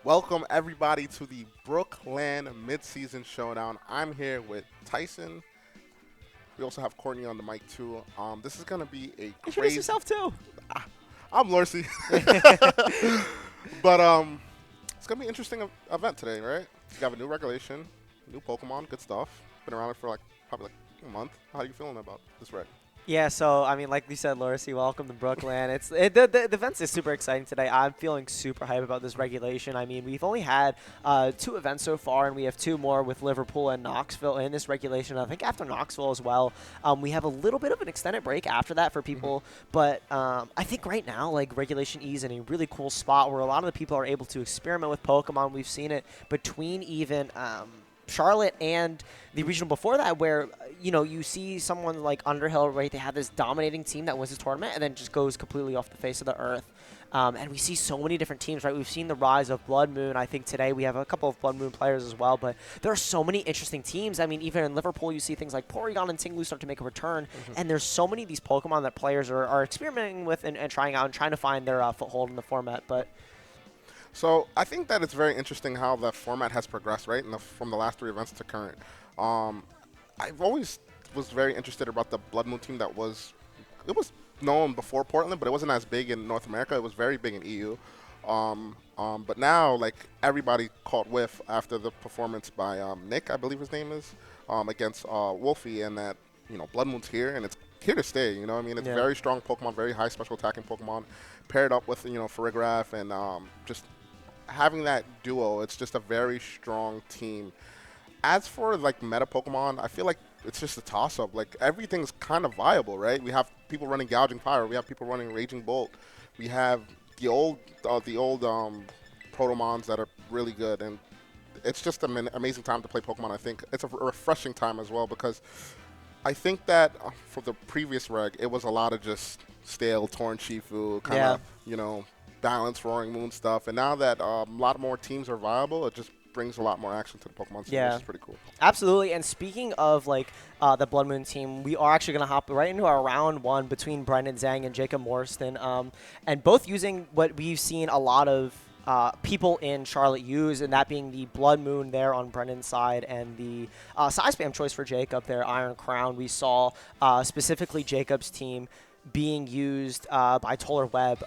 Welcome everybody to the BrookLAN Mid-Season Showdown. I'm here with Tyson. We also have Courtney on the mic too. This is gonna be a Introduce crazy. yourself too. I'm Lorcy. But it's gonna be an interesting event today, right? You have a new regulation, new Pokemon, good stuff. Been around it for probably a month. How are you feeling about this reg? Yeah, so I mean, like we said, Lorcy, welcome to BrookLAN. The events is super exciting today. I'm feeling super hype about this regulation. I mean, we've only had 2 events so far, and we have 2 more with Liverpool and Knoxville in this regulation. I think after Knoxville as well, we have a little bit of an extended break after that for people. But I think right now, like Regulation E is in a really cool spot where a lot of the people are able to experiment with Pokemon. We've seen it between even Charlotte and the regional before that, where you see someone like Underhill, right? They have this dominating team that wins this tournament and then just goes completely off the face of the earth. And we see so many different teams, right? We've seen the rise of Blood Moon. I think today we have a couple of Blood Moon players as well, but there are so many interesting teams. I mean, even in Liverpool, you see things like Porygon and Tinglu start to make a return, and there's so many of these Pokemon that players are experimenting with and trying out and trying to find their foothold in the format. But So I think that it's very interesting how the format has progressed, right? From the last 3 events to current. I've always was very interested about the Blood Moon team it was known before Portland, but it wasn't as big in North America. It was very big in EU. But now, like, everybody caught whiff after the performance by Nick, I believe his name is, against Wolfie, and that, Blood Moon's here, and it's here to stay, I mean, it's very strong Pokemon, very high special attacking Pokemon, paired up with, Farigiraf, and just having that duo, it's just a very strong team. As for like meta Pokemon, I feel like it's just a toss-up. Like everything's kind of viable, right? We have people running Gouging Fire, we have people running Raging Bolt, we have the old Protomons that are really good, and it's just an amazing time to play Pokemon. I think it's a refreshing time as well because I think that for the previous reg, it was a lot of just stale Torn Shifu, kind of balanced Roaring Moon stuff, and now that a lot more teams are viable, it just brings a lot more action to the Pokemon scene, which is pretty cool. Absolutely. And speaking of like the Blood Moon team, we are actually going to hop right into our round 1 between Brendan Zhang and Jacob Morriston, and both using what we've seen a lot of people in Charlotte use, and that being the Blood Moon there on Brendan's side and the size spam choice for Jacob there, Iron Crown. We saw specifically Jacob's team being used by Toller Webb,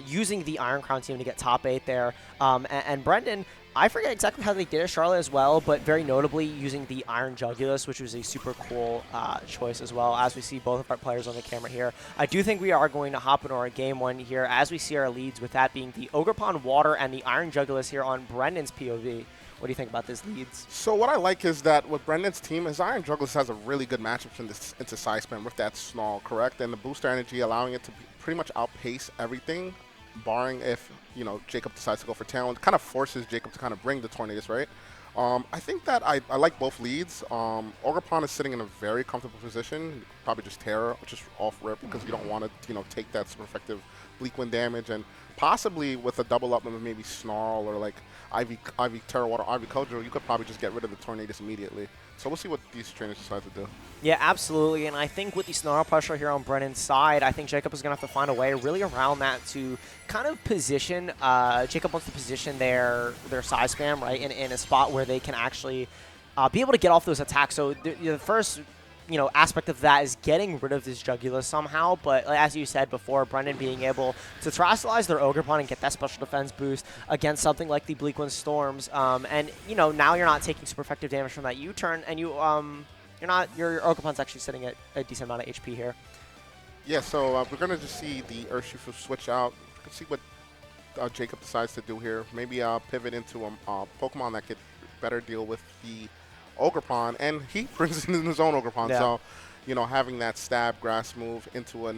using the Iron Crown team to get top 8 there. And Brendan, I forget exactly how they did it, Charlotte as well, but very notably using the Iron Jugulus, which was a super cool choice as well, as we see both of our players on the camera here. I do think we are going to hop into our game 1 here as we see our leads, with that being the Ogerpon Water and the Iron Jugulus here on Brendan's POV. What do you think about these leads? So what I like is that with Brendan's team, his Iron Jugglers has a really good matchup into Side Spam with that Snarl, correct? And the booster energy allowing it to pretty much outpace everything, barring if, Jacob decides to go for Talon. Kind of forces Jacob to kind of bring the Tornadus, right? I think that I like both leads. Ogerpon is sitting in a very comfortable position. You could probably just Terra, just off rip, because you don't want to, take that super effective Bleak Wind damage, and possibly with a double up of maybe Snarl or like Ivy Terra Water, Ivy Kojo, you could probably just get rid of the Tornadus immediately. So we'll see what these trainers decide to do. Yeah, absolutely. And I think with the Snarl pressure here on Brennan's side, I think Jacob is going to have to find a way really around that to kind of position, Jacob wants to position their size spam, right, in a spot where they can actually be able to get off those attacks. So the first aspect of that is getting rid of this Jugulus somehow, but as you said before, Brendan being able to Terastallize their Ogerpon and get that special defense boost against something like the Bleakwind Storms, and now you're not taking super effective damage from that U-turn, and your Ogerpon's actually sitting at a decent amount of HP here. Yeah, so we're gonna just see the Urshifu switch out. Let's see what Jacob decides to do here. Maybe pivot into a Pokemon that could better deal with the Ogerpon, and he brings in his own Ogerpon. Yeah. So, having that stab grass move into a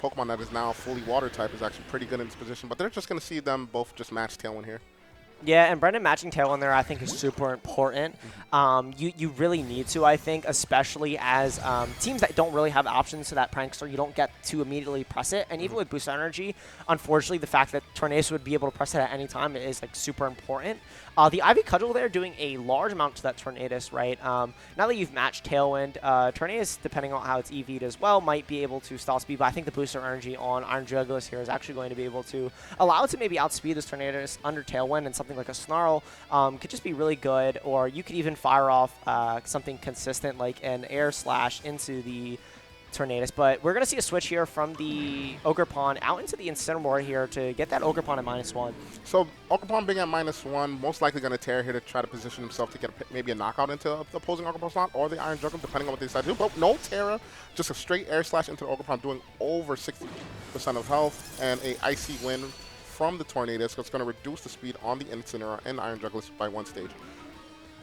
Pokemon that is now fully water type is actually pretty good in this position. But they're just going to see them both just match Tailwind here. Yeah, and Brendan matching Tailwind there I think is super important. You really need to, I think, especially as teams that don't really have options to that Prankster, you don't get to immediately press it. And even with Boost Energy, unfortunately, the fact that Tornadus would be able to press it at any time is like super important. The Ivy Cudgel there doing a large amount to that Tornadus, right? Now that you've matched Tailwind, Tornadus, depending on how it's EV'd as well, might be able to stall speed, but I think the booster energy on Iron Jugulus here is actually going to be able to allow it to maybe outspeed this Tornadus under Tailwind, and something something like a Snarl could just be really good, or you could even fire off something consistent like an Air Slash into the Tornadus. But we're going to see a switch here from the Ogerpon out into the Incineroar here to get that Ogerpon at -1. So Ogerpon being at -1, most likely going to tear here to try to position himself to get maybe a knockout into the opposing Ogerpon slot or the Iron Juggler, depending on what they decide to do. But no Terra, just a straight Air Slash into the Ogerpon, doing over 60% of health, and a Icy Wind from the Tornadus. So it's going to reduce the speed on the Incineroar and Iron Juggler by 1 stage.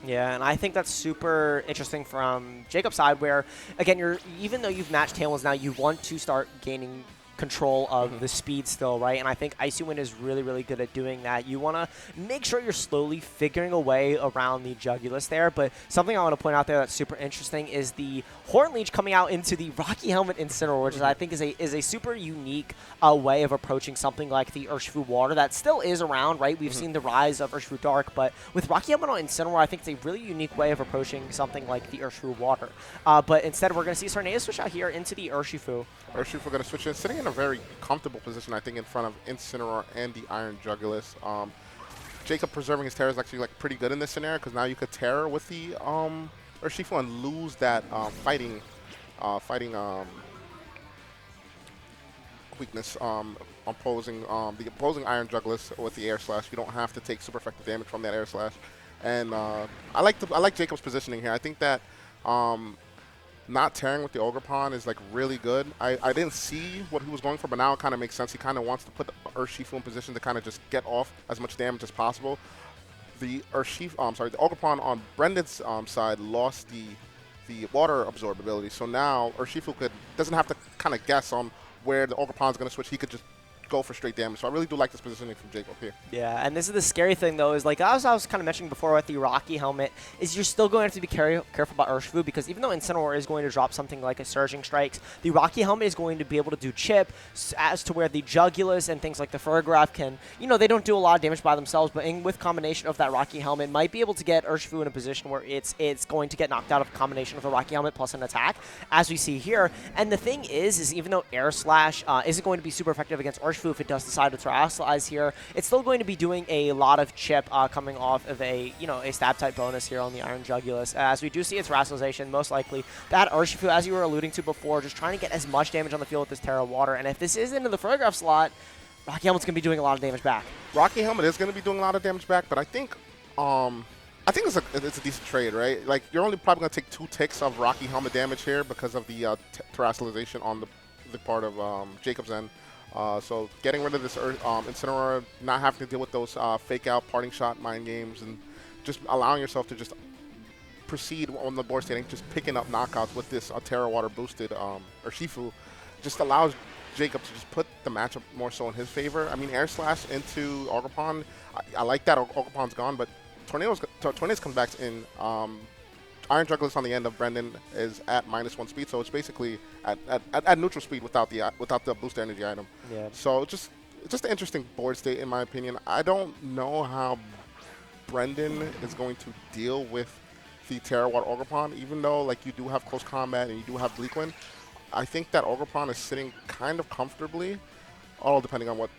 Yeah, and I think that's super interesting from Jacob's side where, again, even though you've matched Tailwinds now, you want to start gaining control of the speed still, right? And I think Icy Wind is really, really good at doing that. You want to make sure you're slowly figuring a way around the Jugulus there, but something I want to point out there that's super interesting is the Horn Leech coming out into the Rocky Helmet Incineroar, which I think is a super unique way of approaching something like the Urshifu Water that still is around, right? We've seen the rise of Urshifu Dark, but with Rocky Helmet on Incineroar, I think it's a really unique way of approaching something like the Urshifu Water. But instead, we're going to see Sarnea switch out here into the Urshifu. Urshifu going to switch in, sitting in a very comfortable position, I think, in front of Incineroar and the Iron Jugulus. Jacob preserving his Terra is actually like pretty good in this scenario because now you could Terra with the Urshifu and lose that fighting weakness opposing the opposing Iron Jugulus with the Air Slash. You don't have to take super effective damage from that Air Slash, and I like Jacob's positioning here. I think that not tearing with the Ogerpon is like really good. I didn't see what he was going for, but now it kind of makes sense. He kind of wants to put the Urshifu in position to kind of just get off as much damage as possible. The Ogerpon on Brendan's side lost the water absorb ability, so now Urshifu doesn't have to kind of guess on where the Ogerpon's going to switch. He could just go for straight damage. So I really do like this positioning from Jacob here. Yeah, and this is the scary thing, though, is like as I was kind of mentioning before with the Rocky Helmet, is you're still going to have to be careful about Urshifu because even though Incineroar is going to drop something like a Surging Strikes, the Rocky Helmet is going to be able to do chip as to where the Jugulus and things like the Ferrograph can, they don't do a lot of damage by themselves, but with combination of that Rocky Helmet, might be able to get Urshifu in a position where it's going to get knocked out of a combination of the Rocky Helmet plus an attack, as we see here. And the thing is even though Air Slash isn't going to be super effective against Urshifu if it does decide to Terrasilize here, it's still going to be doing a lot of chip coming off of a stab type bonus here on the Iron Jugulus. As we do see its Terrasilization, most likely that Urshifu, as you were alluding to before, just trying to get as much damage on the field with this Terra Water. And if this is into the Ferrograph slot, Rocky Helmet's going to be doing a lot of damage back. Rocky Helmet is going to be doing a lot of damage back, but I think it's a decent trade, right? Like, you're only probably going to take 2 ticks of Rocky Helmet damage here because of the Terrasilization on the part of Jacob's end. So getting rid of this Incineroar, not having to deal with those fake out parting shot mind games, and just allowing yourself to just proceed on the board state, just picking up knockouts with this Terra Water boosted Urshifu, just allows Jacob to just put the matchup more so in his favor. I mean, Air Slash into Ogerpon, I like that Ogerpon's gone, but Tornadus comes back in. Iron Jugulus on the end of Brendan is at -1 speed, so it's basically at neutral speed without the booster energy item. Yeah. So just an interesting board state in my opinion. I don't know how Brendan is going to deal with the Terra Water Ogerpon, even though like you do have close combat and you do have Bleak Wind. I think that Ogerpon is sitting kind of comfortably, all depending on what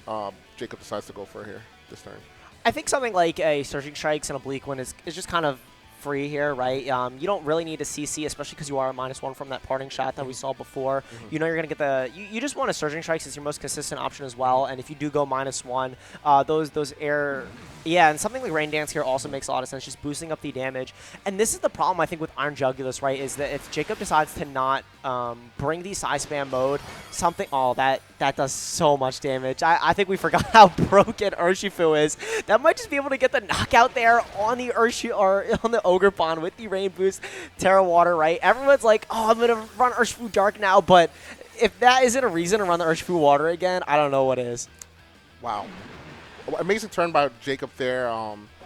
Jacob decides to go for here this turn. I think something like a Surging Strikes and a Bleak Wind is just kind of free here, right? You don't really need a CC, especially because you are a -1 from that parting shot that we saw before. You're going to get you just want a Surging Strikes as your most consistent option as well, and if you do go -1, those air... Yeah, and something like Rain Dance here also makes a lot of sense, just boosting up the damage. And this is the problem, I think, with Iron Jugulus, right, is that if Jacob decides to not bring the Psy Spam mode, something... Oh, that does so much damage. I think we forgot how broken Urshifu is. That might just be able to get the knockout there on the on the Ogerpon with the Rain Boost, Terra Water, right? Everyone's like, oh, I'm going to run Urshifu Dark now, but if that isn't a reason to run the Urshifu Water again, I don't know what is. Wow. Amazing turn by Jacob there.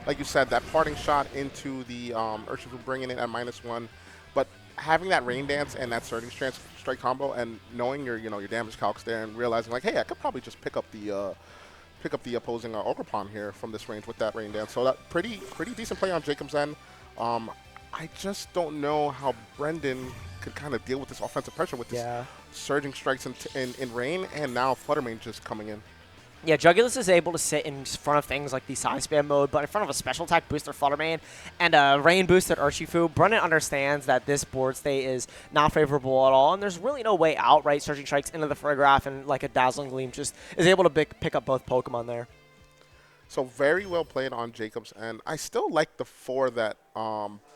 Like you said, that parting shot into the Urshifu, bringing it at -1, but having that Rain Dance and that Surging Strike combo, and knowing your damage calcs there, and realizing like, hey, I could probably just pick up the opposing Ogerpon here from this range with that Rain Dance. So that pretty decent play on Jacob's end. I just don't know how Brendan could kind of deal with this offensive pressure with this Surging Strikes in Rain, and now Fluttermane just coming in. Yeah, Jugulis is able to sit in front of things like the side spam mode, but in front of a special attack booster Fluttermane and a rain boosted Urshifu, Brennan understands that this board state is not favorable at all, and there's really no way out, right? Surging Strikes into the Frograph and like a Dazzling Gleam just is able to pick up both Pokemon there. So very well played on Jacob's end. I still like the 4 that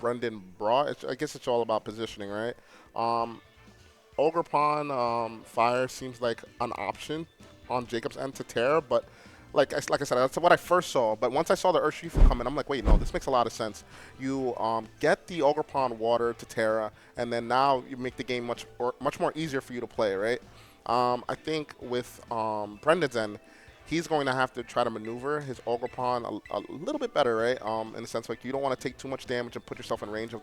Brendan brought. I guess it's all about positioning, right? Ogerpon Fire seems like an option on Jacob's end to Terra, but like I said, that's what I first saw. But once I saw the Urshifu come in, I'm like, wait, no, this makes a lot of sense. You get the Ogerpon Water to Terra, and then now you make the game much more easier for you to play, right? I think with Brendan's end, he's going to have to try to maneuver his Ogerpon a little bit better, right? In the sense like you don't want to take too much damage and put yourself in range of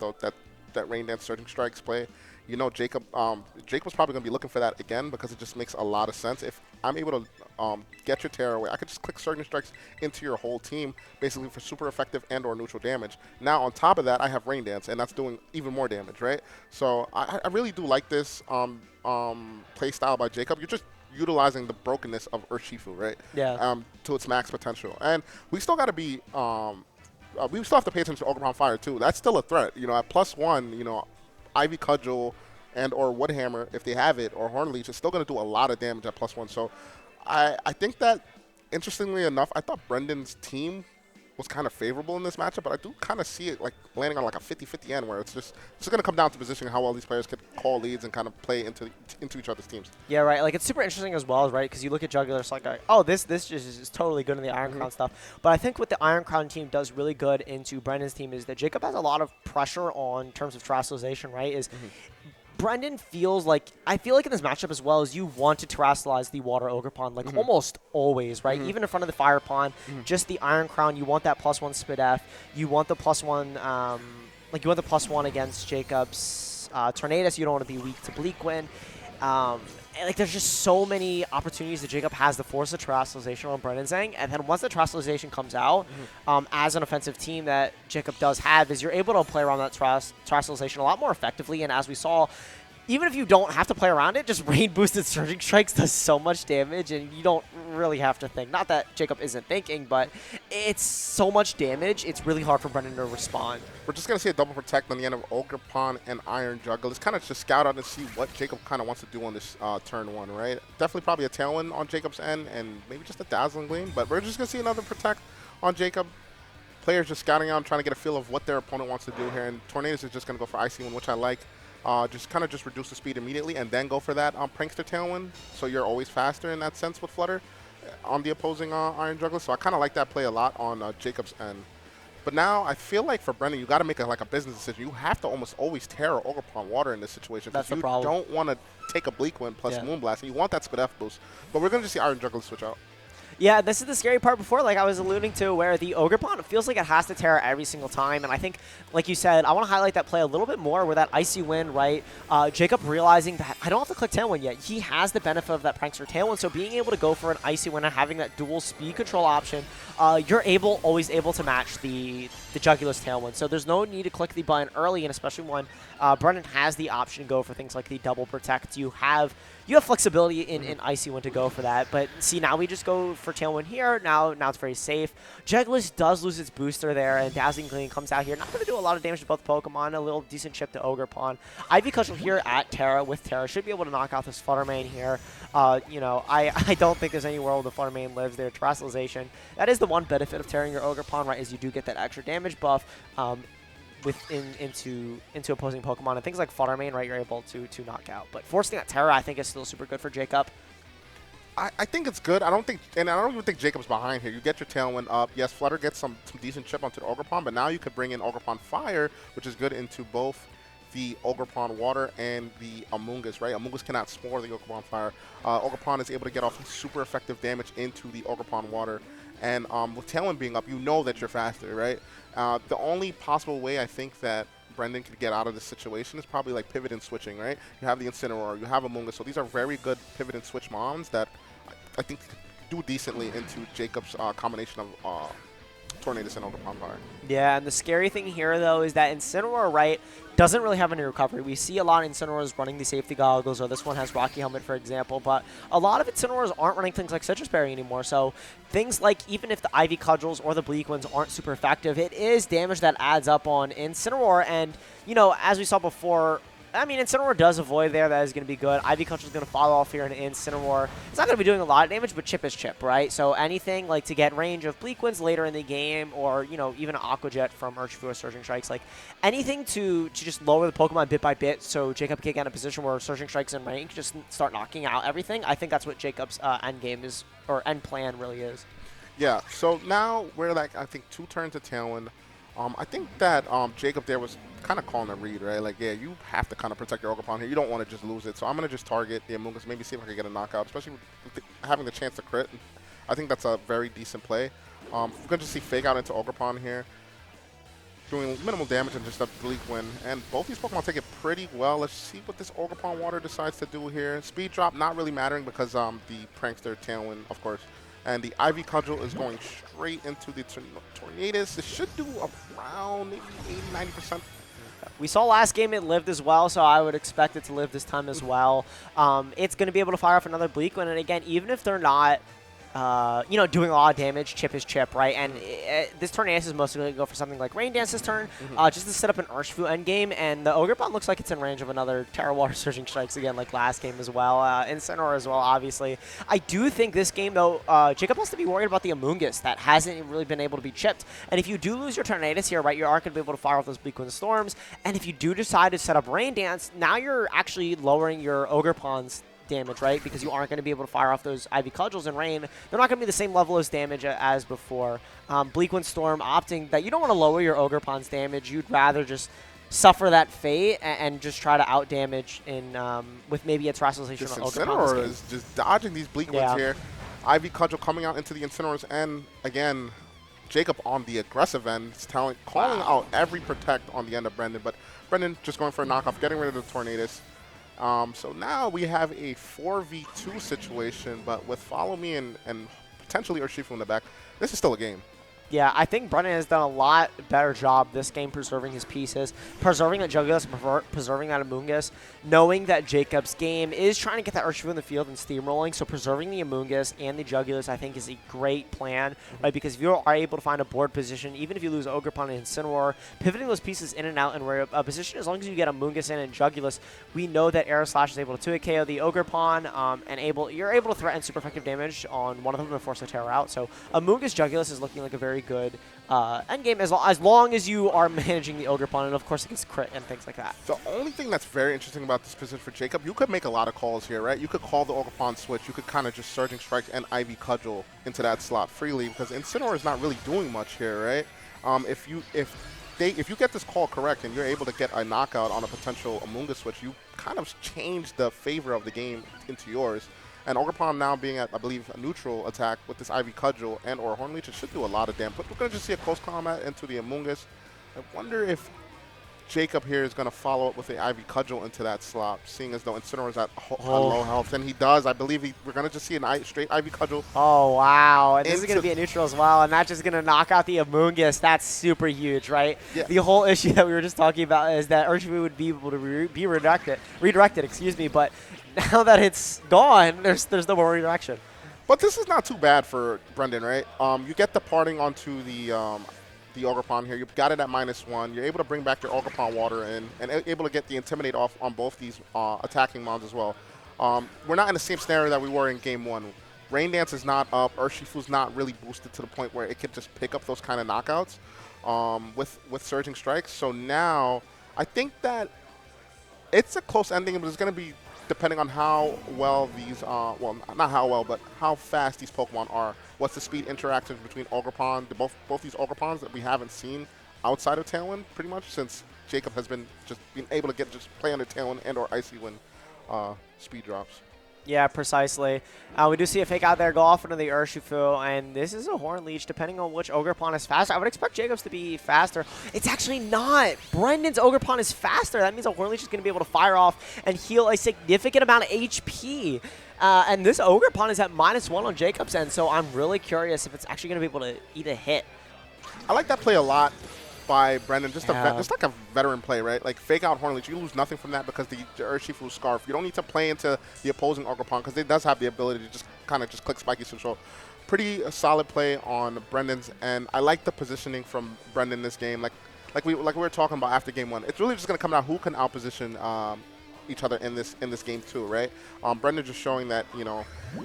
that Rain Dance Surging Strikes play. You know, Jacob's probably going to be looking for that again because it just makes a lot of sense. If I'm able to get your Terra away, I could just click Surging Strikes into your whole team, basically for super effective and or neutral damage. Now, on top of that, I have Rain Dance, and that's doing even more damage, right? So I really do like this play style by Jacob. You're just utilizing the brokenness of Urshifu, right? Yeah. To its max potential. And we still got to be we still have to pay attention to Ogerpon Fire too. That's still a threat. You know, at +1, you know, Ivy Cudgel and or Woodhammer, if they have it, or Hornleech, is still going to do a lot of damage at +1. So I think that, interestingly enough, I thought Brendan's team was kind of favorable in this matchup, but I do kind of see it like landing on like a 50-50 end where it's just going to come down to positioning how well these players could call leads and kind of play into each other's teams. Yeah, right. Like, it's super interesting as well, right? Because you look at Jugular, it's like, oh, this just is totally good in the Iron Crown stuff. But I think what the Iron Crown team does really good into Brendan's team is that Jacob has a lot of pressure on in terms of terrestrialization, right? Brendan feels like, I feel like in this matchup as well, is you want to terrestrialize the Water Ogerpon, like almost always, right? Even in front of the Fire Pond, just the Iron Crown, you want that +1 Spidef, you want the +1, like you want the +1 against Jacob's Tornadus, you don't want to be weak to Bleakwind. And like there's just so many opportunities that Jacob has to force a terrestrialization on Brendan's end, and then once the terrestrialization comes out, as an offensive team that Jacob does have, is you're able to play around that terrestrialization a lot more effectively, and as we saw, even if you don't have to play around it, just rain boosted Surging Strikes does so much damage, and you don't really have to think. Not that Jacob isn't thinking, but it's so much damage, it's really hard for Brendan to respond. We're just going to see a double protect on the end of Ogerpon and Iron Juggle. It's kind of just scout out and see what Jacob kind of wants to do on this turn 1, right? Definitely probably a Tailwind on Jacob's end and maybe just a Dazzling Gleam, but we're just going to see another protect on Jacob. Players just scouting out and trying to get a feel of what their opponent wants to do here, and Tornadus is just going to go for Icy Wind, which I like. Just kind of just reduce the speed immediately and then go for that Prankster Tailwind, so you're always faster in that sense with Flutter on the opposing Iron Juggler. So I kind of like that play a lot on Jacob's end. But now I feel like for Brendan, you got to make like a business decision. You have to almost always Terra Ogerpon Water in this situation. That's the you problem. Don't want to take a Bleakwind plus Moonblast, and you want that Spidef boost. But we're going to just see Iron Juggler switch out. Yeah, this is the scary part before, like I was alluding to, where the Ogerpon feels like it has to Terra every single time. And I think, like you said, I want to highlight that play a little bit more where that Icy Wind, right? Jacob realizing that I don't have to click Tailwind yet. He has the benefit of that Prankster Tailwind, so being able to go for an Icy Wind and having that dual speed control option, you're always able to match the Jugular's Tailwind. So there's no need to click the button early, and especially when Brendan has the option to go for things like the double protect. You have flexibility in Icy Wind to go for that. But see, now we just go for Tailwind here. Now it's very safe. Jugulis does lose its booster there, and Dazzling Gleam comes out here. Not going to do a lot of damage to both Pokemon. A little decent chip to Ogerpon. Ivy Cudgel here at Terra with Terra should be able to knock out this Fluttermane here. You know, I don't think there's any world the Fluttermane lives there. Terrestrialization. That is the one benefit of tearing your Ogerpon, right, is you do get that extra damage buff. Into opposing Pokemon, and things like Fluttermane, right, you're able to knock out. But forcing that Terra, I think, is still super good for Jacob. I think it's good. I don't even think Jacob's behind here. You get your Tailwind up. Yes, Flutter gets some decent chip onto the Ogerpon, but now you could bring in Ogerpon Fire, which is good into both the Ogerpon Water and the Amoonguss, right? Amoonguss cannot spore the Ogerpon Fire. Ogerpon is able to get off super effective damage into the Ogerpon Water. And with Tailwind being up, you know that you're faster, right? The only possible way I think that Brendan could get out of this situation is probably like pivot and switching, right? You have the Incineroar, you have Amoonguss, so these are very good pivot and switch mons that I think do decently into Jacob's combination of Tornadus and Ogerpon Fire. Yeah, and the scary thing here, though, is that Incineroar, right, doesn't really have any recovery. We see a lot of Incineroars running the safety goggles, or this one has Rocky Helmet, for example, but a lot of Incineroars aren't running things like Citrus Berry anymore, so things like even if the Ivy Cudgels or the Bleak Winds aren't super effective, it is damage that adds up on Incineroar, and, you know, as we saw before, I mean, Incineroar does avoid there. That is going to be good. Ivy Cudgel is going to follow off here, and Incineroar, it's not going to be doing a lot of damage, but chip is chip, right? So anything like to get range of Bleak Winds later in the game, or, you know, even an Aqua Jet from Urshifu or Surging Strikes, like anything to just lower the Pokemon bit by bit so Jacob can get in a position where Surging Strikes in range just start knocking out everything. I think that's what Jacob's end game is, or end plan really is. Yeah, so now we're like, I think 2 turns to Tailwind. I think that Jacob there was kind of calling a read, right? Like, yeah, you have to kind of protect your Ogerpon here. You don't want to just lose it. So I'm going to just target the Amoonguss, maybe see if I can get a knockout, especially with having the chance to crit. I think that's a very decent play. We're going to see Fake Out into Ogerpon here, doing minimal damage and just a Bleak Wind. And both these Pokemon take it pretty well. Let's see what this Ogerpon Water decides to do here. Speed Drop not really mattering because the Prankster Tailwind, of course. And the Ivy Cudgel is going straight into the Tornadus. It should do around maybe 80–90%. We saw last game it lived as well, so I would expect it to live this time as well. It's going to be able to fire off another Bleak Wind, and again, even if they're not you know, doing a lot of damage, chip is chip, right? And this Tornadus is mostly going to go for something like Rain Dance this turn, just to set up an Urshifu endgame, and the Ogerpon looks like it's in range of another Terra Water Surging Strikes again, like last game as well, Incineroar as well, obviously. I do think this game, though, Jacob has to be worried about the Amoonguss that hasn't really been able to be chipped, and if you do lose your Tornadus here, right, you aren't going to be able to fire off those Bleak Wind Storms, and if you do decide to set up Rain Dance, now you're actually lowering your Ogerpon's damage, right? Because you aren't going to be able to fire off those Ivy Cudgels in Rain. They're not going to be the same level as damage as before. Bleak Wind Storm opting that you don't want to lower your Ogerpon's damage. You'd rather just suffer that fate and just try to out damage in with maybe a Terrestrialization on Ogerpon's Incineroar is just dodging these Bleak Winds here. Ivy Cudgel coming out into the Incineroar's end. Again, Jacob on the aggressive end, calling out every protect on the end of Brendan, but Brendan just going for a knockoff, getting rid of the Tornadus. So now we have a 4v2 situation, but with Follow Me and potentially Urshifu in the back, this is still a game. Yeah, I think Brennan has done a lot better job this game preserving his pieces, preserving that Jugulis, preserving that Amoonguss, knowing that Jacob's game is trying to get that Urshifu in the field and steamrolling, so preserving the Amoonguss and the Jugulis I think is a great plan, right? Because if you are able to find a board position, even if you lose Ogerpon and Incineroar, pivoting those pieces in and out and where a position, as long as you get Amoonguss in and Jugulis, we know that Aeroslash is able to 2-hit KO the Ogerpon, and you're able to threaten super effective damage on one of them and force a Terror out. So Amoonguss Jugulis is looking like a very good endgame as long as you are managing the Ogerpon, and of course it gets crit and things like that. The only thing that's very interesting about this position for Jacob, you could make a lot of calls here, right? You could call the Ogerpon switch. You could kind of just Surging Strikes and Ivy Cudgel into that slot freely because Incineroar is not really doing much here, right? If you get this call correct and you're able to get a knockout on a potential Amoonguss switch, you kind of change the favor of the game into yours. And Ogerpon now being at, I believe, a neutral attack with this Ivy Cudgel and or Horn Leech, it should do a lot of damage. But we're going to just see a close combat into the Amoonguss. I wonder if Jacob here is going to follow up with the Ivy Cudgel into that slot, seeing as though Incineroar is at low health. And he does. I believe we're going to just see a straight Ivy Cudgel. Oh, wow. And this is going to be a neutral as well, and that's just going to knock out the Amoonguss. That's super huge, right? Yeah. The whole issue that we were just talking about is that Urshifu would be able to be redirected, excuse me, but now that it's gone, there's no more redirection. But this is not too bad for Brendan, right? You get the parting onto the Ogerpon here. You've got it at -1. You're able to bring back your Ogerpon Water in and able to get the Intimidate off on both these attacking mons as well. We're not in the same scenario that we were in Game 1. Rain Dance is not up. Urshifu's not really boosted to the point where it could just pick up those kind of knockouts with Surging Strikes. So now I think that it's a close ending, but it's going to be depending on how well these, well, not how well, but how fast these Pokemon are. What's the speed interactions between Ogerpon, both these Ogerpons that we haven't seen outside of Tailwind, pretty much, since Jacob has been able to just play under Tailwind and or Icy Wind speed drops. Yeah, precisely. We do see a Fake Out there go off into the Urshifu, and this is a Horn Leech, depending on which Ogerpon is faster. I would expect Jacob's to be faster. It's actually not. Brendan's Ogerpon is faster. That means a Horn Leech is going to be able to fire off and heal a significant amount of HP. And this Ogerpon is at -1 on Jacob's end, so I'm really curious if it's actually going to be able to eat a hit. I like that play a lot by Brendan. Just Yeah. just like a veteran play, right? Like fake out Horn Leech. You lose nothing from that because the Urshifu Scarf. You don't need to play into the opposing Ogerpon because it does have the ability to just kind of just click Spiky Switch. Pretty solid play on Brendan's, and I like the positioning from Brendan this game. Like we were talking about after game one. It's really just gonna come down who can outposition each other in this game too, right? Brendan just showing that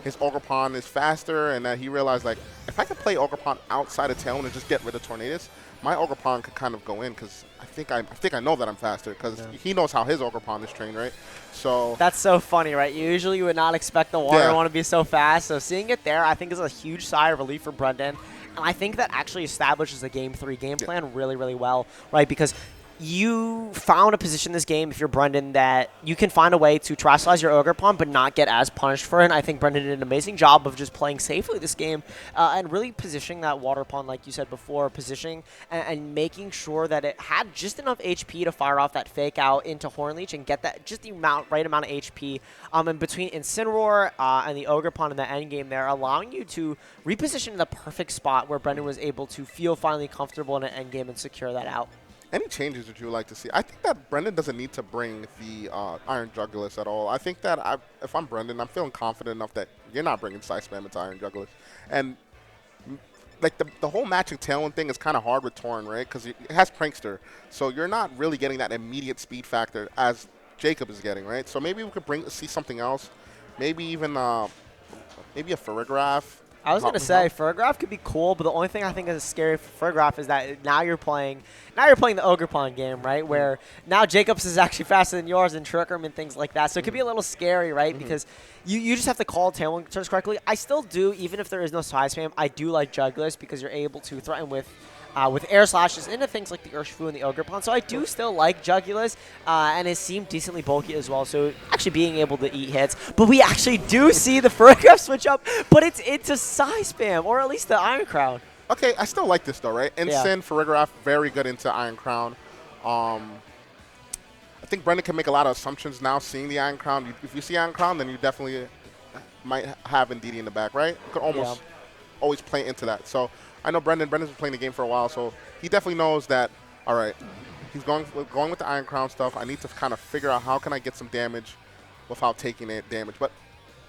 his Ogerpon is faster, and that he realized like if I could play Ogerpon outside of Tailwind and just get rid of Tornadus, my Ogerpon could kind of go in because I think I know that I'm faster because he knows how his Ogerpon is trained, right? So that's so funny, right? Usually you would not expect the water one to be so fast. So seeing it there, I think is a huge sigh of relief for Brendan. And I think that actually establishes the game 3 game plan really, really well, right? Because you found a position this game, if you're Brendan, that you can find a way to terrestrialize your Ogerpon but not get as punished for it. And I think Brendan did an amazing job of just playing safely this game and really positioning that water pond, like you said before, positioning and making sure that it had just enough HP to fire off that fake out into Horn Leech and get that just the right amount of HP in between Incineroar and the Ogerpon in the end game there, allowing you to reposition in the perfect spot where Brendan was able to feel finally comfortable in an end game and secure that out. Any changes that you would like to see? I think that Brendan doesn't need to bring the Iron Jugulus at all. I think that if I'm Brendan, I'm feeling confident enough that you're not bringing Side Spam into Iron Jugulus. And like the whole matching Tailwind thing is kind of hard with Torn, right? Because it has Prankster. So you're not really getting that immediate speed factor as Jacob is getting, right? So maybe we could see something else. Maybe even maybe a Farigiraf. I was going to say, Farigiraf could be cool, but the only thing I think is scary for Farigiraf is that now you're playing the Ogerpon game, right, where now Jacobs is actually faster than yours and Trick Room and things like that. So it could be a little scary, right, because you just have to call Tailwind turns correctly. I still do, even if there is no side spam, I do like Jugulus because you're able to threaten with air slashes into things like the Urshifu and the Ogerpon. So I do still like Jugulus, and it seemed decently bulky as well, so actually being able to eat hits. But we actually do see the Farigiraf switch up, but it's into Psy Spam, or at least the Iron Crown. Okay, I still like this though, right? Ensign, Farigiraf, very good into Iron Crown. I think Brendan can make a lot of assumptions now seeing the Iron Crown. If you see Iron Crown, then you definitely might have Ndidi in the back, right? You could almost always play into that. So I know Brendan's been playing the game for a while, so he definitely knows that, all right, he's going with the Iron Crown stuff. I need to kind of figure out how can I get some damage without taking it damage. But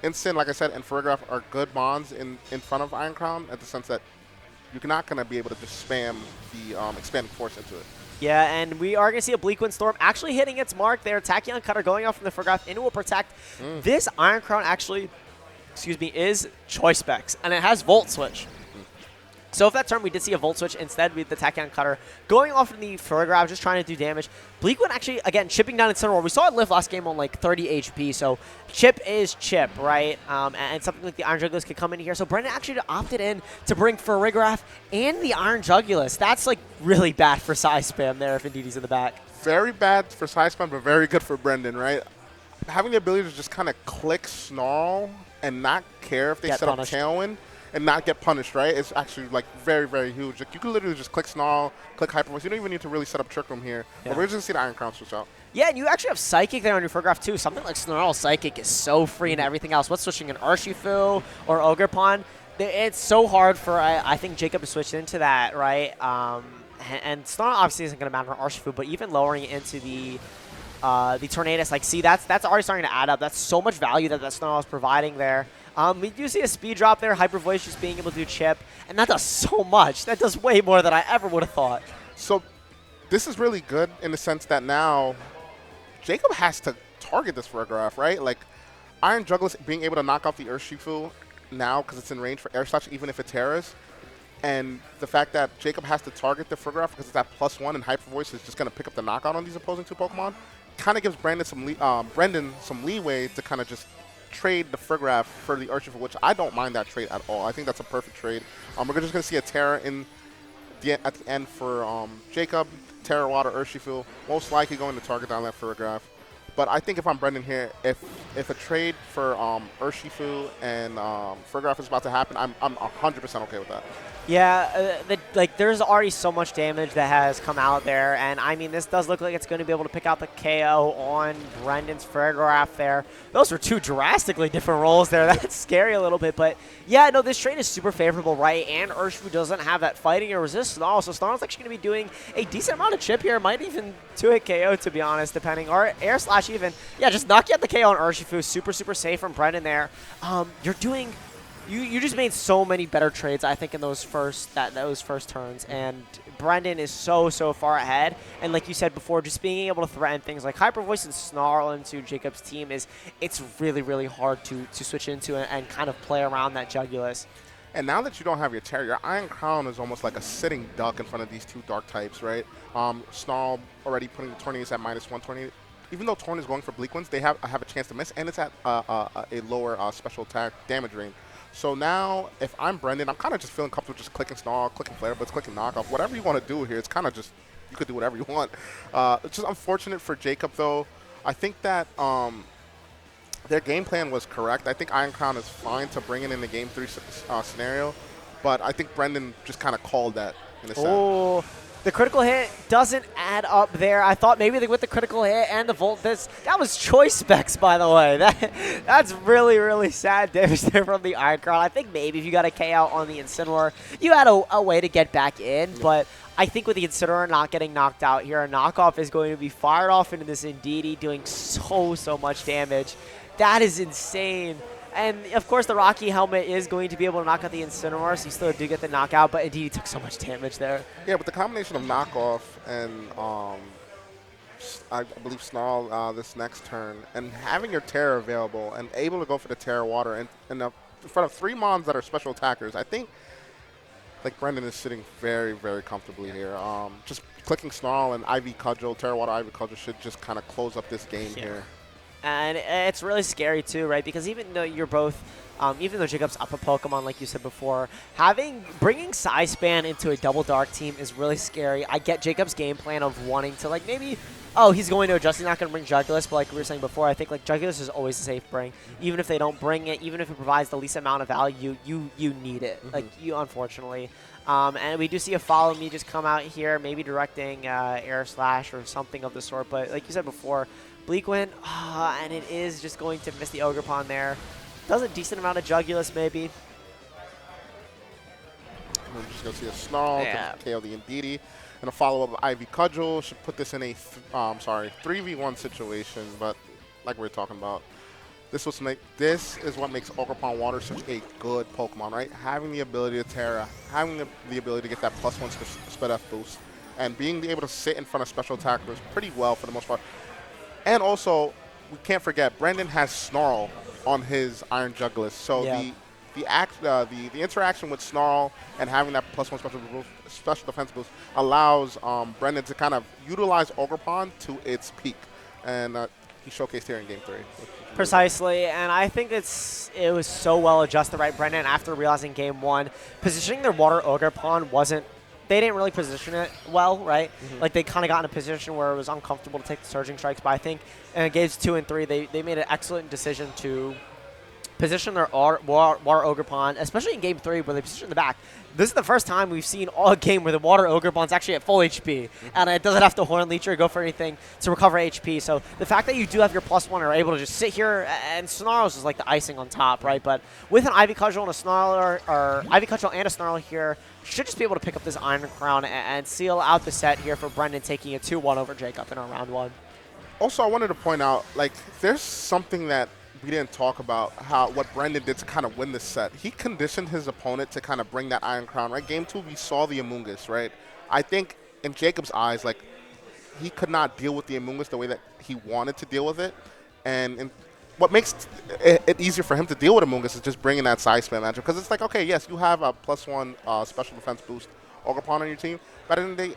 Ensign, like I said, and Farigiraf are good bonds in front of Iron Crown at the sense that you're not going to be able to just spam the expanding force into it. Yeah, and we are going to see a Bleakwind Storm actually hitting its mark there. Tachyon Cutter going off from the Farigiraf into a Protect. This Iron Crown actually, is Choice Specs, and it has Volt Switch. So if that turn we did see a Volt Switch instead with the Tachyon Cutter going off in the Farigiraf, just trying to do damage. Bleakwind actually, again, chipping down Incineroar. We saw it live last game on like 30 HP, so chip is chip, right? And something like the Iron Jugulus could come in here. So Brendan actually opted in to bring Farigiraf and the Iron Jugulus. That's like really bad for Psy Spam there if Ndidi's in the back. Very bad for Psy Spam, but very good for Brendan, right? Having the ability to just kind of click Snarl and not care if they set up Tailwind and not get punished, right? It's actually like very, very huge. Like, you can literally just click Snarl, click Hyper Voice. You don't even need to really set up Trick Room here. But we're just going to see the Iron Crown switch out. Yeah, and you actually have Psychic there on your Farigiraf too. Something like Snarl Psychic is so free and everything else. What's switching an Urshifu or Ogerpon? It's so hard for, I think, Jacob to switch into that, right? And Snarl obviously isn't going to matter for Urshifu, but even lowering it into the Tornadus, like, see, that's already starting to add up. That's so much value that Snarl is providing there. We do see a speed drop there, Hyper Voice just being able to do chip, and that does so much. That does way more than I ever would have thought. So this is really good in the sense that now Jacob has to target this Farigiraf, right? Like, Iron Jugulus being able to knock out the Urshifu now because it's in range for Air Slash, even if it tears. And the fact that Jacob has to target the Farigiraf because it's at +1 and Hyper Voice is just going to pick up the knockout on these opposing two Pokemon kind of gives Brendan some leeway to kind of just trade the Farigiraf for the Urshifu, which I don't mind that trade at all. I think that's a perfect trade. We're just going to see a Terra at the end for Jacob, Terra Water, Urshifu, most likely going to target down that Farigiraf. But I think if I'm Brendan here, if a trade for Urshifu and Fergraph is about to happen, I'm 100% okay with that. Yeah, like there's already so much damage that has come out there, and I mean this does look like it's going to be able to pick out the KO on Brendan's Fergraph there. Those were two drastically different rolls there. That's scary a little bit, but yeah, no, this trade is super favorable, right? And Urshifu doesn't have that fighting or resistance at all, so Snarl's actually going to be doing a decent amount of chip here. Might even 2-hit KO, to be honest, depending, or air slash even. Yeah, just knock out the KO on Urshifu. Super, super safe from Brendan there. You're doing. You just made so many better trades, I think, in those first turns, and Brendan is so far ahead. And like you said before, just being able to threaten things like Hyper Voice and Snarl into Jacob's team it's really hard to switch into and kind of play around that Jugulus. And now that you don't have your Terror, your Iron Crown is almost like a sitting duck in front of these two Dark types, right? Snarl already putting the Tornius at -120. Even though Torn is going for Bleak Ones, they have a chance to miss, and it's at a lower special attack damage range. So now, if I'm Brendan, I'm kind of just feeling comfortable just clicking Snarl, clicking Flare Blitz, clicking Knockoff, whatever you want to do here. It's kind of just, you could do whatever you want. It's just unfortunate for Jacob, though. I think that their game plan was correct. I think Iron Crown is fine to bring it in the Game 3 scenario, but I think Brendan just kind of called that in a sense. Oh, the critical hit doesn't add up there. I thought maybe with the critical hit and the Volt, that was choice specs, by the way. That's really sad damage there from the Iron Crown. I think maybe if you got a KO on the Incineroar, you had a way to get back in, but I think with the Incineroar not getting knocked out here, a knockoff is going to be fired off into this Indeedee, doing so much damage. That is insane. And, of course, the Rocky Helmet is going to be able to knock out the Incineroar, so you still do get the knockout, but indeed he took so much damage there. Yeah, but the combination of knockoff and I believe Snarl this next turn, and having your Terror available and able to go for the Terror Water and in front of 3 Mons that are special attackers, I think like Brendan is sitting very comfortably here. Just clicking Snarl and Ivy Cudgel, Terror Water Ivy Cudgel should just kind of close up this game here. And it's really scary too, right? Because even though you're both, even though Jacob's up a Pokemon, like you said before, bringing Psyspan into a double dark team is really scary. I get Jacob's game plan of wanting to like maybe, oh, he's going to adjust. He's not going to bring Jugulus, but like we were saying before, I think like Jugulus is always a safe bring. Even if they don't bring it, even if it provides the least amount of value, you need it. Like you, unfortunately. And we do see a Follow Me just come out here, maybe directing Air Slash or something of the sort. But like you said before, Bleak Wind, and it is just going to miss the Ogerpon there. Does a decent amount of Jugulus, maybe. We're just going to see a Snarl to KO the Indeedee. And a follow-up of Ivy Cudgel should put this in a 3v1 situation. But like we were talking about, this is what makes Ogerpon Water such a good Pokemon, right? Having the ability to Terra, having the ability to get that +1 Sped F boost, and being able to sit in front of special attackers pretty well for the most part. And also, we can't forget, Brendan has Snarl on his Iron Jugulus. So the interaction with Snarl and having that +1 special defense boost allows Brendan to kind of utilize Ogerpon to its peak. And he showcased here in Game 3. Precisely, and I think it was so well adjusted, right, Brendan, after realizing Game 1, positioning their Water Ogerpon they didn't really position it well, right? Like they kind of got in a position where it was uncomfortable to take the Surging Strikes, but I think in Games 2 and 3, they made an excellent decision to position their Water Ogerpon, especially in Game 3 where they positioned the back. This is the first time we've seen a game where the Water Ogerpon's actually at full HP, and it doesn't have to Horn Leech or go for anything to recover HP. So the fact that you do have your +1 are able to just sit here, and Snarl's is like the icing on top, right? But with an Ivy Cudgel and a Snarl, or Ivy Cudgel and a Snarl here, should just be able to pick up this Iron Crown and seal out the set here for Brendan, taking a 2-1 over Jacob in our round 1. Also, I wanted to point out, like, there's something that we didn't talk about, what Brendan did to kind of win this set. He conditioned his opponent to kind of bring that Iron Crown, right? Game 2, we saw the Amoonguss, right? I think in Jacob's eyes, like, he could not deal with the Amoonguss the way that he wanted to deal with it. And what makes it easier for him to deal with Amoonguss is just bringing that side spam matchup. Because it's like, okay, yes, you have a +1 special defense boost Ogerpon on your team. But in the day,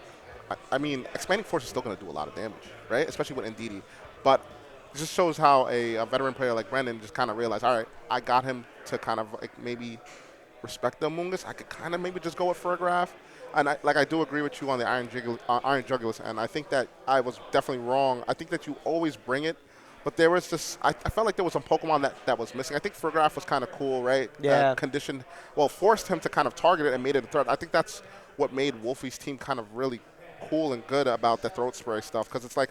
I mean, Expanding Force is still going to do a lot of damage, right? Especially with Indeedee. But it just shows how a veteran player like Brendan just kind of realized, all right, I got him to kind of like maybe respect the Amoonguss. I could kind of maybe just go with Fergraph. And I do agree with you on the Iron Jugulus, and I think that I was definitely wrong. I think that you always bring it But there was this, I felt like there was some Pokemon that was missing. I think Fergraph was kind of cool, right? Yeah. Conditioned, well, forced him to kind of target it and made it a threat. I think that's what made Wolfie's team kind of really cool and good about the throat spray stuff, because it's like,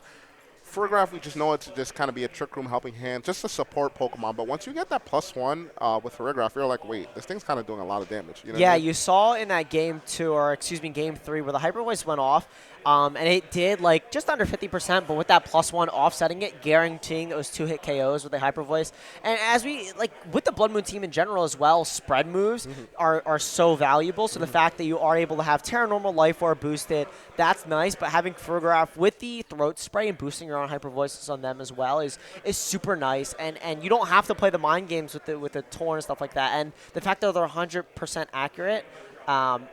Fergraph, we just know it to just kind of be a Trick Room helping hand, just a support Pokemon. But once you get that +1 with Fergraph, you're like, wait, this thing's kind of doing a lot of damage. You know Yeah, what I mean? you saw in that game 2, or excuse me, game 3, where the Hyper Voice went off, and it did like just under 50%, but with that +1 offsetting it, guaranteeing those 2-hit KOs with the Hyper Voice. And as we, like, with the Blood Moon team in general as well, spread moves are so valuable. So the fact that you are able to have Terra Normal, Life Orb boosted, that's nice. But having Fergraph with the Throat Spray and boosting your own Hyper Voices on them as well is super nice. And you don't have to play the mind games with the Torn and stuff like that. And the fact that they're 100% accurate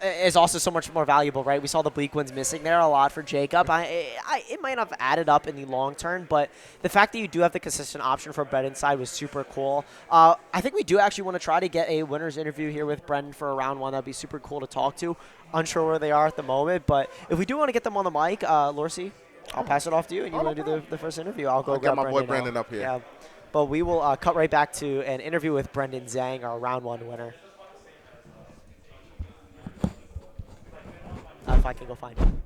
is also so much more valuable, right? We saw the Bleak Winds missing there a lot for Jacob. It might not have added up in the long term, but the fact that you do have the consistent option for Brett inside was super cool. I think we do actually want to try to get a winner's interview here with Brendan for round 1. That'd be super cool to talk to. Unsure where they are at the moment, but if we do want to get them on the mic, Lorsi, I'll pass it off to you, and you want to do the first interview. I'll I'll grab get my boy Brendan Brandon up here. Yeah. But we will cut right back to an interview with Brendan Zhang, our round 1 winner. If I can go find him.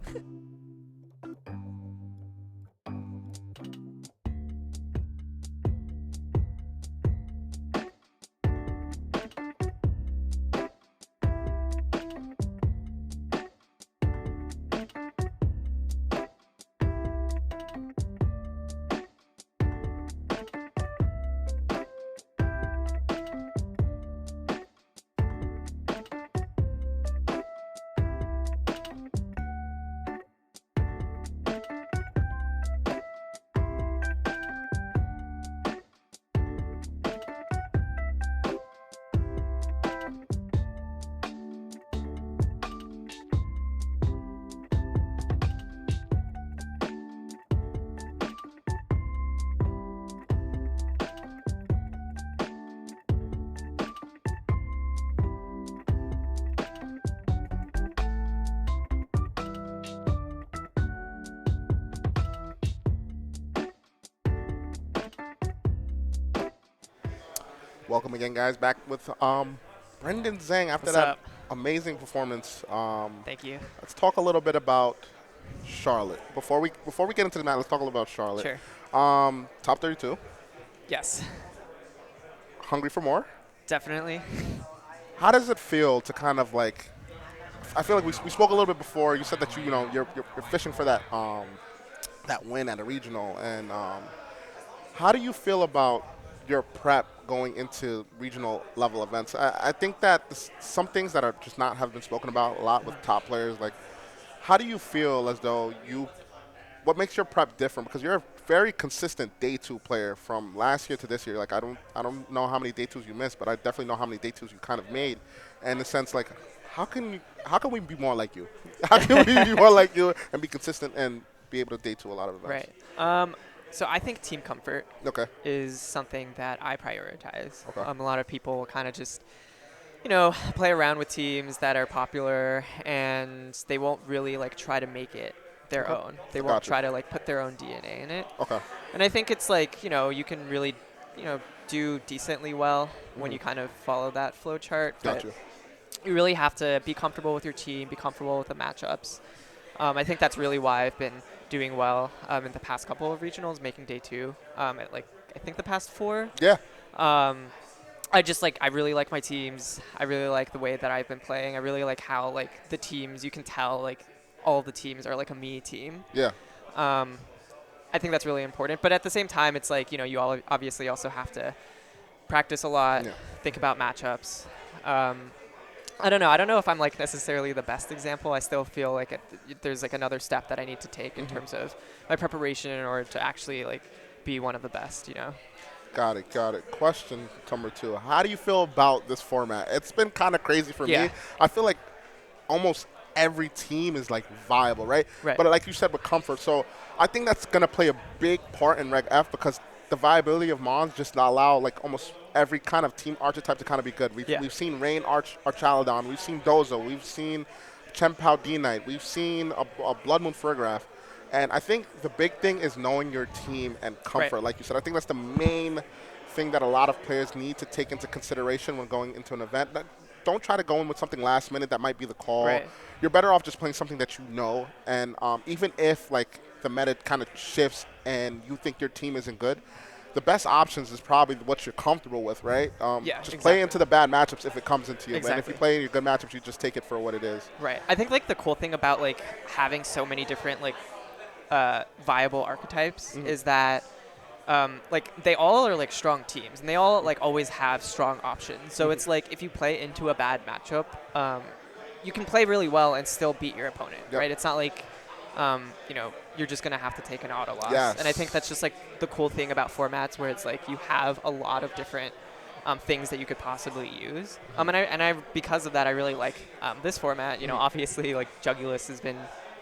Welcome again, guys. Back with Brendan Zhang after What's that up? amazing performance. Thank you. Let's talk a little bit about Charlotte. Before we get into the match, let's talk a little about Charlotte. Sure. Top 32. Yes, Hungry for more? definitely. How does it feel to kind of like? I feel like we spoke a little bit before. You said that you're fishing for that that win at a regional, and how do you feel about your prep going into regional level events? I think that some things that are just not have been spoken about a lot with top players. Like, how do you feel as though what makes your prep different? Because you're a very consistent day 2 player from last year to this year. Like, I don't know how many day 2s you missed, but I definitely know how many day 2s you kind of made. And in the sense, like, how can we be more like you? How can we be more like you and be consistent and be able to day 2 a lot of events? Right. So I think team comfort Okay. is something that I prioritize. Okay. A lot of people kind of just, play around with teams that are popular, and they won't really like try to make it their Okay. own. They won't Gotcha. try to like put their own DNA in it. Okay. And I think it's like, you can really, do decently well when you kind of follow that flow chart. but Gotcha. You really have to be comfortable with your team, be comfortable with the matchups. I think that's really why I've been doing well in the past couple of regionals, making day 2 at like I think the past 4. Yeah. I really like my teams. I really like the way that I've been playing. I really like how like the teams, you can tell like all of the teams are like a me team. Yeah. I think that's really important. But at the same time, it's like, you all obviously also have to practice a lot, Yeah. think about matchups. I don't know. I don't know if I'm like necessarily the best example. I still feel like there's like another step that I need to take in terms of my preparation in order to actually like be one of the best, Got it. Question number 2. How do you feel about this format? It's been kind of crazy for Yeah. me. I feel like almost every team is like viable, right? Right. But like you said, with comfort. So I think that's going to play a big part in Reg F, because the viability of Mons just allow like almost every kind of team archetype to kind of be good. We've seen Rain Archaladon. We've seen Dozo. We've seen Chen Pao D-Knight. We've seen a Blood Moon Fergraph. And I think the big thing is knowing your team and comfort, Right. like you said. I think that's the main thing that a lot of players need to take into consideration when going into an event. Don't try to go in with something last minute that might be the call. Right. You're better off just playing something that you know. And even if like the meta kind of shifts and you think your team isn't good, the best options is probably what you're comfortable with, right? Yeah, Just play exactly. into the bad matchups if it comes into you. And if Exactly. you play in your good matchups, you just take it for what it is. Right. I think like the cool thing about like having so many different like viable archetypes is that like they all are like strong teams and they all like always have strong options. So it's like if you play into a bad matchup, you can play really well and still beat your opponent, Yep. right? It's not like you know, you're just gonna have to take an auto loss. Yes. And I think that's just like the cool thing about formats where it's like you have a lot of different things that you could possibly use. And I because of that I really like this format. You know, obviously like Jugulus has been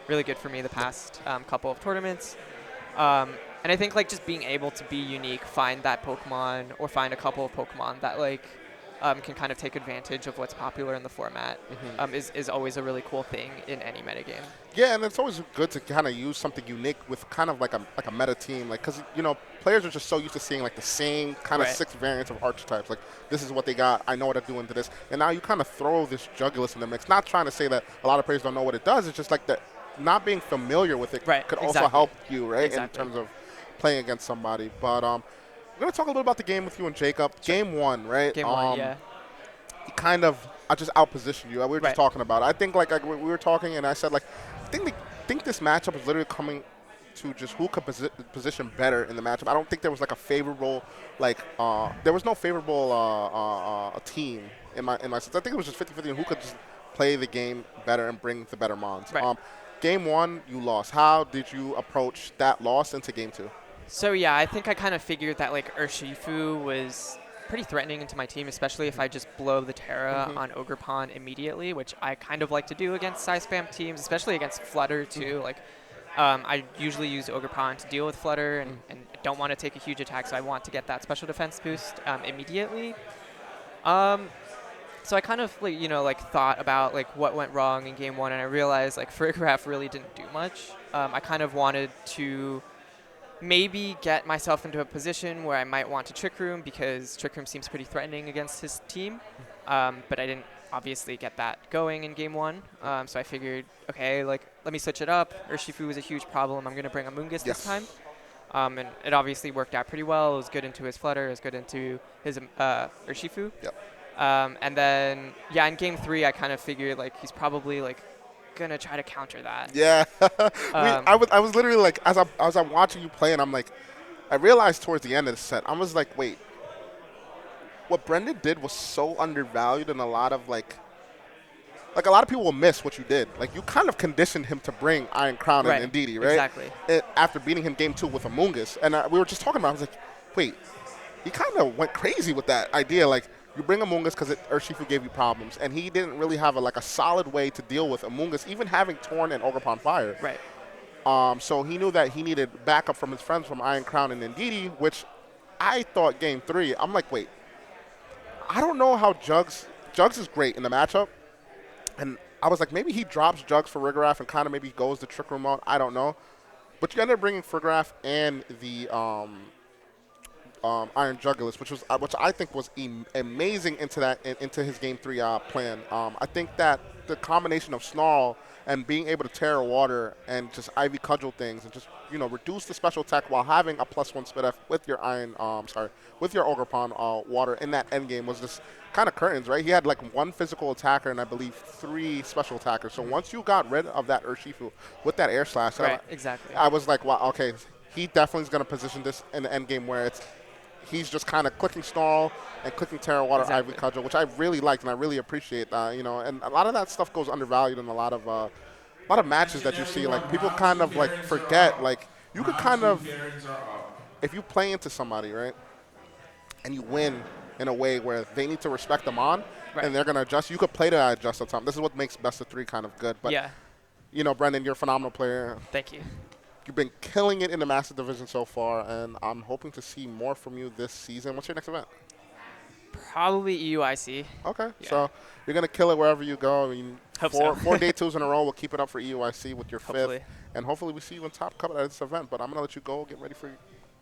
really good for me the past couple of tournaments. And I think like just being able to be unique, find that Pokemon or find a couple of Pokemon that like can kind of take advantage of what's popular in the format is always a really cool thing in any metagame. Yeah, and it's always good to kind of use something unique with kind of like a meta team, like because players are just so used to seeing like the same kind of Right. 6 variants of archetypes. Like this is what they got. I know what I'm doing to this, and now you kind of throw this Jugulus in the mix. Not trying to say that a lot of players don't know what it does. It's just like that not being familiar with it Right, could also exactly. help you, right, Exactly. in terms of playing against somebody. But we're gonna talk a little about the game with you and Jacob. Game 1, right? Game one, yeah. Kind of I just outpositioned you. We were just Right. talking about it. I think like we were talking and I said like think this matchup is literally coming to just who could position better in the matchup. I don't think there was like a favorable there was no favorable team in my sense. I think it was just 50-50 and who could just play the game better and bring the better mons. Right. Game 1 you lost. How did you approach that loss into game 2? So yeah, I think I kind of figured that like Urshifu was pretty threatening into my team, especially if I just blow the Terra on Ogerpon immediately, which I kind of like to do against Side Spam teams, especially against Flutter too. Like I usually use Ogerpon to deal with Flutter and don't want to take a huge attack, so I want to get that special defense boost immediately. So I kind of like thought about like what went wrong in game 1, and I realized like Farigiraf really didn't do much. I kind of wanted to maybe get myself into a position where I might want to Trick Room because Trick Room seems pretty threatening against his team. But I didn't obviously get that going in game 1. So I figured, okay, like let me switch it up. Urshifu was a huge problem. I'm going to bring Amoonguss this time. And it obviously worked out pretty well. It was good into his Flutter. It was good into his Urshifu. Yep. And then, yeah, in game 3, I kind of figured like he's probably like gonna try to counter that. Yeah, I was literally like, as I'm watching you play, and I'm like, I realized towards the end of the set, I was like, wait, what Brendan did was so undervalued, and a lot of a lot of people will miss what you did. Like you kind of conditioned him to bring Iron Crown Right. and Ndidi, right? Exactly. After beating him game 2 with Amoonguss, and we were just talking about it, I was like, wait, he kind of went crazy with that idea, like. You bring Amoonguss because Urshifu gave you problems, and he didn't really have a solid way to deal with Amoonguss, even having Torn and Ogerpon Fire. Right. So he knew that he needed backup from his friends from Iron Crown and Ndidi, which I thought game 3, I'm like, wait, I don't know how Jugs is great in the matchup, and I was like, maybe he drops Jugs for Farigiraf and kind of maybe goes the Trick Room mode. I don't know. But you ended up bringing Farigiraf and the Iron Jugulus, which I think was amazing into his game 3 plan. I think that the combination of Snarl and being able to Terra Water and just Ivy Cudgel things and just reduce the special attack while having a +1 spit F with your with your Ogerpon Water in that end game was just kind of curtains, right? He had like 1 physical attacker and I believe 3 special attackers. So once you got rid of that Urshifu with that Air Slash, Right. Exactly. I was like, wow, okay, he definitely is going to position this in the end game where he's just kind of clicking Snarl and clicking Terra Water, Exactly. Ivy Cudgel, which I really liked and I really appreciate. And a lot of that stuff goes undervalued in a lot of matches that you see. Like people kind of like forget. Like you could kind of, if you play into somebody, right, and you win in a way where they need to respect them on, Right. and they're gonna adjust. You could play to adjust at time. This is what makes best of 3 kind of good. But Yeah. Brendan, you're a phenomenal player. Thank you. You've been killing it in the Master Division so far, and I'm hoping to see more from you this season. What's your next event? Probably EUIC. Okay, Yeah. so you're going to kill it wherever you go. I mean, Hope four so. four day 2s in a row. We'll keep it up for EUIC with your Hopefully. 5th. and hopefully we see you in top cover at this event. But I'm gonna let you go, get ready for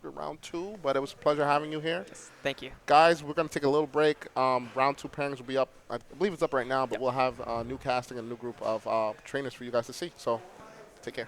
your round 2. But it was a pleasure having you here. Yes, thank you. Guys, we're going to take a little break. Round 2 pairings will be up. I believe it's up right now, but Yep. we'll have new casting and a new group of trainers for you guys to see. So take care.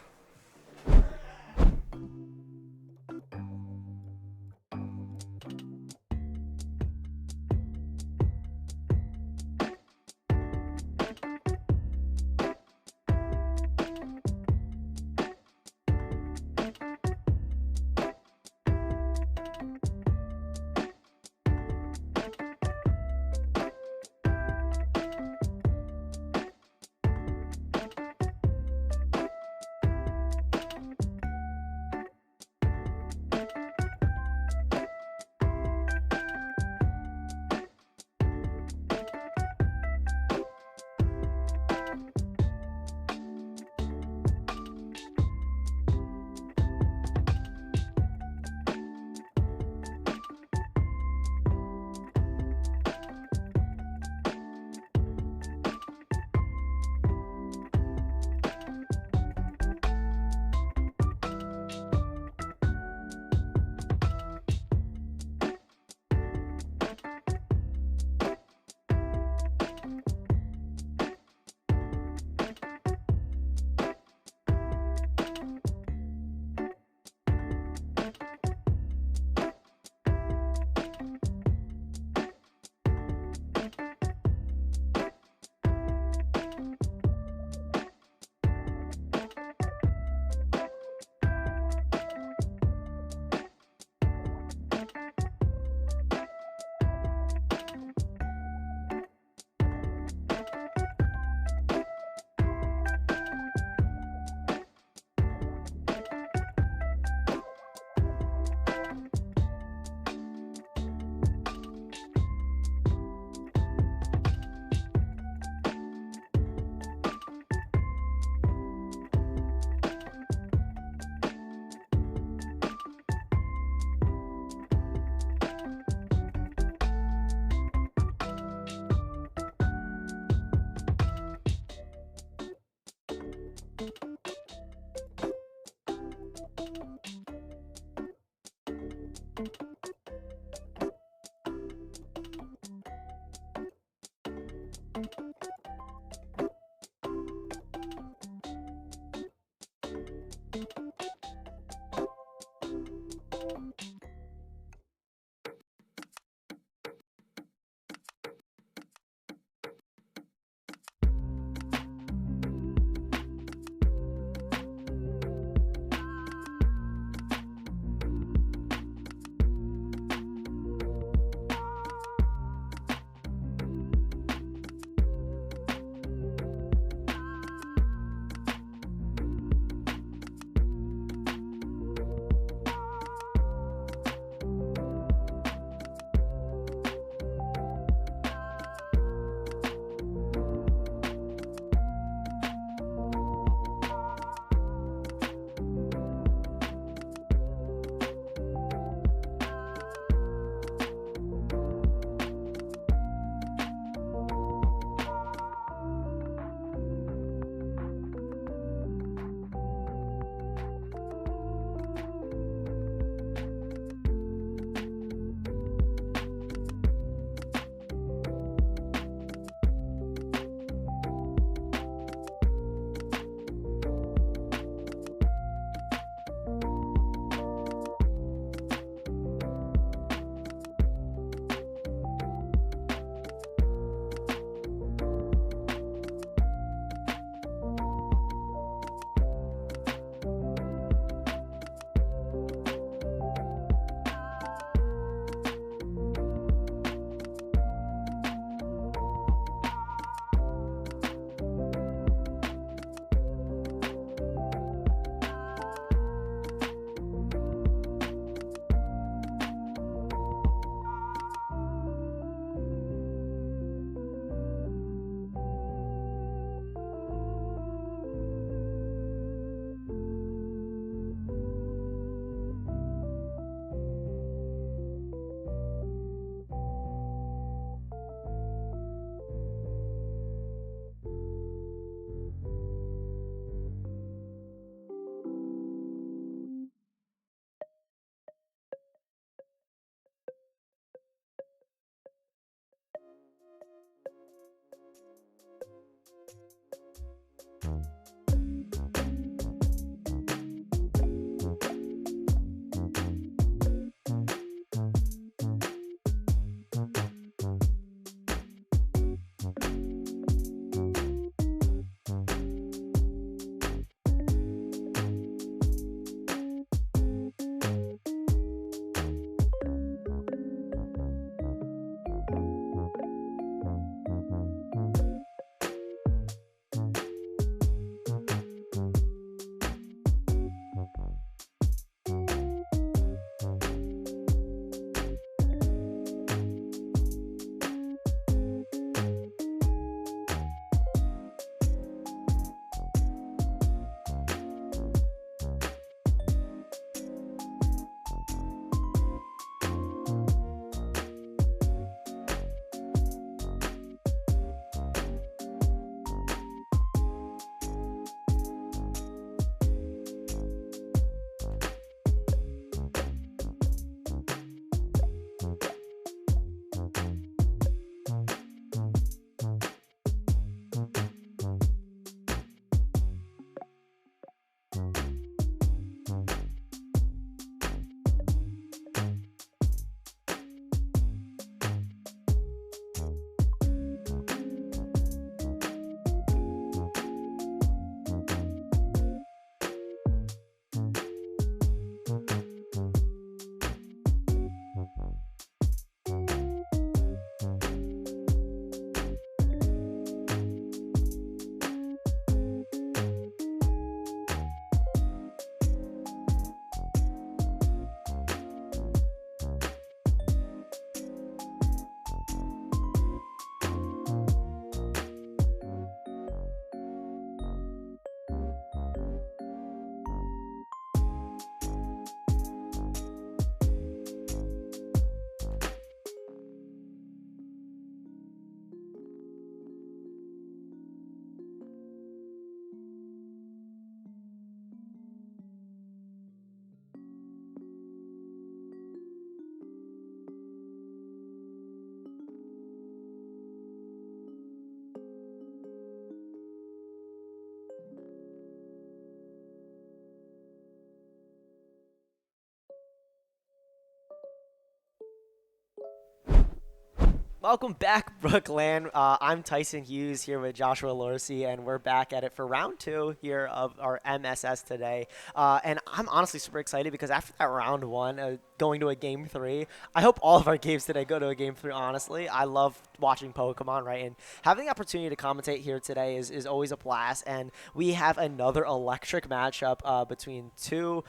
Welcome back, BrookLAN. I'm Tyson Hughes here with Joshua Lorsi, and we're back at it for round 2 here of our MSS today. And I'm honestly super excited because after that round 1, going to a game 3, I hope all of our games today go to a game 3, honestly. I love watching Pokemon, right? And having the opportunity to commentate here today is always a blast. And we have another electric matchup between two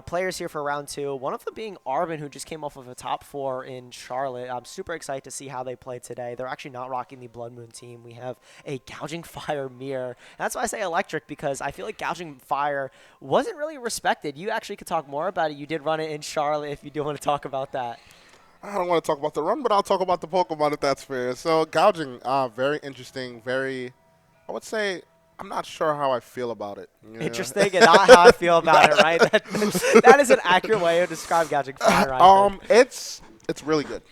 players here for round 2. One of them being Arvin, who just came off of a top 4 in Charlotte. I'm super excited to see how they play today. They're actually not rocking the Blood Moon team. We have a Gouging Fire mirror. And that's why I say electric, because I feel like Gouging Fire wasn't really respected. You actually could talk more about it. You did run it in Charlotte if you do want to talk about that. I don't want to talk about the run, but I'll talk about the Pokemon if that's fair. So gouging, very interesting, very, I would say, I'm not sure how I feel about it. Yeah. Interesting, and not how I feel about it, right? That is an accurate way to describe Gouging Fire, I think. It's really good.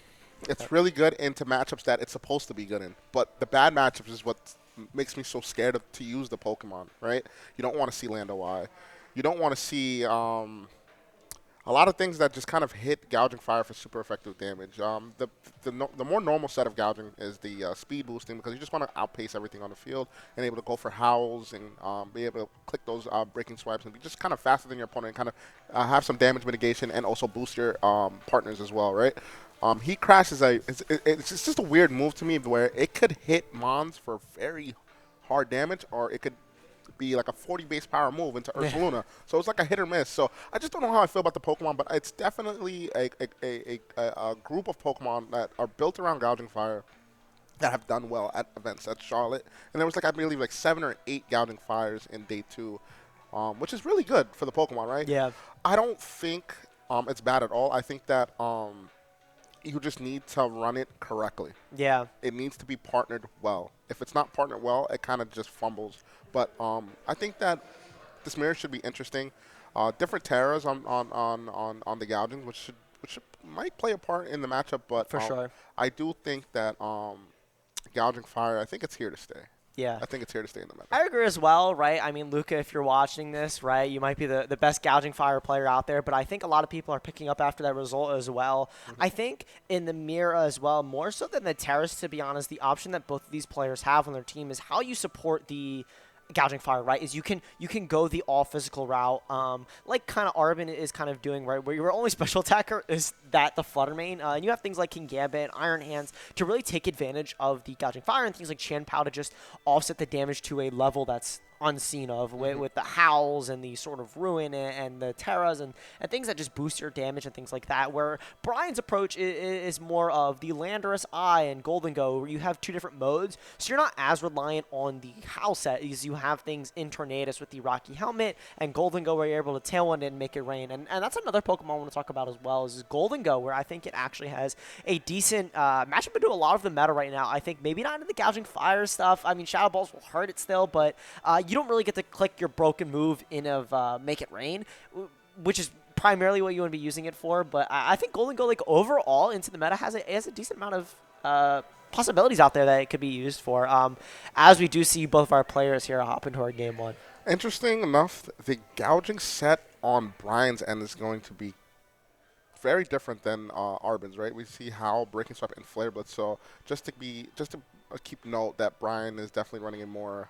It's really good into matchups that it's supposed to be good in. But the bad matchups is what makes me so scared to use the Pokemon, right? You don't want to see Lando Eye. You don't want to see a lot of things that just kind of hit Gouging Fire for super effective damage. The more normal set of gouging is the speed boosting, because you just want to outpace everything on the field and able to go for howls and be able to click those breaking swipes and be just kind of faster than your opponent and kind of have some damage mitigation and also boost your partners as well, right? Heat Crash is it's just a weird move to me where it could hit Mons for very hard damage, or it could be like a 40 base power move into Ursaluna. So it's like a hit or miss. So I just don't know how I feel about the Pokemon, but it's definitely a group of Pokemon that are built around Gouging Fire that have done well at events at Charlotte. And there was I believe 7 or 8 Gouging Fires in day 2, which is really good for the Pokemon, right? Yeah. I don't think it's bad at all. I think that you just need to run it correctly. Yeah. It needs to be partnered well. If it's not partnered well, it kind of just fumbles. But I think that this mirror should be interesting. Different terrors on the gouging, which might play a part in the matchup. But For sure. I do think that Gouging Fire, I think it's here to stay. Yeah. I think it's here to stay in the meta. I agree as well, right? I mean, Luca, if you're watching this, right, you might be the best Gouging Fire player out there, but I think a lot of people are picking up after that result as well. I think in the mirror as well, more so than the Terrace, to be honest, the option that both of these players have on their team is how you support the Gouging Fire, right, is you can go the all physical route, like kind of Arvin is kind of doing, right, where your only special attacker is the Flutter Mane, and you have things like King Gambit and Iron Hands to really take advantage of the Gouging Fire, and things like Chanpao to just offset the damage to a level that's unseen of with the howls and the sort of ruin and the terras and things that just boost your damage and things like that, where Brian's approach is more of the Landorus Eye and Golden Go, where you have 2 different modes, so you're not as reliant on the howl set as you have things in Tornadus with the Rocky Helmet and Golden Go, where you're able to Tailwind and make it rain, and that's another Pokemon I want to talk about as well, is Golden Go, where I think it actually has a decent matchup into a lot of the meta right now. I think maybe not in the Gouging Fire stuff. I mean, Shadow Balls will hurt it still, but you don't really get to click your broken move in of Make It Rain, which is primarily what you want to be using it for. But I think Golden Go, overall into the meta, has a decent amount of possibilities out there that it could be used for, as we do see both of our players here hop into our game 1. Interesting enough, the gouging set on Brian's end is going to be very different than Arbin's, right? We see how Breaking Swipe and Flare Blitz. So just to keep note that Brian is definitely running a more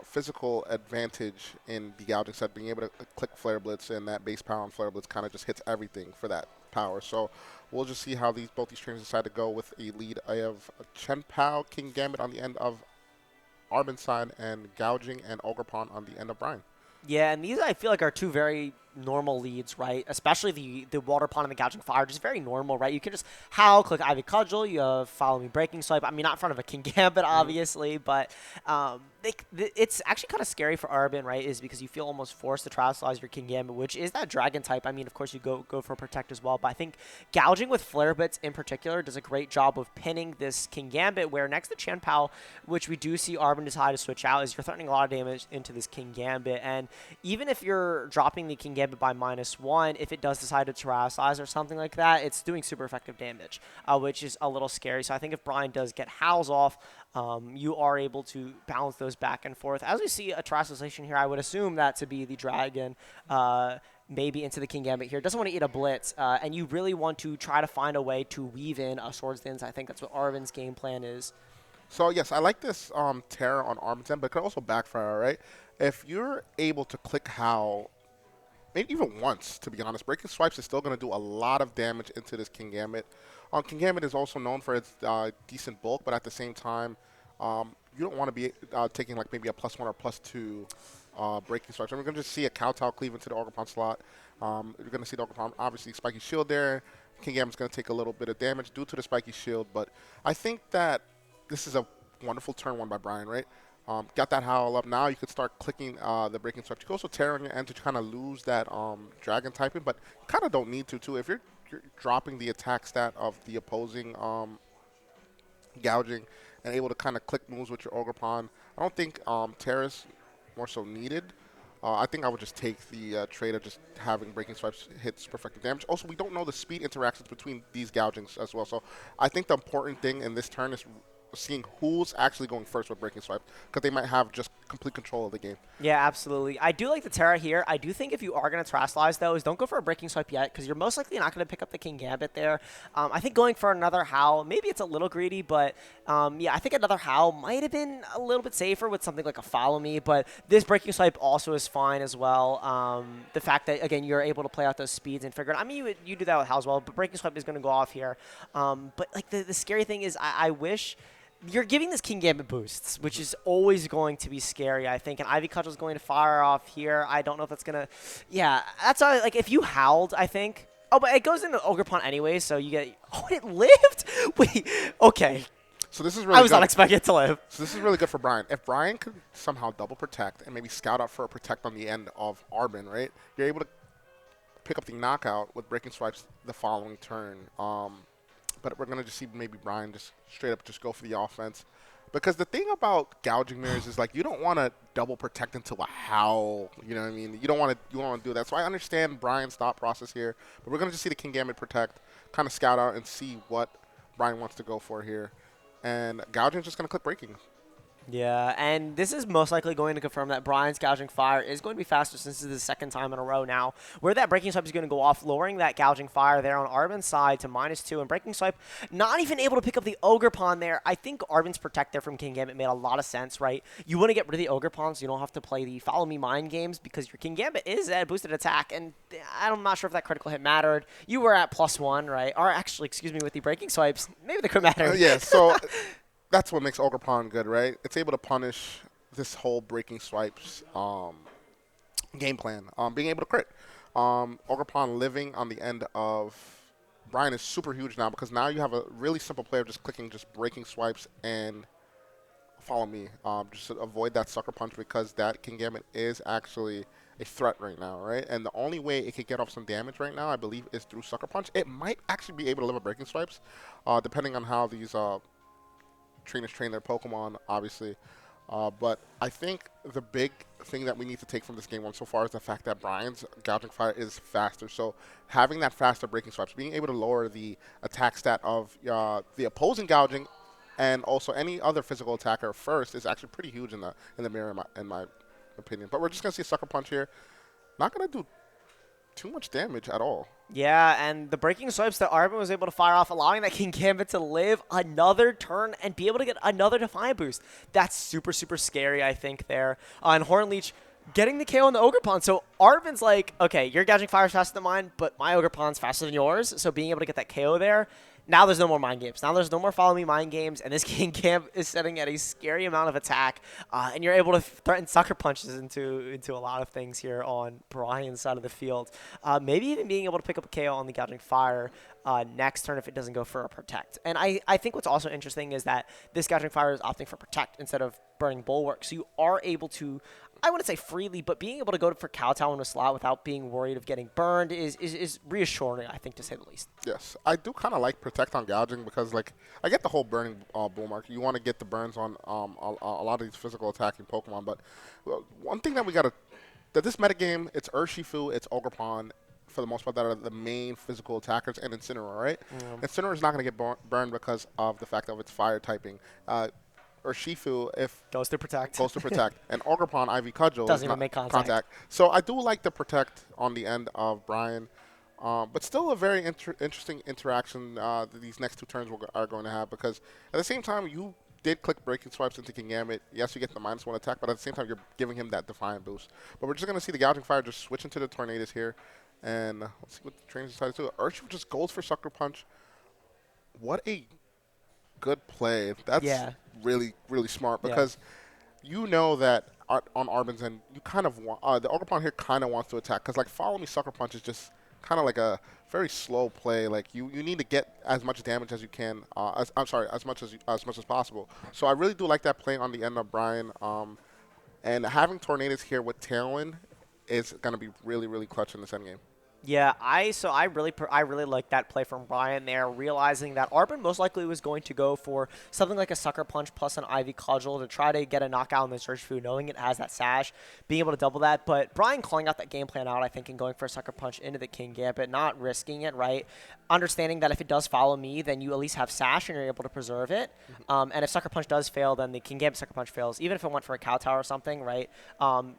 physical advantage in the gouging set, being able to click Flare Blitz, and that base power on Flare Blitz kind of just hits everything for that power. So we'll just see how both these trainers decide to go with a lead. I have Chenpao, King Gambit on the end of Arbin's side, and Gouging and Ogerpon on the end of Brian. Yeah, and these I feel like are 2 very normal leads, right? Especially the Water Pond and the Gouging Fire, just very normal, right? You can just howl, click Ivy Cudgel, you have Follow Me Breaking Swipe. I mean, not in front of a King Gambit, obviously, but it's actually kind of scary for Arbin, right? Is because you feel almost forced to Trials your King Gambit, which is that Dragon type. I mean, of course, you go for Protect as well, but I think Gouging with Flare Blitz in particular does a great job of pinning this King Gambit, where next to Chanpao, which we do see Arbin decide to switch out, is you're threatening a lot of damage into this King Gambit, and even if you're dropping the King Gambit by -1, if it does decide to Terrasilize or something like that, it's doing super effective damage, which is a little scary. So I think if Brian does get Howls off, you are able to balance those back and forth. As we see a translation here, I would assume that to be the dragon. Maybe into the King Gambit here. Doesn't want to eat a blitz, and you really want to try to find a way to weave in a Swords Dance. I think that's what Arvin's game plan is. So yes, I like this Terra on Arm's end, but it could also backfire, right? If you're able to click how, maybe even once, to be honest, breaking swipes is still going to do a lot of damage into this King Gambit. King Gambit is also known for its decent bulk, but at the same time, you don't want to be taking like maybe a +1 or +2 breaking swipes. And we're going to just see a Kowtow cleave into the Ogerpon slot. You're going to see the Ogerpon, obviously, spiky shield there. King Gambit's going to take a little bit of damage due to the spiky shield, but I think that this is a wonderful turn one by Brian, right? Got that howl up. Now you could start clicking the breaking swipe. You can also tear on your end to kind of lose that dragon typing, but you kind of don't need to, too. If you're dropping the attack stat of the opposing gouging and able to kind of click moves with your Ogerpon, I don't think Terra's more so needed. I think I would just take the trade of just having breaking swipes hit super effective damage. Also, we don't know the speed interactions between these gougings as well. So I think the important thing in this turn is seeing who's actually going first with breaking swipe, because they might have just complete control of the game. Yeah, absolutely. I do like the Terra here. I do think if you are going to Terastallize, though, is don't go for a breaking swipe yet, because you're most likely not going to pick up the King Gambit there. I think going for another Howl, maybe it's a little greedy, but yeah, I think another Howl might have been a little bit safer with something like a Follow Me, but this breaking swipe also is fine as well. The fact that, again, you're able to play out those speeds and figure it out. I mean, you do that with Howl as well, but breaking swipe is going to go off here. But like the scary thing is I wish you're giving this King Gambit boosts, which is always going to be scary, I think. And Ivy Cudgel is going to fire off here. I don't know if that's going to... Yeah, that's all, like, if you howled, I think... Oh, but it goes into Ogerpon anyway, so you get... Oh, it lived? Wait, okay. So this is really I was good. not expecting it to live. So this is really good for Brian. If Brian could somehow double protect and maybe scout out for a protect on the end of Arbin, right? You're able to pick up the knockout with breaking swipes the following turn. But we're going to just see maybe Brian just straight up just go for the offense. Because the thing about gouging mirrors is, like, you don't want to double protect into a howl. You know what I mean? You don't want to do that. So I understand Brian's thought process here. But we're going to just see the King Gambit protect, kind of scout out and see what Brian wants to go for here. And gouging's just going to click breaking. Yeah, and this is most likely going to confirm that Brian's Gouging Fire is going to be faster since this is the second time in a row now, where that Breaking Swipe is going to go off, lowering that Gouging Fire there on Arbin's side to -2, and Breaking Swipe not even able to pick up the Ogerpon there. I think Arbin's Protect there from King Gambit made a lot of sense, right? You want to get rid of the Ogerpon so you don't have to play the Follow Me Mind games, because your King Gambit is at boosted attack, and I'm not sure if that critical hit mattered. You were at +1, right? Or actually, excuse me, with the Breaking Swipes, maybe that could matter. Yeah, so... That's what makes Ogerpon good, right? It's able to punish this whole breaking swipes game plan. Being able to crit. Ogerpon living on the end of Brian is super huge now, because now you have a really simple play of just clicking just breaking swipes and Follow Me. Just to avoid that sucker punch, because that King Gambit is actually a threat right now, right? And the only way it could get off some damage right now, I believe, is through sucker punch. It might actually be able to live with breaking swipes, depending on how these... trainers train their Pokemon, obviously. But I think the big thing that we need to take from this game one so far is the fact that Brian's Gouging Fire is faster. So having that faster breaking swipes, being able to lower the attack stat of the opposing gouging and also any other physical attacker first is actually pretty huge in the mirror, in my opinion. But we're just going to see a Sucker Punch here. Not going to do too much damage at all. Yeah, and the breaking swipes that Arbin was able to fire off, allowing that King Gambit to live another turn and be able to get another Defiant boost. That's super, super scary, I think, there. And Hornleech getting the KO on the Ogerpon. So Arbin's like, okay, your Gouging Fire is faster than mine, but my Ogerpon's faster than yours. So being able to get that KO there, now there's no more mind games. Now there's no more Follow Me Mind games, and this King Gambit is setting at a scary amount of attack, and you're able to threaten sucker punches into a lot of things here on Brian's side of the field. Maybe even being able to pick up a KO on the Gouging Fire next turn if it doesn't go for a Protect. And I think what's also interesting is that this Gouging Fire is opting for Protect instead of Burning Bulwark, so you are able to, I wouldn't say freely, but being able to go for Kowtow in a slot without being worried of getting burned is reassuring, I think, to say the least. Yes, I do kind of like Protect on gouging, because, like, I get the whole burning bull mark. You want to get the burns on a lot of these physical attacking Pokemon, but one thing that we got to, that this metagame, it's Urshifu, it's Ogerpon, for the most part, that are the main physical attackers, and Incineroar, right? Incineroar is not going to get burned because of the fact of its fire typing. Urshifu if Goes to protect. goes to protect, and Ogerpon Ivy Cudgel Doesn't is even not make contact. So I do like the protect on the end of Brian, but still a very interesting interaction these next two turns are going to have, because at the same time you did click breaking swipes into King Gambit. Yes, you get the -1 attack, but at the same time you're giving him that Defiant boost. But we're just going to see the Gouging Fire just switch into the Tornadoes here, and let's see what the trainers decide to do. Urshifu just goes for Sucker Punch. What a good play. That's Yeah. really, really smart, Yeah. because you know that on Arbin's end, you kind of want the Ogerpon here kind of wants to attack, because like Follow Me Sucker Punch is just kind of like a very slow play. Like you need to get as much damage as you can. I'm sorry, as much as possible. So I really do like that play on the end of Brian. And having Tornadoes here with Tailwind is going to be really, really clutch in this endgame. Yeah, I really like that play from Brian there, realizing that Arbin most likely was going to go for something like a Sucker Punch plus an Ivy Cudgel to try to get a knockout on the Urshifu, knowing it has that sash, being able to double that. But Brian calling out that game plan out, I think, and going for a Sucker Punch into the King Gambit, not risking it, right? Understanding that if it does follow me, then you at least have sash and you're able to preserve it. And if Sucker Punch does fail, then the King Gambit Sucker Punch fails. Even if it went for a Cow Tower or something, right?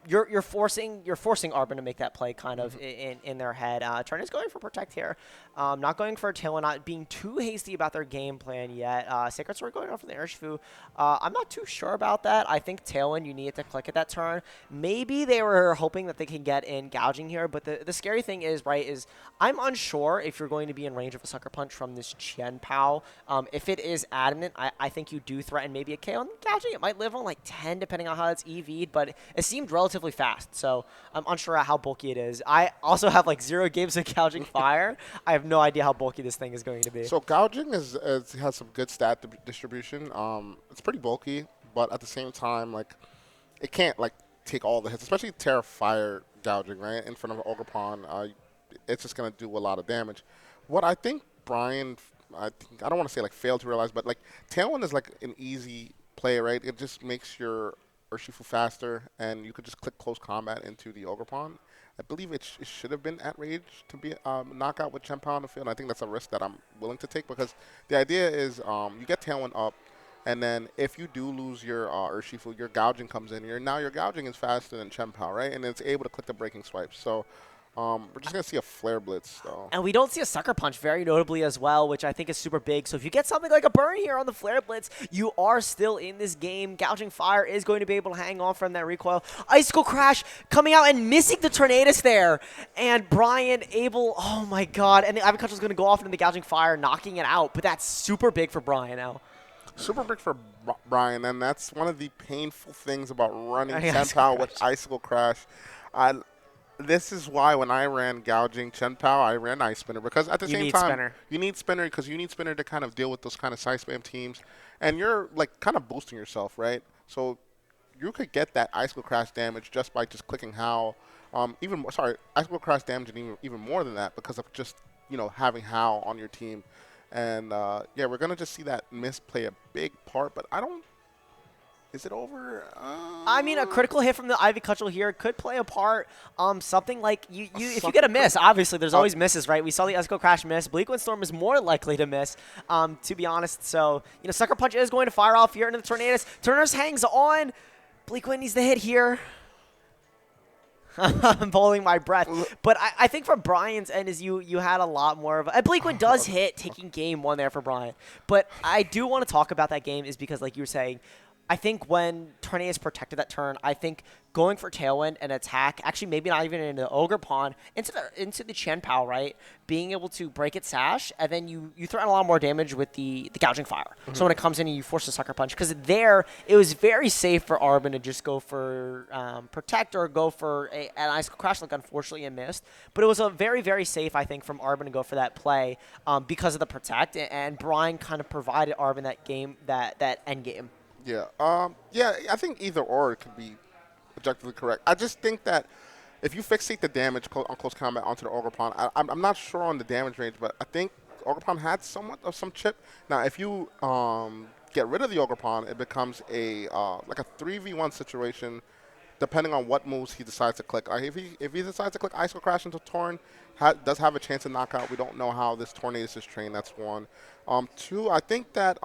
You're forcing Arbin to make that play kind of in their head. Turner's going for protect here. Not going for a Tailwind, not being too hasty about their game plan yet. Sacred Sword going off for the Urshifu. I'm not too sure about that. I think Tailwind, you needed to click at that turn. Maybe they were hoping that they can get in gouging here, but the scary thing is, right, is I'm unsure if you're going to be in range of a Sucker Punch from this Chen Pao. If it is adamant, I think you do threaten maybe a KO on gouging. It might live on like 10 depending on how it's EV'd, but it seemed relatively fast, so I'm unsure how bulky it is. I also have like 0 games of gouging fire. I have no idea how bulky this thing is going to be. So gouging has some good stat distribution. It's pretty bulky, but at the same time, like it can't like take all the hits, especially Terra Fire gouging, right, in front of an Ogerpon. It's just gonna do a lot of damage. What I think Brian, I don't want to say like failed to realize, but like Tailwind is like an easy play, right? It just makes your Urshifu faster, and you could just click close combat into the Ogerpon. I believe it should have been at Rage to be knockout with Chen Pao on the field. I think that's a risk that I'm willing to take, because the idea is you get Tailwind up, and then if you do lose your Urshifu, your gouging comes in. Now your gouging is faster than Chen Pao, right? And it's able to click the breaking swipes. So we're just going to see a Flare Blitz, though. And we don't see a Sucker Punch very notably as well, which I think is super big. So if you get something like a burn here on the Flare Blitz, you are still in this game. Gouging Fire is going to be able to hang on from that recoil. Icicle Crash coming out and missing the Tornadus there. And Brian able, oh my god. And the Ivy Cudgel is going to go off into the Gouging Fire, knocking it out. But that's super big for Brian now. Super big for Brian, and that's one of the painful things about running Yeah, Chen Pao with Icicle Crash. This is why when I ran gouging Chen Pao, I ran Ice Spinner, because at the You same need time, Spinner. you need Spinner, because you need Spinner to kind of deal with those kind of side spam teams, and you're like kind of boosting yourself, right? So you could get that Icicle Crash damage just by just clicking How, Icicle Crash damage and even more than that, because of just having How on your team, and yeah, we're gonna just see that miss play a big part, but I don't. Is it over? I mean, a critical hit from the Ivy Cudgel here could play a part. Something like if you get a miss, obviously there's always misses, right? We saw the Icicle Crash miss. Bleak Wind Storm is more likely to miss, to be honest. So Sucker Punch is going to fire off here into the Tornadus. Tornadus hangs on. Bleak Wind needs the hit here. I'm holding my breath. But I think from Brian's end is you had a lot more of a Bleak Wind does hit, taking game 1 there for Brian. But I do want to talk about that game is because, like you were saying, I think when Tornadus protected that turn, I think going for Tailwind and attack, actually maybe not even into Ogerpon, into the Chen Pao, right? Being able to break its sash, and then you threaten a lot more damage with the Gouging Fire. Mm-hmm. So when it comes in and you force a Sucker Punch, because there, it was very safe for Arbin to just go for Protect or go for an Icicle Crash, like unfortunately it missed. But it was a very, very safe, I think, from Arbin to go for that play because of the Protect, and Brian kind of provided Arbin that game, that end game. Yeah. Yeah, I think either or could be objectively correct. I just think that if you fixate the damage on close combat onto the Ogerpon, I'm not sure on the damage range, but I think Ogerpon had somewhat of some chip. Now, if you get rid of the Ogerpon, it becomes like a 3v1 situation, depending on what moves he decides to click. If he decides to click Icicle Crash into Torn, does have a chance to knock out. We don't know how this Tornadus is trained. That's one. Two, I think that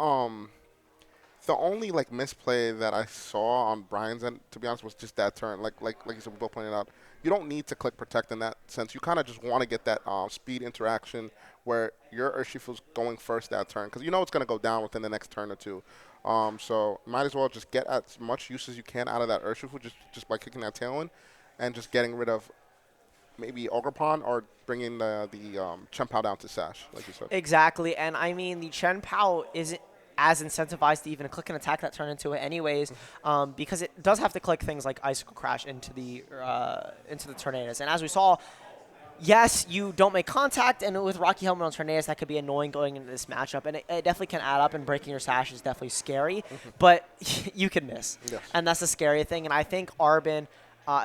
The only like misplay that I saw on Brian's end, to be honest, was just that turn. Like you said, we both pointed out, you don't need to click protect in that sense. You kind of just want to get that speed interaction where your Urshifu's going first that turn because you know it's going to go down within the next turn or two. So might as well just get as much use as you can out of that Urshifu just by kicking that tailwind and just getting rid of maybe Ogerpon or bringing the Chen Pao down to Sash, like you said. Exactly, and I mean the Chen Pao isn't as incentivized to even click and attack that turn into it anyways, because it does have to click things like Icicle Crash into the Tornadoes. And as we saw, yes, you don't make contact, and with Rocky Helmet on Tornadoes, that could be annoying going into this matchup, and it definitely can add up, and breaking your Sash is definitely scary, but you can miss. Yes. And that's the scary thing, and I think Arbin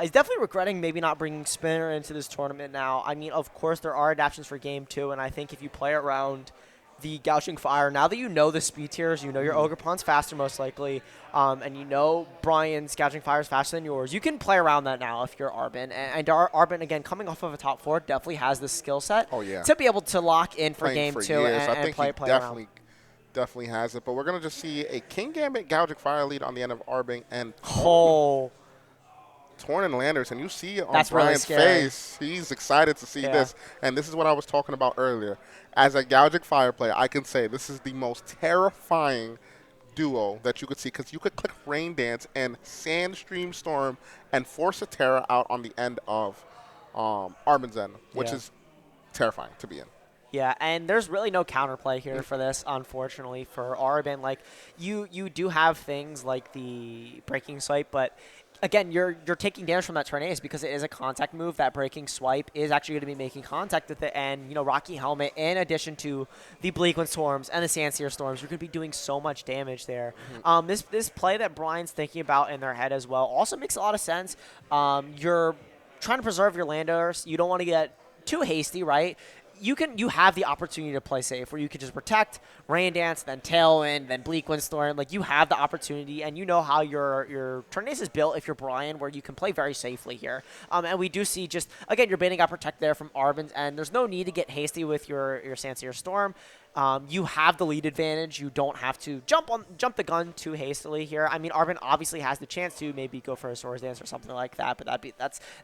is definitely regretting maybe not bringing Spinner into this tournament now. I mean, of course, there are adaptations for Game 2, and I think if you play around the Gouging Fire, now that you know the speed tiers, you know your Ogerpon's faster most likely, and you know Brian's Gouging Fire is faster than yours, you can play around that now if you're Arbin. And Arbin, again, coming off of a top 4, definitely has the skill set to be able to lock in for Playing Game for 2 years. and I think play he around. definitely has it. But we're going to just see a King Gambit Gouging Fire lead on the end of Arbin and Oh, Torn and Landers, and you see it on That's really Brian's scary. face. He's excited to see Yeah. this, and this is what I was talking about earlier. As a Gouging Fire player, I can say this is the most terrifying duo that you could see because you could click Rain Dance and Sandstream Storm and force a Terra out on the end of Arbin's end, which Yeah. is terrifying to be in. Yeah, and there's really no counterplay here for this, unfortunately, for Arbin. Like, you do have things like the Breaking Swipe, but again, you're taking damage from that Tornado because it is a contact move. That Breaking Swipe is actually going to be making contact with it, and, you know, Rocky Helmet, in addition to the Bleakwind Storms and the Sandseer Storms, you're going to be doing so much damage there. This play that Brian's thinking about in their head as well also makes a lot of sense. You're trying to preserve your landers. You don't want to get too hasty, right? You have the opportunity to play safe where you could just protect, Rain Dance, then Tailwind, then Bleakwind Storm. Like, you have the opportunity, and you know how your Tornado is built if you're Brian, where you can play very safely here. And we do see just, again, you're baiting out Protect there from Arbin's, and there's no need to get hasty with your Sandseer Storm. You have the lead advantage. You don't have to jump the gun too hastily here. I mean, Arbin obviously has the chance to maybe go for a Swords Dance or something like that, but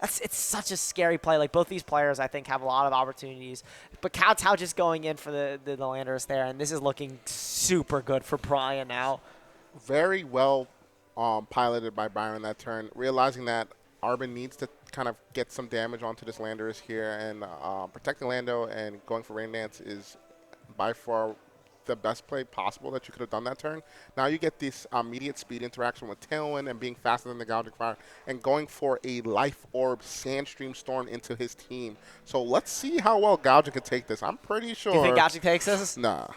it's such a scary play. Like, both these players, I think, have a lot of opportunities. But Kowtow just going in for the Landers there, and this is looking super good for Brian now. Very well piloted by Byron that turn, realizing that Arbin needs to kind of get some damage onto this Landers here, and protecting Lando and going for Rain Dance is by far the best play possible that you could have done that turn. Now you get this immediate speed interaction with Tailwind and being faster than the Gouging Fire and going for a Life Orb Sandstream Storm into his team. So let's see how well Gouging can take this. I'm pretty sure. Do you think Gouging takes this? Nah.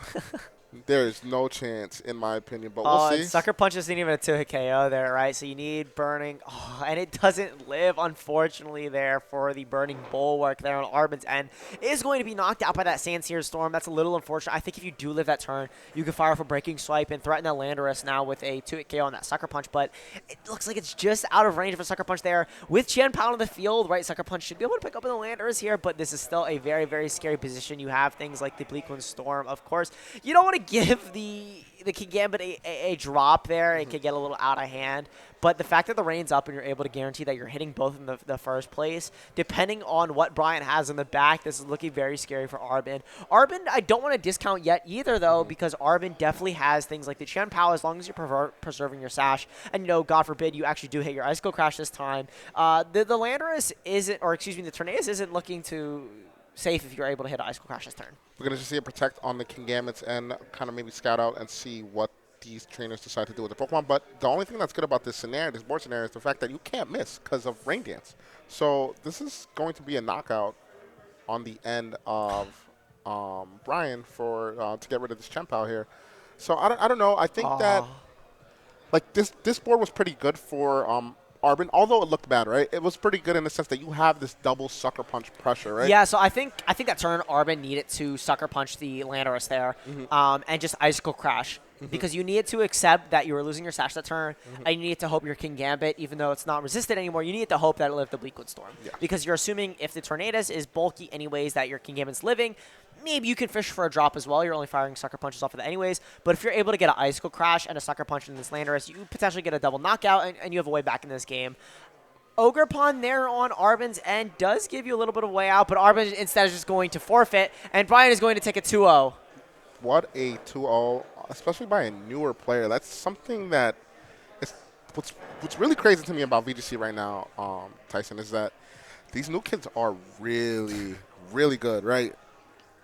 There is no chance, in my opinion, but we'll see. Sucker Punch isn't even a 2-hit KO there, right? So you need Burning. Oh, and it doesn't live, unfortunately, there for the Burning Bulwark there on Arbin's end. It is going to be knocked out by that Sandseer Storm. That's a little unfortunate. I think if you do live that turn, you can fire for Breaking Swipe and threaten that Landorus now with a 2-hit KO on that Sucker Punch, but it looks like it's just out of range of a Sucker Punch there. With Chen Pao on the field, right, Sucker Punch should be able to pick up in the Landorus here, but this is still a very, very scary position. You have things like the Bleakwind Storm, of course. You don't want to give the King Gambit a drop there. It could get a little out of hand. But the fact that the rain's up and you're able to guarantee that you're hitting both in the first place, depending on what Brian has in the back, this is looking very scary for Arbin. Arbin, I don't want to discount yet either, though, because Arbin definitely has things like the Chen Pao as long as you're preserving your Sash. And, you know, God forbid you actually do hit your Icicle Crash this time. The Landorus isn't, or excuse me, the Tornadus isn't looking to safe if you're able to hit an Icicle Crash this turn. We're going to just see a protect on the King Gambits and kind of maybe scout out and see what these trainers decide to do with the Pokemon. But the only thing that's good about this scenario, this board scenario, is the fact that you can't miss because of Rain Dance. So this is going to be a knockout on the end of Brian for to get rid of this Chen Pao here. So I don't know. I think that like this board was pretty good for Arbin, although it looked bad, right? It was pretty good in the sense that you have this double Sucker Punch pressure, right? Yeah, so I think that turn Arbin needed to Sucker Punch the Landorus there, and just Icicle Crash. Because you needed to accept that you were losing your Sash that turn, and you needed to hope your King Gambit, even though it's not resisted anymore, you needed to hope that it lived the Bleakwood Storm. Yeah. Because you're assuming if the Tornadus is bulky anyways, that your King Gambit's living, maybe you can fish for a drop as well. You're only firing sucker punches off of that anyways. But if you're able to get an icicle crash and a sucker punch in this Landorus, you potentially get a double knockout, and you have a way back in this game. Ogre Pawn there on Arbin's end does give you a little bit of way out, but Arbin instead is just going to forfeit, and Brian is going to take a 2-0. What a 2-0, especially by a newer player. That's something that is what's really crazy to me about VGC right now, Tyson, is that these new kids are really, really good, right?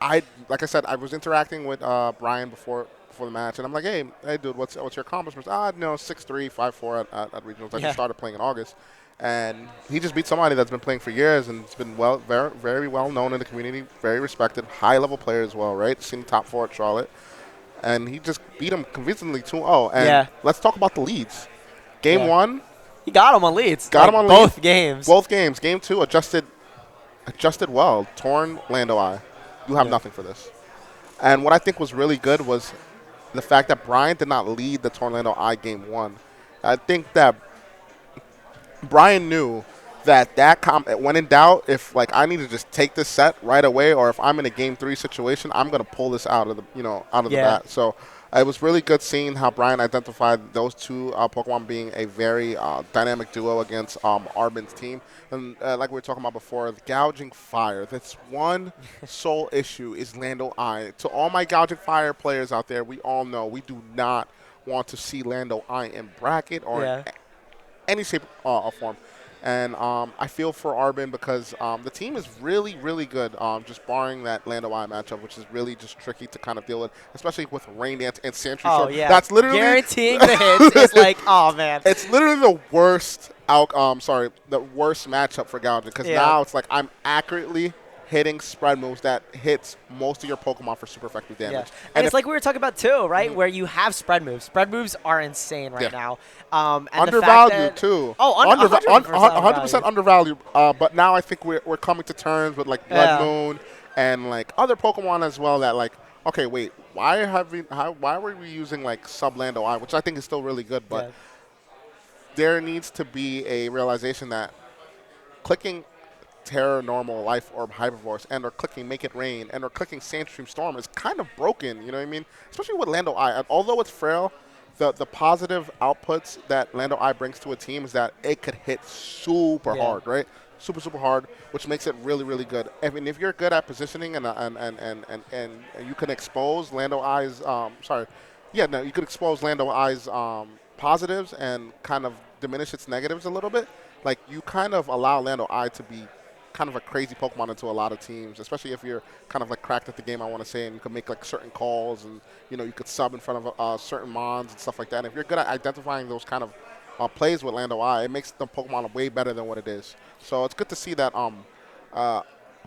Like I said, I was interacting with Brian before the match, and I'm like, hey, dude, what's your accomplishments? No, 6'3", 5'4" at regionals. I just started playing in August. And he just beat somebody that's been playing for years and it's been very, very well known in the community, very respected, high-level player as well, right? Seen top 4 at Charlotte. And he just beat him convincingly 2-0. And let's talk about the leads. Game 1. He got him on leads. Got him on both leads. games. Both games. Game 2 adjusted well. Torn Lando Eye. You have nothing for this. And what I think was really good was the fact that Brian did not lead the Torn Lando Eye game 1. I think that Brian knew that when in doubt, if like I need to just take this set right away, or if I'm in a game 3 situation, I'm gonna pull this out of the the bat. So it was really good seeing how Brian identified those two Pokemon being a very dynamic duo against Arbin's team. And like we were talking about before, the gouging fire. That's one sole issue is Lando Eye. To all my gouging fire players out there, we all know we do not want to see Lando Eye in bracket or in any shape or form. And I feel for Arbin because the team is really, really good, just barring that Lando Eye matchup, which is really just tricky to kind of deal with, especially with Rain Dance and Sentry. Oh, so yeah. that's literally guaranteeing the hits is like, oh, man. It's literally the worst the worst matchup for gouging because now it's like I'm accurately hitting spread moves that hits most of your Pokemon for super effective damage. And it's like we were talking about too, right? Where you have spread moves. Spread moves are insane right now. And undervalued too. Oh, 100% undervalued. But now I think we're coming to terms with like Blood Moon and like other Pokemon as well that like, okay, wait, why were we using like Sub Lando Eye, which I think is still really good, but there needs to be a realization that clicking Terra, Normal, Life Orb, Hyperforce, and or clicking Make It Rain, and or clicking Sandstream Storm is kind of broken, you know what I mean? Especially with Lando Eye. Although it's frail, the positive outputs that Lando Eye brings to a team is that it could hit super hard, right? Super, super hard, which makes it really, really good. If you're good at positioning and you can expose Lando Eye's, you could expose Lando Eye's positives and kind of diminish its negatives a little bit. Like, you kind of allow Lando Eye to be kind of a crazy Pokemon into a lot of teams, especially if you're kind of like cracked at the game, I want to say, and you can make like certain calls and, you could sub in front of certain mons and stuff like that. And if you're good at identifying those kind of plays with Lando Eye, it makes the Pokemon way better than what it is. So it's good to see that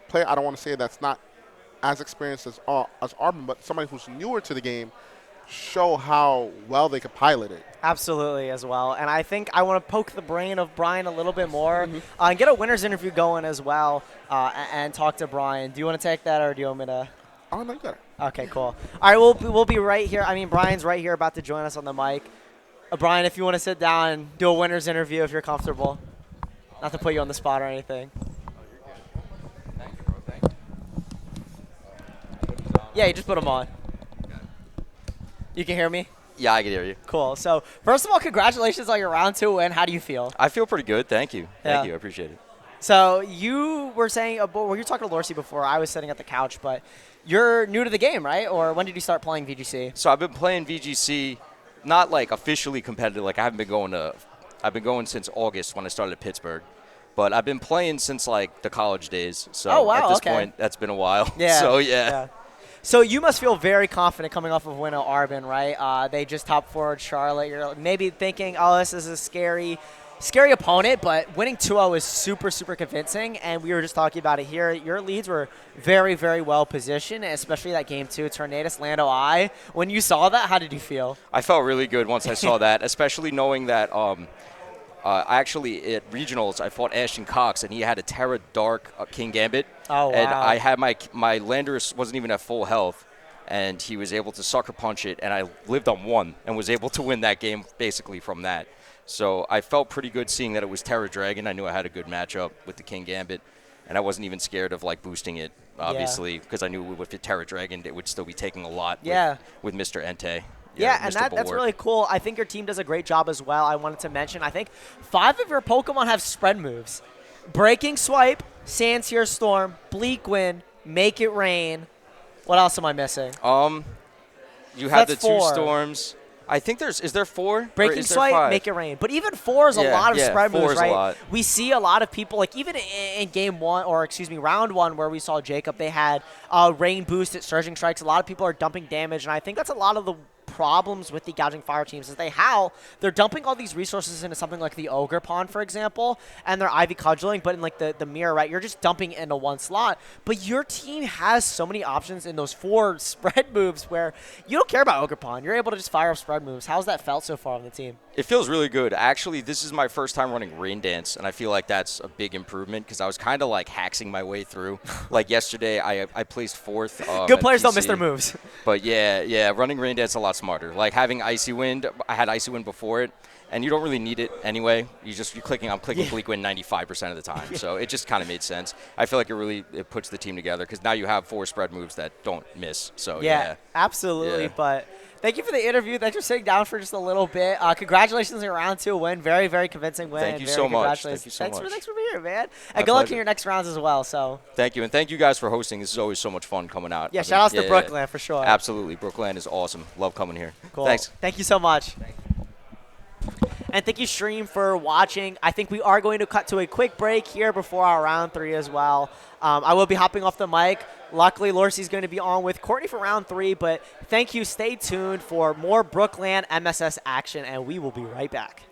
play, I don't want to say that's not as experienced as Arbin, but somebody who's newer to the game show how well they could pilot it. Absolutely, as well. And I think I want to poke the brain of Brian a little bit more and get a winner's interview going as well and talk to Brian. Do you want to take that, or do you want me to? Oh, no, you got it. Okay, cool. All right, we'll be right here. I mean, Brian's right here about to join us on the mic. Brian, if you want to sit down and do a winner's interview if you're comfortable. Not to put you on the spot or anything. Oh, you're good. Thank you, bro. Thank you. Yeah, you just put them on. You can hear me? Yeah, I can hear you. Cool. So, first of all, congratulations on your round 2 win. How do you feel? I feel pretty good. Thank you. Thank you. I appreciate it. So, you were saying, you were talking to Lorcy before. I was sitting at the couch, but you're new to the game, right? Or when did you start playing VGC? So, I've been playing VGC, not like officially competitive. Like, I've been going since August when I started at Pittsburgh. But I've been playing since like the college days. So, at this point, that's been a while. Yeah. So, yeah. So you must feel very confident coming off of win at Arbin, right? They just top forward Charlotte. You're maybe thinking, oh, this is a scary opponent, but winning 2-0 is super, super convincing. And we were just talking about it here. Your leads were very, very well positioned, especially that game 2, Tornadus, Lando Eye. When you saw that, how did you feel? I felt really good once I saw that, especially knowing that I actually, at regionals, I fought Ashton Cox, and he had a Terra Dark King Gambit. Oh, wow. And I had my Landorus wasn't even at full health, and he was able to sucker punch it, and I lived on 1 and was able to win that game basically from that. So I felt pretty good seeing that it was Terra Dragon. I knew I had a good matchup with the King Gambit, and I wasn't even scared of like boosting it obviously, because I knew with the Terra Dragon, it would still be taking a lot with Mr. Entei. Yeah, and that's really cool. I think your team does a great job as well. I wanted to mention, I think 5 of your Pokemon have spread moves. Breaking Swipe, Sandsear Storm, Bleak Wind, Make It Rain. What else am I missing? You have the 2 storms. I think is there 4? Breaking Swipe, Make It Rain. But even 4 is a lot of spread moves, right? We see a lot of people, like even in game 1, or excuse me, round 1, where we saw Jacob, they had Rain Boost at Surging Strikes. A lot of people are dumping damage, and I think that's a lot of the problems with the Gouging Fire teams is they're dumping all these resources into something like the Ogre Pond, for example, and they're Ivy Cudgeling, but in like the mirror, right, you're just dumping into one slot. But your team has so many options in those 4 spread moves where you don't care about Ogre Pond. You're able to just fire up spread moves. How's that felt so far on the team? It feels really good. Actually, this is my first time running Rain Dance, and I feel like that's a big improvement because I was kind of like hacking my way through. Like yesterday, I placed 4th. Good players don't miss their moves. But yeah, running Rain Dance a lot smarter. Like having Icy Wind, I had Icy Wind before it, and you don't really need it anyway. I'm clicking Bleak Wind 95% of the time, so it just kind of made sense. I feel like it puts the team together because now you have 4 spread moves that don't miss. So yeah, absolutely. Yeah. But thank you for the interview. Thanks for sitting down for just a little bit. Congratulations on your round 2 win. Very, very convincing win. Thank you so much. Thank you so much. Thanks for being here, man. And good luck in your next rounds as well. So thank you, and thank you guys for hosting. This is always so much fun coming out. Yeah, shout outs to BrookLAN for sure. Absolutely. BrookLAN is awesome. Love coming here. Cool. Thanks. Thank you so much. And thank you, stream, for watching. I think we are going to cut to a quick break here before our round 3 as well. I will be hopping off the mic. Luckily, Lorcy's going to be on with Courtney for round 3. But thank you. Stay tuned for more BrookLAN MSS action, and we will be right back.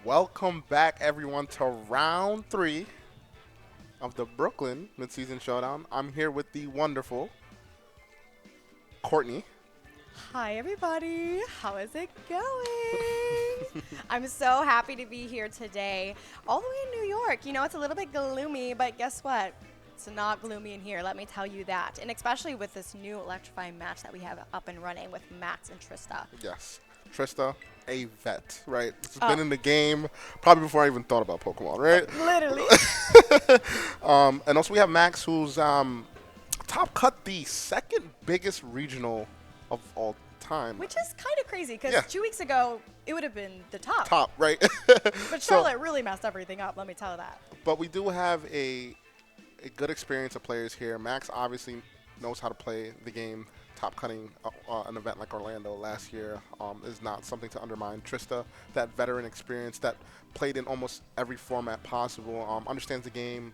Welcome back, everyone, to round 3 of the BrookLAN Midseason Showdown. I'm here with the wonderful Courtney. Hi, everybody. How is it going? I'm so happy to be here today, all the way in New York. You know, it's a little bit gloomy, but guess what? It's not gloomy in here, let me tell you that. And especially with this new electrifying match that we have up and running with Max and Trista. Yes. Trista, a vet, right? This has been in the game probably before I even thought about Pokemon, right? Literally. And also we have Max, who's top cut the second biggest regional of all time. Which is kind of crazy, because Yeah. 2 weeks ago, it would have been the top. Top, right? But Charlotte really messed everything up, let me tell you that. But we do have a good experience of players here. Max obviously knows how to play the game. Top cutting an event like Orlando last year is not something to undermine. Trista, that veteran experience that played in almost every format possible, understands the game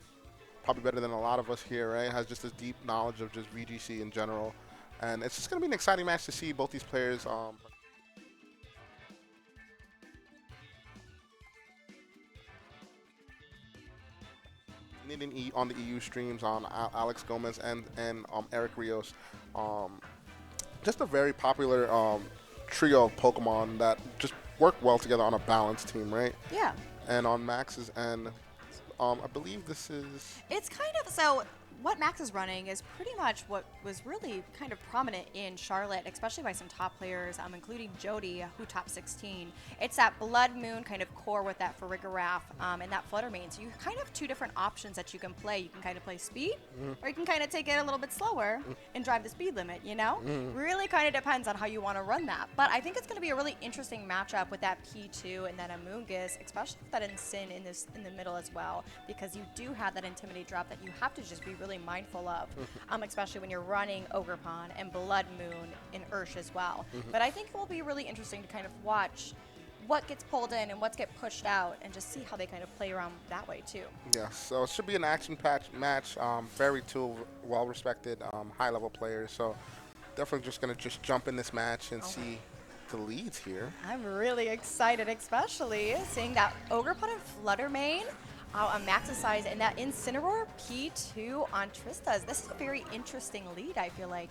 probably better than a lot of us here, right? Has just a deep knowledge of just VGC in general. And it's just going to be an exciting match to see both these players. On the EU streams on Alex Gomez and Eric Rios. Just a very popular trio of Pokemon that just work well together on a balanced team, right? Yeah. And on Max's end, I believe this is... It's kind of, so what Max is running is pretty much what was really kind of prominent in Charlotte, especially by some top players, including Jody, who top 16. It's that Blood Moon kind of core with that Farigiraf and that Fluttermane. So you kind of have two different options that you can play. You can kind of play speed, or you can kind of take it a little bit slower and drive the speed limit, you know? Really kind of depends on how you want to run that. But I think it's going to be a really interesting matchup with that P2 and then Amoonguss, especially with that Incin in the middle as well, because you do have that Intimidate drop that you have to just be really mindful of, especially when you're running Ogerpon and Blood Moon in Ursh as well. But I think it will be really interesting to kind of watch what gets pulled in and what gets pushed out and just see how they kind of play around that way too. Yeah, so it should be an action-packed match. Very two well-respected, high-level players. So definitely just going to just jump in this match and see the leads here. I'm really excited, especially seeing that Ogerpon and Fluttermane on Max's side, and that Incineroar P2 on Trista's. This is a very interesting lead, I feel like.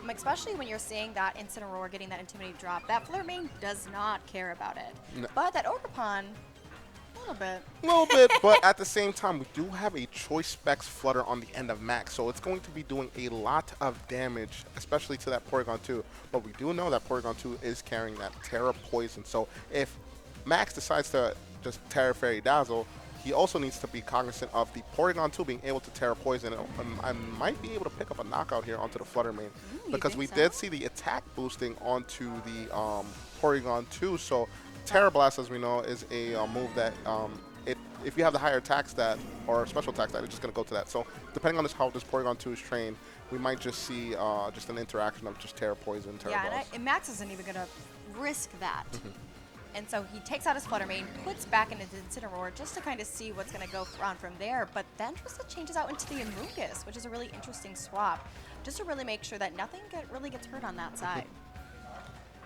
Especially when you're seeing that Incineroar getting that Intimidate drop. That Fluttermane does not care about it. No. But that Ogerpon, a little bit. A little bit, but at the same time, we do have a Choice Specs Flutter on the end of Max, so it's going to be doing a lot of damage, especially to that Porygon 2. But we do know that Porygon 2 is carrying that Terra Poison, so if Max decides to just Terra Fairy Dazzle, he also needs to be cognizant of the Porygon 2 being able to Terra Poison and might be able to pick up a knockout here onto the Fluttermane, because we did see the attack boosting onto the Porygon 2. So Terra Blast, as we know, is a move that if you have the higher attack stat or special attack stat, it's just going to go to that. So depending on how this Porygon 2 is trained, we might just see just an interaction of just Terra Poison, Terra Blast. And Max isn't even going to risk that. And so he takes out his Fluttermane, puts back into the Incineroar just to kind of see what's going to go on from there. But then Trista changes out into the Amoonguss, which is a really interesting swap, just to really make sure that nothing really gets hurt on that side.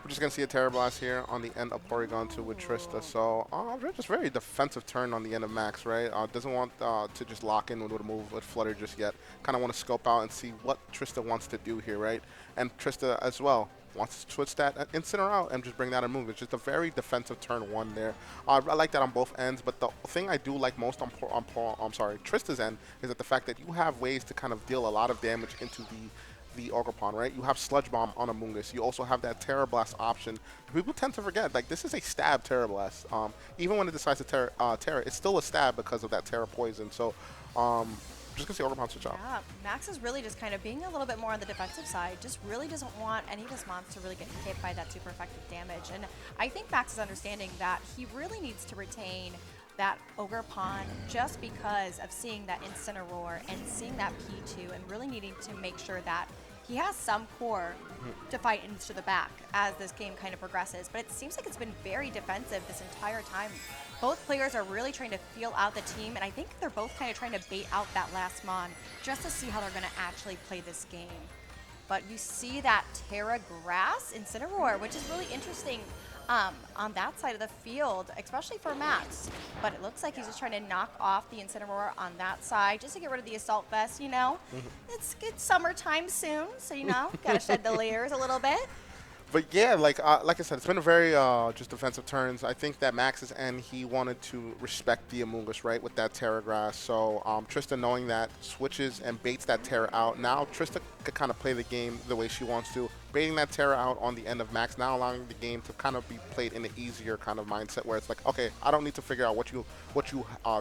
We're just going to see a Terra Blast here on the end of Porygon 2 with Trista. So just very defensive turn on the end of Max, right? Doesn't want to just lock in with a move with Flutter just yet. Kind of want to scope out and see what Trista wants to do here, right? And Trista as well wants to switch that Incineroar out and just bring that a move. It's just a very defensive turn one there. I like that on both ends, but the thing I do like most on Trista's end is that the fact that you have ways to kind of deal a lot of damage into the Ogerpon, right? You have Sludge Bomb on Amoonguss. You also have that Terra Blast option. People tend to forget, like, this is a stab Terra Blast. Even when it decides to Terra, it's still a stab because of that Terra Poison. So, just going to see Ogerpon switch out. Yeah, Max is really just kind of being a little bit more on the defensive side, just really doesn't want any of his mons to really get hit by that super effective damage. And I think Max is understanding that he really needs to retain that Ogerpon just because of seeing that Incineroar and seeing that P2 and really needing to make sure that he has some core to fight into the back as this game kind of progresses. But it seems like it's been very defensive this entire time. Both players are really trying to feel out the team, and I think they're both kind of trying to bait out that last mon just to see how they're going to actually play this game. but you see that Terra Grass Incineroar, which is really interesting on that side of the field, especially for Max. But it looks like he's just trying to knock off the Incineroar on that side just to get rid of the Assault Vest, you know. It's summertime soon, so, you know, got to shed the layers a little bit. But yeah, like I said, it's been a very just defensive turns. I think that Max's end, he wanted to respect the Amoonguss, right, with that Terra Grass. So Trista, knowing that, switches and baits that Terra out. Now Trista could kind of play the game the way she wants to, baiting that Terra out on the end of Max, now allowing the game to kind of be played in an easier kind of mindset where it's like, okay, I don't need to figure out what you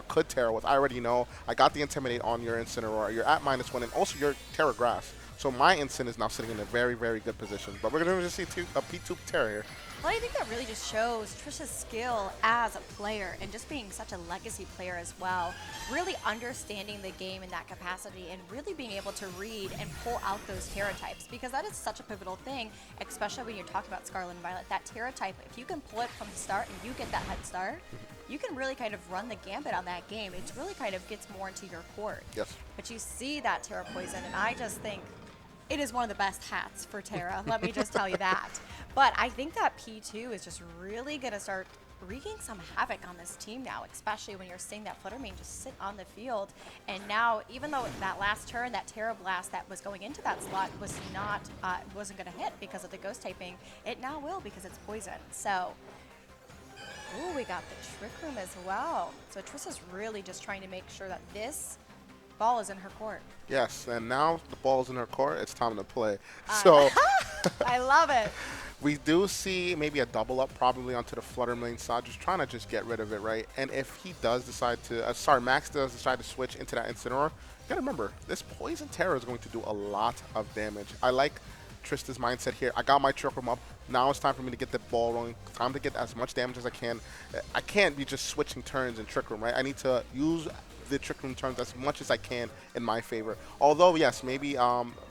could Terra with. I already know. I got the Intimidate on your Incineroar. You're at -1, and also your Terra Grass. So my Incin is now sitting in a very, very good position. But we're going to just see a P2 Terra here. Well, I think that really just shows Trisha's skill as a player and just being such a legacy player as well. Really understanding the game in that capacity and really being able to read and pull out those Terra types, because that is such a pivotal thing, especially when you're talking about Scarlet and Violet. That Terra type, if you can pull it from the start and you get that head start, you can really kind of run the gambit on that game. It really kind of gets more into your court. Yes. But you see that Terra Poison, and I just think it is one of the best hats for Terra. Let me just tell you that. But I think that P2 is just really going to start wreaking some havoc on this team now, especially when you're seeing that Fluttermane just sit on the field. And now, even though that last turn, that Terra Blast that was going into that slot was not, wasn't going to hit because of the ghost typing, it now will because it's poison. So, ooh, we got the Trick Room as well. So Trista's really just trying to make sure that this ball is in her court. Yes, and now the ball is in her court. It's time to play. So I love it. We do see maybe a double up probably onto the Fluttermane side, just trying to just get rid of it, right? And if he does decide to, Max does decide to switch into that Incineroar, you gotta remember, this Poison Terra is going to do a lot of damage. I like Trista's mindset here. I got my Trick Room up. Now it's time for me to get the ball rolling. Time to get as much damage as I can. I can't be just switching turns in Trick Room, right? I need to use the Trick Room turns as much as I can in my favor. Although, yes, maybe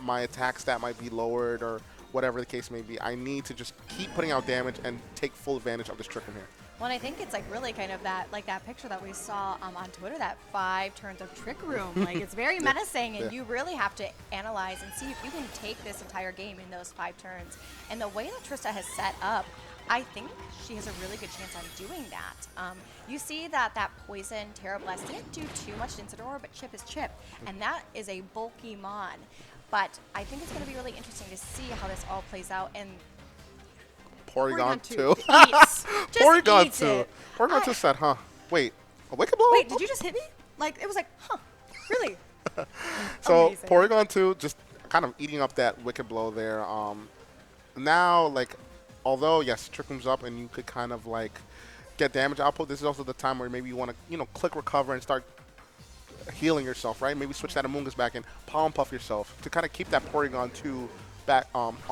my attack stat might be lowered or whatever the case may be. I need to just keep putting out damage and take full advantage of this Trick Room here. Well, and I think it's like really kind of that, like that picture that we saw on Twitter, that 5 turns of Trick Room. Like, it's very menacing, and you really have to analyze and see if you can take this entire game in those 5 turns. And the way that Trista has set up, I think she has a really good chance on doing that. You see that that Poison Terra Blast didn't do too much to Incineroar, but Chip is Chip, and that is a bulky Mon. But I think it's going to be really interesting to see how this all plays out. And Porygon 2. Porygon 2. Porygon 2 said, huh? Wait, a Wicked Blow? Wait, did you just hit me? Like, it was like, huh, really? So Amazing. Porygon 2 just kind of eating up that Wicked Blow there. Now, like, although, yes, Trick Room's up and you could kind of, like, get damage output, this is also the time where maybe you want to, you know, click recover and start healing yourself, right? Maybe switch that Amoonguss back and Palm Puff yourself to kind of keep that Porygon 2 back,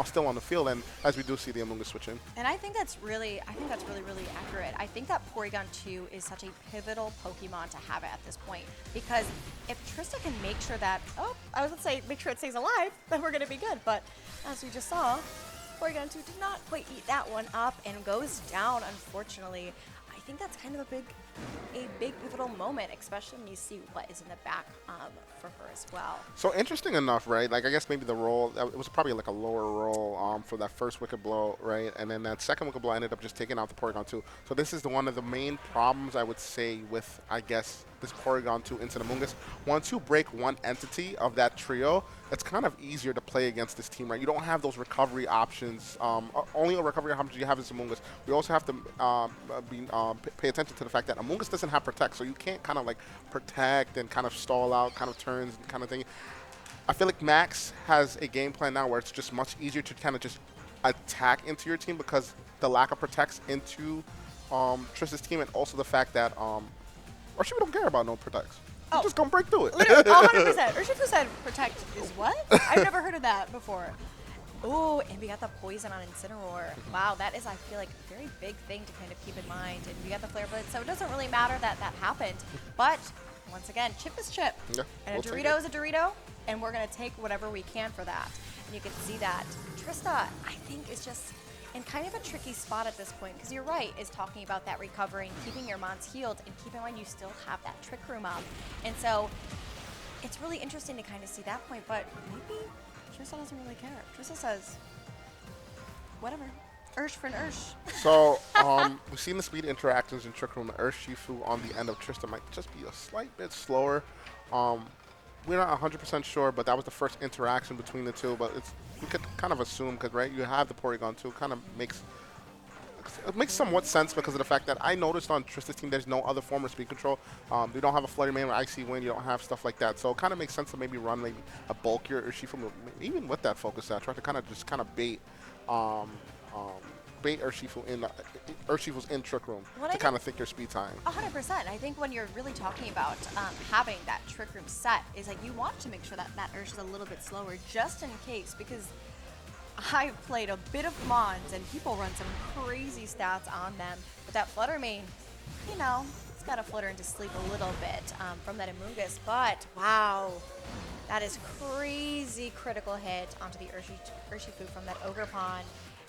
still on the field, and as we do see the Amoonguss switch in. And I think that's really, really accurate. I think that Porygon 2 is such a pivotal Pokemon to have at this point, because if Trista can make sure that, I was going to say make sure it stays alive, then we're going to be good. But as we just saw, Porygon 2 did not quite eat that one up and goes down, unfortunately. I think that's kind of a big pivotal moment, especially when you see what is in the back for her as well. So interesting enough, right? Like, I guess maybe the roll, it was probably like a lower roll for that first Wicked Blow, right? And then that second Wicked Blow ended up just taking out the Porygon 2. So this is one of the main problems, I would say, with, I guess, this Porygon 2 into the Amoonguss. Once you break one entity of that trio, it's kind of easier to play against this team, right? You don't have those recovery options. Only a recovery option you have is Amoonguss. We also have to pay attention to the fact that Amoonguss doesn't have Protect, so you can't kind of like protect and kind of stall out kind of turns and kind of thing. I feel like Max has a game plan now where it's just much easier to kind of just attack into your team because the lack of protects into Trista's team, and also the fact that Urshifu don't care about no protects. You're just gonna break through it. Literally, 100%. Urshifu said Protect is what? I've never heard of that before. Oh, and we got the Poison on Incineroar. Wow, that is, I feel like, a very big thing to kind of keep in mind. And we got the Flare Blitz, so it doesn't really matter that that happened. But, once again, Chip is Chip. Yeah, And a Dorito is a Dorito, and we're going to take whatever we can for that. And you can see that. Trista, I think, is just in kind of a tricky spot at this point, because you're right, is talking about that recovering, keeping your Mons healed, and keep in mind you still have that Trick Room up. And so, it's really interesting to kind of see that point, but maybe Trista doesn't really care. Trista says, whatever. Ursh for an Ursh. So, we've seen the speed interactions in Trick Room. The Shifu on the end of Trista might just be a slight bit slower. We're not 100% sure, but that was the first interaction between the two. But we could kind of assume, because, right, you have the Porygon too. It kind of makes somewhat sense because of the fact that I noticed on Trista's team there's no other form of speed control. You don't have a Flutter Mane or Icy Wind. You don't have stuff like that. So it kind of makes sense to maybe run maybe a bulkier Urshifu, even with that focus set. Try to kind of bait Urshifu's in Trick Room to kind of think your speed time. 100%. I think when you're really talking about having that Trick Room set is like you want to make sure that Ursh is a little bit slower just in case, because I've played a bit of Mons and people run some crazy stats on them. But that Flutter Mane, you know, it's got to flutter into sleep a little bit from that Amoonguss. But wow, that is crazy critical hit onto the Urshifu from that Ogerpon.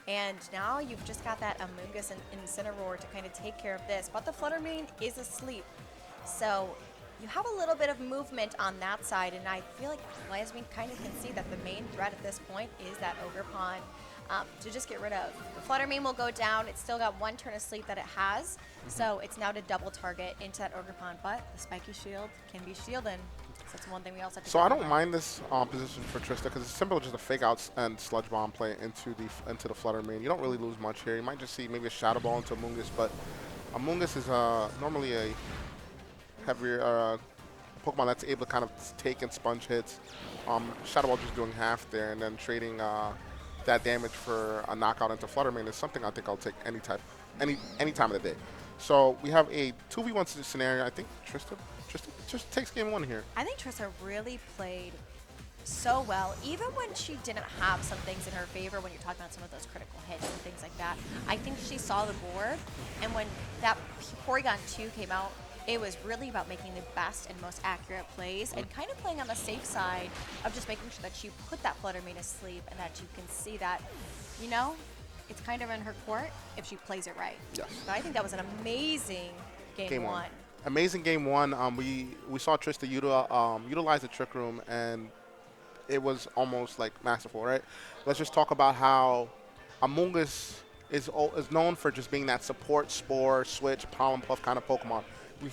And now you've just got that Amoonguss and Incineroar to kind of take care of this. But the Flutter Mane is asleep. So you have a little bit of movement on that side. And I feel like as we kind of can see that the main threat at this point is that Ogerpon to just get rid of. The Flutter Mane will go down. It's still got one turn of sleep that it has. So it's now to double target into that Ogerpon. But the Spiky Shield can be shielded. So that's one thing we also have to So I don't mind this position for Trista because it's simple, just a fake out and Sludge Bomb play into the Flutter Mane. You don't really lose much here. You might just see maybe a Shadow Ball into Amoonguss, but Amoonguss is normally a heavier Pokemon that's able to kind of take and sponge hits. Shadow Ball just doing half there and then trading that damage for a knockout into Flutter Mane is something I think I'll take any time of the day. So we have a 2v1 scenario. I think Trista just takes game one here. I think Trista really played so well, even when she didn't have some things in her favor, when you're talking about some of those critical hits and things like that. I think she saw the board, and when that Porygon 2 came out, it was really about making the best and most accurate plays and kind of playing on the safe side of just making sure that you put that Flutter Mane asleep and that you can see that, you know, it's kind of in her court if she plays it right. Yes. But I think that was an amazing game one. Amazing game one. We saw Trista utilize the Trick Room, and it was almost like masterful, right? Let's just talk about how Amoonguss is known for just being that support, Spore, Switch, Pollen Puff kind of Pokemon.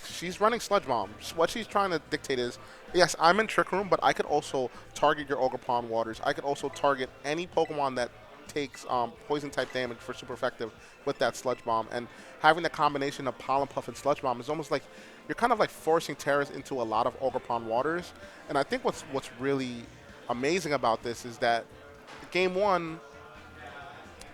She's running Sludge Bomb. What she's trying to dictate is, yes, I'm in Trick Room, but I could also target your Ogerpon Waters. I could also target any Pokemon that takes poison type damage for super effective with that Sludge Bomb. And having the combination of Pollen Puff and Sludge Bomb is almost like you're kind of like forcing Terras into a lot of Ogerpon Waters. And I think what's really amazing about this is that game one,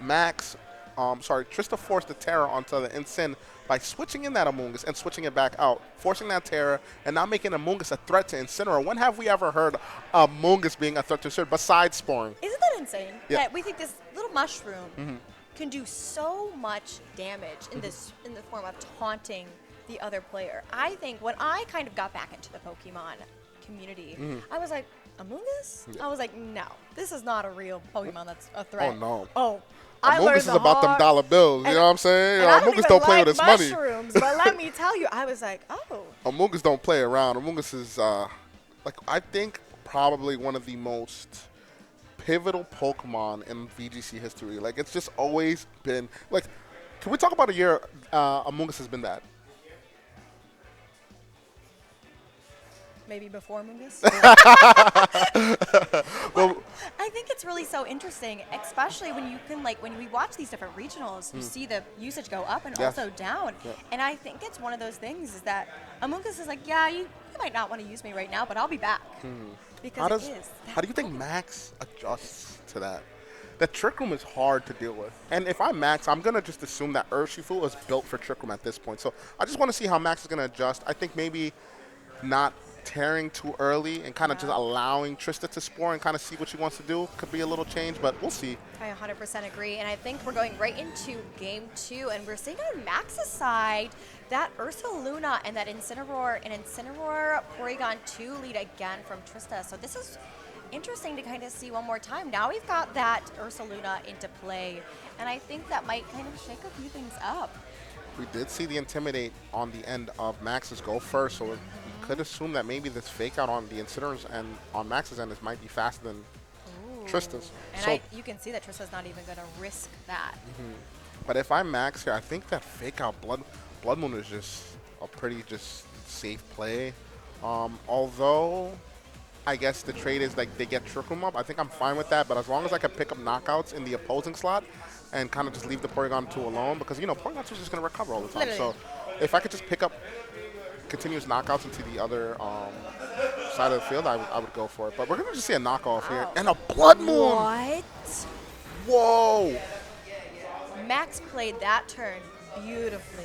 Trista forced the Terra onto the Incin by switching in that Amoonguss and switching it back out, forcing that Terra, and now making Amoonguss a threat to Incineroar. When have we ever heard Amoonguss being a threat to Incineroar besides Sporing? Isn't that insane? Yeah. That we think this little mushroom can do so much damage in the form of taunting the other player. I think when I kind of got back into the Pokemon community, I was like, Amoonguss? Yeah. I was like, no, this is not a real Pokemon that's a threat. Oh, no. Oh, Amoonguss is about them dollar bills, you know what I'm saying? Amoonguss don't play with his money. But let me tell you, I was like, oh. Amoonguss don't play around. Amoonguss is, I think probably one of the most pivotal Pokemon in VGC history. Like, it's just always been, like, can we talk about a year Amoonguss has been that? Maybe before Amoonguss? Well, I think it's really so interesting, especially when you can, like, when we watch these different regionals, you see the usage go up and also down. Yeah. And I think it's one of those things is that Amoonguss is like, yeah, you might not want to use me right now, but I'll be back. Because how do you think Max adjusts to that? The Trick Room is hard to deal with. And if I'm Max, I'm going to just assume that Urshifu is built for Trick Room at this point. So I just want to see how Max is going to adjust. I think maybe not tearing too early and kind of just allowing Trista to Spore and kind of see what she wants to do could be a little change, but we'll see. I 100% agree, and I think we're going right into game two, and we're seeing on Max's side that Ursaluna and that Incineroar Porygon 2 lead again from Trista. So this is interesting to kind of see one more time. Now we've got that Ursaluna into play, and I think that might kind of shake a few things up. We did see the Intimidate on the end of Max's go first, so we could assume that maybe this fake out on the Incineroars and on Max's end might be faster than Trista's. And So, you can see that Trista's not even going to risk that. but if I'm Max here, I think that fake out Blood Moon is just a pretty just safe play. Although I guess the trade is like they get Trick Room up. I think I'm fine with that, but as long as I can pick up knockouts in the opposing slot and kind of just leave the Porygon 2 alone, because, Porygon 2 is just going to recover all the time. Literally. So if I could just pick up continuous knockouts into the other side of the field, I would go for it. But we're going to just see a knockoff here. And a Blood Moon! What? Whoa! Max played that turn beautifully.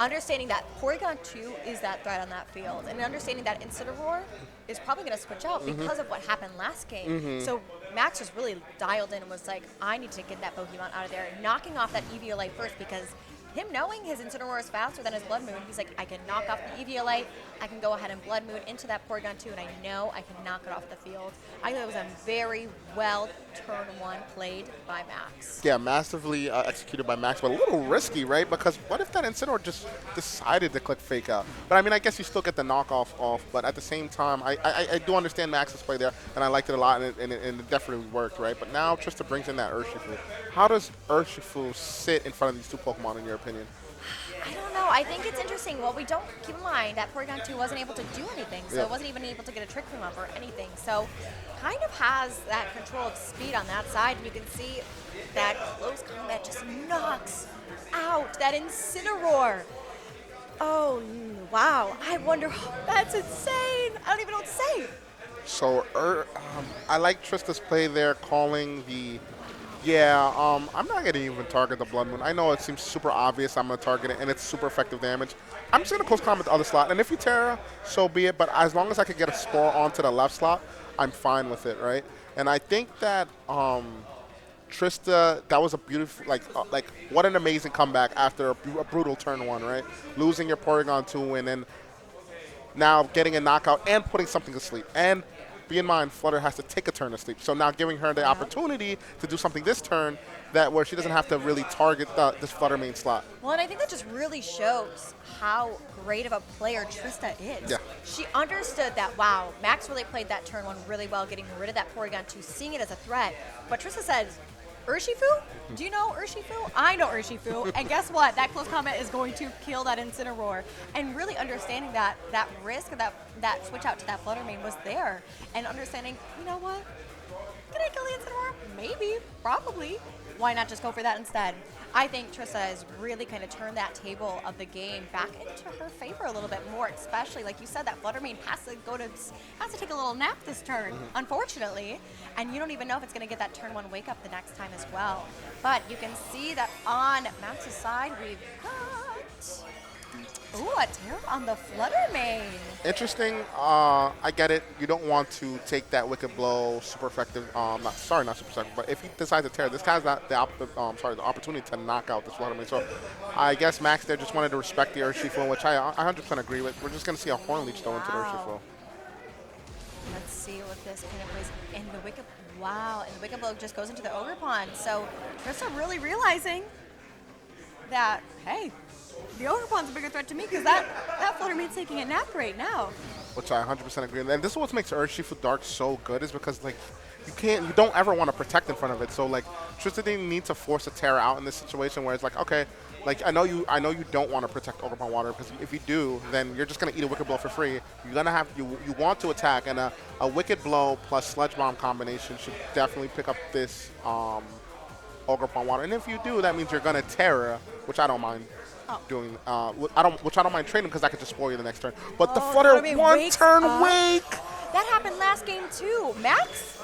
Understanding that Porygon 2 is that threat on that field, and understanding that Incineroar is probably going to switch out because of what happened last game. So Max was really dialed in and was like, I need to get that Pokemon out of there, knocking off that Eviolite first, because him knowing his Incineroar is faster than his Blood Moon, he's like, I can knock off the Eviolite, I can go ahead and Blood Moon into that Porygon 2, and I know I can knock it off the field. I think it was a very well turn one played by Max. Yeah, massively executed by Max, but a little risky, right? Because what if that Incineroar just decided to click Fake Out? But I mean, I guess you still get the knockoff off, but at the same time, I do understand Max's play there, and I liked it a lot, and it definitely worked, right? But now Trista brings in that Urshifu. How does Urshifu sit in front of these two Pokemon, in your opinion? I don't know. I think it's interesting. Well, we don't keep in mind that Porygon 2 wasn't able to do anything, so Yeah. it wasn't even able to get a Trick Room up or anything. So kind of has that control of speed on that side, and you can see that close combat just knocks out that Incineroar. Oh, wow. I wonder, that's insane. I don't even know what to say. So I like Trista's play there, calling the I'm not going to even target the Blood Moon. I know it seems super obvious I'm going to target it, and it's super effective damage. I'm just going to close combat the other slot, and if you Terra, so be it, but as long as I can get a Spore onto the left slot, I'm fine with it, right? And I think that Trista, that was a beautiful, like what an amazing comeback after a brutal turn one, right? Losing your Porygon 2 and then now getting a knockout and putting something to sleep. And be in mind, Flutter has to take a turn to sleep. So now giving her the opportunity to do something this turn where she doesn't have to really target this Flutter main slot. Well, and I think that just really shows how great of a player Trista is. Yeah. She understood that, wow, Max really played that turn one really well, getting rid of that Porygon 2, seeing it as a threat. But Trista says, Urshifu? Do you know Urshifu? I know Urshifu. And guess what? That close combat is going to kill that Incineroar. And really understanding that risk of that switch out to that Flutter Mane was there. And understanding, you know what? Can I kill the Incineroar? Maybe. Probably. Why not just go for that instead? I think Trista has really kind of turned that table of the game back into her favor a little bit more, especially like you said, that Flutter Mane has to take a little nap this turn, unfortunately, and you don't even know if it's going to get that turn one wake up the next time as well. But you can see that on Max's side, we've got a tear on the Flutter Mane. Interesting. I get it. You don't want to take that Wicked Blow super effective. Not super effective, but if he decides to tear, this guy's not the opportunity to knock out this Flutter Mane. So I guess Max there just wanted to respect the Urshifu, which I 100% agree with. We're just going to see a Horn Leech go into the Urshifu. Let's see what this kind of plays in the Wicked. Wow, and the Wicked Blow just goes into the Ogre Pond. So Trista really realizing that, hey, the Ogre Pond's a bigger threat to me because that Flutter Mane's taking a nap right now. Which I 100% agree with. And this is what makes Urshifu Dark so good, is because like you don't ever want to protect in front of it. So like Trista didn't need to force a Terra out in this situation where it's like, okay, like I know you don't want to protect Ogre Pond Water, because if you do, then you're just gonna eat a Wicked Blow for free. You're gonna have you want to attack, and a Wicked Blow plus Sludge Bomb combination should definitely pick up this Ogre Pond Water. And if you do, that means you're gonna Terra, which I don't mind doing. Which I don't mind trading, because I could just spoil you the next turn. But the Flutter one turn wake. That happened last game too. Max,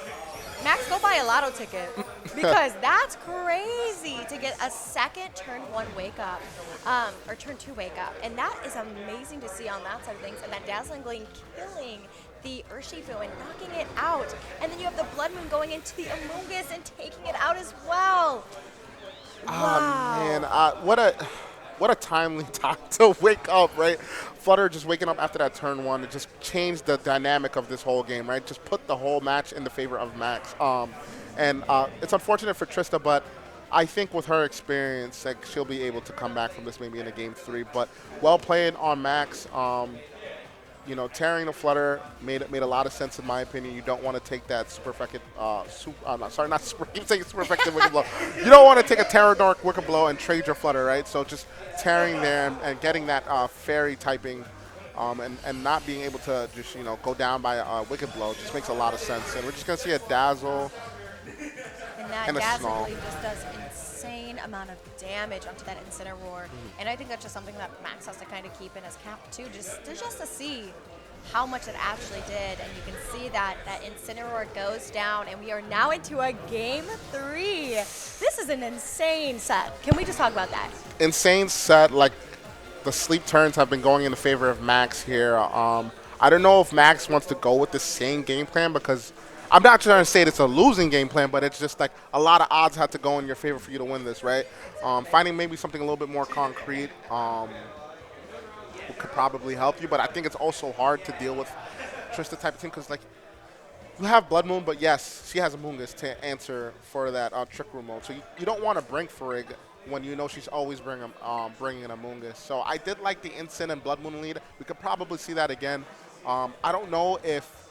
go buy a lotto ticket, because that's crazy to get a second turn one wake up, or turn two wake up, and that is amazing to see on that side of things. And that Dazzling Gleam killing the Urshifu and knocking it out, and then you have the Blood Moon going into the Amoonguss and taking it out as well. Wow. Man, what a timely time to wake up, right? Flutter just waking up after that turn one, it just changed the dynamic of this whole game, right? Just put the whole match in the favor of Max. And it's unfortunate for Trista, but I think with her experience, like, she'll be able to come back from this maybe in a game 3. But well played on Max. tearing the Flutter made a lot of sense in my opinion. You don't want to take that super effective, not super, keep saying super effective Wicked Blow. You don't want to take a Terror Dark Wicked Blow and trade your Flutter, right? So just tearing there and getting that fairy typing and not being able to just, go down by a Wicked Blow just makes a lot of sense. And we're just going to see a Dazzle and that and a Dazzle Snarl. just does insane amount of damage onto that Incineroar. And I think that's just something that Max has to kind of keep in his cap too, just to see how much it actually did. And you can see that Incineroar goes down, and we are now into a game 3. This is an insane set. Can we just talk about that? Insane set. Like, the sleep turns have been going in the favor of Max here. I don't know if Max wants to go with the same game plan, because I'm not trying to say it's a losing game plan, but it's just like a lot of odds have to go in your favor for you to win this, right? Finding maybe something a little bit more concrete could probably help you, but I think it's also hard to deal with Trista type of team, because like, you have Blood Moon, but yes, she has a Moongus to answer for that Trick Room mode. So you don't want to bring Farig when you know she's always bringing in a Moongus. So I did like the Incin and Blood Moon lead. We could probably see that again. I don't know if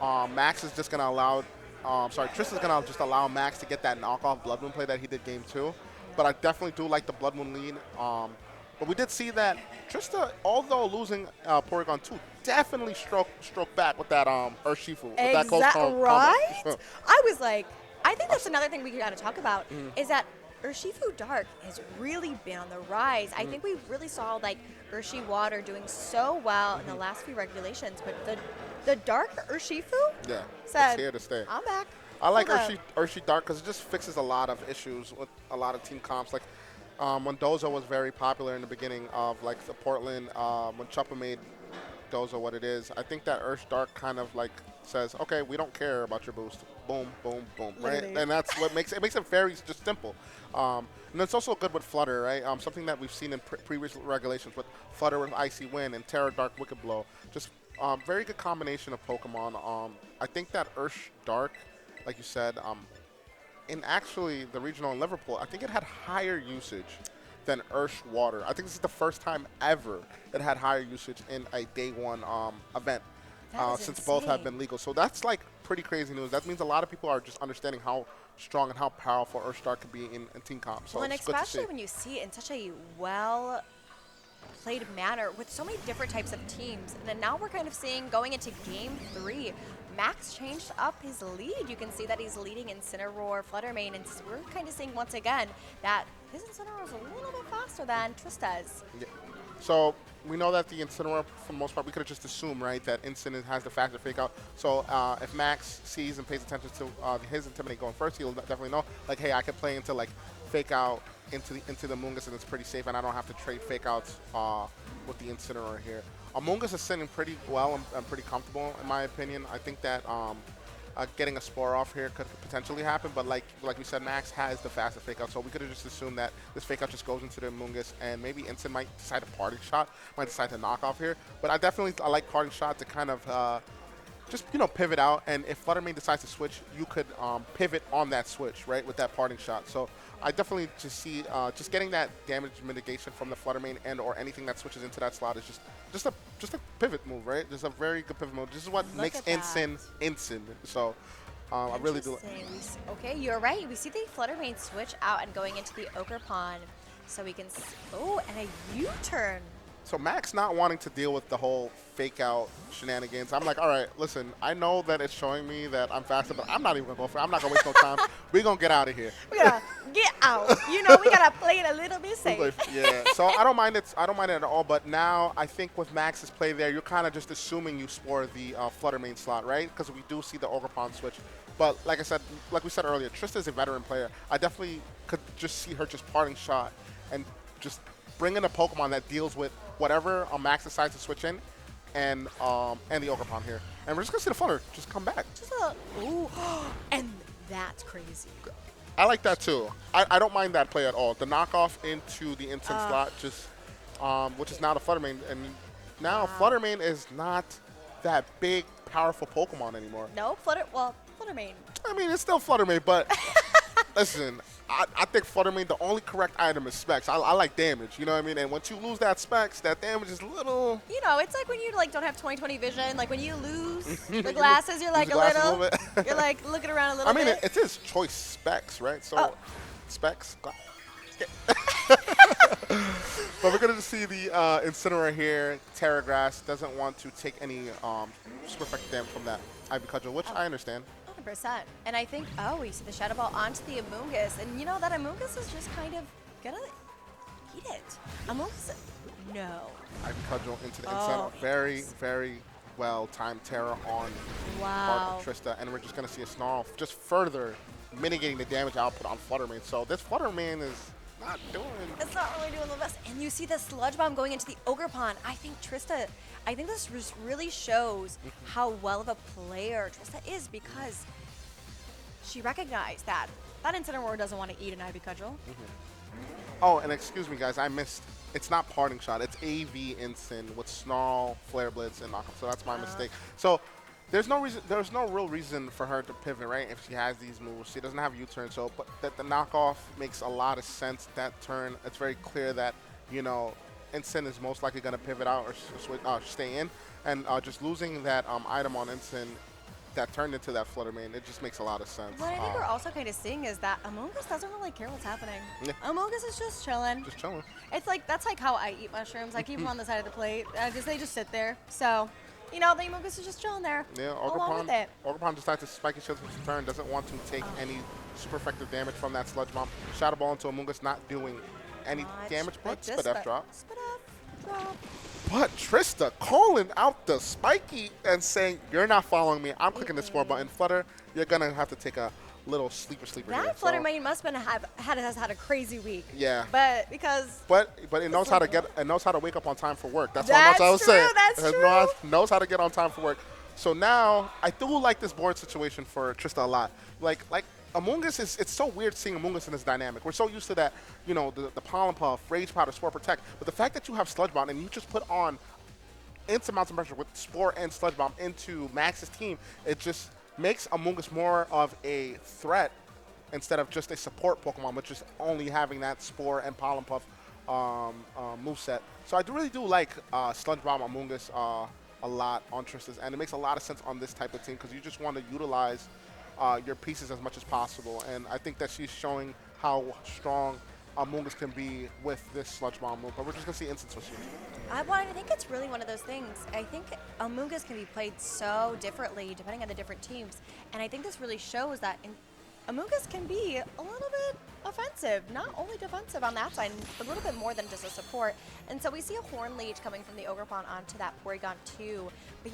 Max is just going to allow, Trista's going to just allow Max to get that knockoff Blood Moon play that he did game 2. But I definitely do like the Blood Moon lead. But we did see that Trista, although losing Porygon 2, definitely stroke back with that Urshifu. With that close right? I was like, I think that's another thing we got to talk about is that Urshifu Dark has really been on the rise. I think we really saw like Urshi Water doing so well in the last few regulations, but the Dark Urshifu said, it's here to stay. I'm back. I like Urshi Dark because it just fixes a lot of issues with a lot of team comps. Like when Dozo was very popular in the beginning of like the Portland, when Chuppa made Dozo what it is, I think that Ursh Dark kind of like says, okay, we don't care about your boost. Boom, boom, boom, right? And that's what makes it very just simple. And it's also good with Flutter, right? Something that we've seen in previous regulations with Flutter with Icy Wind and Terror Dark Wicked Blow. Just very good combination of Pokemon. I think that Ursh Dark, like you said, in actually the regional in Liverpool, I think it had higher usage than Ursh Water. I think this is the first time ever it had higher usage in a day 1 event since both have been legal. So that's like pretty crazy news. That means a lot of people are just understanding how strong and how powerful Ursh Dark could be in team comp. So well, and especially when you see it in such a well-played manner with so many different types of teams. And then now we're kind of seeing, going into game 3, Max changed up his lead. You can see that he's leading Incineroar, Fluttermane, and we're kind of seeing once again that his Incineroar is a little bit faster than Trista's. Yeah. So we know that the Incineroar, for the most part, we could have just assumed, right, that Incin has the faster fake out. So if Max sees and pays attention to his Intimidate going first, he'll definitely know, like, hey, I could play into like fake out into the Moongus, and it's pretty safe, and I don't have to trade fake outs with the Incineroar here. Moongus is sitting pretty well and pretty comfortable, in my opinion. I think that getting a Spore off here could potentially happen, but like we said, Max has the fastest fake out, so we could have just assumed that this fake out just goes into the Moongus, and maybe Incin might decide a parting shot, might decide to knock off here. But I like parting shot to kind of just pivot out, and if Fluttermane decides to switch, you could pivot on that switch, right, with that parting shot. So I definitely just see just getting that damage mitigation from the Fluttermane and or anything that switches into that slot is just a pivot move, right? Just a very good pivot move. This is what makes Incin. So I really do. Okay, you're right. We see the Fluttermane switch out and going into the Ochre Pond, so we can. And a U-turn. So Max not wanting to deal with the whole fake out shenanigans. I'm like, all right, listen, I know that it's showing me that I'm faster, but I'm not even gonna go for it. I'm not gonna waste no time. We're gonna get out of here. We gotta get out. We gotta play it a little bit safe. Yeah. So I don't mind it at all. But now I think with Max's play there, you're kind of just assuming you spore the Fluttermane slot, right? Because we do see the Ogre Pond switch. But like we said earlier, Trista is a veteran player. I definitely could just see her just parting shot and just bring in a Pokemon that deals with whatever Max decides to switch in, and the Ogre Pond here. And we're just going to see the Flutter just come back. And that's crazy. I like that too. I don't mind that play at all. The knockoff into the Incin slot, just which is now the Fluttermane. And now Fluttermane is not that big, powerful Pokemon anymore. No, Fluttermane. I mean, it's still Fluttermane, but Listen, I think Flutter Mane, the only correct item is specs. I like damage, you know what I mean? And once you lose that specs, that damage is little. You know, it's like when you like don't have 20/20 vision. Like when you lose the glasses, you're like Lose the glasses a little. You're like looking around a little I mean, bit. it's his choice specs, right? So, Oh. specs. But we're going to see the Incineroar here. Terra Grass doesn't want to take any super effective damage from that Ivy Cudgel, which I understand. 100%. And I think, oh, we see the Shadow Ball onto the Amoonguss. And you know, that Amoonguss is just kind of gonna eat it. Amoonguss, no. Ivy Cudgel into the Oh, Incineroar. Very, very well timed Terra on Wow. part of Trista. And we're just going to see a Snarl just further mitigating the damage output on Flutter Mane. So this Flutter Mane is not doing. It's not really doing the best. And you see the Sludge Bomb going into the Ogre Pond. I think this just really shows how well of a player Trista is, because she recognized that Incineroar doesn't want to eat an Ivy Cudgel. Oh, and excuse me, guys, I missed. It's not Parting Shot. It's AV Incin with Snarl, Flare Blitz, and Knockup. So that's my mistake. So there's no reason. There's no real reason for her to pivot, right? If she has these moves, she doesn't have U-turn. So, but that the knockoff makes a lot of sense. That turn, it's very clear that Incin is most likely going to pivot out or switch, stay in, and just losing that item on Incin that turned into that Flutter Mane, it just makes a lot of sense. What I think we're also kind of seeing is that Amoonguss doesn't really care what's happening. Yeah. Amoonguss is just chilling. Just chilling. It's like, that's like how I eat mushrooms. I keep them on the side of the plate. They just sit there. So, you know, the Amoonguss is just chilling there. Yeah, along with it. Ogerpon decides to spike his shield for his turn, doesn't want to take any super effective damage from that Sludge Bomb. Shadow Ball into Amoonguss, not doing any Much, damage, but just Spit F drop. Spit F drop. But Trista calling out the spiky and saying, you're not following me. I'm clicking the score button. Flutter, you're going to have to take a little sleeper here. That Flutter Mane must have has had a crazy week. Yeah. But because But it knows how to wake up on time for work. That's what That's I was true, saying. that's It true. knows how to get on time for work. So now I do like this board situation for Trista a lot. Like Amoonguss it's so weird seeing Amoonguss in this dynamic. We're so used to that, the Pollen Puff, Rage Powder, Spore Protect. But the fact that you have Sludge Bomb and you just put on instant amounts of pressure with Spore and Sludge Bomb into Max's team, it just makes Amoonguss more of a threat instead of just a support Pokemon, but just only having that Spore and Pollen Puff moveset. So I really do like Sludge Bomb Amoonguss a lot on Trista's, and it makes a lot of sense on this type of team because you just want to utilize your pieces as much as possible. And I think that she's showing how strong Amoonguss can be with this Sludge Bomb move, but we're just going to see instant switch. I think it's really one of those things. I think Amoonguss can be played so differently depending on the different teams, and I think this really shows that Amoonguss can be a little bit offensive, not only defensive on that side, a little bit more than just a support. And so we see a Horn Leech coming from the Ogerpon onto that Porygon 2, but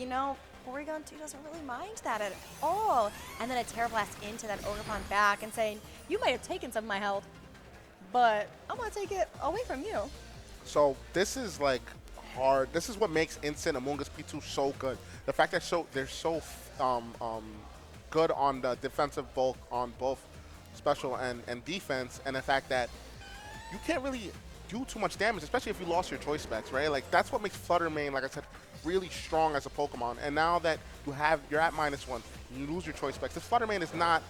Porygon 2 doesn't really mind that at all. And then a Terra Blast into that Ogerpon back and saying, you might have taken some of my health, but I'm going to take it away from you. So this is like hard. This is what makes Instant Amoonguss P2 so good. The fact that they're so good on the defensive bulk on both special and defense, and the fact that you can't really do too much damage, especially if you lost your choice specs, right? Like that's what makes Flutter Mane, like I said, really strong as a Pokemon. And now that you're at -1, you lose your choice specs. This Flutter Mane is not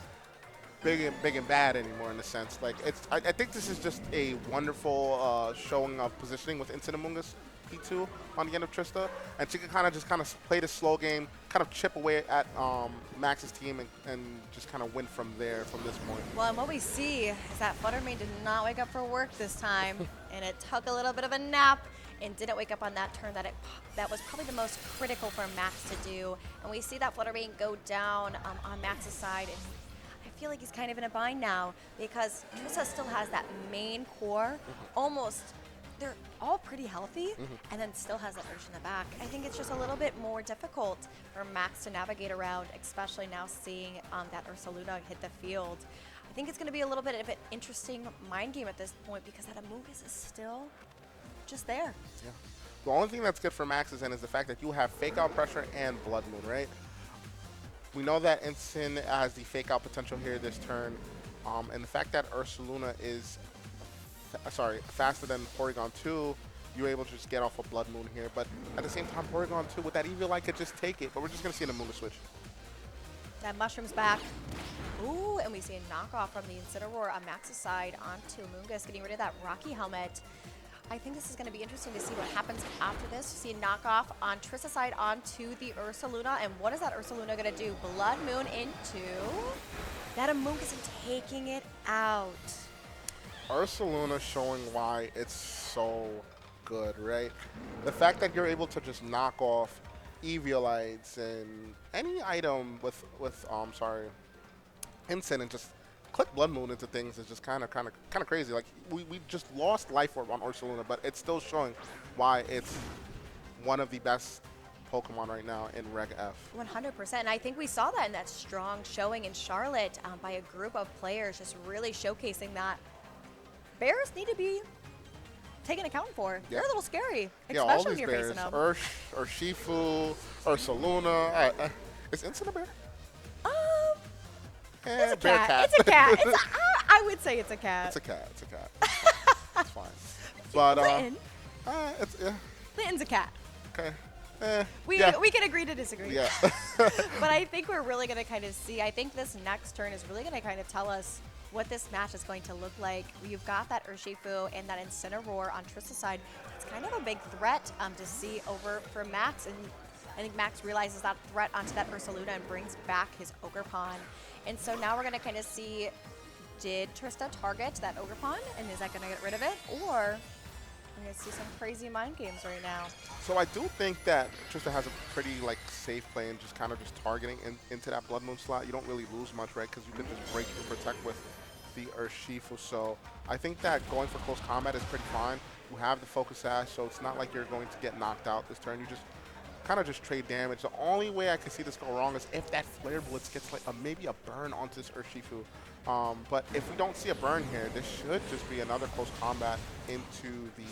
big and bad anymore in a sense. Like I think this is just a wonderful showing of positioning with Instant Amoonguss P2 on the end of Trista, and she can kind of play the slow game, kind of chip away at Max's team and just kind of win from there from this point. Well, and what we see is that Flutter Mane did not wake up for work this time, and it took a little bit of a nap and didn't wake up on that turn that was probably the most critical for Max to do. And we see that Flutter Mane go down on Max's side, and I feel like he's kind of in a bind now because Trista still has that main core they're all pretty healthy, and then still has that urge in the back. I think it's just a little bit more difficult for Max to navigate around, especially now seeing that Ursaluna hit the field. I think it's going to be a little bit of an interesting mind game at this point because that Amoonguss is still just there. Yeah. The only thing that's good for Max's end is the fact that you have Fake Out Pressure and Blood Moon, right? We know that Instant has the Fake Out potential here this turn, and the fact that Ursaluna is faster than Porygon 2, you're able to just get off a Blood Moon here. But at the same time, Porygon 2 with that Eviolite could just take it. But we're just going to see an Amoonguss switch. That Mushroom's back. Ooh, and we see a knockoff from the Incineroar on Max's side onto Mungus, getting rid of that Rocky helmet. I think this is going to be interesting to see what happens after this. See a knockoff on Trista's side onto the Ursaluna, and what is that Ursaluna going to do? Blood Moon into that Amoonguss and taking it out. Ursaluna showing why it's so good, right? The fact that you're able to just knock off Eviolites and any item with Instant and just click Blood Moon into things is just kind of crazy. Like we just lost Life Orb on Ursaluna, but it's still showing why it's one of the best Pokemon right now in Reg F. 100%. And I think we saw that in that strong showing in Charlotte by a group of players, just really showcasing that bears need to be taken account for. Yeah. They're a little scary, Yeah, especially all when these you're bears, facing them. Urshifu, Ursaluna. Is Instant a bear? It's a bear cat. It's a cat. I would say it's a cat. It's a cat. It's a cat. It's fine. But Linton. it's Linton's a cat. okay. We Yeah. can agree to disagree. Yeah. But I think we're really going to kind of see, I think this next turn is really going to kind of tell us what this match is going to look like. You've got that Urshifu and that Incineroar on Trista's side. It's kind of a big threat to see over for Max, and I think Max realizes that threat onto that Ursaluna and brings back his Ogerpon. And so now we're going to kind of see, did Trista target that Ogerpon, and is that going to get rid of it? Or we're going to see some crazy mind games right now. So I do think that Trista has a pretty safe play and just kind of just targeting into that Blood Moon slot. You don't really lose much, right? Because you can just break and protect with the Urshifu. So I think that going for close combat is pretty fine. You have the Focus Sash, so it's not like you're going to get knocked out this turn. You just kind of just trade damage. The only way I can see this go wrong is if that Flare Blitz gets maybe a burn onto this Urshifu. But if we don't see a burn here, this should just be another close combat into the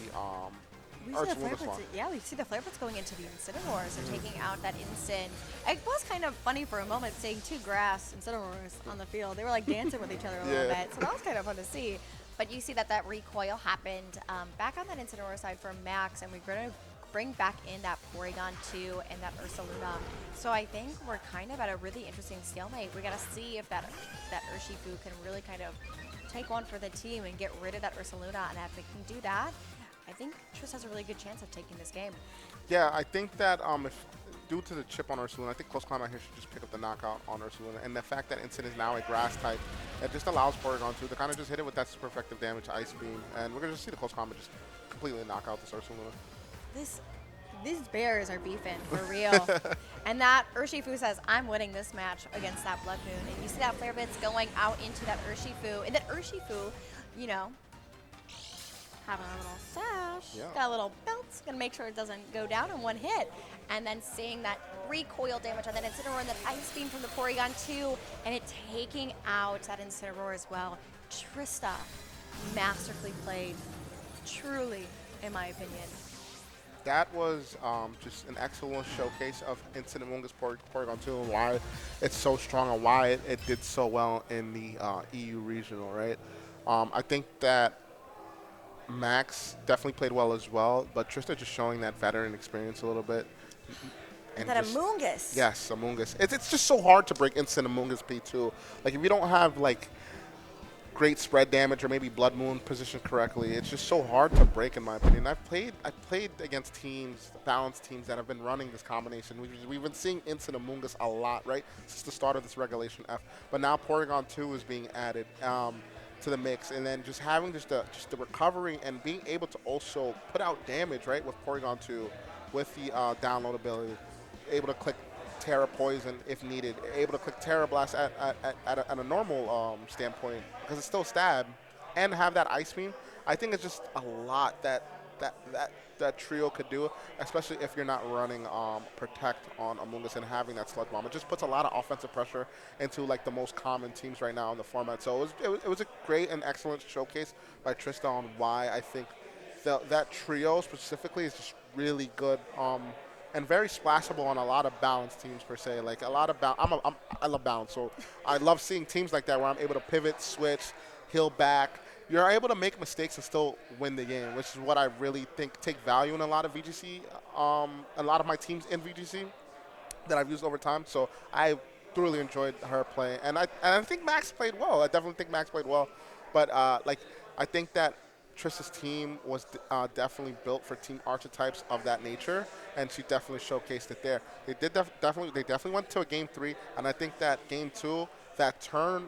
We see the flare Ursaluna blitz, slot. yeah, we see the flare blitz going into the Incineroar, so taking out that instant. It was kind of funny for a moment seeing two grass Incineroars on the field. They were like dancing with each other a little Yeah. bit, so that was kind of fun to see. But you see that recoil happened back on that Incineroar side for Max, and we're going to bring back in that Porygon 2 and that Ursaluna. So I think we're kind of at a really interesting stalemate. We got to see if that Urshifu can really kind of take one for the team and get rid of that Ursaluna, and if it can do that, I think Triss has a really good chance of taking this game. Yeah, I think that if due to the chip on Ursaluna, I think close combat here should just pick up the knockout on Ursaluna. And the fact that Instant is now a grass type, it just allows Porygon 2 to kind of just hit it with that super effective damage Ice Beam. And we're going to just see the close combat just completely knock out this Ursaluna. These bears are beefing, for real. And that Urshifu says, I'm winning this match against that Blood Moon. And you see that Flare Blitz going out into that Urshifu. And that Urshifu, you know, having a little sash, Yeah. got a little bounce, gonna make sure it doesn't go down in one hit. And then seeing that recoil damage on that Incineroar and that Ice Beam from the Porygon 2, and it taking out that Incineroar as well. Trista, masterfully played, truly, in my opinion. That was just an excellent showcase of Instant Amoonguss Porygon 2 and why it's so strong and why it did so well in the EU regional, right? I think that Max definitely played well as well, but Trista just showing that veteran experience a little bit. And That just- Amoonguss. Yes, Amoonguss. It's just so hard to break Instant Amoonguss P2. Like, if you don't have, great spread damage or maybe Blood Moon positioned correctly, it's just so hard to break, in my opinion. I've played against teams, balanced teams that have been running this combination. We've been seeing Instant Amoonguss a lot, right, since the start of this Regulation F. But now Porygon 2 is being added to the mix, and then just having just the recovery and being able to also put out damage, right, with Porygon 2, with the download ability, able to click Terra Poison if needed, able to click Terra Blast at a normal standpoint because it's still stab, and have that Ice Beam. I think it's just a lot that trio could do, especially if you're not running Protect on Amoonguss and having that Sludge Bomb. It just puts a lot of offensive pressure into the most common teams right now in the format. So it was a great and excellent showcase by Trista on why I think that trio specifically is just really good. And very splashable on a lot of balanced teams per se. Like a lot of I love balance, so I love seeing teams like that where I'm able to pivot, switch, heal back. You're able to make mistakes and still win the game, which is what I really think take value in a lot of VGC. A lot of my teams in VGC that I've used over time. So I thoroughly enjoyed her play, and I think Max played well. I definitely think Max played well, but I think that Trish's team was definitely built for team archetypes of that nature, and she definitely showcased it there. They definitely went to a game 3, and I think that game 2, that turn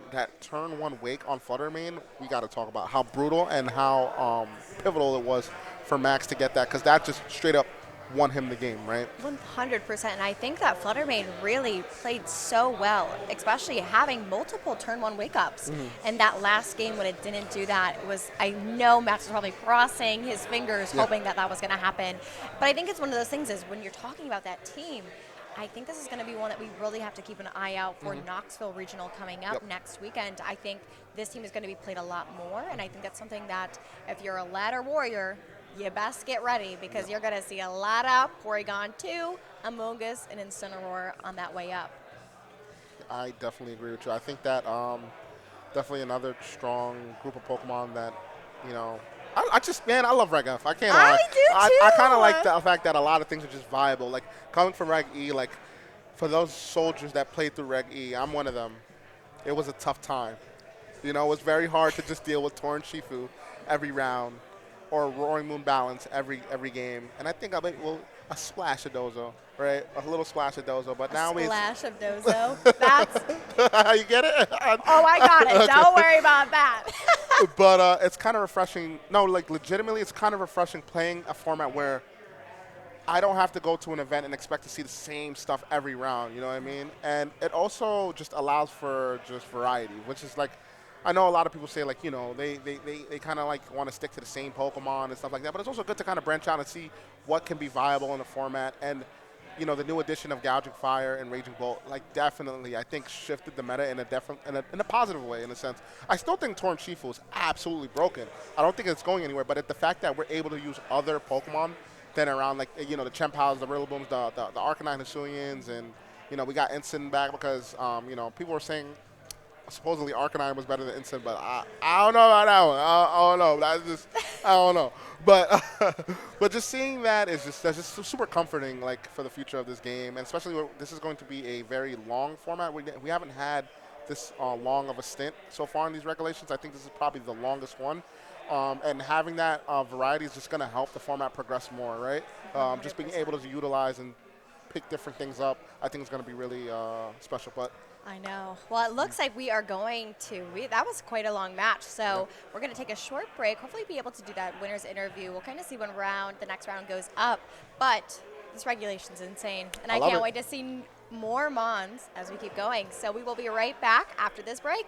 1 wake on Fluttermane, we got to talk about how brutal and how pivotal it was for Max to get that, because that just straight up won him the game, right? 100%. And I think that Fluttermane really played so well, especially having multiple turn 1 wake ups. And that last game when it didn't do that, it was, I know Max was probably crossing his fingers, hoping that was going to happen. But I think it's one of those things is when you're talking about that team, I think this is going to be one that we really have to keep an eye out for. Knoxville Regional coming up next weekend. I think this team is going to be played a lot more, and I think that's something that if you're a ladder warrior, you best get ready, because you're going to see a lot of Porygon 2, Amogus, and Incineroar on that way up. I definitely agree with you. I think that definitely another strong group of Pokemon that, I love Reg F. I can't lie. I do too. I kind of like the fact that a lot of things are just viable. Like, coming from Reg E, like, for those soldiers that played through Reg E, I'm one of them. It was a tough time. It was very hard to just deal with Torrent Shifu every round, or Roaring Moon Balance every game. And I think a splash of Dozo, right? A little splash of Dozo. But now a splash of Dozo. That's. You get it? Oh, I got it. Don't worry about that. But it's kind of refreshing. No, like, legitimately, it's kind of refreshing playing a format where I don't have to go to an event and expect to see the same stuff every round. You know what I mean? And it also just allows for just variety, which is like, I know a lot of people say, like, they kind of like want to stick to the same Pokemon and stuff like that, but it's also good to kind of branch out and see what can be viable in the format. And, the new addition of Gouging Fire and Raging Bolt, like, definitely, I think, shifted the meta in a positive way, in a sense. I still think Torrent Shifu is absolutely broken. I don't think it's going anywhere, but the fact that we're able to use other Pokemon than around, like, the Chempals, the Rillabooms, the Arcanine Hisuians, and, we got Ensign back because, people were saying supposedly Arcanine was better than Ensign, but I don't know about that one. I don't know. I don't know. But but just seeing that's just super comforting, like, for the future of this game, and especially this is going to be a very long format. We haven't had this long of a stint so far in these regulations. I think this is probably the longest one. And having that variety is just going to help the format progress more, right? Just being able to utilize and pick different things up, I think is going to be really special. But I know. Well, it looks like we are going to. That was quite a long match, so we're going to take a short break. Hopefully, be able to do that winner's interview. We'll kind of see when the next round goes up. But this regulation's insane, and I can't wait to see more Mons as we keep going. So we will be right back after this break.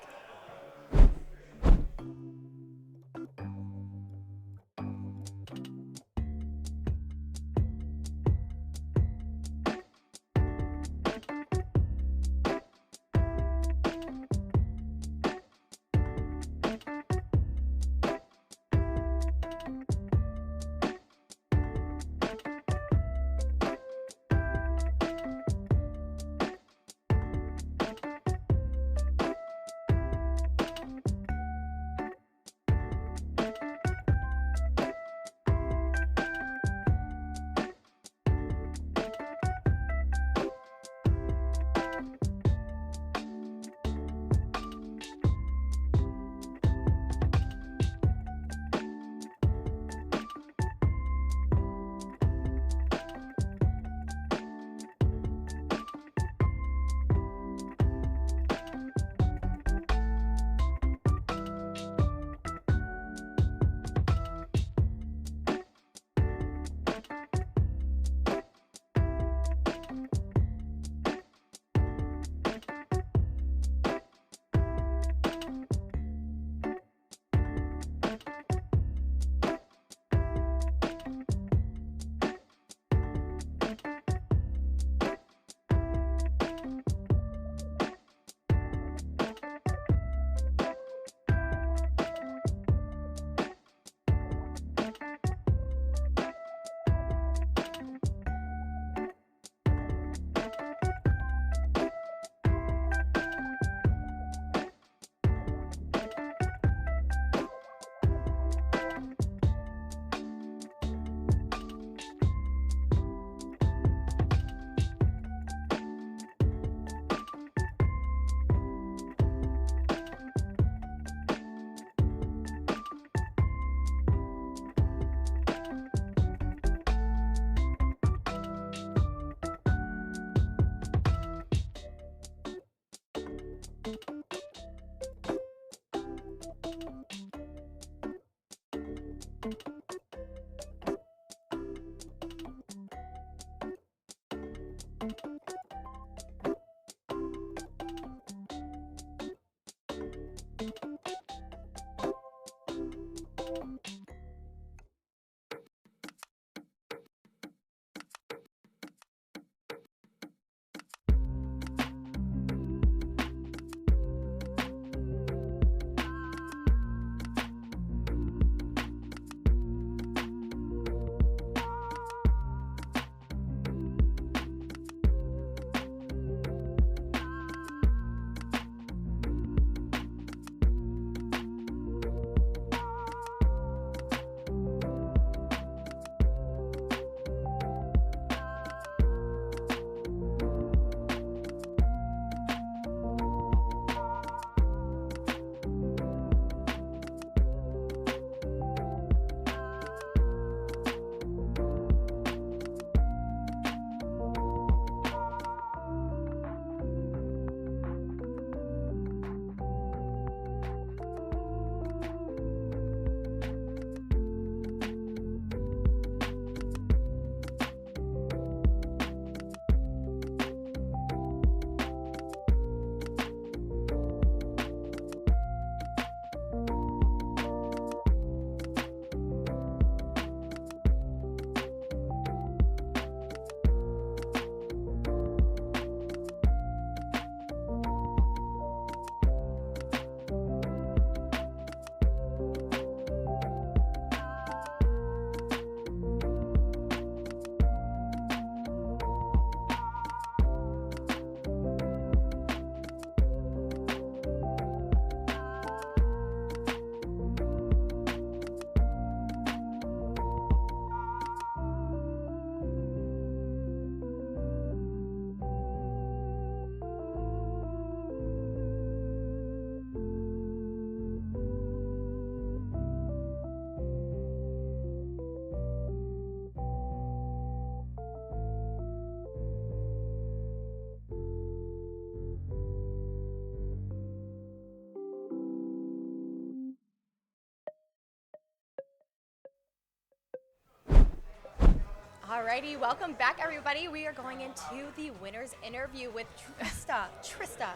Alrighty, welcome back, everybody. We are going into the winner's interview with Trista. Trista,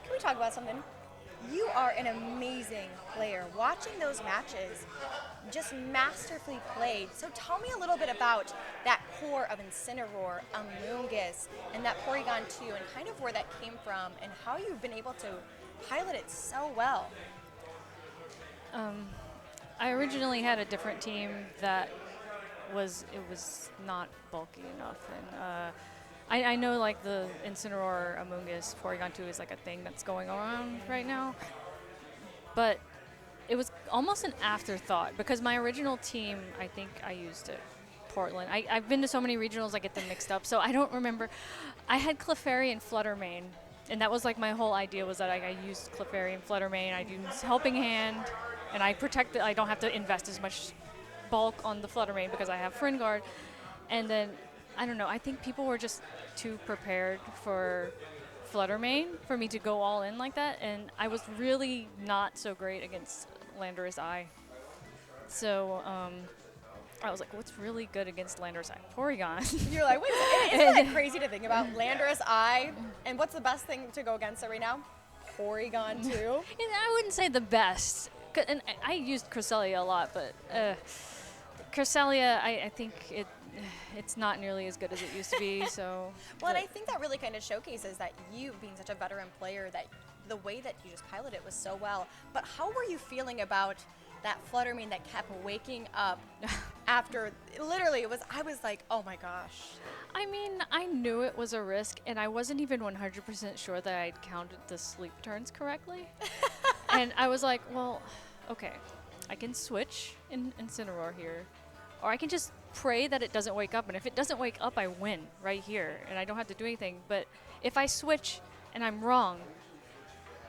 can we talk about something? You are an amazing player. Watching those matches, just masterfully played. So tell me a little bit about that core of Incineroar, Amoonguss, and that Porygon 2, and kind of where that came from, and how you've been able to pilot it so well. I originally had a different team that was not bulky enough, and I know like the Incineroar, Amoonguss, Porygon 2 is like a thing that's going around right now, but it was almost an afterthought because my original team, I think I used it. Portland. I've been to so many regionals I get them mixed up, so I don't remember. I had Clefairy and Fluttermane, and that was like my whole idea was that I used Clefairy and Fluttermane. I use Helping Hand, and I protect I don't have to invest as much bulk on the Fluttermane because I have Friend Guard. And then, I don't know, I think people were just too prepared for Fluttermane for me to go all in like that, and I was really not so great against Landorus Eye. So, I was like, what's really good against Landorus Eye? Porygon. You're like, wait a second, isn't that crazy to think about? Landorus Eye, and what's the best thing to go against it right now? Porygon 2? I wouldn't say the best. And I used Cresselia a lot, but Cresselia, I think it's not nearly as good as it used to be. So. Well, and I think that really kind of showcases that you, being such a veteran player, that the way that you just piloted it was so well. But how were you feeling about that Fluttermane that kept waking up after, literally, I was like, oh my gosh. I mean, I knew it was a risk, and I wasn't even 100% sure that I'd counted the sleep turns correctly. And I was like, well, okay, I can switch in Incineroar here, or I can just pray that it doesn't wake up, and if it doesn't wake up, I win right here, and I don't have to do anything. But if I switch and I'm wrong,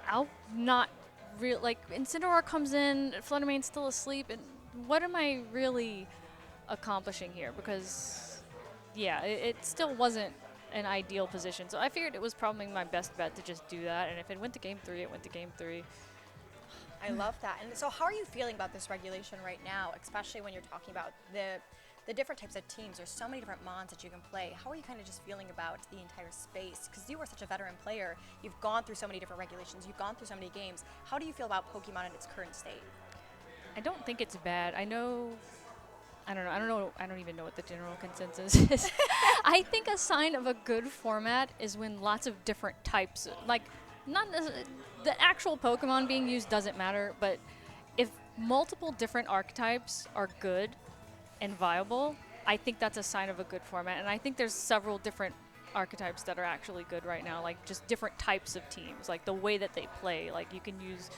I'll not like Incineroar comes in, Fluttermane's still asleep, and what am I really accomplishing here? Because, yeah, it still wasn't an ideal position. So I figured it was probably my best bet to just do that, and if it went to game 3, it went to game 3. I love that. And so how are you feeling about this regulation right now, especially when you're talking about the different types of teams? There's so many different mons that you can play. How are you kind of just feeling about the entire space? Because you are such a veteran player. You've gone through so many different regulations. You've gone through so many games. How do you feel about Pokemon in its current state? I don't think it's bad. I don't even know what the general consensus is. I think a sign of a good format is when lots of different types, like the actual Pokemon being used doesn't matter, but if multiple different archetypes are good and viable, I think that's a sign of a good format. And I think there's several different archetypes that are actually good right now, like just different types of teams, like the way that they play. Like you can use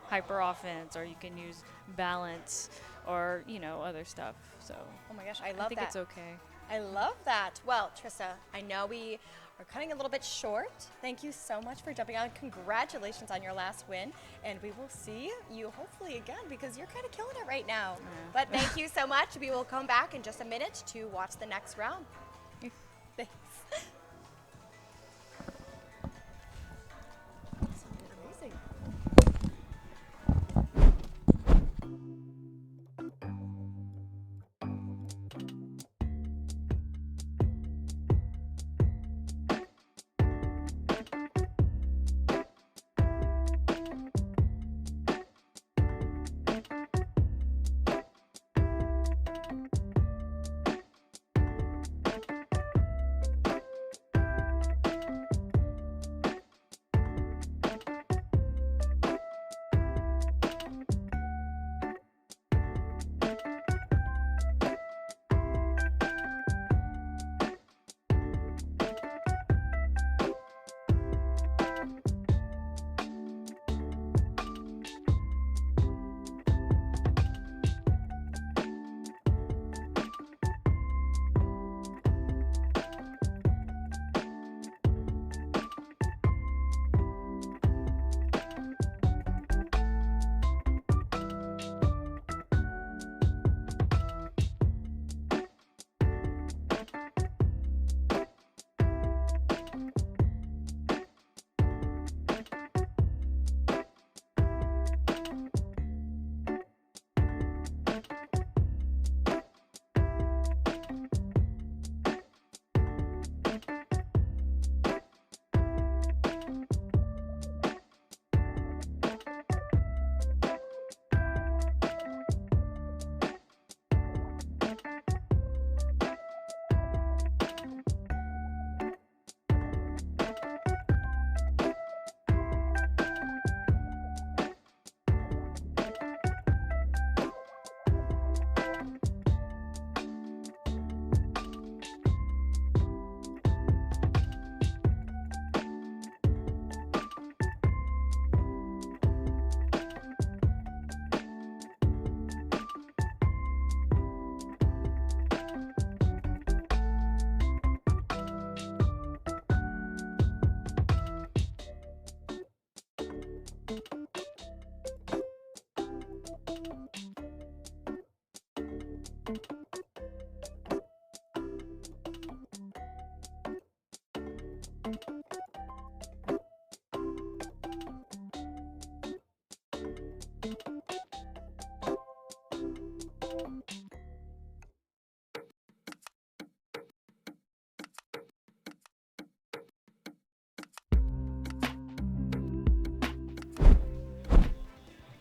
hyper offense, or you can use balance, or other stuff. So oh my gosh, I love that. I think it's okay. I love that. Well, Trista, I know we are cutting a little bit short. Thank you so much for jumping on. Congratulations on your last win, and we will see you hopefully again, because you're kind of killing it right now. But thank you so much. We will come back in just a minute to watch the next round. Thanks. Amazing.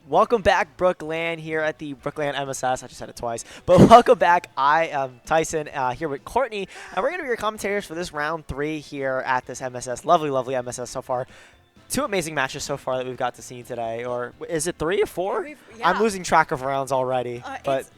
Welcome back, BrookLAN, here at the BrookLAN MSS. I just said it twice. But welcome back. I am Tyson, here with Courtney, and we're going to be your commentators for this round 3 here at this MSS. Lovely, lovely MSS so far. 2 amazing matches so far that we've got to see today. Or is it 3 or 4? Yeah. I'm losing track of rounds already.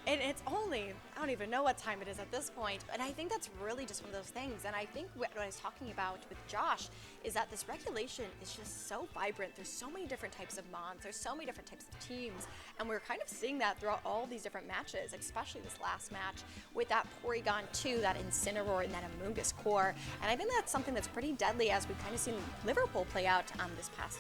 It's only, I don't even know what time it is at this point, and I think that's really just one of those things. And I think what I was talking about with Josh is that this regulation is just so vibrant. There's so many different types of mons. There's so many different types of teams, and we're kind of seeing that throughout all these different matches, especially this last match with that Porygon 2, that Incineroar, and that Amoonguss core. And I think that's something that's pretty deadly, as we've kind of seen Liverpool play out this past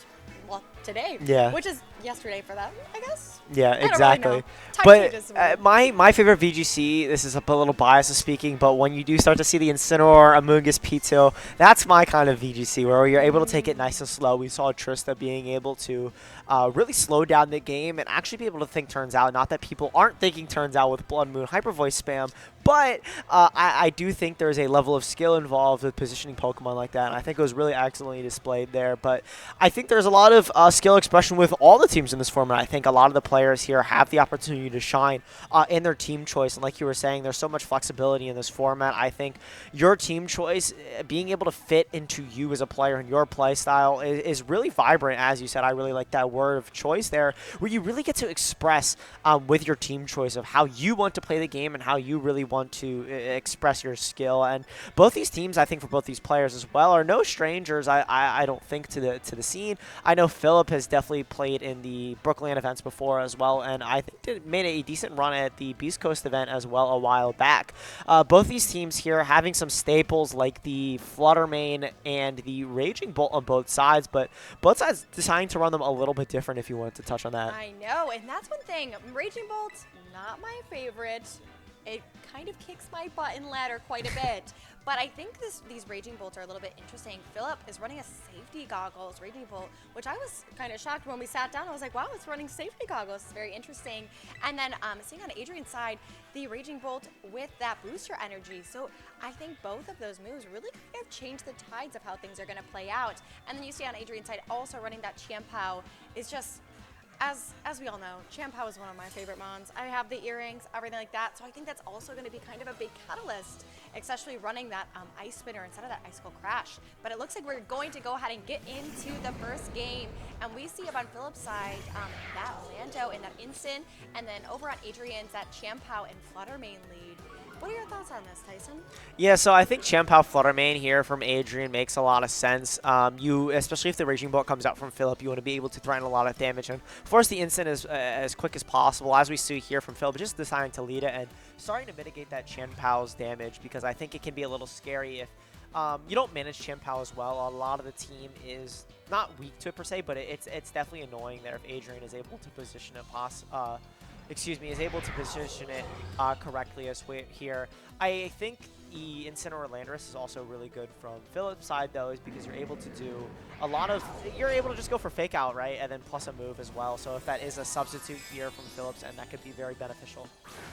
well, today. Yeah. Which is yesterday for them, I guess. Yeah, I don't exactly. really know. Time changes But weird. my favorite VGC, this is a little biased speaking, but when you do start to see the Incineroar, Amoonguss, P2, that's my kind of VGC, where you're able to take it nice and slow. We saw Trista being able to really slow down the game and actually be able to think turns out. Not that people aren't thinking turns out with Blood Moon Hyper Voice spam, but I do think there's a level of skill involved with positioning Pokemon like that, and I think it was really excellently displayed there. But I think there's a lot of skill expression with all the teams in this format. I think a lot of the players here have the opportunity to shine in their team choice, and like you were saying, there's so much flexibility in this format. I think your team choice, being able to fit into you as a player and your play style is really vibrant. As you said, I really like that word of choice there, where you really get to express with your team choice of how you want to play the game and how you really want to express your skill. And both these teams, I think for both these players as well, are no strangers, I don't think, to the scene. I know Philip has definitely played in the BrookLAN events before as well, and I think made a decent run at the Beast Coast event as well a while back. Both these teams here having some staples like the Fluttermane and the Raging Bolt on both sides, but both sides deciding to run them a little bit different, if you wanted to touch on that. I know, and that's one thing. Raging Bolt, not my favorite. It kind of kicks my butt in ladder quite a bit. But I think these Raging Bolts are a little bit interesting. Philip is running a safety goggles Raging Bolt, which I was kind of shocked when we sat down. I was like, wow, it's running safety goggles. It's very interesting. And then seeing on Adrian's side, the Raging Bolt with that booster energy. So I think both of those moves really kind of change the tides of how things are going to play out. And then you see on Adrian's side also running that Chiampao is just... As we all know, Chiampao is one of my favorite mons. I have the earrings, everything like that, so I think that's also going to be kind of a big catalyst, especially running that Ice Spinner instead of that Icicle Crash. But it looks like we're going to go ahead and get into the first game, and we see up on Philip's side that Lando and that Instant, and then over on Adrian's that Chiampao and Fluttermane lead. What are your thoughts on this, Tyson? Yeah, so I think Chiampao Fluttermane here from Adrian makes a lot of sense. Especially if the Raging Bolt comes out from Philip, you want to be able to threaten a lot of damage and force the instant as quick as possible, as we see here from Philip, just deciding to lead it and starting to mitigate that Chiampao's damage, because I think it can be a little scary if you don't manage Chiampao as well. A lot of the team is not weak to it per se, but it's definitely annoying there if Adrian is able to position it is able to position it correctly as here. I think the Incineroar Landorus is also really good from Philip's side, though, is because you're able to do a lot of, you're able to just go for fake out, right, and then plus a move as well. So if that is a substitute here from Philip's end, that could be very beneficial.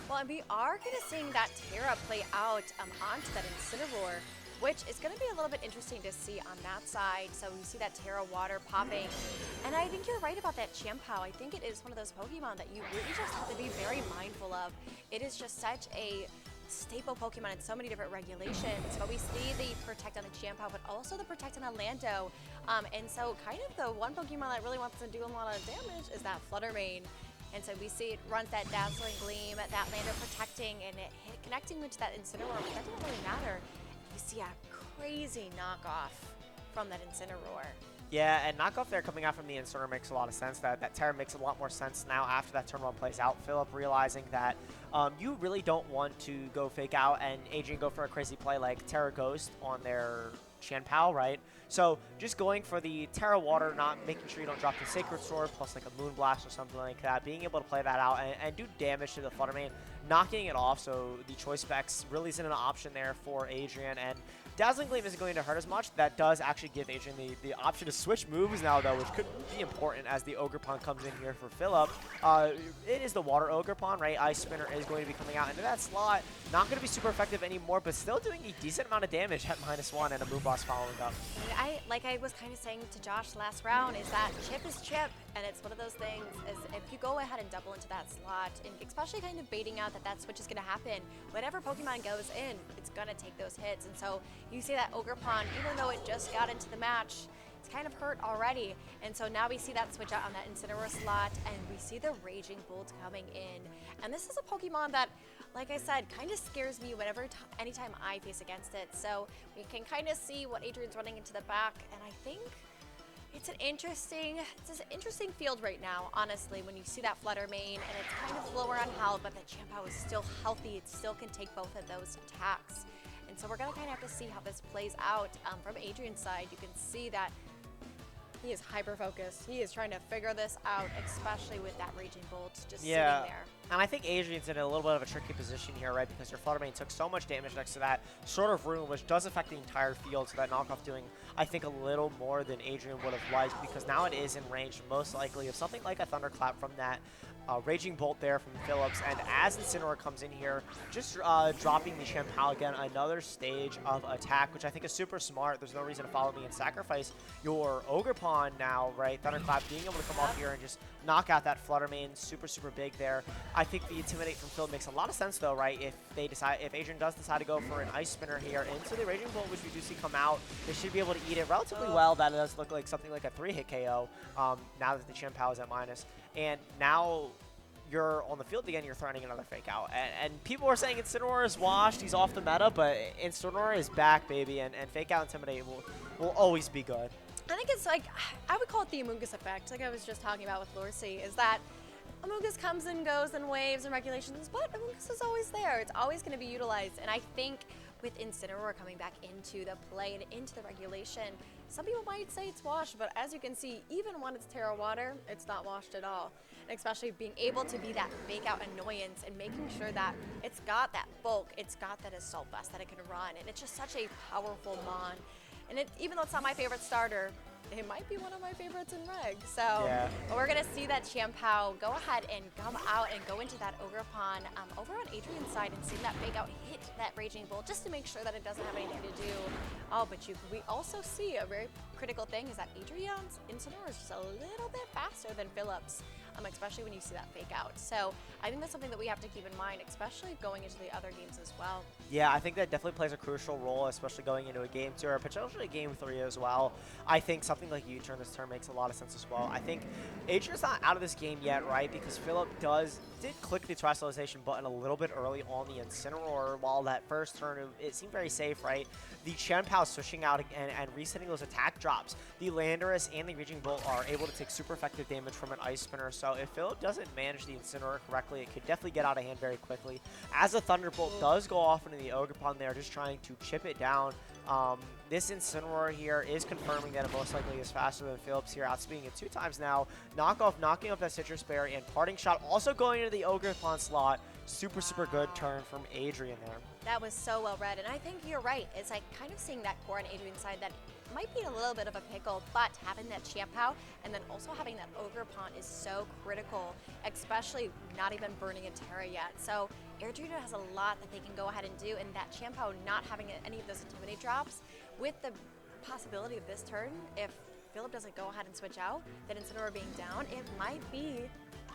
Well, and we are kind of seeing that Terra play out onto that Incineroar, which is going to be a little bit interesting to see on that side. So we see that Terra Water popping. And I think you're right about that Chiampao. I think it is one of those Pokemon that you really just have to be very mindful of. It is just such a staple Pokemon in so many different regulations. But we see the Protect on the Chiampao, but also the Protect on the Lando. And so kind of the one Pokemon that really wants to do a lot of damage is that Fluttermane. And so we see it runs that Dazzling Gleam, that Lando protecting, and it connecting into that Incineroar, but that didn't really matter. You see a crazy knockoff from that Incineroar. Yeah, and knockoff there coming out from the Incineroar makes a lot of sense. That Terra makes a lot more sense now after that turn one plays out. Philip realizing that you really don't want to go fake out and Adrian go for a crazy play like Terra Ghost on their Chiampao, right? So just going for the Terra Water, not making sure you don't drop the Sacred Sword, plus like a Moonblast or something like that, being able to play that out and do damage to the Fluttermane, knocking it off, so the choice specs really isn't an option there for Adrian, and Dazzling Gleam isn't going to hurt as much. That does actually give Adrian the option to switch moves now, though, which could be important as the Ogerpon comes in here for Philip. It is the Water Ogerpon, right? Ice Spinner is going to be coming out into that slot. Not going to be super effective anymore, but still doing a decent amount of damage at -1 and a Moonblast following up. Like I was kind of saying to Josh last round, is that chip is chip, and it's one of those things is if you go ahead and double into that slot, and especially kind of baiting out that switch is going to happen, whatever Pokemon goes in, it's going to take those hits. And so you see that Ogerpon, even though it just got into the match, it's kind of hurt already. And so now we see that switch out on that Incineroar slot, and we see the Raging Bolt coming in. And this is a Pokemon that, like I said, kind of scares me anytime I face against it. So we can kind of see what Adrian's running into the back, and I think it's an interesting field right now, honestly, when you see that Fluttermane, and it's kind of lower on health, but the Chiampao is still healthy. It still can take both of those attacks. And so we're going to kind of have to see how this plays out. From Adrian's side, you can see that he is hyper-focused. He is trying to figure this out, especially with that Raging Bolt just sitting Yeah. there. And I think Adrian's in a little bit of a tricky position here, right? Because your Flutter Mane took so much damage next to that sort of rune, which does affect the entire field. So that knockoff doing, I think, a little more than Adrian would have liked, because now it is in range, most likely, of something like a Thunderclap from that Raging Bolt there from Phillips. And as Incineroar comes in here, just dropping the Chien-Pao again, another stage of attack, which I think is super smart. There's no reason to follow me and sacrifice your Ogre Pawn now, right? Thunderclap being able to come off here and just knock out that Flutter Mane, super, super big there. I think the Intimidate from Phil makes a lot of sense, though, right? If Adrian does decide to go for an Ice Spinner here into the Raging Bolt, which we do see come out, they should be able to eat it relatively well. That does look like something like a 3-hit KO now that the Chien-Pao is at minus. And now you're on the field again, you're threatening another Fake Out. And people are saying Incineroar is washed, he's off the meta, but Incineroar is back, baby, and Fake Out Intimidate will always be good. I think it's like, I would call it the Amoonguss effect, like I was just talking about with Lorcy, is that Amoonguss comes and goes in waves and regulations, but Amoonguss is always there. It's always going to be utilized, and I think with Incineroar coming back into the play and into the regulation, some people might say it's washed, but as you can see, even when it's Terra Water, it's not washed at all. And especially being able to be that Fake Out annoyance and making sure that it's got that bulk, it's got that Assault Vest that it can run, and it's just such a powerful Mon. And even though it's not my favorite starter, it might be one of my favorites in Reg. So Yeah. we're going to see that Chien-Pao go ahead and come out and go into that Ogre Pawn over on Adrian's side and see that Fake Out hit that Raging Bolt just to make sure that it doesn't have anything to do. Oh, but we also see a very critical thing is that Adrian's Incineroar is just a little bit faster than Phillips, especially when you see that Fake Out. So I think that's something that we have to keep in mind, especially going into the other games as well. Yeah, I think that definitely plays a crucial role, especially going into a game 2 or potentially a game 3 as well. I think something like U-turn this turn makes a lot of sense as well. I think Adrian's not out of this game yet, right? Because Philip did click the Terrestrialization button a little bit early on the Incineroar, while that first turn, it seemed very safe, right? The Chien-Pao switching out and resetting those attack drops. The Landorus and the Raging Bolt are able to take super effective damage from an Ice Spinner, so if Philip doesn't manage the Incineroar correctly, it could definitely get out of hand very quickly. As the Thunderbolt does go off into the Ogre Pawn there, just trying to chip it down. This Incineroar here is confirming that it most likely is faster than Phillips here, outspeeding it 2 times now. Knockoff knocking up that Citrus Berry, and Parting Shot also going into the Ogre Pawn slot. Super, super good turn from Adrian there. That was so well read, and I think you're right. It's like kind of seeing that core on Adrian's side that might be in a little bit of a pickle, but having that Chien-Pao and then also having that Ogre Pawn is so critical, especially not even burning a Terra yet. So Adrian has a lot that they can go ahead and do, and that Chien-Pao not having any of those Intimidate drops, with the possibility of this turn, if Philip doesn't go ahead and switch out, then Incineroar being down, it might be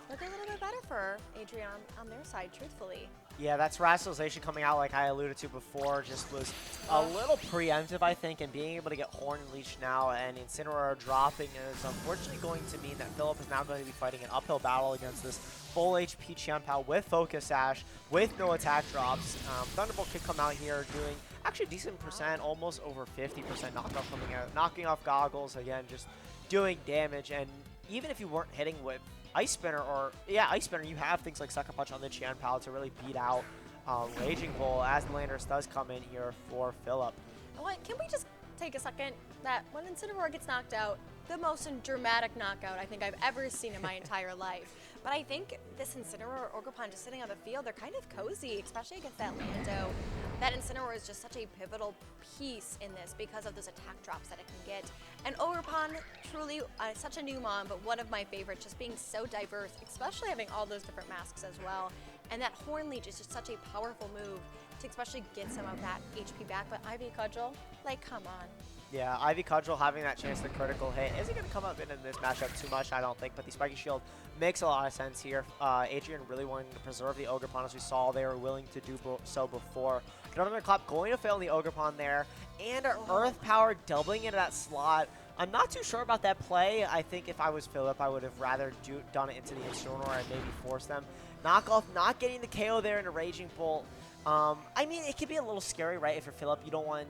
looking a little bit better for Adrian on their side, truthfully. Yeah, that's Rationalization coming out, like I alluded to before, just was a little preemptive, I think, and being able to get Horn and Leech now and Incineroar dropping is unfortunately going to mean that Philip is now going to be fighting an uphill battle against this full HP Chien-Pao with Focus Sash, with no attack drops. Thunderbolt could come out here doing actually decent percent, almost over 50% knockoff coming out, knocking off Goggles, again, just doing damage. And even if you weren't hitting with Ice Spinner, Ice Spinner, you have things like Sucker Punch on the Chien-Pao to really beat out Raging Bull as Landorus does come in here for Philip. Can we just take a second that when Incineroar gets knocked out, the most dramatic knockout I think I've ever seen in my entire life. But I think this Incineroar Ogre Pawn just sitting on the field, they're kind of cozy, especially against that Lando. That Incineroar is just such a pivotal piece in this because of those attack drops that it can get. And Ogre Pawn, truly such a new Mon, but one of my favorites, just being so diverse, especially having all those different masks as well. And that Horn Leech is just such a powerful move to especially get some of that HP back. But Ivy Cudgel, like, come on. Yeah, Ivy Cudgel having that chance to critical hit isn't going to come up in this matchup too much, I don't think, but the Spiky Shield makes a lot of sense here. Adrian really wanting to preserve the Ogre Pawn, as we saw they were willing to do so before. Another clap going to fail in the Ogre Pawn there, and Earth Power doubling into that slot. I'm not too sure about that play. I think if I was Philip, I would have rather done it into the Incineroar and maybe force them. Knockoff not getting the KO there in a Raging Bolt. I mean, it could be a little scary, right? If you're Philip, you don't want...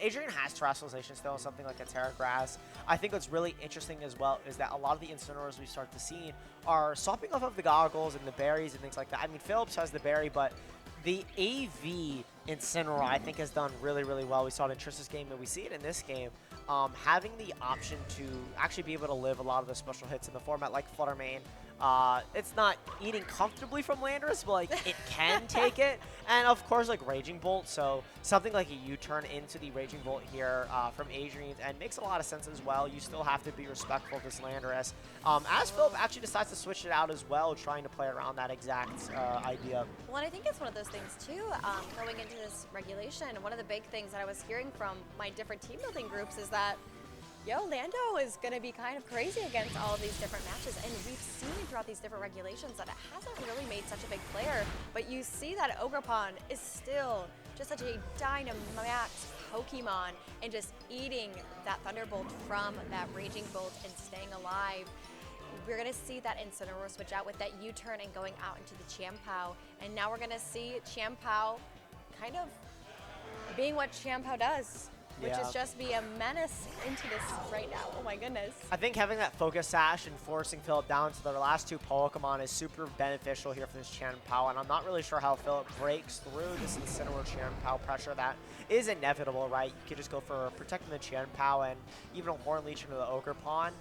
Adrian has Terrestrialization still, something like a Terra Grass. I think what's really interesting as well is that a lot of the Incineroars we start to see are swapping off of the Goggles and the berries and things like that. I mean, Phillips has the berry, but the AV Incineroar, I think, has done really, really well. We saw it in Trista's game, and we see it in this game. Having the option to actually be able to live a lot of the special hits in the format like Flutter Mane, it's not eating comfortably from Landorus, but like it can take it. And of course, like Raging Bolt, so something like a U-turn into the Raging Bolt here from Adrian's, and makes a lot of sense as well. You still have to be respectful of this Landorus. As Philip actually decides to switch it out as well, trying to play around that exact idea. Well, and I think it's one of those things too, going into this regulation, one of the big things that I was hearing from my different team building groups is that Lando is going to be kind of crazy against all of these different matches, and we've seen throughout these different regulations that it hasn't really made such a big player, but you see that Ogerpon is still just such a Dynamax Pokemon and just eating that Thunderbolt from that Raging Bolt and staying alive. We're going to see that Incineroar switch out with that U-turn and going out into the Chien-Pao, and now we're going to see Chien-Pao kind of being what Chien-Pao does, which is just be a menace into this right now. Oh my goodness. I think having that Focus Sash and forcing Philip down to their last two Pokemon is super beneficial here for this Chien-Pao, and I'm not really sure how Philip breaks through this Incineroar Chien-Pao pressure that is inevitable, right? You could just go for protecting the Chien-Pao and even a Horn Leech into the Ogerpon,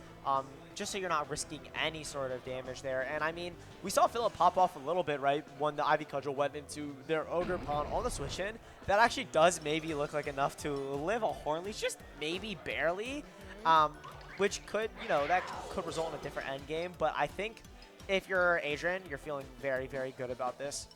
just so you're not risking any sort of damage there. And I mean, we saw Philip pop off a little bit, right, when the Ivy Cudgel went into their Ogerpon on the switch-in. That actually does maybe look like enough to live a Horn Leech, just maybe barely, which could, that could result in a different end game. But I think if you're Adrian, you're feeling very, very good about this.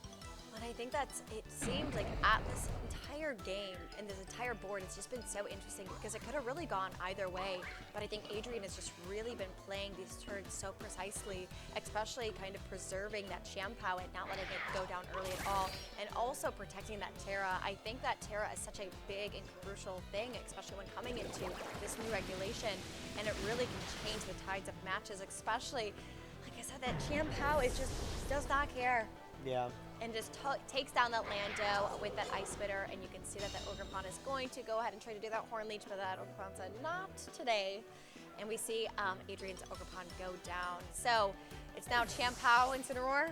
And I think it seemed like at this entire game and this entire board, it's just been so interesting because it could have really gone either way. But I think Adrian has just really been playing these turns so precisely, especially kind of preserving that Chien-Pao and not letting it go down early at all, and also protecting that Terra. I think that Terra is such a big and crucial thing, especially when coming into this new regulation, and it really can change the tides of matches, especially, like I said, that Chien-Pao does not care. Yeah. And just takes down that Lando with that Ice Spitter, and you can see that the Ogerpon is going to go ahead and try to do that Horn Leech, but that Ogerpon said, not today. And we see Adrian's Ogerpon go down. So it's now Chien-Pao and Incineroar.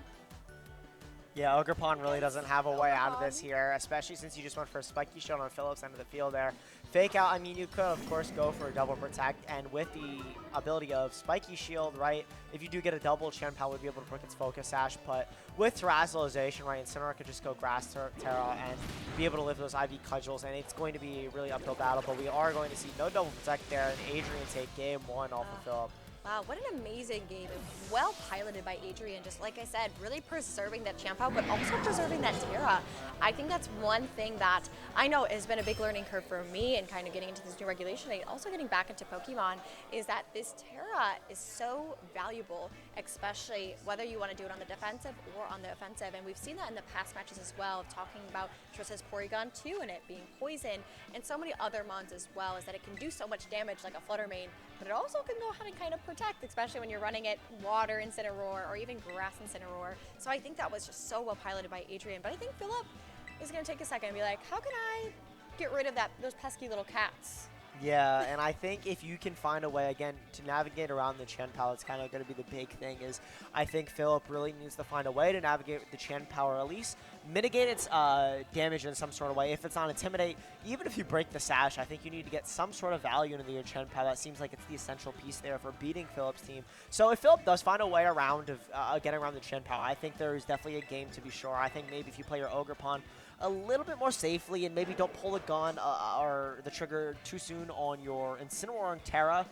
Yeah, Ogerpon really doesn't have a way out of this here, especially since you just went for a Spiky Shield on Phillips' end of the field there. Fake out, I mean, you could, of course, go for a double protect, and with the ability of Spiky Shield, right, if you do get a double, Chien-Pao would be able to break its Focus Sash, but with Terrazzleization, right, Incineroar could just go Grass Terra and be able to live those Ivy Cudgels, and it's going to be a really uphill battle, but we are going to see no double protect there, and Adrian take game one off of Philip. Wow, what an amazing game. Well piloted by Adrian, just like I said, really preserving that Chien-Pao, but also preserving that Terra. I think that's one thing that I know has been a big learning curve for me and kind of getting into this new regulation and also getting back into Pokemon, is that this Terra is so valuable, especially whether you want to do it on the defensive or on the offensive. And we've seen that in the past matches as well, talking about Trista's Porygon 2 and it being poison, and so many other mons as well, is that it can do so much damage like a Flutter Mane, but it also can go ahead and kind of protect, especially when you're running it Water Incineroar or even Grass Incineroar. So I think that was just so well piloted by Adrian. But I think Philip is going to take a second and be like, how can I get rid of those pesky little cats? Yeah, and I think if you can find a way, again, to navigate around the Chien-Pao, it's kind of going to be the big thing, is I think Philip really needs to find a way to navigate with the Chien-Pao, or at least mitigate its damage in some sort of way. If it's not Intimidate, even if you break the Sash, I think you need to get some sort of value into your Chien-Pao. That seems like it's the essential piece there for beating Philip's team. So if Philip does find a way around of getting around the Chien-Pao, I think there is definitely a game to be sure. I think maybe if you play your Ogerpon a little bit more safely and maybe don't pull the gun or the trigger too soon on your Incineroar and Terra,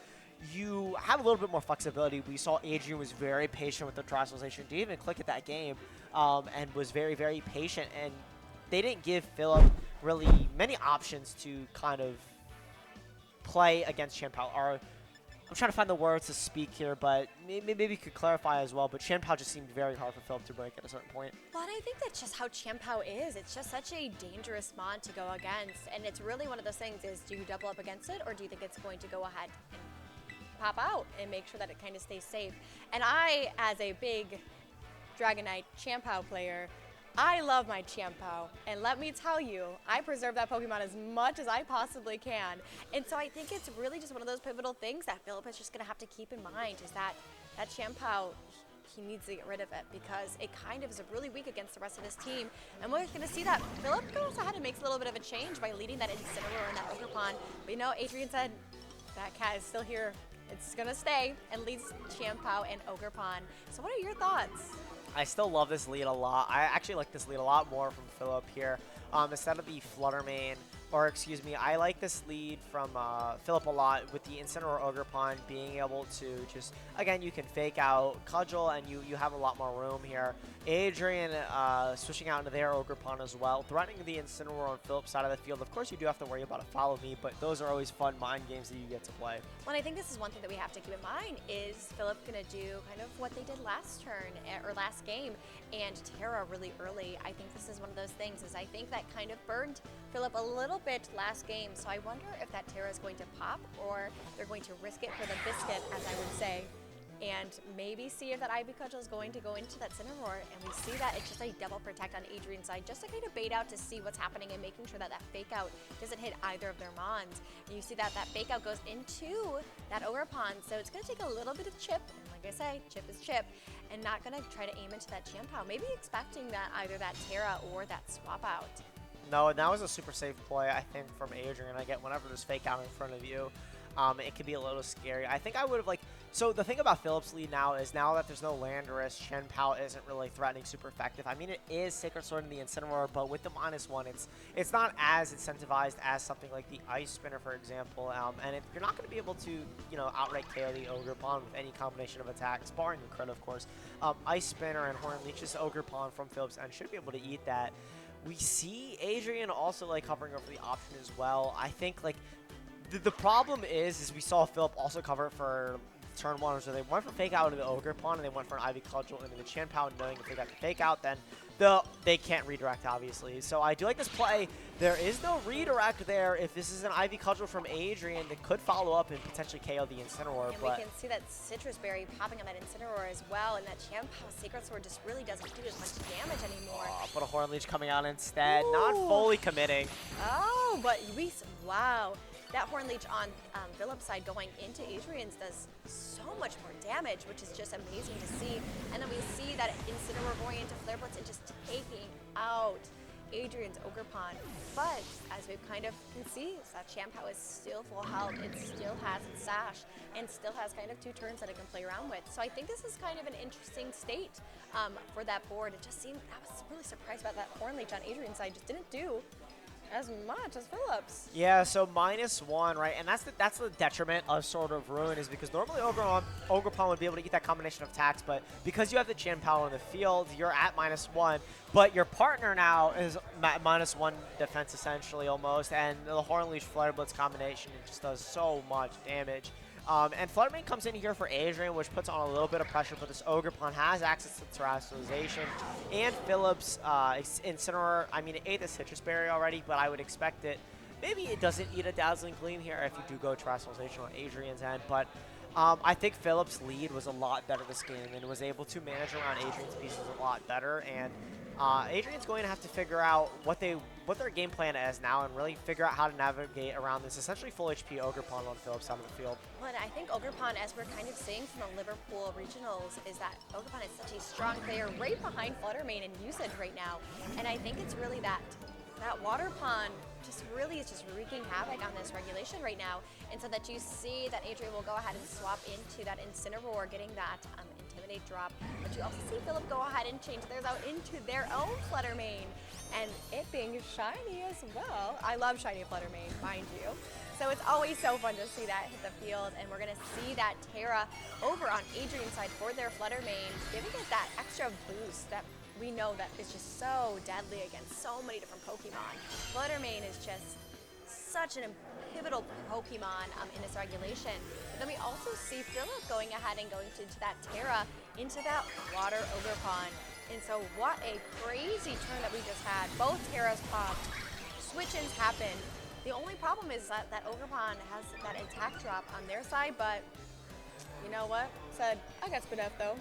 you have a little bit more flexibility. We saw Adrian was very patient with the Terrazzleization, didn't even click at that game, and was very, very patient. And they didn't give Philip really many options to kind of play against Chien-Pao. I'm trying to find the words to speak here, but maybe you could clarify as well. But Chien-Pao just seemed very hard for Philip to break at a certain point. Well, and I think that's just how Chien-Pao is. It's just such a dangerous mon to go against. And it's really one of those things is, do you double up against it, or do you think it's going to go ahead and pop out and make sure that it kind of stays safe? And I, as a big Dragonite Chien-Pao player, I love my Chien-Pao, and let me tell you, I preserve that Pokemon as much as I possibly can. And so I think it's really just one of those pivotal things that Philip is just going to have to keep in mind, is that Chien-Pao, he needs to get rid of it because it kind of is really weak against the rest of his team. And we're going to see that Philip goes ahead and makes a little bit of a change by leading that Incineroar and that Ogerpon. But you know, Adrian said that cat is still here. It's going to stay and leads Chien-Pao and Ogerpon. So what are your thoughts? I still love this lead a lot. I actually like this lead a lot more from Philip here. Instead of the Flutter Mane, or excuse me, I like this lead from Philip a lot with the Incineroar Ogerpon being able to just, again, you can fake out Cudgel and you have a lot more room here. Adrian switching out into their Ogerpon as well, threatening the Incineroar on Philip's side of the field. Of course, you do have to worry about a follow me, but those are always fun mind games that you get to play. Well, I think this is one thing that we have to keep in mind is Philip going to do kind of what they did last turn or last game and Terra really early. I think this is one of those things is I think that kind of burned Philip a little bit last game. So I wonder if that Terra is going to pop or they're going to risk it for the biscuit, as I would say. And maybe see if that Ivy Cudgel is going to go into that Incineroar, and we see that it's just a double protect on Adrian's side, just to kind of bait out to see what's happening and making sure that that fake out doesn't hit either of their Mons. And you see that that fake out goes into that Ogerpon, so it's going to take a little bit of chip, and like I say, chip is chip, and not going to try to aim into that Chien-Pao, maybe expecting that either that Terra or that swap out. No, and that was a super safe play, I think, from Adrian. I get whenever there's fake out in front of you, it can be a little scary. I think I would have, like, so the thing about Philip's lead now is now that there's no Landorus, Chien-Pao isn't really threatening super effective. I mean, it is Sacred Sword in the Incineroar, but with the -1, it's not as incentivized as something like the Ice Spinner, for example. And if you're not going to be able to, you know, outright KO the Ogerpon with any combination of attacks, barring the crit, of course, Ice Spinner and Horn Leech's Ogerpon from Philip's end should be able to eat that. We see Adrian also, like, covering over the option as well. I think, like, the problem is we saw Philip also cover it for turn 1, so they went for fake out into the Ogerpon, and they went for an Ivy Cudgel into the Chien-Pao, knowing if they got the fake out, then they can't redirect, obviously. So I do like this play. There is no redirect there. If this is an Ivy Cudgel from Adrian, that could follow up and potentially KO the Incineroar. And we can see that Citrus Berry popping on that Incineroar as well, and that Chien-Pao Sacred Sword just really doesn't do as much damage anymore. But a Horn Leech coming out instead, Ooh. not fully committing. Oh, but wow. That Horn Leech on Philip's side going into Adrian's does so much more damage, which is just amazing to see. And then we see that Incineroar going into Flare Blitz and just taking out Adrian's Ogerpon. But as we kind of can see, that Chien-Pao is still full health. It still has its Sash and still has kind of 2 turns that it can play around with. So I think this is kind of an interesting state for that board. It just seemed, I was really surprised about that Horn Leech on Adrian's side. Just didn't do as much as Philip's. Yeah, so -1, right? And that's the detriment of Sword of Ruin, is because normally Ogerpon would be able to get that combination of attacks, but because you have the Chien-Pao in the field, you're at -1, but your partner now is -1 defense essentially almost, and the Horn Leech Flare Blitz combination, it just does so much damage. And Flutter Mane comes in here for Adrian, which puts on a little bit of pressure, but this Ogerpon has access to Terrestrialization. And Philip's Incineroar, I mean, it ate the Citrus Berry already, but I would expect it. Maybe it doesn't eat a Dazzling Gleam here if you do go Terrestrialization on Adrian's end, but I think Philip's lead was a lot better this game and was able to manage around Adrian's pieces a lot better. And Adrian's going to have to figure out what their game plan is now and really figure out how to navigate around this essentially full HP Ogerpon on Philip's side of the field. Well, and I think Ogerpon, as we're kind of seeing from the Liverpool regionals, is that Ogerpon is such a strong player right behind Flutter Mane in usage right now. And I think it's really that Water Pond just really is just wreaking havoc on this regulation right now. And so that you see that Adrian will go ahead and swap into that Incineroar, getting that Intimidate drop. But you also see Philip go ahead and change theirs out into their own Flutter Mane. And it being shiny as well. I love shiny Flutter Mane, mind you. So it's always so fun to see that hit the field. And we're going to see that Terra over on Adrian's side for their Flutter Mane, giving it that extra boost that we know that is just so deadly against so many different Pokemon. Flutter Mane is just such an pivotal Pokemon in this regulation. But then we also see Philip going ahead and going into that Terra, into that Water Ogerpon. And so what a crazy turn that we just had. Both Terras popped, switch-ins happened. The only problem is that Ogerpon has that attack drop on their side, but you know what? Said, I got Spadef though.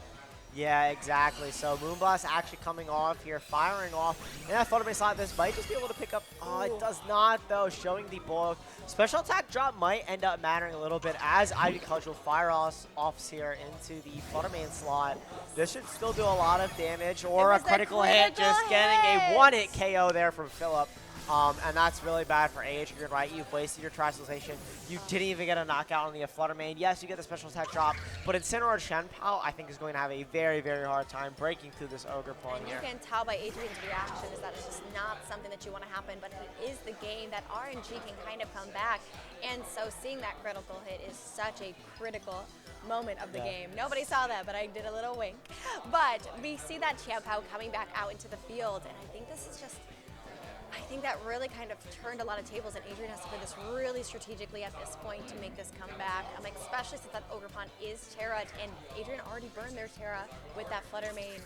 Yeah, exactly. So Moonblast actually coming off here, firing off. And I thought slot this might just be able to pick up. Oh, it does not, though, showing the bulk. Special attack drop might end up mattering a little bit as Ivy Clutch will fire offs here into the Flutter Main slot. This should still do a lot of damage, or a critical hit, just getting a one-hit KO there from Philip. And that's really bad for Adrian, right? You've wasted your Trisulation. You didn't even get a knockout on the Flutter Main. Yes, you get the special attack drop, but Incineroar Shenpao, I think, is going to have a very, very hard time breaking through this Ogre pawn here. You can tell by Adrian's reaction is that it's just not something that you want to happen, but it is the game that RNG can kind of come back. And so seeing that critical hit is such a critical moment of the game. Nobody saw that, but I did a little wink. But we see that Shenpao coming back out into the field, and I think this is just... I think that really kind of turned a lot of tables, and Adrian has to play this really strategically at this point to make this comeback. Especially since that Ogre Pawn is Terra, and Adrian already burned their Terra with that Flutter Main.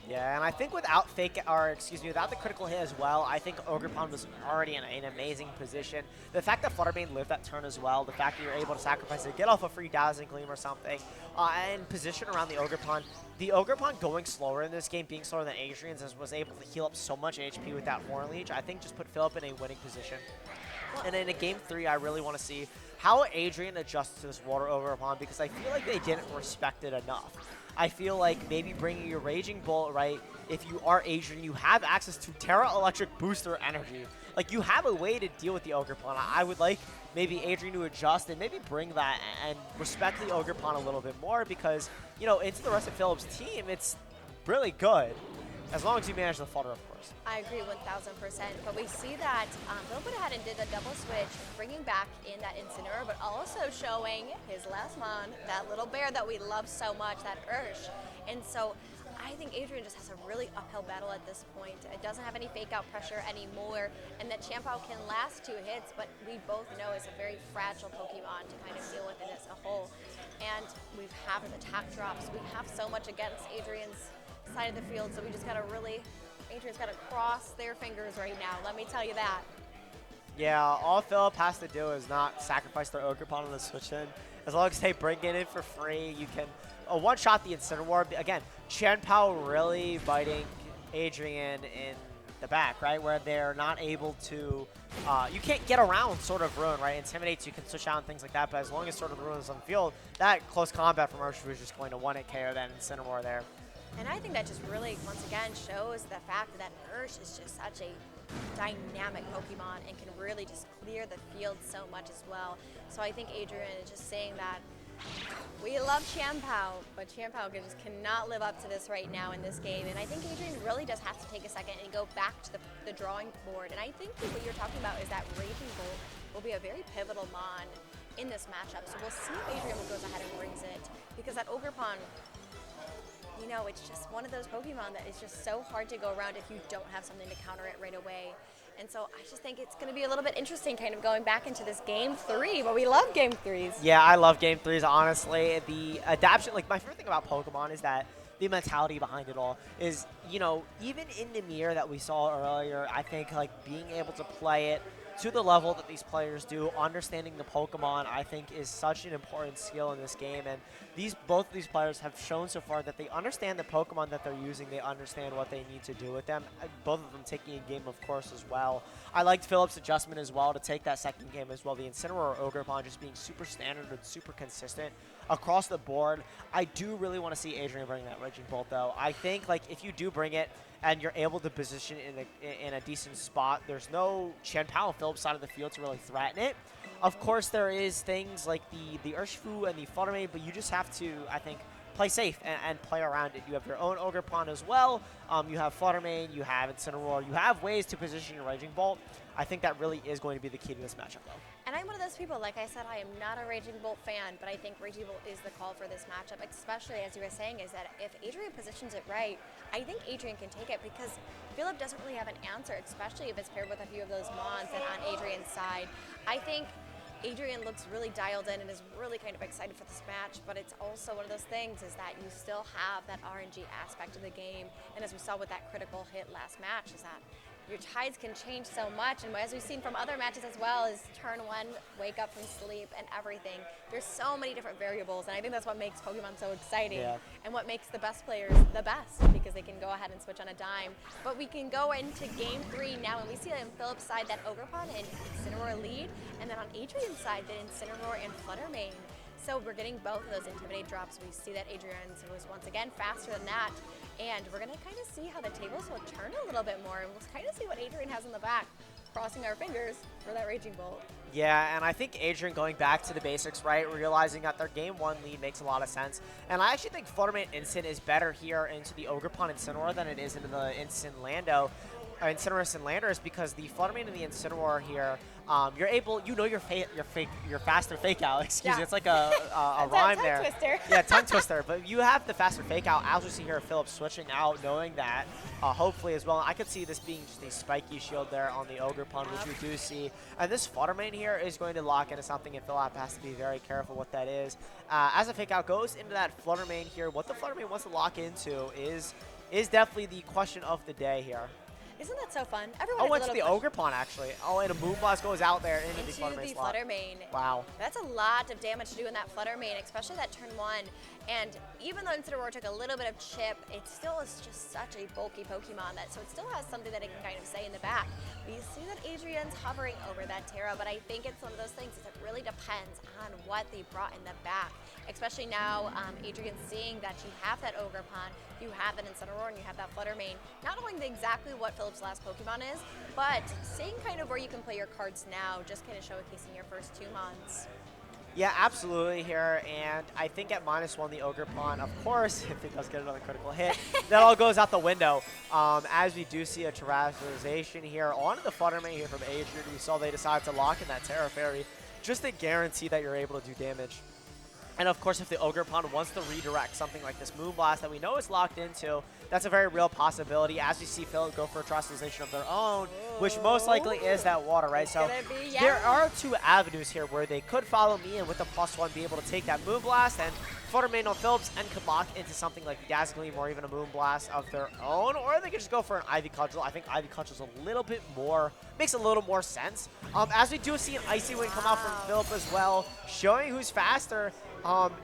Yeah, and I think without without the critical hit as well, I think Ogre Pawn was already in an amazing position. The fact that Flutter Main lived that turn as well, the fact that you're able to sacrifice it, get off a free Dazzling Gleam or something, and position around the Ogre Pawn. The Ogre Pawn going slower in this game, being slower than Adrian's, was able to heal up so much HP with that Horn Leech, I think just put Philip in a winning position. And in a Game 3, I really want to see how Adrian adjusts to this Water Ogre Pawn, because I feel like they didn't respect it enough. I feel like maybe bringing your Raging Bolt, right, if you are Adrian, you have access to Terra Electric Booster Energy. Like, you have a way to deal with the Ogre Pawn. I would like maybe Adrian to adjust and maybe bring that and respect the Ogre Pawn a little bit more, because, you know, into the rest of Philip's team, it's really good. As long as you manage the flutter, of course. I agree 1,000%. But we see that Phil went ahead and did a double switch, bringing back in that Incineroar, but also showing his last mon, that little bear that we love so much, that Ursh. And so I think Adrian just has a really uphill battle at this point. It doesn't have any fake out pressure anymore, and that Shenpao can last 2 hits, but we both know it's a very fragile Pokemon to kind of deal with it as a whole. And we have attack drops. We have so much against Adrian's side of the field, so we just gotta Adrian's gotta cross their fingers right now, let me tell you that. Yeah, all Philip has to do is not sacrifice their Ogre Pawn on the switch in. As long as they bring it in for free, you can one-shot the Incineroar. Again, Shenpao really biting Adrian in the back, right, where they're not able to, you can't get around Sword of Ruin, right? Intimidates, you can switch out and things like that, but as long as Sword of Ruin is on the field, that close combat from Urshifu is just going to 1-hit KO that Incineroar there. And I think that just really, once again, shows the fact that Ursh is just such a dynamic Pokemon and can really just clear the field so much as well. So I think Adrian is just saying that we love Shenpao, but Shenpao just cannot live up to this right now in this game. And I think Adrian really does have to take a second and go back to the drawing board. And I think that what you're talking about is that Raging Bolt will be a very pivotal mon in this matchup. So we'll see if Adrian goes ahead and brings it, because that Ogre Pawn, you know, it's just one of those Pokemon that is just so hard to go around if you don't have something to counter it right away. And so I just think it's going to be a little bit interesting kind of going back into this Game 3, but we love Game 3s. Yeah, I love Game 3s, honestly. The adaptation, like, my favorite thing about Pokemon is that the mentality behind it all is, you know, even in the mirror that we saw earlier, I think, like, being able to play it to the level that these players do, understanding the Pokemon, I think, is such an important skill in this game. And both of these players have shown so far that they understand the Pokemon that they're using. They understand what they need to do with them. Both of them taking a game, of course, as well. I liked Philip's adjustment as well to take that second game as well. The Incineroar Ogre Pawn just being super standard and super consistent across the board. I do really want to see Adrian bring that Raging Bolt, though. I think, like, if you do bring it and you're able to position it in a decent spot, there's no Shenpao on Philip's side of the field to really threaten it. Of course, there is things like the Urshifu and the Flutter Main, but you just have to, I think, play safe and play around it. You have your own Ogre Pawn as well. You have Flutter Main, you have Incineroar. You have ways to position your Raging Bolt. I think that really is going to be the key to this matchup, though. And I'm one of those people, like I said, I am not a Raging Bolt fan, but I think Raging Bolt is the call for this matchup, especially, as you were saying, is that if Adrian positions it right, I think Adrian can take it, because Philip doesn't really have an answer, especially if it's paired with a few of those Mons and on Adrian's side. I think Adrian looks really dialed in and is really kind of excited for this match, but it's also one of those things is that you still have that RNG aspect of the game, and as we saw with that critical hit last match, is that your tides can change so much. And as we've seen from other matches as well, is turn 1, wake up from sleep and everything. There's so many different variables, and I think that's what makes Pokemon so exciting and what makes the best players the best, because they can go ahead and switch on a dime. But we can go into Game 3 now, and we see on Philip's side that Ogerpon and Incineroar lead, and then on Adrian's side, that Incineroar and Fluttermane. So we're getting both of those Intimidate drops. We see that Adrian's was once again faster than that. And we're going to kind of see how the tables will turn a little bit more. And we'll kind of see what Adrian has in the back, crossing our fingers for that Raging Bolt. Yeah, and I think Adrian going back to the basics, right, realizing that their Game 1 lead makes a lot of sense. And I actually think Fluttermane Instant is better here into the Ogerpon Incineroar than it is into the Instant Lando. Incineroar and Landers, because the Fluttermane and the Incineroar here, you're able, your faster fake out. Excuse me, it's like a rhyme there. Twister. Yeah, tongue twister. But you have the faster fake out. As we see here, Philip switching out, knowing that, hopefully as well. I could see this being just a spiky shield there on the Ogerpon, which we do see. And this Fluttermane here is going to lock into something, and Philip has to be very careful what that is. As a fake out goes into that Fluttermane here, what the Fluttermane wants to lock into is definitely the question of the day here. Isn't that so fun? Everyone it's the Ogerpon, actually. Oh, and a Moonblast goes out there into the Fluttermane. Wow. That's a lot of damage to do in that Fluttermane, especially that turn 1. And even though Incineroar took a little bit of chip, it still is just such a bulky Pokemon, so it still has something that it can kind of say in the back. We see that Adrian's hovering over that Terra, but I think it's one of those things that really depends on what they brought in the back. Especially now, Adrian's seeing that you have that Ogerpon, you have that Incineroar, and you have that Fluttermane. Not knowing exactly what Philip's last Pokemon is, but seeing kind of where you can play your cards now, just kind of showcasing your first 2 months. Yeah, absolutely here, and I think at -1, the Ogerpon, of course, if it does get another critical hit, that all goes out the window. As we do see a Terastallization here onto the Fluttermane here from Adrian. We saw they decided to lock in that Terra Fairy just to guarantee that you're able to do damage. And of course, if the Ogerpon wants to redirect something like this Moonblast that we know is locked into, that's a very real possibility, as we see Philip go for a Terastallization of their own, which most likely is that water, right? So there are 2 avenues here where they could follow me and with a +1 be able to take that Moonblast and Fluttermane on Phillips and could lock into something like Dazzling or even a Moonblast of their own, or they could just go for an Ivy Cudgel. I think Ivy Cudgel's a little bit more, makes a little more sense. As we do see an Icy Wind come out from Philip as well, showing who's faster.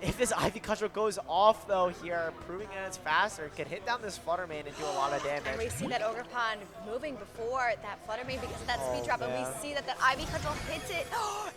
If this Ivy Cudgel goes off, though, here, proving that it's faster, it can hit down this Fluttermane and do a lot of damage. And we see that Ogerpon moving before that Fluttermane because of that speed drop, and we see that Ivy Cudgel hits it,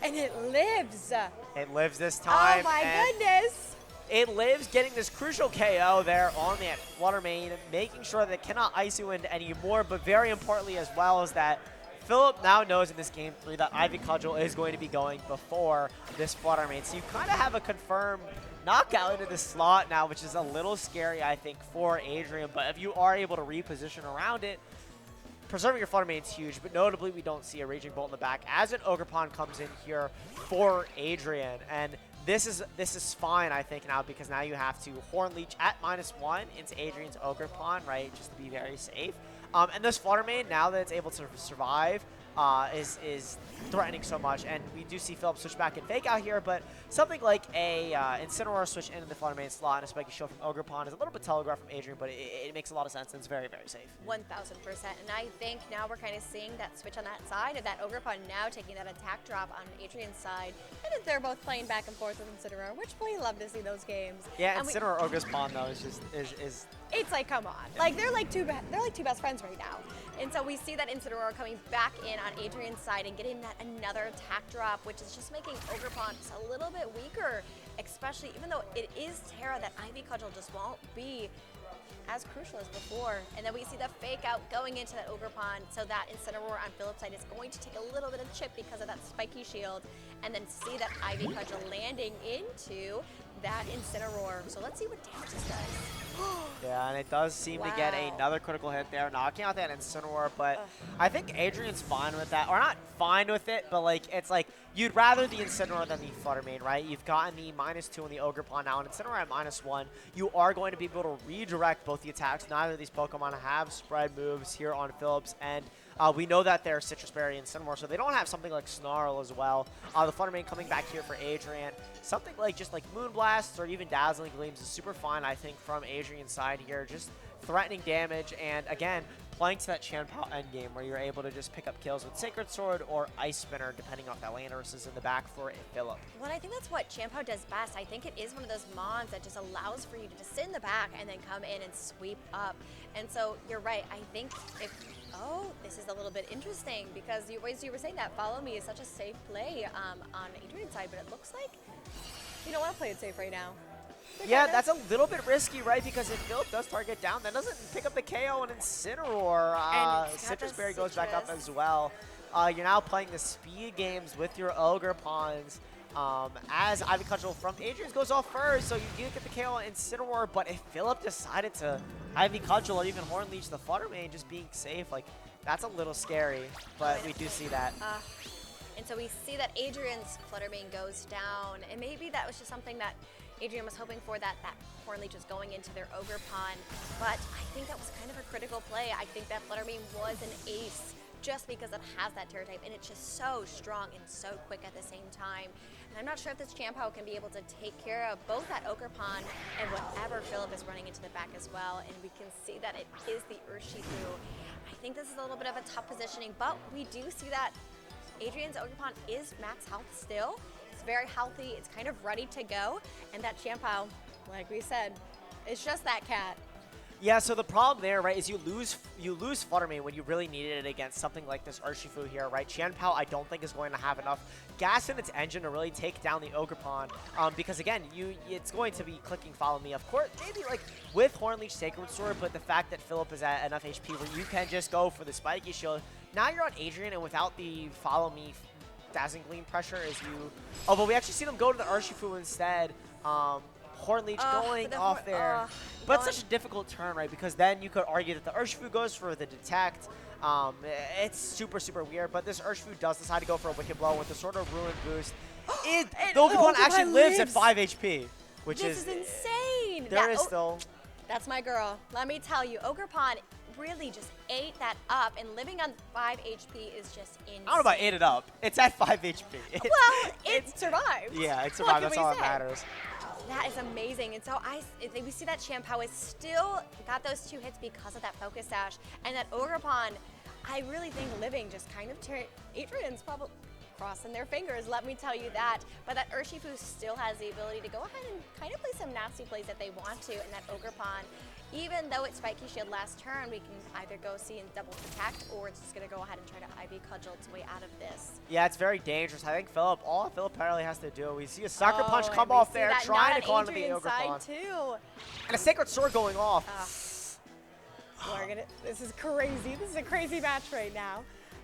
and it lives. It lives this time. Oh, my goodness. It lives, getting this crucial KO there on that Fluttermane, making sure that it cannot Icy Wind anymore, but very importantly as well is that Philip now knows in this Game 3 that Ivy Cudgel is going to be going before this Fluttermane. So you kind of have a confirmed knockout into this slot now, which is a little scary, I think, for Adrian. But if you are able to reposition around it, preserving your Fluttermane is huge. But notably, we don't see a Raging Bolt in the back as an Ogerpon comes in here for Adrian. And this is fine, I think, now, because now you have to Horn Leech at -1 into Adrian's Ogerpon, right, just to be very safe. And this Fluttermane, now that it's able to survive, is threatening so much. And we do see Philip switch back and fake out here, but something like a Incineroar switch into the Fluttermane slot and a spiky shield from Ogerpon is a little bit telegraphed from Adrian, but it makes a lot of sense and it's very, very safe. 1000%. And I think now we're kind of seeing that switch on that side of that Ogerpon now taking that attack drop on Adrian's side. And they're both playing back and forth with Incineroar, which we love to see those games. Yeah, and Incineroar Ogerpon though is it's like, come on. Like, they're like two best friends right now. And so we see that Incineroar coming back in on Adrian's side and getting that another attack drop, which is just making Ogerpon just a little bit weaker, especially even though it is Terra, that Ivy Cudgel just won't be as crucial as before. And then we see the fake out going into that Ogerpon, so that Incineroar on Philip's side is going to take a little bit of chip because of that spiky shield, and then see that Ivy Cudgel landing into that Incineroar. So let's see what damage this does. Yeah, and it does seem to get another critical hit there, knocking out that Incineroar, but I think Adrian's fine with that. Or not fine with it, but like it's like you'd rather the Incineroar than the Fluttermane, right? You've gotten the -2 on the Ogerpon now, and Incineroar at -1. You are going to be able to redirect both the attacks. Neither of these Pokemon have spread moves here on Phillips, and we know that they're Citrus Berry and Incineroar, so they don't have something like Snarl as well. The Fluttermane coming back here for Adrian. Something like just like Moonblast or even Dazzling Gleams is super fine, I think, from Adrian's side here. Just threatening damage, and again, playing to that Chanpao endgame where you're able to just pick up kills with Sacred Sword or Ice Spinner, depending on if that Landorus is in the back for a Philip. Well, I think that's what Chanpao does best. I think it is one of those mons that just allows for you to just sit in the back and then come in and sweep up. And so you're right. I think if this is a little bit interesting because you were saying that Follow Me is such a safe play on Adrian's side, but it looks like you don't want to play it safe right now. Yeah, that's a little bit risky, right? Because if Philip does target down, that doesn't pick up the KO and Incineroar. Citrus Berry goes back up as well. You're now playing the speed games with your Ogre Pawns. As Ivy Cudgel from Adrian's goes off first, so you do get the KO on Incineroar, but if Philip decided to Ivy Cudgel or even Horn Leech the Flutter Mane just being safe, like, that's a little scary, but we do see that. And so we see that Adrian's Flutter Mane goes down, and maybe that was just something that Adrian was hoping for, that Horn Leech was going into their Ogre Pond, but I think that was kind of a critical play. I think that Flutter Mane was an ace just because it has that Terror type, and it's just so strong and so quick at the same time. And I'm not sure if this Chanpao can be able to take care of both that Ogre Pond and whatever Philip is running into the back as well, and we can see that it is the Urshifu. I think this is a little bit of a tough positioning, but we do see that Adrian's Ogre Pond is max health still. It's very healthy, it's kind of ready to go, and that Chanpao, like we said, it's just that cat. Yeah, so the problem there, right, is you lose Flutter Mane when you really needed it against something like this Urshifu here, right? Chanpao, I don't think is going to have enough gas in its engine to really take down the Ogre Pond, because again, it's going to be clicking Follow Me, of course, maybe like with Horn Leech Sacred Sword, but the fact that Philip is at enough HP where you can just go for the Spiky Shield. Now you're on Adrian, and without the Follow Me Dazzling Gleam pressure as you... Although we actually see them go to the Urshifu instead. Horn Leech going off there. But it's such a difficult turn, right? Because then you could argue that the Urshifu goes for the Detect. It's super, super weird. But this Urshifu does decide to go for a Wicked Blow with the sort of Ruin boost. The Ogre Pond actually lives at 5 HP. Which is insane! That's my girl. Let me tell you, Ogre Pond really just ate that up, and living on 5 HP is just insane. I don't know about ate it up. It's at 5 HP. Well, it survived. Yeah, it survived. That's all that matters. That is amazing. And so we see that Chanpao is still got those 2 hits because of that Focus Sash. And that Ogre Pond, I really think living just kind of Adrian's probably crossing their fingers, let me tell you that. But that Urshifu still has the ability to go ahead and kind of play some nasty plays that they want to. And that Ogre Pond, even though it's Spiky Shield last turn, we can either go see and double protect, or it's just going to go ahead and try to Ivy Cudgel its way out of this. Yeah, it's very dangerous. I think all Philip apparently has to do, we see a Sucker Punch come off there, trying to go onto the Ogre Pond. Too. And a Sacred Sword going off. This is crazy. This is a crazy match right now.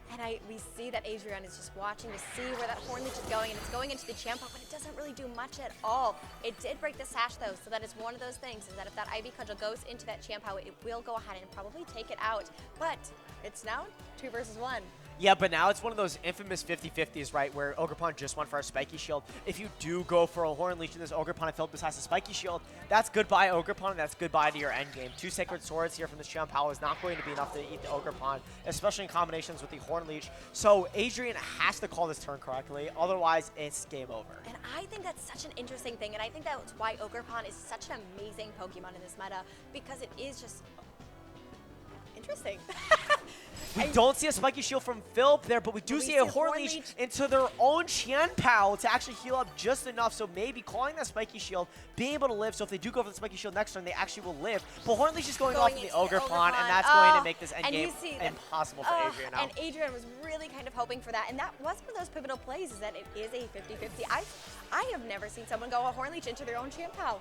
And we see that Adrian is just watching to see where that Horn Leech is going, and it's going into the Chanpao, but it doesn't really do much at all. It did break the sash though, so that is one of those things, is that if that Ivy Cudgel goes into that Chanpao, it will go ahead and probably take it out. But it's now 2 versus 1. Yeah, but now it's one of those infamous 50-50s, right, where Ogre Pond just went for a Spiky Shield. If you do go for a Horn Leech in this Ogre Pond and Philip decides a Spiky Shield, that's goodbye Ogre Pond, and that's goodbye to your endgame. 2 Sacred Swords here from this Chanpao is not going to be enough to eat the Ogre Pond, especially in combinations with the Horn Leech. So Adrian has to call this turn correctly, otherwise it's game over. And I think that's such an interesting thing, and I think that's why Ogre Pond is such an amazing Pokemon in this meta, because it is just interesting. We don't see a Spiky Shield from Philip there, but we do see a Horn Leech into their own Chanpao to actually heal up just enough. So maybe calling that Spiky Shield, being able to live. So if they do go for the Spiky Shield next turn, they actually will live. But Horn Leech is going off in the Ogre Pond, and that's going to make this endgame impossible for Adrian now. And Adrian was really kind of hoping for that. And that was one of those pivotal plays, is that it is a 50-50. I have never seen someone go a Horn Leech into their own Chanpao.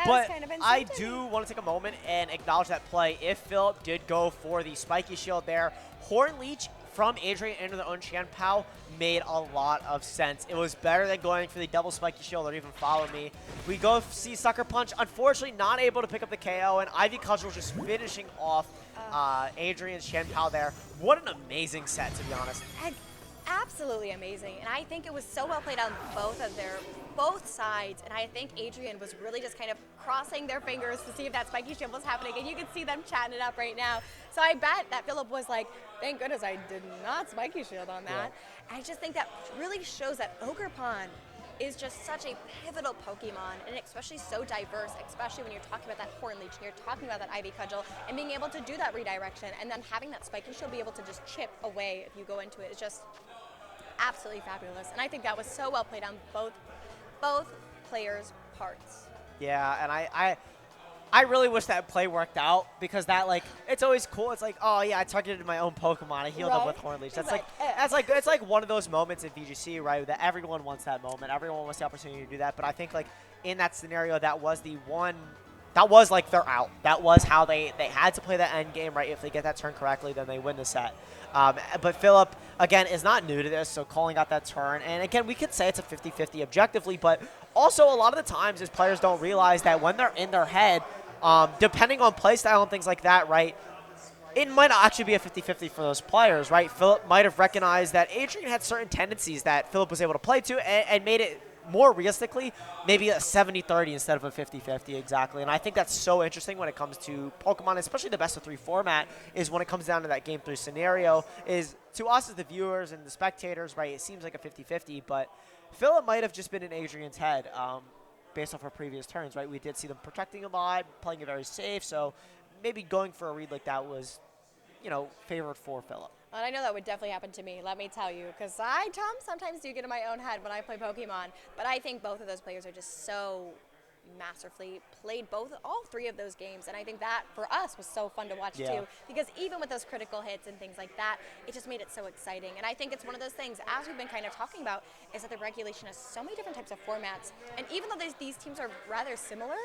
But I do want to take a moment and acknowledge that play. If Philip did go for the Spiky Shield there, Horn Leech from Adrian into their own Chanpao made a lot of sense. It was better than going for the double Spiky Shield or even Follow Me. We go see Sucker Punch, unfortunately not able to pick up the KO, and Ivy Cudgel just finishing off Adrian's Chanpao there. What an amazing set, to be honest. Absolutely amazing, and I think it was so well played on both sides, and I think Adrian was really just kind of crossing their fingers to see if that Spiky Shield was happening, and you can see them chatting it up right now. So I bet that Philip was like, thank goodness I did not Spiky Shield on that. Yeah. I just think that really shows that Ogre Pond is just such a pivotal Pokemon, and especially so diverse, especially when you're talking about that Horn Leech, and you're talking about that Ivy Cudgel, and being able to do that redirection, and then having that Spike, and she'll be able to just chip away if you go into it. It's just absolutely fabulous, and I think that was so well played on both players' parts. Yeah, and I really wish that play worked out because that it's always cool. It's like, oh yeah, I targeted my own Pokemon. I healed them with Horn Leech. That's it's like one of those moments in VGC, right? That everyone wants that moment. Everyone wants the opportunity to do that. But I think in that scenario, that was the one. That was their out. That was how they had to play that end game, right? If they get that turn correctly, then they win the set. But Philip, again, is not new to this, so calling out that turn. And again, we could say it's a 50-50 objectively, but also a lot of the times is players don't realize that when they're in their head, depending on playstyle and things like that, right, it might not actually be a 50-50 for those players, right? Philip might have recognized that Adrian had certain tendencies that Philip was able to play to and made it more realistically, maybe a 70-30 instead of a 50-50 exactly. And I think that's so interesting when it comes to Pokemon, especially the best of 3 format, is when it comes down to that game 3 scenario, is to us as the viewers and the spectators, right, it seems like a 50-50, but Philip might have just been in Adrian's head based off our previous turns, right? We did see them protecting a lot, playing it very safe, so maybe going for a read like that was, favored for Philip. And I know that would definitely happen to me, let me tell you, because I, Tom, sometimes do get in my own head when I play Pokemon. But I think both of those players are just so masterfully played all 3 of those games. And I think that, for us, was so fun to watch, too. Because even with those critical hits and things like that, it just made it so exciting. And I think it's one of those things, as we've been kind of talking about, is that the regulation has so many different types of formats. And even though these teams are rather similar,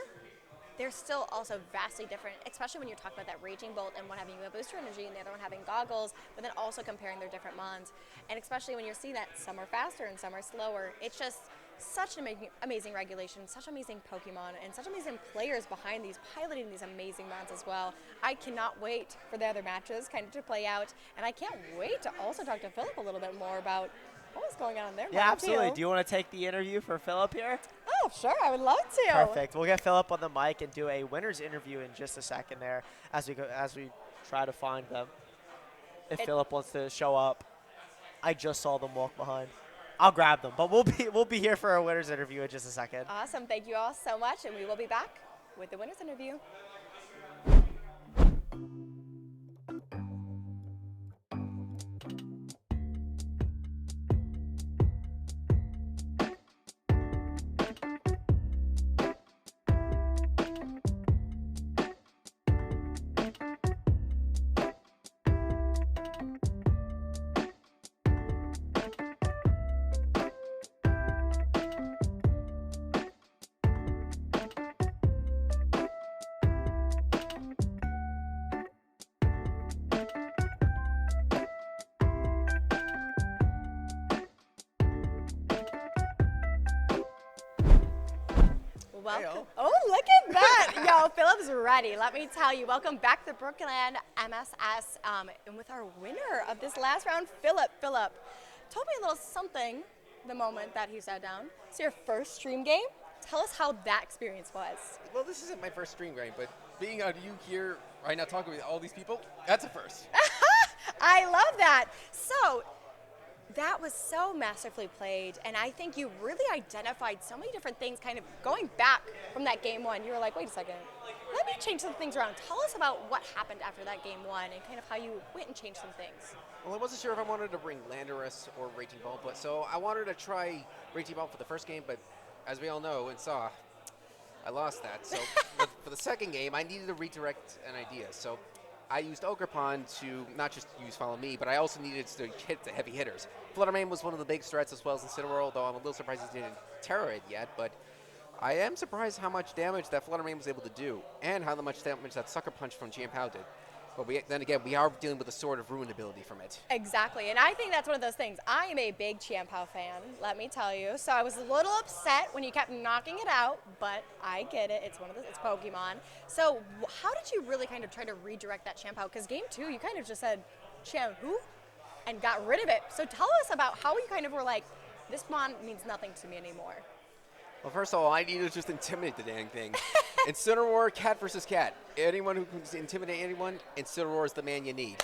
they're still also vastly different, especially when you're talking about that Raging Bolt and one having a booster energy and the other one having goggles, but then also comparing their different mons. And especially when you're seeing that some are faster and some are slower. It's just such an amazing regulation, such amazing Pokemon, and such amazing players behind these, piloting these amazing mons as well. I cannot wait for the other matches kind of to play out, and I can't wait to also talk to Philip a little bit more about what was going on there. Yeah, absolutely. Do you want to take the interview for Philip here? Oh, sure. I would love to. Perfect. We'll get Philip on the mic and do a winner's interview in just a second there as we try to find them. If Philip wants to show up. I just saw them walk behind. I'll grab them, but we'll be here for a winner's interview in just a second. Awesome. Thank you all so much, and we will be back with the winner's interview. Welcome. Oh, look at that. Yo, Philip's ready. Let me tell you. Welcome back to BrookLAN MSS. And with our winner of this last round, Philip. Philip told me a little something the moment that he sat down. It's your first stream game. Tell us how that experience was. Well, this isn't my first stream game, but being out of you here right now talking with all these people, that's a first. I love that. So, that was so masterfully played, and I think you really identified so many different things kind of going back from that game 1. You were like, wait a second, let me change some things around. Tell us about what happened after that game 1 and kind of how you went and changed some things. Well, I wasn't sure if I wanted to bring Landorus or Raging Ball, but so I wanted to try Raging Ball for the first game, but as we all know and saw, I lost that. So for the second game, I needed to redirect an idea. So I used Ogerpon to not just use Follow Me, but I also needed to hit the heavy hitters. Fluttermane was one of the big threats as well as Incineroar, though I'm a little surprised he didn't Terra it yet, but I am surprised how much damage that Fluttermane was able to do, and how much damage that Sucker Punch from GM did. But then again, we are dealing with a Sword of Ruin ability from it. Exactly, and I think that's one of those things. I am a big Chiampao fan, let me tell you. So I was a little upset when you kept knocking it out, but I get it. It's Pokemon. So how did you really kind of try to redirect that Chiampao? Because game 2, you kind of just said Chiam who, and got rid of it. So tell us about how you kind of were like, this mon means nothing to me anymore. Well, first of all, I need to just intimidate the dang thing. Incineroar, cat versus cat. Anyone who can intimidate anyone, Incineroar is the man you need.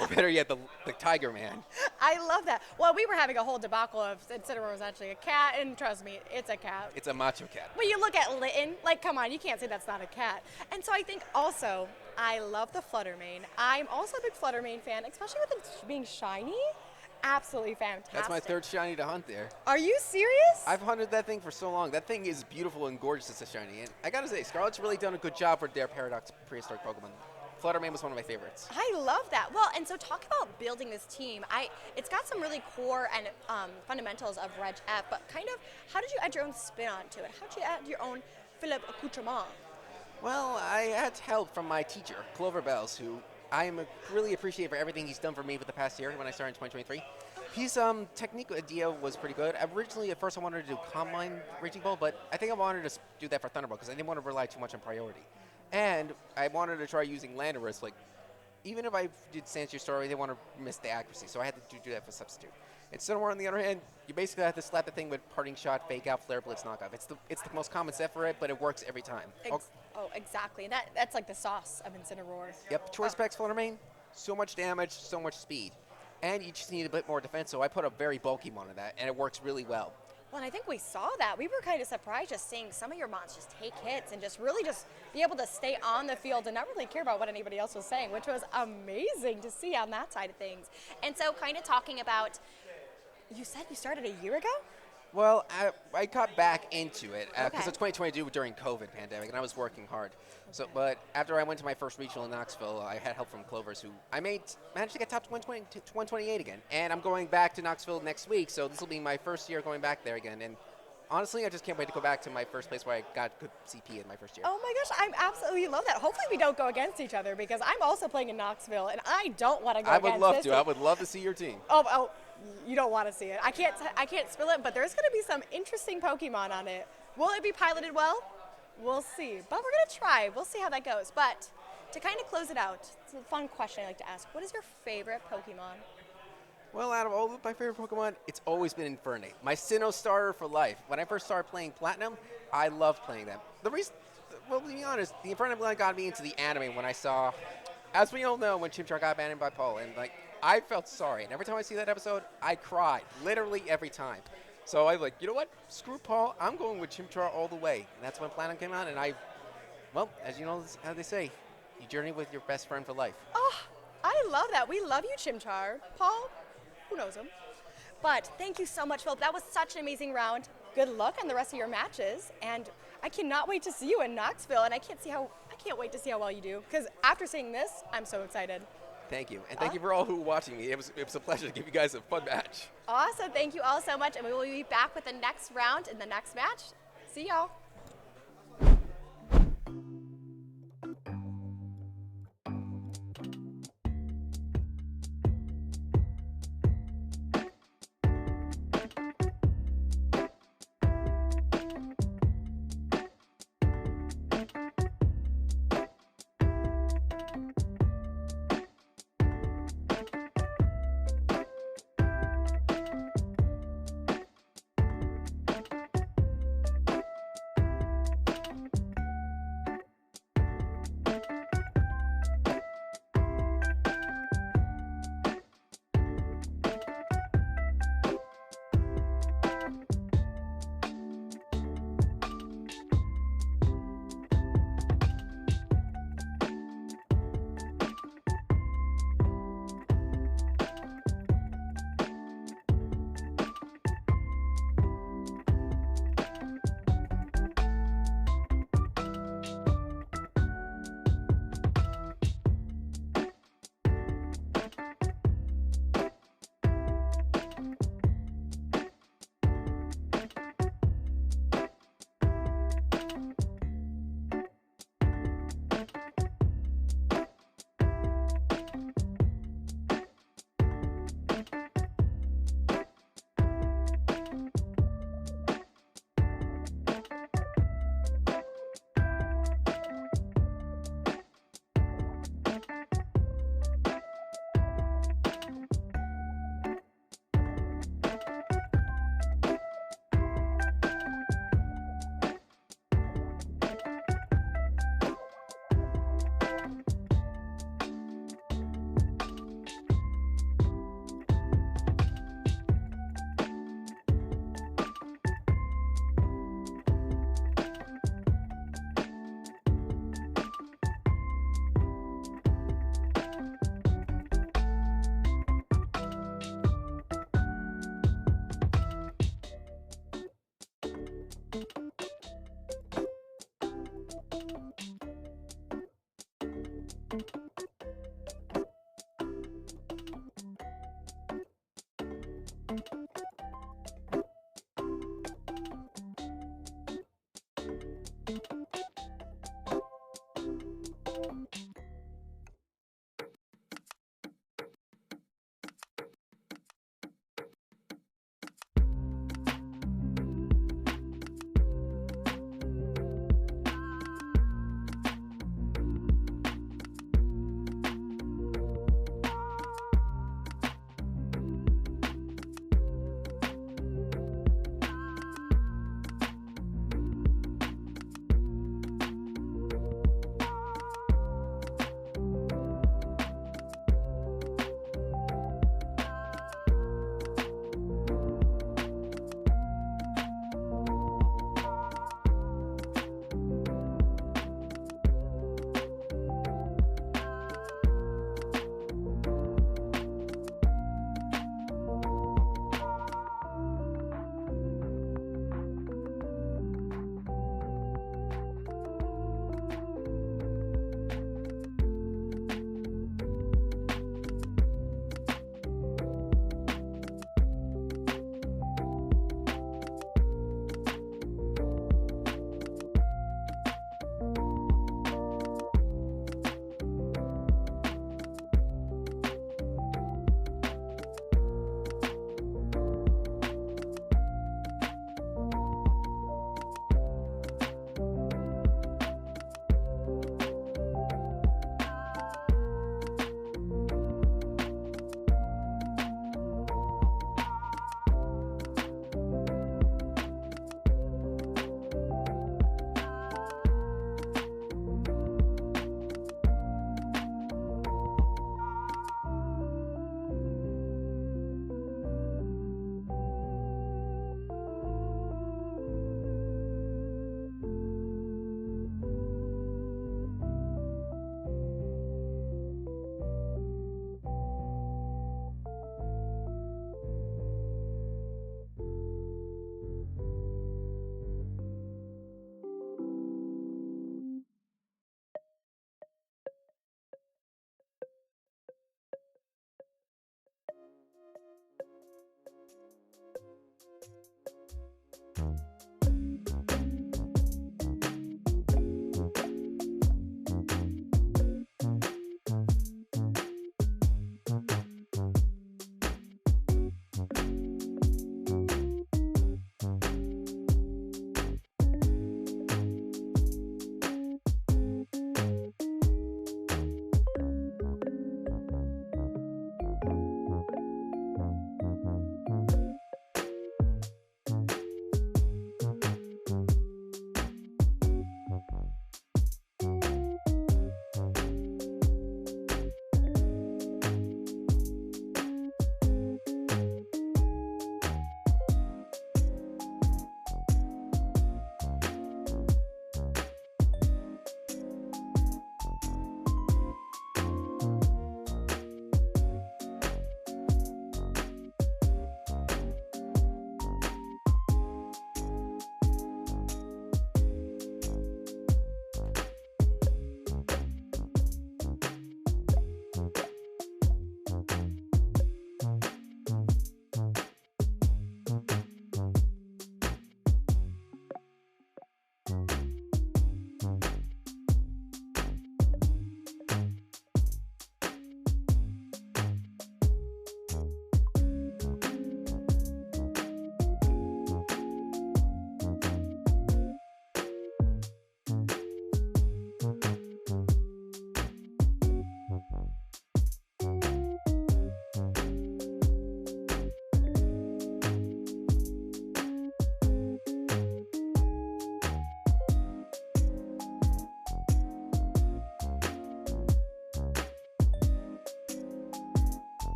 Or better yet, the Tiger Man. I love that. Well, we were having a whole debacle of Incineroar was actually a cat, and trust me, it's a cat. It's a macho cat. When you look at Litten, like, come on, you can't say that's not a cat. And so I think also, I love the Fluttermane. I'm also a big Fluttermane fan, especially with it being shiny. Absolutely fantastic. That's my third shiny to hunt there. Are you serious? I've hunted that thing for so long. That thing is beautiful and gorgeous as a shiny. And I gotta say, Scarlet's really done a good job for their Paradox prehistoric Pokemon. Fluttermane was one of my favorites. I love that. Well, and so talk about building this team. It's got some really core and fundamentals of Reg F, but kind of how did you add your own spin onto it? How did you add your own Philip accoutrement? Well, I had help from my teacher, Clover Bells, who I am really appreciative for everything he's done for me for the past year when I started in 2023. His technique idea was pretty good. Originally, at first, I wanted to do Combine Raging Ball, but I think I wanted to do that for Thunderbolt because I didn't want to rely too much on priority. And I wanted to try using Landorus. Like, even if I did Sanctuary Story, I didn't want to miss the accuracy, so I had to do that for substitute. Incineroar, on the other hand, you basically have to slap the thing with Parting Shot, Fake Out, Flare Blitz, Knockoff. It's the most common set for it, but it works every time. Oh, exactly. That's like the sauce of Incineroar. Yep, Choice Specs Fluttermane, so much damage, so much speed. And you just need a bit more defense, so I put a very bulky one on that, and it works really well. Well, and I think we saw that. We were kind of surprised just seeing some of your monsters take hits and just really just be able to stay on the field and not really care about what anybody else was saying, which was amazing to see on that side of things. And so kind of talking about, you said you started a year ago? Well, I got back into it because Okay. of 2022 during COVID pandemic, and I was working hard. So, but after I went to my first regional in Knoxville, I had help from Clovers, who I managed to get top to 128 again. And I'm going back to Knoxville next week, so this will be my first year going back there again. And honestly, I just can't wait to go back to my first place where I got good CP in my first year. Oh my gosh, I absolutely love that. Hopefully we don't go against each other because I'm also playing in Knoxville, and I don't want to go I against would love this to. team. I would love to see your team. Oh, you don't want to see it. I can't spill it, but there's going to be some interesting Pokemon on it. Will it be piloted well? We'll see. But we're going to try. We'll see how that goes. But to kind of close it out, it's a fun question I like to ask. What is your favorite Pokemon? Well, out of all of my favorite Pokemon, it's always been Infernape. My Sinnoh starter for life. When I first started playing Platinum, I loved playing them. The reason, well, to be honest, the Infernape line got me into the anime when I saw, as we all know, when Chimchar got abandoned by Paul, and like, I felt sorry. And every time I see that episode, I cry. Literally every time. So I was like, you know what? Screw Paul. I'm going with Chimchar all the way. And that's when Platinum came out, and well, as you know how they say, you journey with your best friend for life. Oh, I love that. We love you, Chimchar. Paul, who knows him? But thank you so much, Philip. That was such an amazing round. Good luck on the rest of your matches. And I cannot wait to see you in Knoxville. And I can't wait to see how well you do. Because after seeing this, I'm so excited. Thank you. And thank you for all who were watching me. It was a pleasure to give you guys a fun match. Awesome. Thank you all so much. And we will be back with the next round in the next match. See y'all.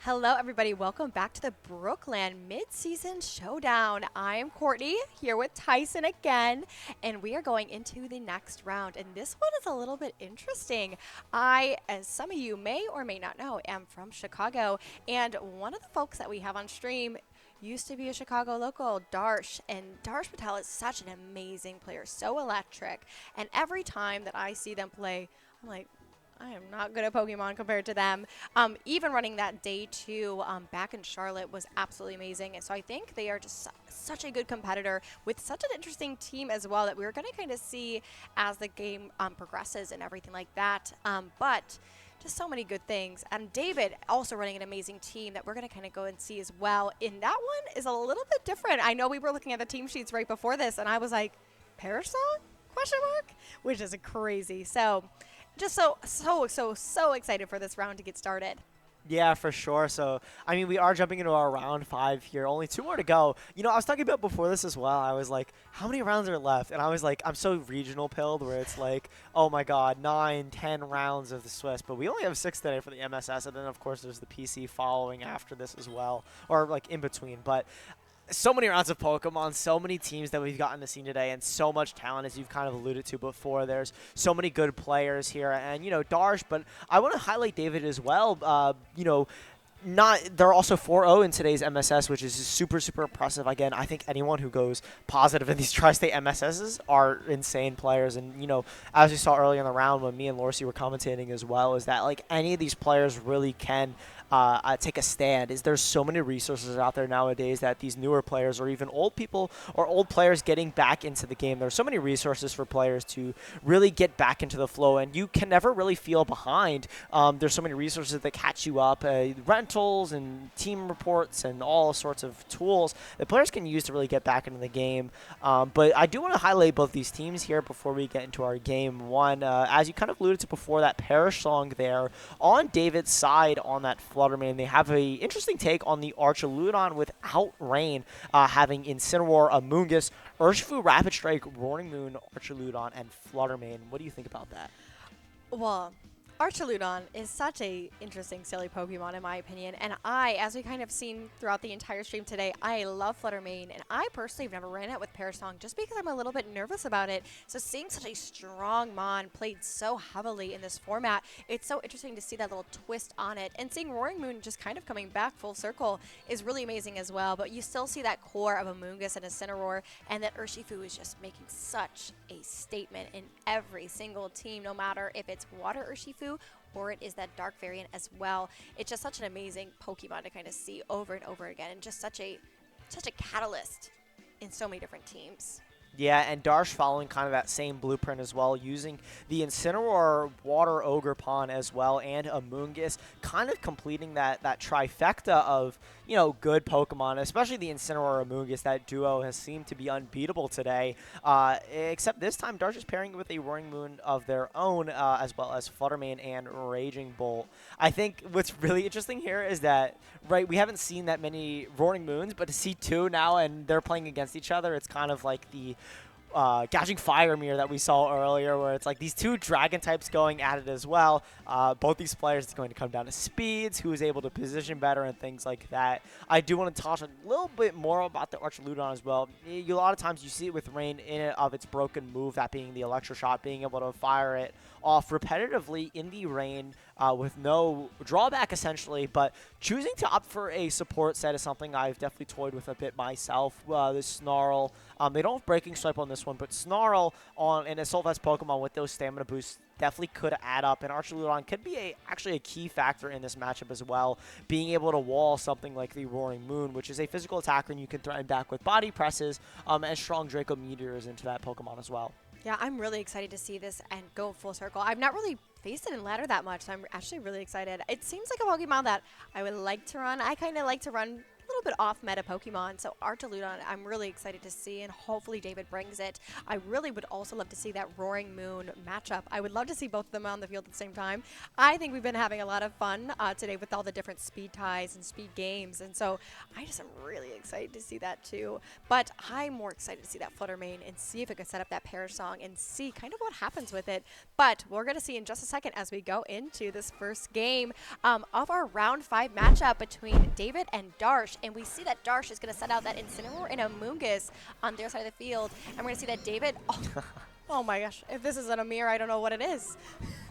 Hello, everybody. Welcome back to the BrookLAN Mid-Season Showdown. I'm Courtney here with Tyson again, and we are going into the next round. And this one is a little bit interesting. I, as some of you may or may not know, am from Chicago, and one of the folks that we have on stream used to be a Chicago local, Darsh, and Darsh Patel is such an amazing player, so electric. And every time that I see them play, I'm like, I am not good at Pokemon compared to them. Even running that day 2 back in Charlotte was absolutely amazing. And so I think they are just such a good competitor with such an interesting team as well that we're going to kind of see as the game progresses and everything like that. But just so many good things. And David also running an amazing team that we're going to kind of go and see as well. And that one is a little bit different. I know we were looking at the team sheets right before this, and I was like, Parish Song? Question mark? Which is crazy. So just so excited for this round to get started. Yeah, for sure. So, I mean, we are jumping into our round 5 here. Only 2 more to go. You know, I was talking about before this as well. I was like, how many rounds are left? And I was like, I'm so regional pilled where it's like, oh my God, 9, 10 rounds of the Swiss. But we only have 6 today for the MSS. And then, of course, there's the PC following after this as well, or like in between. But so many rounds of Pokemon, so many teams that we've gotten to see today, and so much talent, as you've kind of alluded to before. There's so many good players here, and, you know, Darsh, but I want to highlight David as well. You know, they're also 4-0 in today's MSS, which is super, super impressive. Again, I think anyone who goes positive in these Tri-State MSSs are insane players. And, you know, as we saw earlier in the round when me and Lorcy were commentating as well, is that, like, any of these players really can take a stand. There's so many resources out there nowadays that these newer players or even old people or old players getting back into the game, there's so many resources for players to really get back into the flow, and you can never really feel behind. There's so many resources that catch you up, rentals and team reports and all sorts of tools that players can use to really get back into the game. But I do want to highlight both these teams here before we get into our game one. As you kind of alluded to before, that Parish Song there on David's side on that Fluttermane. They have a interesting take on the Archaludon without Rain, having Incineroar, Amoonguss, Urshifu, Rapid Strike, Roaring Moon, Archaludon, and Fluttermane. What do you think about that? Well, Archaludon is such a interesting, silly Pokemon in my opinion, and as we kind of seen throughout the entire stream today, I love Fluttermane, and I personally have never ran it with Parish Song just because I'm a little bit nervous about it. So seeing such a strong Mon played so heavily in this format, it's so interesting to see that little twist on it, and seeing Roaring Moon just kind of coming back full circle is really amazing as well. But you still see that core of Amoonguss and Incineroar, and that Urshifu is just making such a statement in every single team, no matter if it's Water Urshifu or it is that dark variant as well. It's just such an amazing Pokemon to kind of see over and over again, and just such a catalyst in so many different teams. Yeah, and Darsh following kind of that same blueprint as well, using the Incineroar, Water Ogre Pond as well, and Amoonguss, kind of completing that trifecta of, you know, good Pokemon, especially the Incineroar Amoonguss. That duo has seemed to be unbeatable today, except this time Darsh is pairing it with a Roaring Moon of their own, as well as Fluttermane and Raging Bolt. I think what's really interesting here is that, right, we haven't seen that many Roaring Moons, but to see 2 now and they're playing against each other, it's kind of like the Gouging Fire Mirror that we saw earlier, where it's like these 2 dragon types going at it as well. Both these players, it's going to come down to speeds, who is able to position better and things like that. I do want to talk a little bit more about the Archaludon as well. A lot of times you see it with Rain in it of its broken move, that being the Electro Shot, being able to fire it off repetitively in the Rain with no drawback essentially, but choosing to opt for a support set is something I've definitely toyed with a bit myself. The Snarl, they don't have Breaking Stripe on this one, but Snarl on an Assault Vest Pokemon with those stamina boosts definitely could add up, and Archaludon could be actually a key factor in this matchup as well, being able to wall something like the Roaring Moon, which is a physical attacker, and you can threaten back with body presses and strong Draco Meteors into that Pokemon as well. Yeah, I'm really excited to see this and go full circle. I've not really faced it in ladder that much, so I'm actually really excited. It seems like a Pokemon that I would like to run. I kind of like to run a little bit off meta Pokemon. So Archaludon, I'm really excited to see, and hopefully David brings it. I really would also love to see that Roaring Moon matchup. I would love to see both of them on the field at the same time. I think we've been having a lot of fun today with all the different speed ties and speed games, and so I just am really excited to see that too. But I'm more excited to see that Flutter Mane and see if it could set up that Perish Song and see kind of what happens with it. But we're going to see in just a second as we go into this first game of our round 5 matchup between David and Darsh. And we see that Darsh is going to send out that Incineroar and Amoonguss on their side of the field. And we're going to see that David, oh my gosh, if this isn't a mirror, I don't know what it is.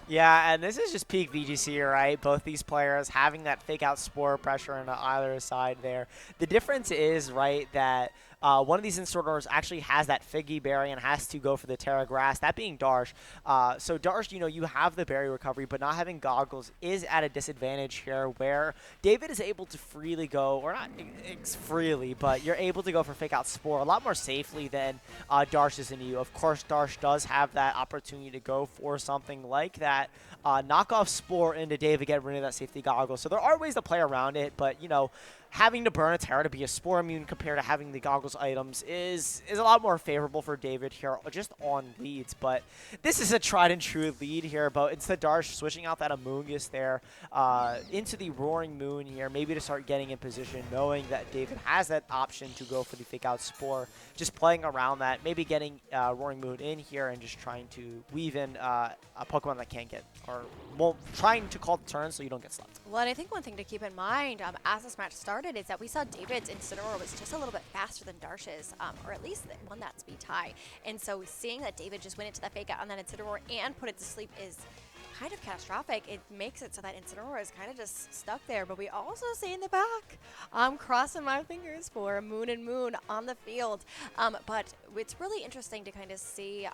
Yeah, and this is just peak VGC, right? Both these players having that fake out Spore pressure on either side there. The difference is, right, that one of these Incineroars actually has that Figgy Berry and has to go for the Terra Grass, that being Darsh. So Darsh, you know, you have the berry recovery, but not having goggles is at a disadvantage here where David is able to freely go, or not freely, but you're able to go for fake out Spore a lot more safely than Darsh is in you. Of course, Darsh does have that opportunity to go for something like that. Knock off Spore into David, get rid of that safety goggle. So there are ways to play around it, but, you know, having to burn a Terra to be a Spore immune compared to having the goggles items is a lot more favorable for David here just on leads. But this is a tried and true lead here, but instead Darsh switching out that Amoonguss there into the Roaring Moon here, maybe to start getting in position, knowing that David has that option to go for the fake out Spore, just playing around that, maybe getting Roaring Moon in here and just trying to weave in a Pokemon that can't get, or well, trying to call the turn so you don't get slept. Well, and I think one thing to keep in mind as this match started is that we saw David's Incineroar was just a little bit faster than Darsh's, or at least won that speed tie. And so seeing that David just went into that fake out on that Incineroar and put it to sleep is kind of catastrophic. It makes it so that Incineroar is kind of just stuck there. But we also see in the back, I'm crossing my fingers for Moon and Moon on the field. But it's really interesting to kind of see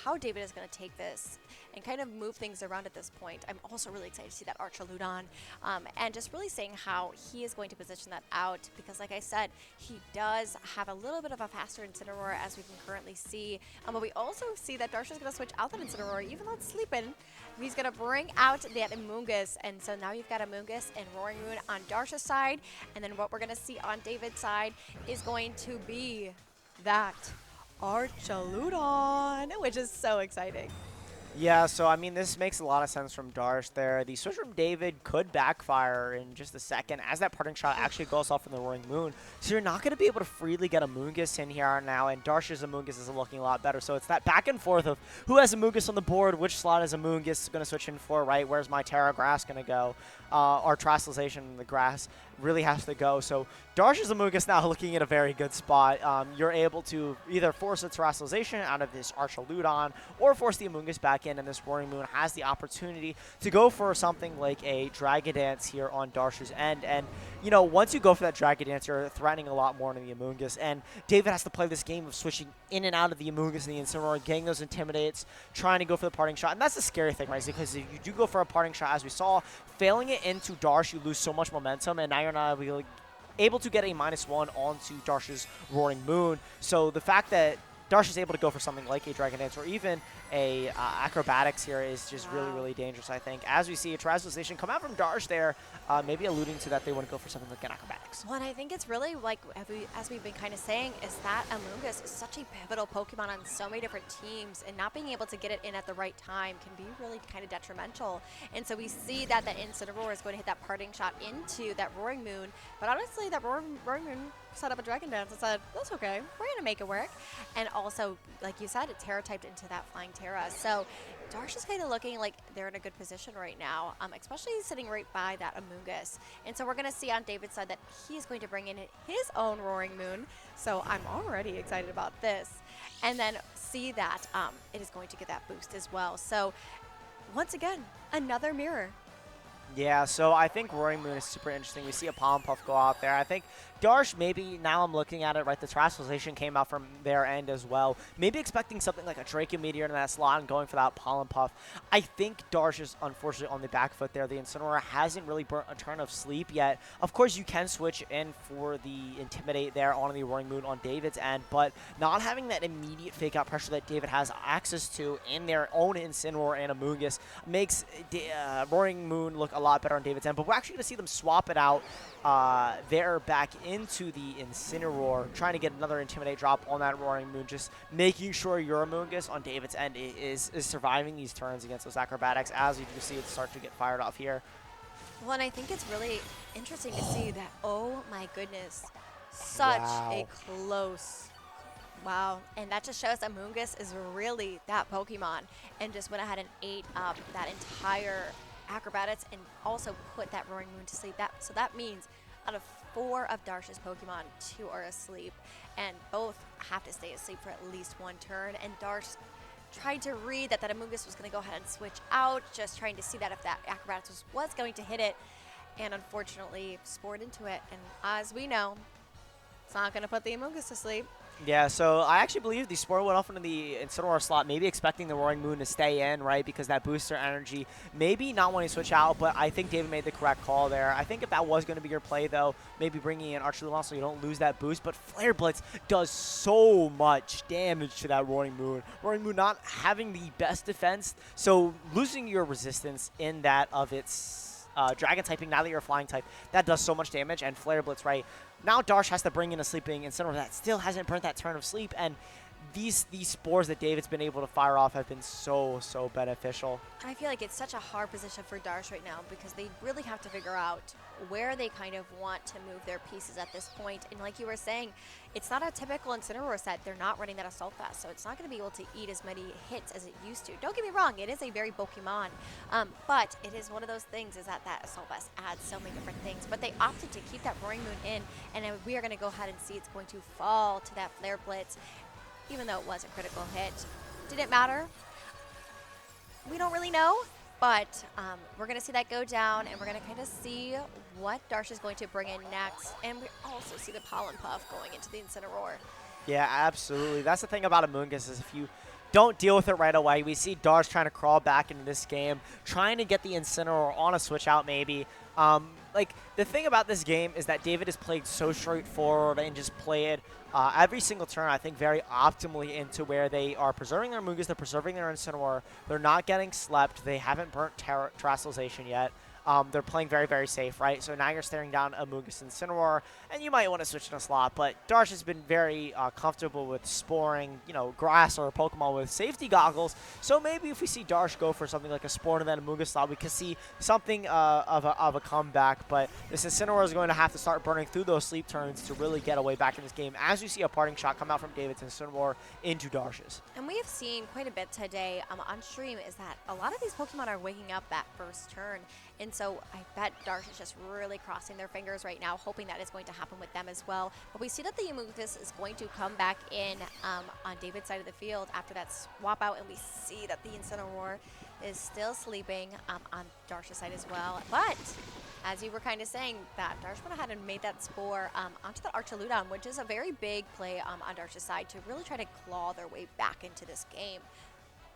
how David is going to take this and kind of move things around at this point. I'm also really excited to see that Archaludon and just really seeing how he is going to position that out, because like I said, he does have a little bit of a faster Incineroar as we can currently see. But we also see that Darsh is going to switch out that Incineroar, even though it's sleeping. He's going to bring out that Amoonguss, and so now you've got Amoonguss and Roaring Moon on Darsh's side, and then what we're going to see on David's side is going to be that Archaludon, which is so exciting. Yeah, so I mean, this makes a lot of sense from Darsh there. The switch from David could backfire in just a second as that parting shot actually goes off from the Roaring Moon. So you're not going to be able to freely get a Amoonguss in here now, and Darsh's Amoonguss is looking a lot better. So it's that back and forth of who has Amoonguss on the board, which slot is Amoonguss going to switch in for, right? Where's my Terra Grass going to go? Our Terastallization in the grass really has to go. So Darsh's Amoonguss now looking in a very good spot. You're able to either force a Terastallization out of this Archaludon or force the Amoonguss back in, and this Roaring Moon has the opportunity to go for something like a Dragon Dance here on Darsh's end. And, you know, once you go for that Dragon Dance, you're threatening a lot more than the Amoonguss. And David has to play this game of switching in and out of the Amoonguss and the Incineroar, getting those Intimidates, trying to go for the parting shot. And that's the scary thing, right? Because if you do go for a parting shot, as we saw, failing it into Darsh, you lose so much momentum, and now you're not able to get a -1 onto Darsh's Roaring Moon. So the fact that Darsh is able to go for something like a Dragon Dance or even a Acrobatics here is just really, really dangerous, I think. As we see a Terastallization come out from Darsh there, maybe alluding to that they want to go for something like an Acrobatics. Well, and I think it's really, like, as we've been kind of saying, is that Amoonguss is such a pivotal Pokemon on so many different teams, and not being able to get it in at the right time can be really kind of detrimental. And so we see that Incineroar is going to hit that parting shot into that Roaring Moon, but honestly, that Roaring Moon set up a Dragon Dance and said, that's okay, we're going to make it work. And also, like you said, it Terra typed into that Flying Terra. So Darsh is kind of looking like they're in a good position right now, especially sitting right by that Amoonguss. And so we're going to see on David's side that he's going to bring in his own Roaring Moon. So I'm already excited about this. And then see that it is going to get that boost as well. So once again, another mirror. Yeah, so I think Roaring Moon is super interesting. We see a Pollen Puff go out there. I think Darsh, maybe now I'm looking at it, right, the Terastallization came out from their end as well. Maybe expecting something like a Draco Meteor in that slot and going for that Pollen Puff. I think Darsh is unfortunately on the back foot there. The Incineroar hasn't really burnt a turn of sleep yet. Of course, you can switch in for the Intimidate there on the Roaring Moon on David's end, but not having that immediate fake out pressure that David has access to in their own Incineroar and Amoonguss makes Roaring Moon look a lot better on David's end. But we're actually going to see them swap it out there back into the Incineroar, trying to get another Intimidate drop on that Roaring Moon, just making sure your Amoonguss on David's end is surviving these turns against those acrobatics, as you do see it start to get fired off here. Well, and I think it's really interesting to see that, oh my goodness, such a close. Wow, and that just shows Amoonguss is really that Pokemon, and just went ahead and ate up that entire acrobatics and also put that Roaring Moon to sleep. So that means out of 4 of Darsh's Pokemon, 2 are asleep, and both have to stay asleep for at least 1 turn. And Darsh tried to read that Amoonguss was going to go ahead and switch out, just trying to see that if that acrobatics was going to hit it, and unfortunately spored into it. And as we know, it's not going to put the Amoonguss to sleep. Yeah, so I actually believe the Spore went off into the Incineroar slot, maybe expecting the Roaring Moon to stay in, right, because that booster energy, maybe not wanting to switch out, but I think David made the correct call there. I think if that was going to be your play, though, maybe bringing in Archuludon so you don't lose that boost, but Flare Blitz does so much damage to that Roaring Moon. Roaring Moon not having the best defense, so losing your resistance in that of its Dragon typing, now that you're a flying type, that does so much damage, and Flare Blitz, right, now Darsh has to bring in a sleeping Incineroar that still hasn't burnt that turn of sleep, and these spores that David's been able to fire off have been so beneficial. I feel like it's such a hard position for Darsh right now because they really have to figure out where they kind of want to move their pieces at this point. And like you were saying, it's not a typical Incineroar set. They're not running that Assault Vest, so it's not going to be able to eat as many hits as it used to. Don't get me wrong, it is a very Pokemon, but it is one of those things is that Assault Vest adds so many different things. But they opted to keep that Roaring Moon in, and then we are going to go ahead and see it's going to fall to that Flare Blitz. Even though it was a critical hit. Did it matter? We don't really know, but we're going to see that go down, and we're going to kind of see what Darsh is going to bring in next. And we also see the Pollen Puff going into the Incineroar. Yeah, absolutely. That's the thing about Amoonguss is if you don't deal with it right away, we see Darsh trying to crawl back into this game, trying to get the Incineroar on a switch out maybe. Like, the thing about this game is that David has played so straightforward and just played every single turn, I think, very optimally into where they are preserving their Amoonguss, they're preserving their Incineroar, they're not getting slept, they haven't burnt Terrestrialization yet. They're playing very safe, right? So now you're staring down Amoonguss and Incineroar, and you might want to switch in a slot, but Darsh has been very comfortable with sporing, grass or a Pokemon with safety goggles, so maybe if we see Darsh go for something like a Spore and then Amoonguss slot, we could see something of a comeback, but this Incineroar is going to have to start burning through those sleep turns to really get away back in this game, as you see a parting shot come out from David's Incineroar into Darsh's. And we have seen quite a bit today on stream is that a lot of these Pokemon are waking up that first turn. And so I bet Darsh is just really crossing their fingers right now, hoping that is going to happen with them as well. But we see that the Amoonguss is going to come back in on David's side of the field after that swap out, and we see that the Incineroar is still sleeping on Darsh's side as well. But as you were kind of saying, that Darsh went ahead and made that Spore onto the Archuludon, which is a very big play on Darsh's side to really try to claw their way back into this game.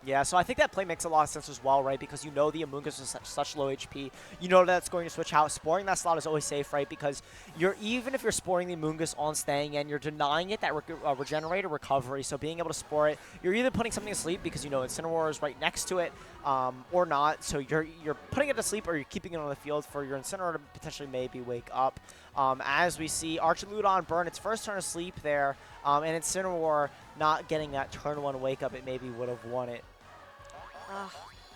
Yeah, so I think that play makes a lot of sense as well, right? Because you know the Amoonguss is such low HP. You know that it's going to switch out. Sporing that slot is always safe, right? Because even if you're sporing the Amoonguss on staying in, you're denying it that regenerate or recovery. So being able to spore it, you're either putting something to sleep because you know Incineroar is right next to it, or not. So you're putting it to sleep, or you're keeping it on the field for your Incineroar to potentially maybe wake up. As we see Archuludon burn its first turn of sleep there, and Incineroar not getting that turn 1 wake up, it maybe would have won it.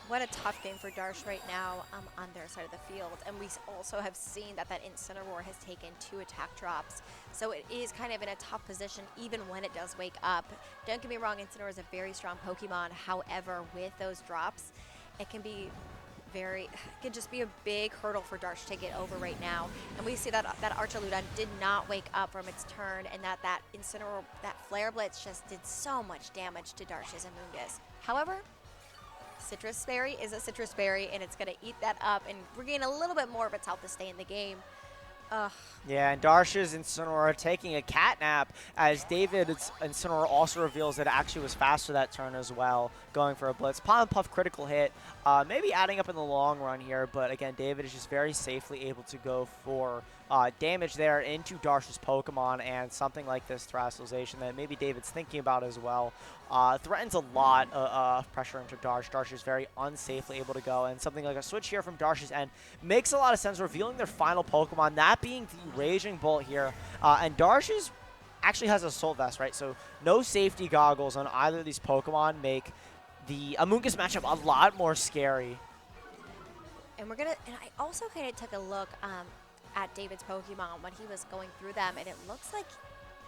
What a tough game for Darsh right now on their side of the field. And we also have seen that Incineroar has taken 2 attack drops. So it is kind of in a tough position even when it does wake up. Don't get me wrong, Incineroar is a very strong Pokemon. However, with those drops, it can just be a big hurdle for Darsh to get over right now. And we see that Archuludon did not wake up from its turn, and that Incineroar, that Flare Blitz just did so much damage to Darsh's Amoonguss. However, Citrus Berry is a Citrus Berry, and it's going to eat that up and regain a little bit more of its health to stay in the game. Ugh. Yeah, and Darsh's Incineroar taking a cat nap as David's Incineroar also reveals that it actually was faster that turn as well, going for a blitz. Pop and Puff critical hit, maybe adding up in the long run here, but again, David is just very safely able to go for damage there into Darsh's Pokemon, and something like this Terastallization that maybe David's thinking about as well. Threatens a lot of pressure into Darsh. Darsh is very unsafely able to go, and something like a switch here from Darsh's end makes a lot of sense, revealing their final Pokemon, that being the Raging Bolt here. And Darsh's actually has Assault Vest, right? So no safety goggles on either of these Pokemon make the Amoonguss matchup a lot more scary. And I also kind of took a look at David's Pokemon when he was going through them, and it looks like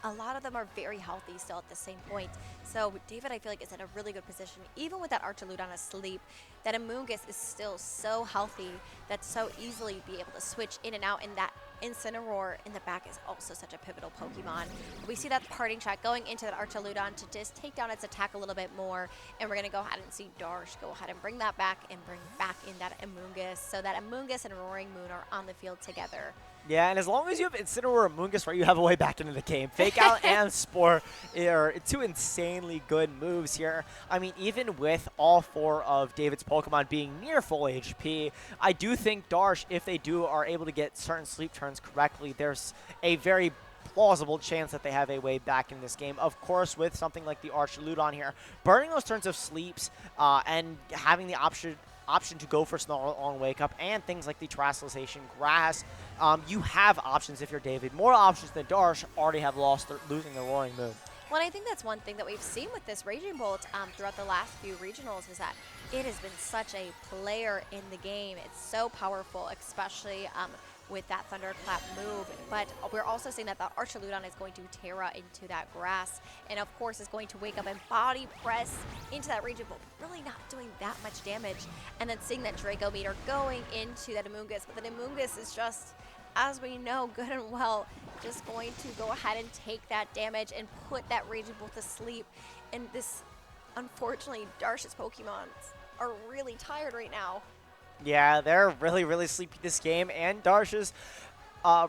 a lot of them are very healthy still at the same point. So David, I feel like, is in a really good position. Even with that Archaludon asleep, that Amoonguss is still so healthy that so easily be able to switch in and out, and that Incineroar in the back is also such a pivotal Pokemon. We see that parting shot going into that Archaludon to just take down its attack a little bit more, and we're going to go ahead and see Darsh go ahead and bring that back and bring back in that Amoonguss, so that Amoonguss and Roaring Moon are on the field together. Yeah, and as long as you have Incineroar or Amoonguss, right, you have a way back into the game. Fake Out and Spore are two insanely good moves here. I mean, even with all four of David's Pokemon being near full HP, I do think Darsh, if they are able to get certain sleep turns correctly, there's a very plausible chance that they have a way back in this game. Of course, with something like the Archaludon here, burning those turns of sleeps and having the option to go for Snarl on Wake Up and things like the Terastallization Grass. You have options if you're David. More options than Darsh already have losing the Roaring Moon. Well, I think that's one thing that we've seen with this Raging Bolt throughout the last few regionals is that it has been such a player in the game. It's so powerful, especially with that Thunderclap move. But we're also seeing that the Archaludon is going to Terra into that grass, and of course is going to Wake Up and Body Press into that Raging Bolt, really not doing that much damage. And then seeing that Draco Meter going into that Amoonguss, but the Amoonguss is just, as we know good and well, just going to go ahead and take that damage and put that Raging Bolt to sleep. And this, unfortunately, Darsh's Pokemon are really tired right now. Yeah, they're really, really sleepy this game, and Darsh's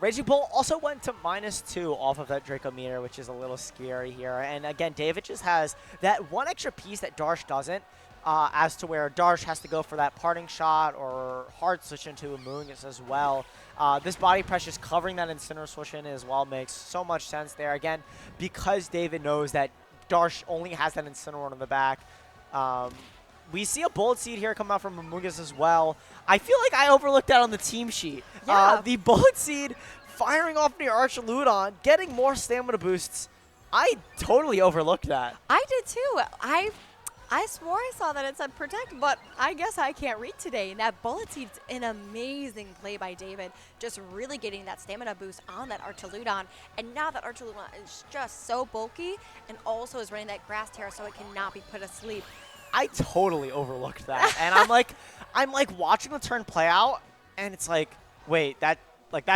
Raging Bolt also went to -2 off of that Draco Meter, which is a little scary here. And again, David just has that one extra piece that Darsh doesn't, as to where Darsh has to go for that parting shot or hard switch into Amoonguss as well. This body pressure is covering that Incineroar switch in as well makes so much sense there. Again, because David knows that Darsh only has that Incineroar in the back. We see a Bullet Seed here come out from Amoonguss as well. I feel like I overlooked that on the team sheet. Yeah. The Bullet Seed firing off near Archaludon, getting more stamina boosts. I totally overlooked that. I did too. I swore I saw that it said Protect, but I guess I can't read today. And that Bullet Seed's an amazing play by David, just really getting that stamina boost on that Archaludon. And now that Archaludon is just so bulky and also is running that Grass Terror so it cannot be put asleep. I totally overlooked that, and I'm like watching the turn play out, and it's like, wait, that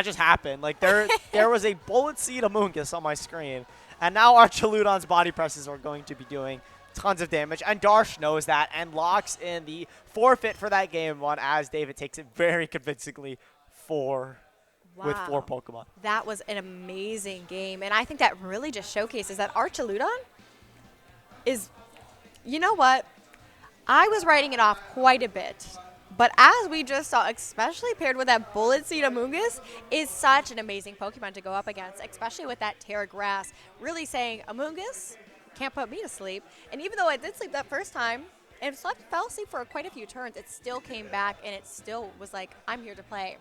just happened. Like there was a Bullet Seed Amoonguss on my screen, and now Archaludon's body presses are going to be doing tons of damage, and Darsh knows that and locks in the forfeit for that game one as David takes it very convincingly with 4 Pokemon. That was an amazing game, and I think that really just showcases that Archaludon is, you know what? I was writing it off quite a bit, but as we just saw, especially paired with that Bullet Seed Amoonguss, is such an amazing Pokemon to go up against, especially with that Terra Grass, really saying, Amoonguss can't put me to sleep. And even though I did sleep that first time, and fell asleep for quite a few turns, it still came back, and it still was like, I'm here to play.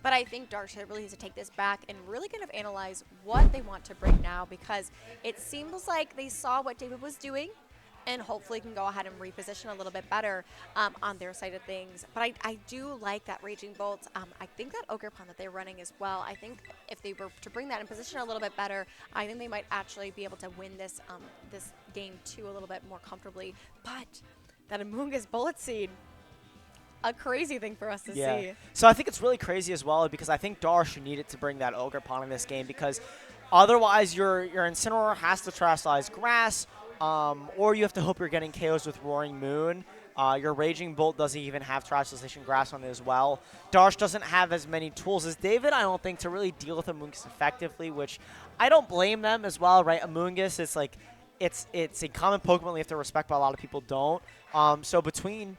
But I think Darsh really needs to take this back and really kind of analyze what they want to bring now, because it seems like they saw what David was doing, and hopefully can go ahead and reposition a little bit better on their side of things. But I do like that Raging Bolt. I think that Ogerpon that they're running as well, I think if they were to bring that in position a little bit better, I think they might actually be able to win this this game too a little bit more comfortably. But that Amoonguss Bullet Seed, a crazy thing for us to see. So I think it's really crazy as well, because I think Darsh needed to bring that Ogerpon in this game, because otherwise your Incineroar has to Terastallize Grass, or you have to hope you're getting KOs with Roaring Moon. Your Raging Bolt doesn't even have Terrestrialization Grasp on it as well. Darsh doesn't have as many tools as David, I don't think, to really deal with Amoonguss effectively, which I don't blame them as well, right? Amoonguss is like, it's a common Pokemon you have to respect, but a lot of people don't. So between,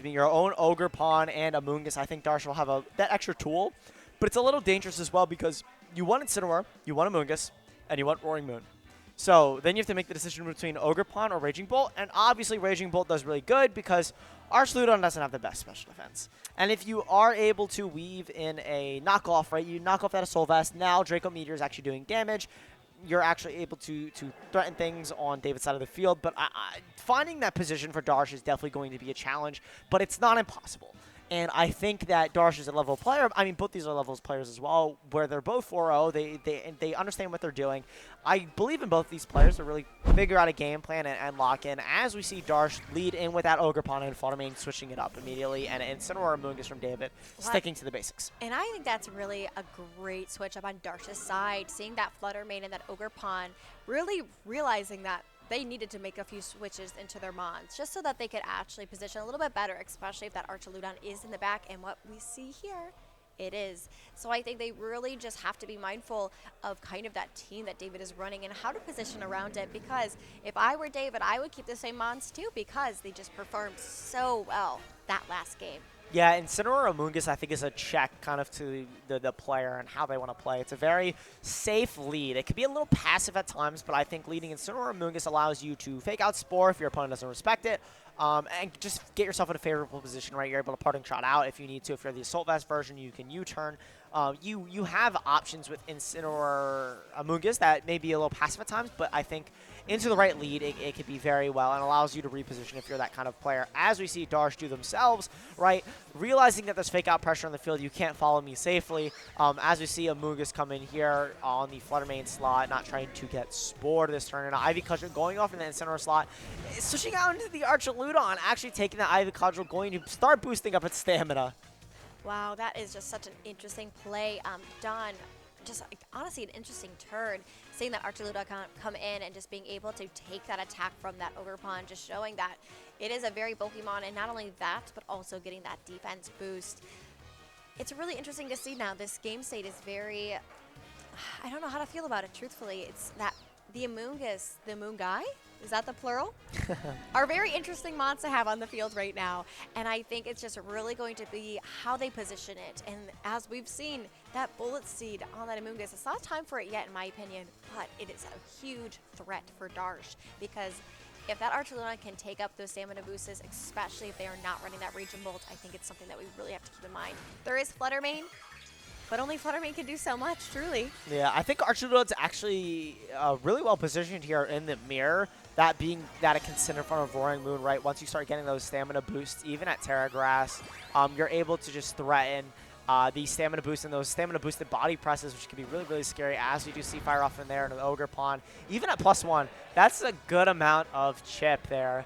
your own Ogre Pawn and Amoonguss, I think Darsh will have that extra tool. But it's a little dangerous as well because you want Incineroar, you want Amoonguss, and you want Roaring Moon. So then you have to make the decision between Ogre Pawn or Raging Bolt, and obviously Raging Bolt does really good because Archludon doesn't have the best special defense. And if you are able to weave in a knockoff, right, you knock off that Assault Vest, now Draco Meteor is actually doing damage. You're actually able to threaten things on David's side of the field, but finding that position for Darsh is definitely going to be a challenge, but it's not impossible. And I think that Darsh is a level player. I mean, both these are levels players as well, where they're both 4-0. They understand what they're doing. I believe in both these players to really figure out a game plan and lock in. As we see Darsh lead in with that Ogre Pawn and Fluttermane switching it up immediately, and Incineroar Amoonguss from David sticking to the basics. And I think that's really a great switch up on Darsh's side, seeing that Fluttermane and that Ogre Pawn, really realizing that they needed to make a few switches into their Mons just so that they could actually position a little bit better, especially if that Archaludon is in the back. And what we see here, it is. So I think they really just have to be mindful of kind of that team that David is running and how to position around it, because if I were David, I would keep the same Mons too, because they just performed so well that last game. Yeah, Incineroar Amoonguss, I think, is a check kind of to the player and how they want to play. It's a very safe lead. It could be a little passive at times, but I think leading Incineroar Amoonguss allows you to fake out Spore if your opponent doesn't respect it, and just get yourself in a favorable position, right? You're able to parting shot out if you need to. If you're the Assault Vest version, you can U-turn. You have options with Incineroar Amoonguss that may be a little passive at times, but I think into the right lead, it could be very well and allows you to reposition if you're that kind of player. As we see Darsh do themselves, right, realizing that there's fake out pressure on the field, you can't follow me safely. As we see Amoonguss come in here on the Fluttermane slot, not trying to get Spore this turn. And Ivy Cudgel going off in the Incineroar slot, switching out into the Archaludon, actually taking the Ivy Cudgel, going to start boosting up its stamina. Wow, that is just such an interesting play done. Just honestly an interesting turn, seeing that Archaludon come in and just being able to take that attack from that Ogre Pawn, just showing that it is a very bulky mon, and not only that, but also getting that defense boost. It's really interesting to see now. This game state is very, I don't know how to feel about it, truthfully. It's that the Amoonguss, the Amoonguy, is that the plural? Are very interesting mons to have on the field right now. And I think it's just really going to be how they position it. And as we've seen, that Bullet Seed on that Amoonguss, it's not time for it yet, in my opinion, but it is a huge threat for Darsh, because if that Archaludon can take up those stamina boosts, especially if they are not running that Raging Bolt, I think it's something that we really have to keep in mind. There is Fluttermane, but only Fluttermane can do so much, truly. Yeah, I think Archaludon's actually really well positioned here in the mirror. That being that it can sit in front of Roaring Moon, right? Once you start getting those stamina boosts, even at Terra Grass, you're able to just threaten the stamina boost and those stamina boosted body presses, which can be really, really scary, as we do see Fire Off in there and an Ogre Pawn. Even at +1, that's a good amount of chip there.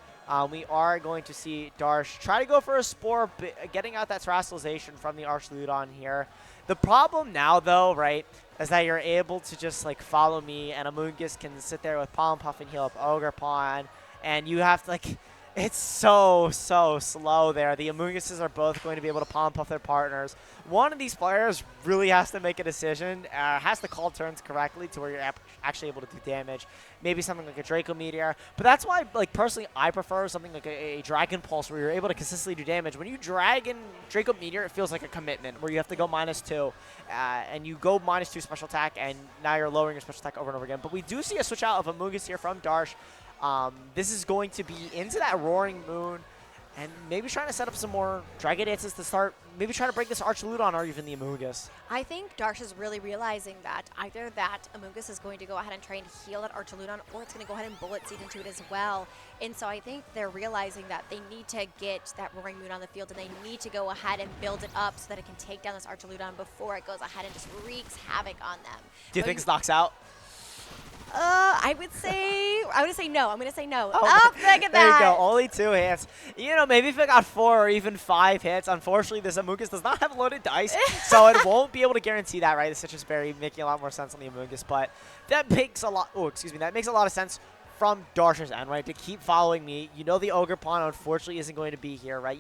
We are going to see Darsh try to go for a Spore, getting out that Terrestrialization from the Archaludon here. The problem now, though, right, is that you're able to just, like, follow me, and Amoonguss can sit there with Pollen Puff and heal up Ogre Pawn, and you have to, like, it's so slow there. The Amoongusses are both going to be able to Pollen Puff their partners. One of these players really has to make a decision, has to call turns correctly to where you're actually able to do damage. Maybe something like a Draco Meteor. But that's why, like, personally, I prefer something like a Dragon Pulse where you're able to consistently do damage. When you Dragon Draco Meteor, it feels like a commitment where you have to go -2. And you go -2 special attack, and now you're lowering your special attack over and over again. But we do see a switch out of Amoonguss here from Darsh. This is going to be into that Roaring Moon, and maybe trying to set up some more Dragon Dances to start, maybe try to break this Archaludon or even the Amoonguss. I think Darsh is really realizing that either that Amoonguss is going to go ahead and try and heal that Archaludon, or it's going to go ahead and Bullet Seed into it as well. And so I think they're realizing that they need to get that Roaring Moon on the field, and they need to go ahead and build it up so that it can take down this Archaludon before it goes ahead and just wreaks havoc on them. Do you think this knocks out? I would say no. I'm gonna say no. Oh, look at that. There you go. Only 2 hits. You know, maybe if it got 4 or even 5 hits. Unfortunately, this Amoonguss does not have loaded dice, so it won't be able to guarantee that, right? The Citrus Berry making a lot more sense on the Amoonguss, but that makes a lot. Oh, excuse me. That makes a lot of sense from Darsh's end, right, to keep following me. You know the Ogre Pawn unfortunately isn't going to be here, right?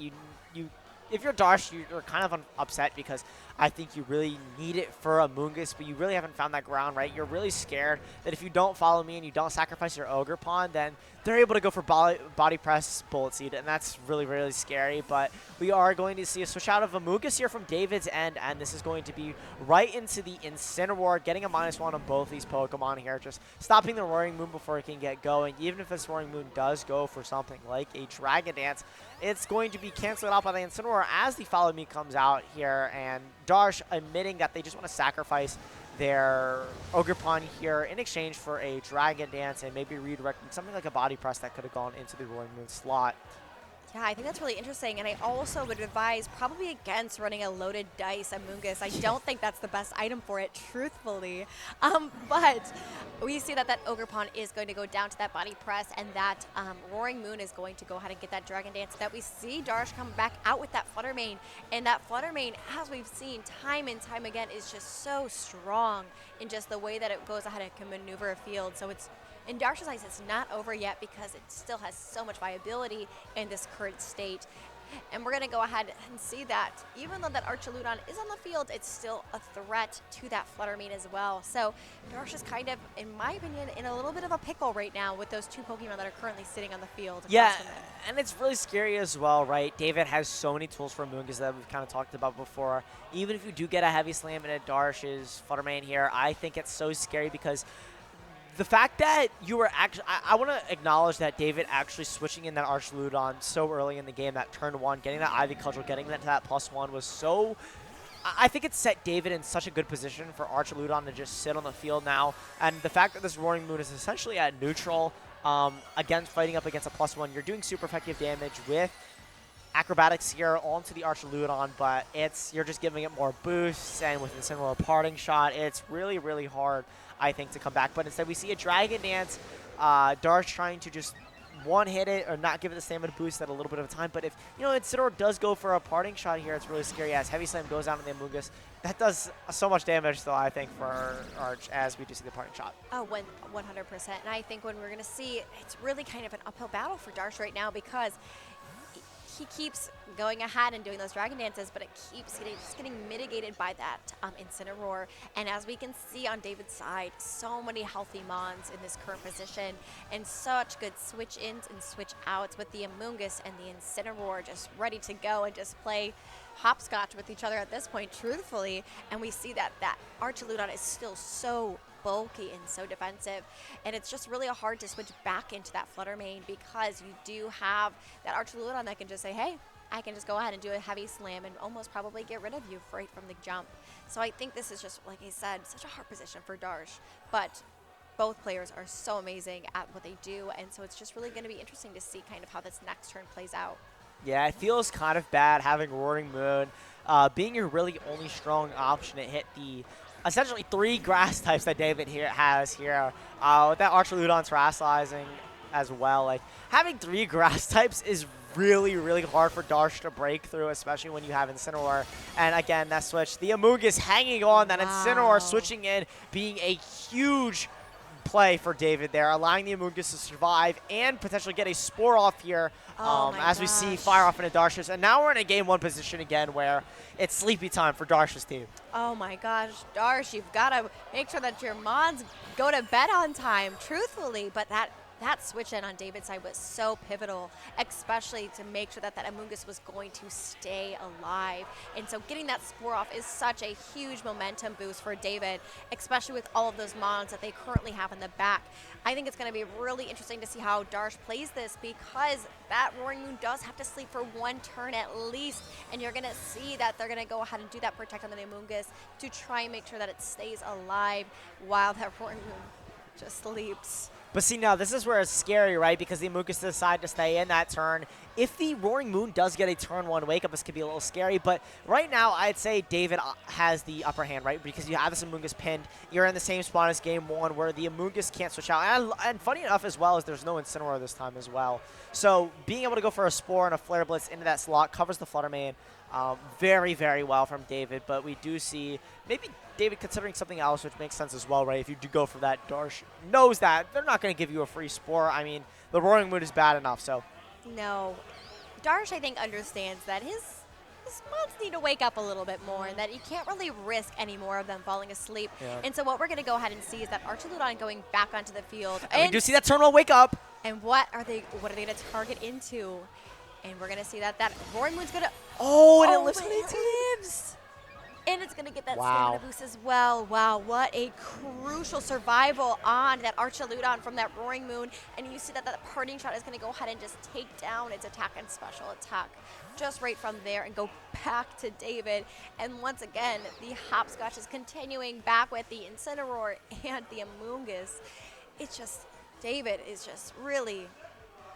If you're Darsh, you're kind of upset because I think you really need it for Amoonguss, but you really haven't found that ground, right? You're really scared that if you don't follow me and you don't sacrifice your Ogre Pawn, then they're able to go for body press Bullet Seed, and that's really, really scary. But we are going to see a switch out of Amoonguss here from David's end, and this is going to be right into the Incineroar, getting a -1 on both these Pokemon here, just stopping the Roaring Moon before it can get going. Even if this Roaring Moon does go for something like a Dragon Dance, it's going to be canceled out by the Incineroar as the Follow Me comes out here, and Darsh admitting that they just want to sacrifice their Ogre Pawn here in exchange for a Dragon Dance and maybe redirecting something like a Body Press that could have gone into the Roaring Moon slot. Yeah, I think that's really interesting, and I also would advise probably against running a loaded dice Amoonguss. I don't think that's the best item for it, truthfully. But we see that Ogre Pawn is going to go down to that Body Press, and that Roaring Moon is going to go ahead and get that Dragon Dance. That we see Darsh come back out with that Flutter Mane, and that Flutter Mane, as we've seen time and time again, is just so strong in just the way that it goes ahead and can maneuver a field. So it's in Darsh's eyes, it's not over yet because it still has so much viability in this current state. And we're going to go ahead and see that even though that Archaludon is on the field, it's still a threat to that Flutter Mane as well. So Darsh is kind of, in my opinion, in a little bit of a pickle right now with those two Pokemon that are currently sitting on the field. Yeah, and it's really scary as well, right? David has so many tools for Amoonguss that we've kind of talked about before. Even if you do get a Heavy Slam into Darsh's Flutter Mane here, I think it's so scary because the fact that you were actually, I want to acknowledge that David actually switching in that Archaludon so early in the game, that turn 1, getting that Ivy Cudgel, getting that to that +1 was so, I think it set David in such a good position for Archaludon to just sit on the field now. And the fact that this Roaring Moon is essentially at neutral, again, fighting up against a +1, you're doing super effective damage with Acrobatics here onto the Archaludon, but you're just giving it more boosts, and with Incineroar Parting Shot, it's really, really hard, I think, to come back. But instead we see a Dragon Dance, Darsh trying to just one-hit it or not give it the stamina boost at a little bit of time. But if, Incineroar does go for a Parting Shot here, it's really scary as Heavy Slam goes down to the Amoonguss. That does so much damage, though, I think, for Arch, as we do see the Parting Shot. Oh, 100%. And I think when we're going to see, it's really kind of an uphill battle for Darsh right now because he keeps going ahead and doing those Dragon Dances, but it keeps getting mitigated by that Incineroar. And as we can see on David's side, so many healthy Mons in this current position, and such good switch-ins and switch-outs with the Amoonguss and the Incineroar just ready to go and just play hopscotch with each other at this point, truthfully. And we see that Archaludon is still so bulky and so defensive, and it's just really hard to switch back into that Flutter Mane because you do have that Archaludon that can just say, hey, I can just go ahead and do a Heavy Slam and almost probably get rid of you right from the jump. So I think this is just, like I said, such a hard position for Darsh, but both players are so amazing at what they do, and so it's just really going to be interesting to see kind of how this next turn plays out. Yeah, it feels kind of bad having Roaring Moon being your really only strong option to hit the essentially 3 grass types that David has here. With that Archaludon terrestrializing as well, like having 3 grass types is really, really hard for Darsh to break through, especially when you have Incineroar. And again, that switch, the Amoonguss hanging on, that Incineroar switching in, being a huge play for David there, allowing the Amoonguss to survive and potentially get a Spore off here as we see fire off into Darsh's. And now we're in a game 1 position again where it's sleepy time for Darsh's team. Oh my gosh, Darsh, you've got to make sure that your Mons go to bed on time, truthfully, but that switch in on David's side was so pivotal, especially to make sure that Amoonguss was going to stay alive. And so getting that Spore off is such a huge momentum boost for David, especially with all of those Mons that they currently have in the back. I think it's going to be really interesting to see how Darsh plays this because that Roaring Moon does have to sleep for 1 turn at least, and you're going to see that they're going to go ahead and do that protect on the Amoonguss to try and make sure that it stays alive while that Roaring Moon just sleeps. But see, now this is where it's scary, right? Because the Amoonguss decide to stay in that turn. If the Roaring Moon does get a turn 1 wake up, this could be a little scary. But right now, I'd say David has the upper hand, right? Because you have this Amoonguss pinned. You're in the same spot as game 1 where the Amoonguss can't switch out. And funny enough as well is there's no Incineroar this time as well. So being able to go for a Spore and a Flare Blitz into that slot covers the Flutter Mane very, very well from David. But we do see maybe David considering something else, which makes sense as well, right? If you do go for that, Darsh knows that they're not not going to give you a free Spore. I mean, the Roaring Moon is bad enough, so. No. Darsh, I think, understands that his mods need to wake up a little bit more and that you can't really risk any more of them falling asleep. Yeah. And so what we're going to go ahead and see is that Archuludon going back onto the field. And we do see that Terminal wake up. And what are they going to target into? And we're going to see that Roaring Moon's going to... Oh, and it lives. And it's going to get that Wow. stamina boost as well. Wow, what a crucial survival on that Archuludon from that Roaring Moon. And you see that parting shot is going to go ahead and just take down its attack and special attack just right from there and go back to David. And once again, the hopscotch is continuing back with the Incineroar and the Amoonguss. It's just, David is just really...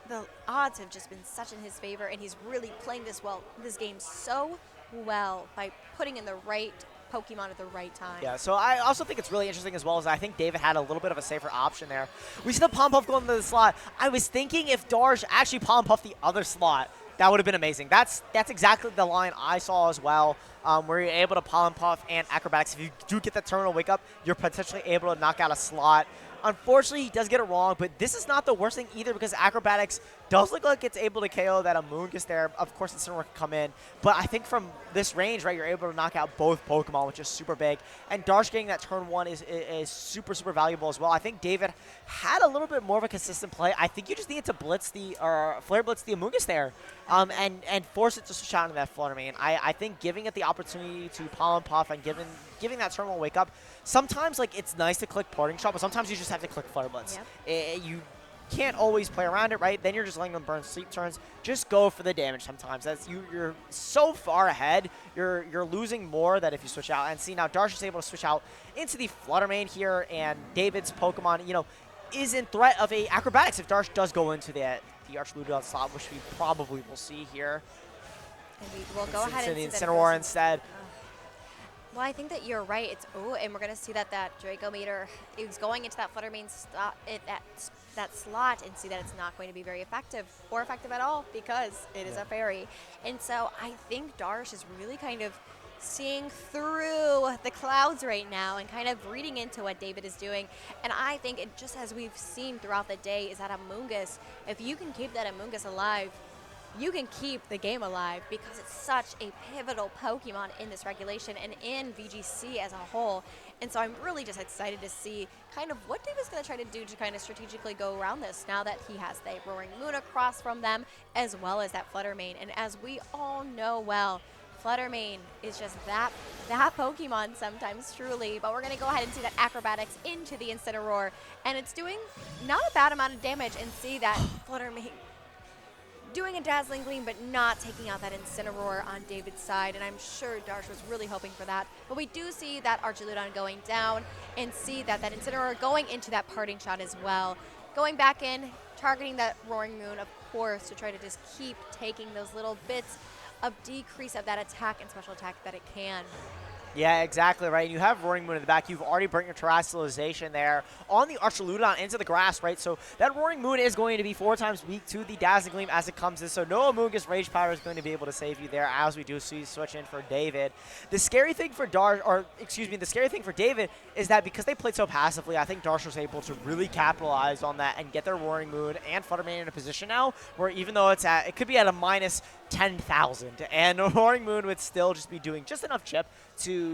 The odds have just been such in his favor, and he's really playing this game so well by putting in the right Pokemon at the right time. Yeah, so I also think it's really interesting as well as I think David had a little bit of a safer option there. We see the Palm Puff going into the slot. I was thinking if Darsh actually Palm Puff the other slot, that would have been amazing. That's exactly the line I saw as well, where you're able to Palm Puff and Acrobatics. If you do get that Terminal Wake Up, you're potentially able to knock out a slot. Unfortunately, he does get it wrong, but this is not the worst thing either because Acrobatics does look like it's able to KO that Amoonguss there. Of course, Incineroar can come in, but I think from this range, right, you're able to knock out both Pokemon, which is super big. And Darsh getting that turn 1 is super, super valuable as well. I think David had a little bit more of a consistent play. I think you just needed to Flare Blitz the Amoonguss there and force it to switch out into that Flutter Mane. I think giving it the opportunity to Pollen Puff and giving that turn 1 wake up, sometimes like it's nice to click Parting Shot, but sometimes you just have to click Flare Blitz. Yep. You can't always play around it, right? Then you're just letting them burn sleep turns. Just go for the damage sometimes. That's you're so far ahead. You're losing more than if you switch out. And see now Darsh is able to switch out into the Flutter Mane here, and David's Pokemon, is in threat of a Acrobatics if Darsh does go into the Archuludon slot, which we probably will see here. And we will go ahead and the see Incineroar instead. Well, I think that you're right. And we're going to see that Draco Meter is going into that Flutter Mane that slot and see that it's not going to be very effective or effective at all because it is a fairy. And so I think Darsh is really kind of seeing through the clouds right now and kind of reading into what David is doing. And I think it just as we've seen throughout the day is that Amoonguss, if you can keep that Amoonguss alive, you can keep the game alive because it's such a pivotal Pokemon in this regulation and in VGC as a whole. And so I'm really just excited to see kind of what David's going to try to do to kind of strategically go around this now that he has the Roaring Moon across from them as well as that Flutter Mane. And as we all know well, Flutter Mane is just that Pokemon sometimes, truly. But we're going to go ahead and see that Acrobatics into the Incineroar. And it's doing not a bad amount of damage and see that Flutter Mane doing a Dazzling Gleam, but not taking out that Incineroar on David's side, and I'm sure Darsh was really hoping for that. But we do see that Archuludon going down and see that Incineroar going into that Parting Shot as well. Going back in, targeting that Roaring Moon, of course, to try to just keep taking those little bits of decrease of that attack and special attack that it can. Yeah, exactly, right. And you have Roaring Moon in the back. You've already burnt your Terrestrialization there on the Archuludon into the grass, right? So that Roaring Moon is going to be 4 times weak to the Dazzling Gleam as it comes in. So no Amoonguss Rage Power is going to be able to save you there as we do see switch in for David. The scary thing for the scary thing for David is that because they played so passively, I think Darsh was able to really capitalize on that and get their Roaring Moon and Flutter Mane in a position now where even though it could be at a minus 10,000 and Roaring Moon would still just be doing just enough chip to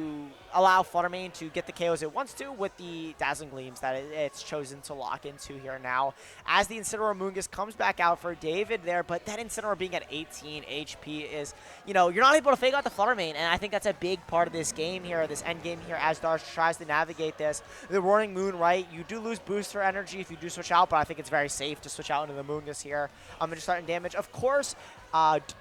allow Flutter Mane to get the KOs it wants to with the Dazzling Gleams that it's chosen to lock into here now. As the Incineroar Amoonguss comes back out for David there, but that Incineroar being at 18 HP is, you're not able to fake out the Flutter Mane, and I think that's a big part of this game here, this end game here, as Darsh tries to navigate this. The Roaring Moon, right, you do lose booster energy if you do switch out, but I think it's very safe to switch out into the Amoonguss here. I'm going to start in damage. Of course,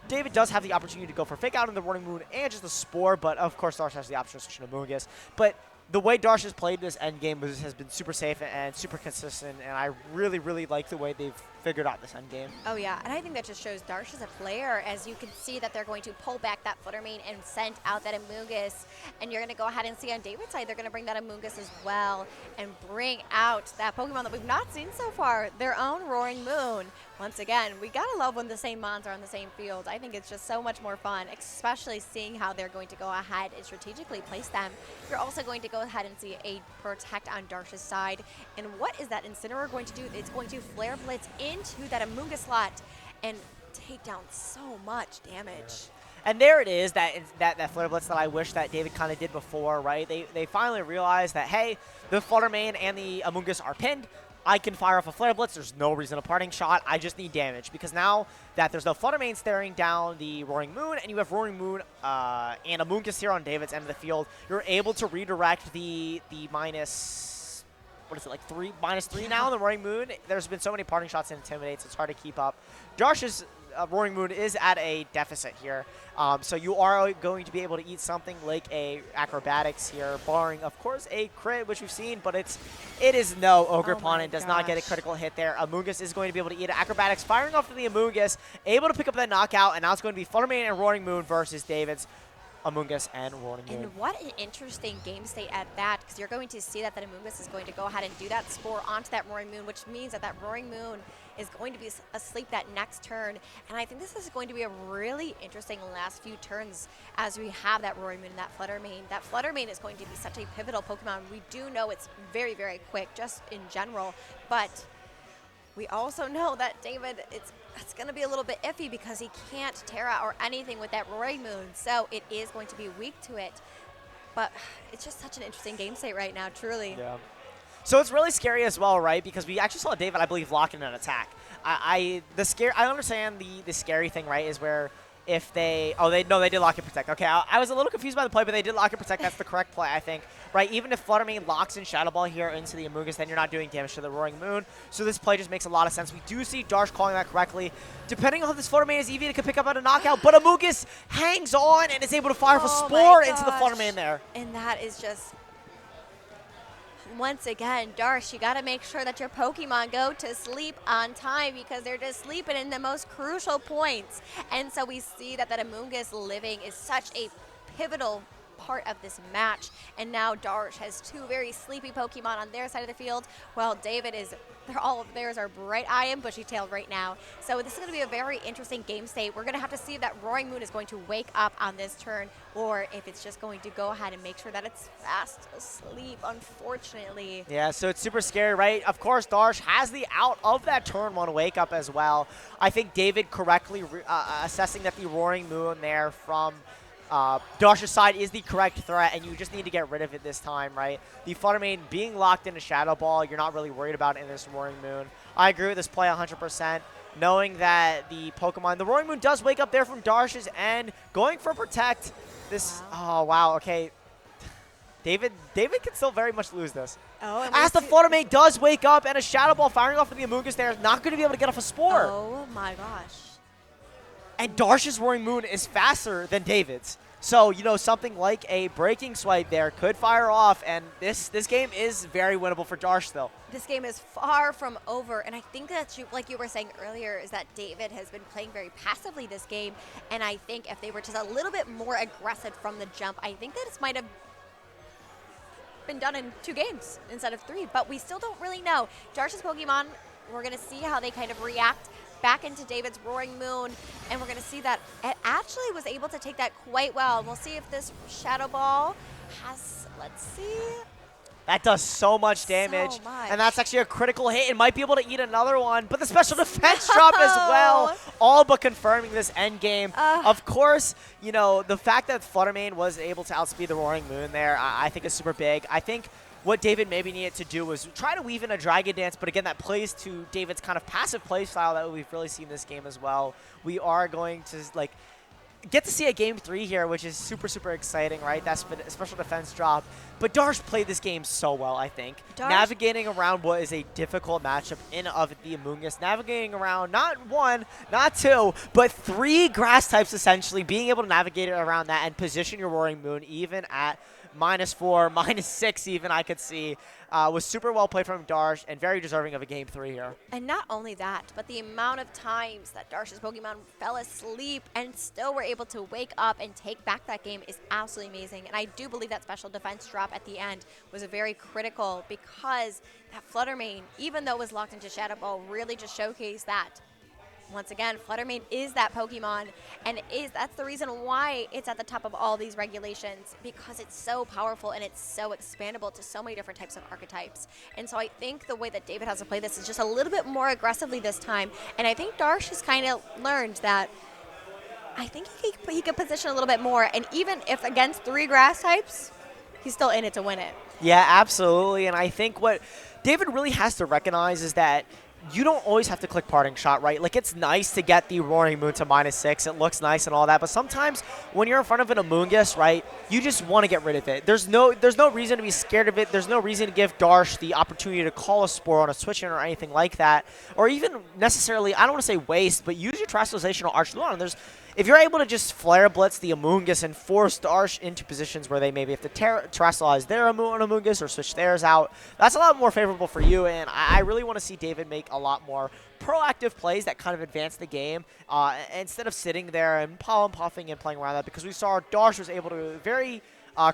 David does have the opportunity to go for fake out in the Roaring Moon and just the Spore, but of course Darsh has the option of switching to Amoonguss. But the way Darsh has played this endgame has been super safe and super consistent, and I really, really like the way they've figured out this endgame. Oh yeah, and I think that just shows Darsh as a player, as you can see that they're going to pull back that Flutter Mane and send out that Amoonguss, and you're going to go ahead and see on David's side, they're going to bring that Amoonguss as well and bring out that Pokemon that we've not seen so far, their own Roaring Moon, Once again, we gotta love when the same mons are on the same field. I think it's just so much more fun, especially seeing how they're going to go ahead and strategically place them. You're also going to go ahead and see a protect on Darsh's side. And what is that Incineroar going to do? It's going to Flare Blitz into that Amoonguss slot and take down so much damage. And there it is, that Flare Blitz that I wish that David kind of did before, right? They finally realized that, hey, the Flutter Mane and the Amoonguss are pinned. I can fire off a Flare Blitz. There's no reason a parting shot. I just need damage. Because now that there's no Flutter Mane staring down the Roaring Moon, and you have Roaring Moon and Amoonguss here on David's end of the field, you're able to redirect the minus, what is it, like -3 now on the Roaring Moon. There's been so many parting shots and intimidates, it's hard to keep up. Darsh's Roaring Moon is at a deficit here. So you are going to be able to eat something like a Acrobatics here, barring, of course, a crit, which we've seen, but it is no Ogre Pawn and does not get a critical hit there. Amoonguss is going to be able to eat it. Acrobatics firing off of the Amoonguss, able to pick up that knockout, and now it's going to be Flutter Mane and Roaring Moon versus David's Amoonguss and Roaring Moon. And what an interesting game state at that, because you're going to see that Amoonguss is going to go ahead and do that spore onto that Roaring Moon, which means that Roaring Moon is going to be asleep that next turn. And I think this is going to be a really interesting last few turns as we have that Roaring Moon and that Flutter Mane. That Flutter Mane is going to be such a pivotal Pokemon. We do know it's very, very quick, just in general, but we also know that David, it's going to be a little bit iffy because he can't Terra or anything with that Roaring Moon, so it is going to be weak to it. But it's just such an interesting game state right now, truly. Yeah. So it's really scary as well, right? Because we actually saw David, I believe, lock in an attack. I understand the scary thing, right? Is where if they did lock and protect. Okay, I was a little confused by the play, but they did lock and protect. That's the correct play, I think. Right? Even if Flutter Mane locks in Shadow Ball here into the Amoonguss, then you're not doing damage to the Roaring Moon. So this play just makes a lot of sense. We do see Darsh calling that correctly. Depending on how this Flutter Mane is, Eevee it could pick up at a knockout, but Amoonguss hangs on and is able to fire off a Spore into the Flutter Mane there. And that is just, once again, Darsh, you got to make sure that your Pokemon go to sleep on time because they're just sleeping in the most crucial points. And so we see that Amoonguss living is such a pivotal part of this match. And now Darsh has two very sleepy Pokemon on their side of the field, while David is, all of theirs are bright-eyed and bushy-tailed right now. So this is going to be a very interesting game state. We're going to have to see if that Roaring Moon is going to wake up on this turn, or if it's just going to go ahead and make sure that it's fast asleep, unfortunately. Yeah, so it's super scary, right? Of course, Darsh has the out of that turn one wake up as well. I think David correctly assessing that the Roaring Moon there from Darsh's side is the correct threat, and you just need to get rid of it this time, right? The Flutter Mane being locked in a Shadow Ball, you're not really worried about in this Roaring Moon. I agree with this play 100%, knowing that the Roaring Moon does wake up there from Darsh's end, going for Protect. This, oh, wow, okay. David can still very much lose this. Oh, as the Flutter Mane does wake up, and a Shadow Ball firing off of the Amoonguss there is not going to be able to get off a Spore. Oh, my gosh. And Darsh's Roaring Moon is faster than David's. So, you know, something like a Breaking Swipe there could fire off, and this game is very winnable for Darsh still. This game is far from over, and I think that, like you were saying earlier, is that David has been playing very passively this game, and I think if they were just a little bit more aggressive from the jump, I think that this might have been done in 2 games instead of 3, but we still don't really know. Darsh's Pokemon, we're going to see how they kind of react back into David's Roaring Moon, and we're going to see that it actually was able to take that quite well. We'll see if this Shadow Ball has, let's see. That does so much damage, and that's actually a critical hit. It might be able to eat another one, but the special defense drop as well, all but confirming this end game. Of course, you know, the fact that Flutter Mane was able to outspeed the Roaring Moon there, I think is super big. I think what David maybe needed to do was try to weave in a Dragon Dance, but again, that plays to David's kind of passive play style that we've really seen this game as well. We are going to, like, get to see a Game 3 here, which is super, super exciting, right? That special defense drop. But Darsh played this game so well, I think. Navigating around what is a difficult matchup in of the Amoonguss. Navigating around not 1, not 2, but 3 grass types, essentially. Being able to navigate it around that and position your Roaring Moon even at -4, -6 even, I could see, was super well played from Darsh and very deserving of a Game 3 here. And not only that, but the amount of times that Darsh's Pokemon fell asleep and still were able to wake up and take back that game is absolutely amazing. And I do believe that special defense drop at the end was very critical, because that Flutter Mane, even though it was locked into Shadow Ball, really just showcased that Darsh is going to be able to take back that game. And I do believe that special defense drop at the end was very critical because that Flutter Mane, even though it was locked into Shadow Ball, really just showcased that Darsh is going to be able to take back that game. And I do believe that special defense drop at the end was very critical because that Flutter Mane, even though it was locked into Shadow Ball, really just showcased that once again, Fluttermane is that Pokemon, and that's the reason why it's at the top of all these regulations, because it's so powerful and it's so expandable to so many different types of archetypes. And so I think the way that David has to play this is just a little bit more aggressively this time, and I think Darsh has kind of learned that I think he could position a little bit more, and even if against 3 grass types, he's still in it to win it. Yeah, absolutely, and I think what David really has to recognize is that you don't always have to click Parting Shot, right? Like, it's nice to get the Roaring Moon to -6. It looks nice and all that. But sometimes when you're in front of an Amoonguss, right, you just want to get rid of it. There's no reason to be scared of it. There's no reason to give Darsh the opportunity to call a Spore on a switch-in or anything like that. Or even necessarily, I don't want to say waste, but use your Terrestrialization or Archulon. If you're able to just Flare Blitz the Amoonguss and force Darsh into positions where they maybe have to Terrestrialize their Amoonguss or switch theirs out, that's a lot more favorable for you, and I really want to see David make a lot more proactive plays that kind of advance the game instead of sitting there and pollen puffing and playing around that, because we saw Darsh was able to very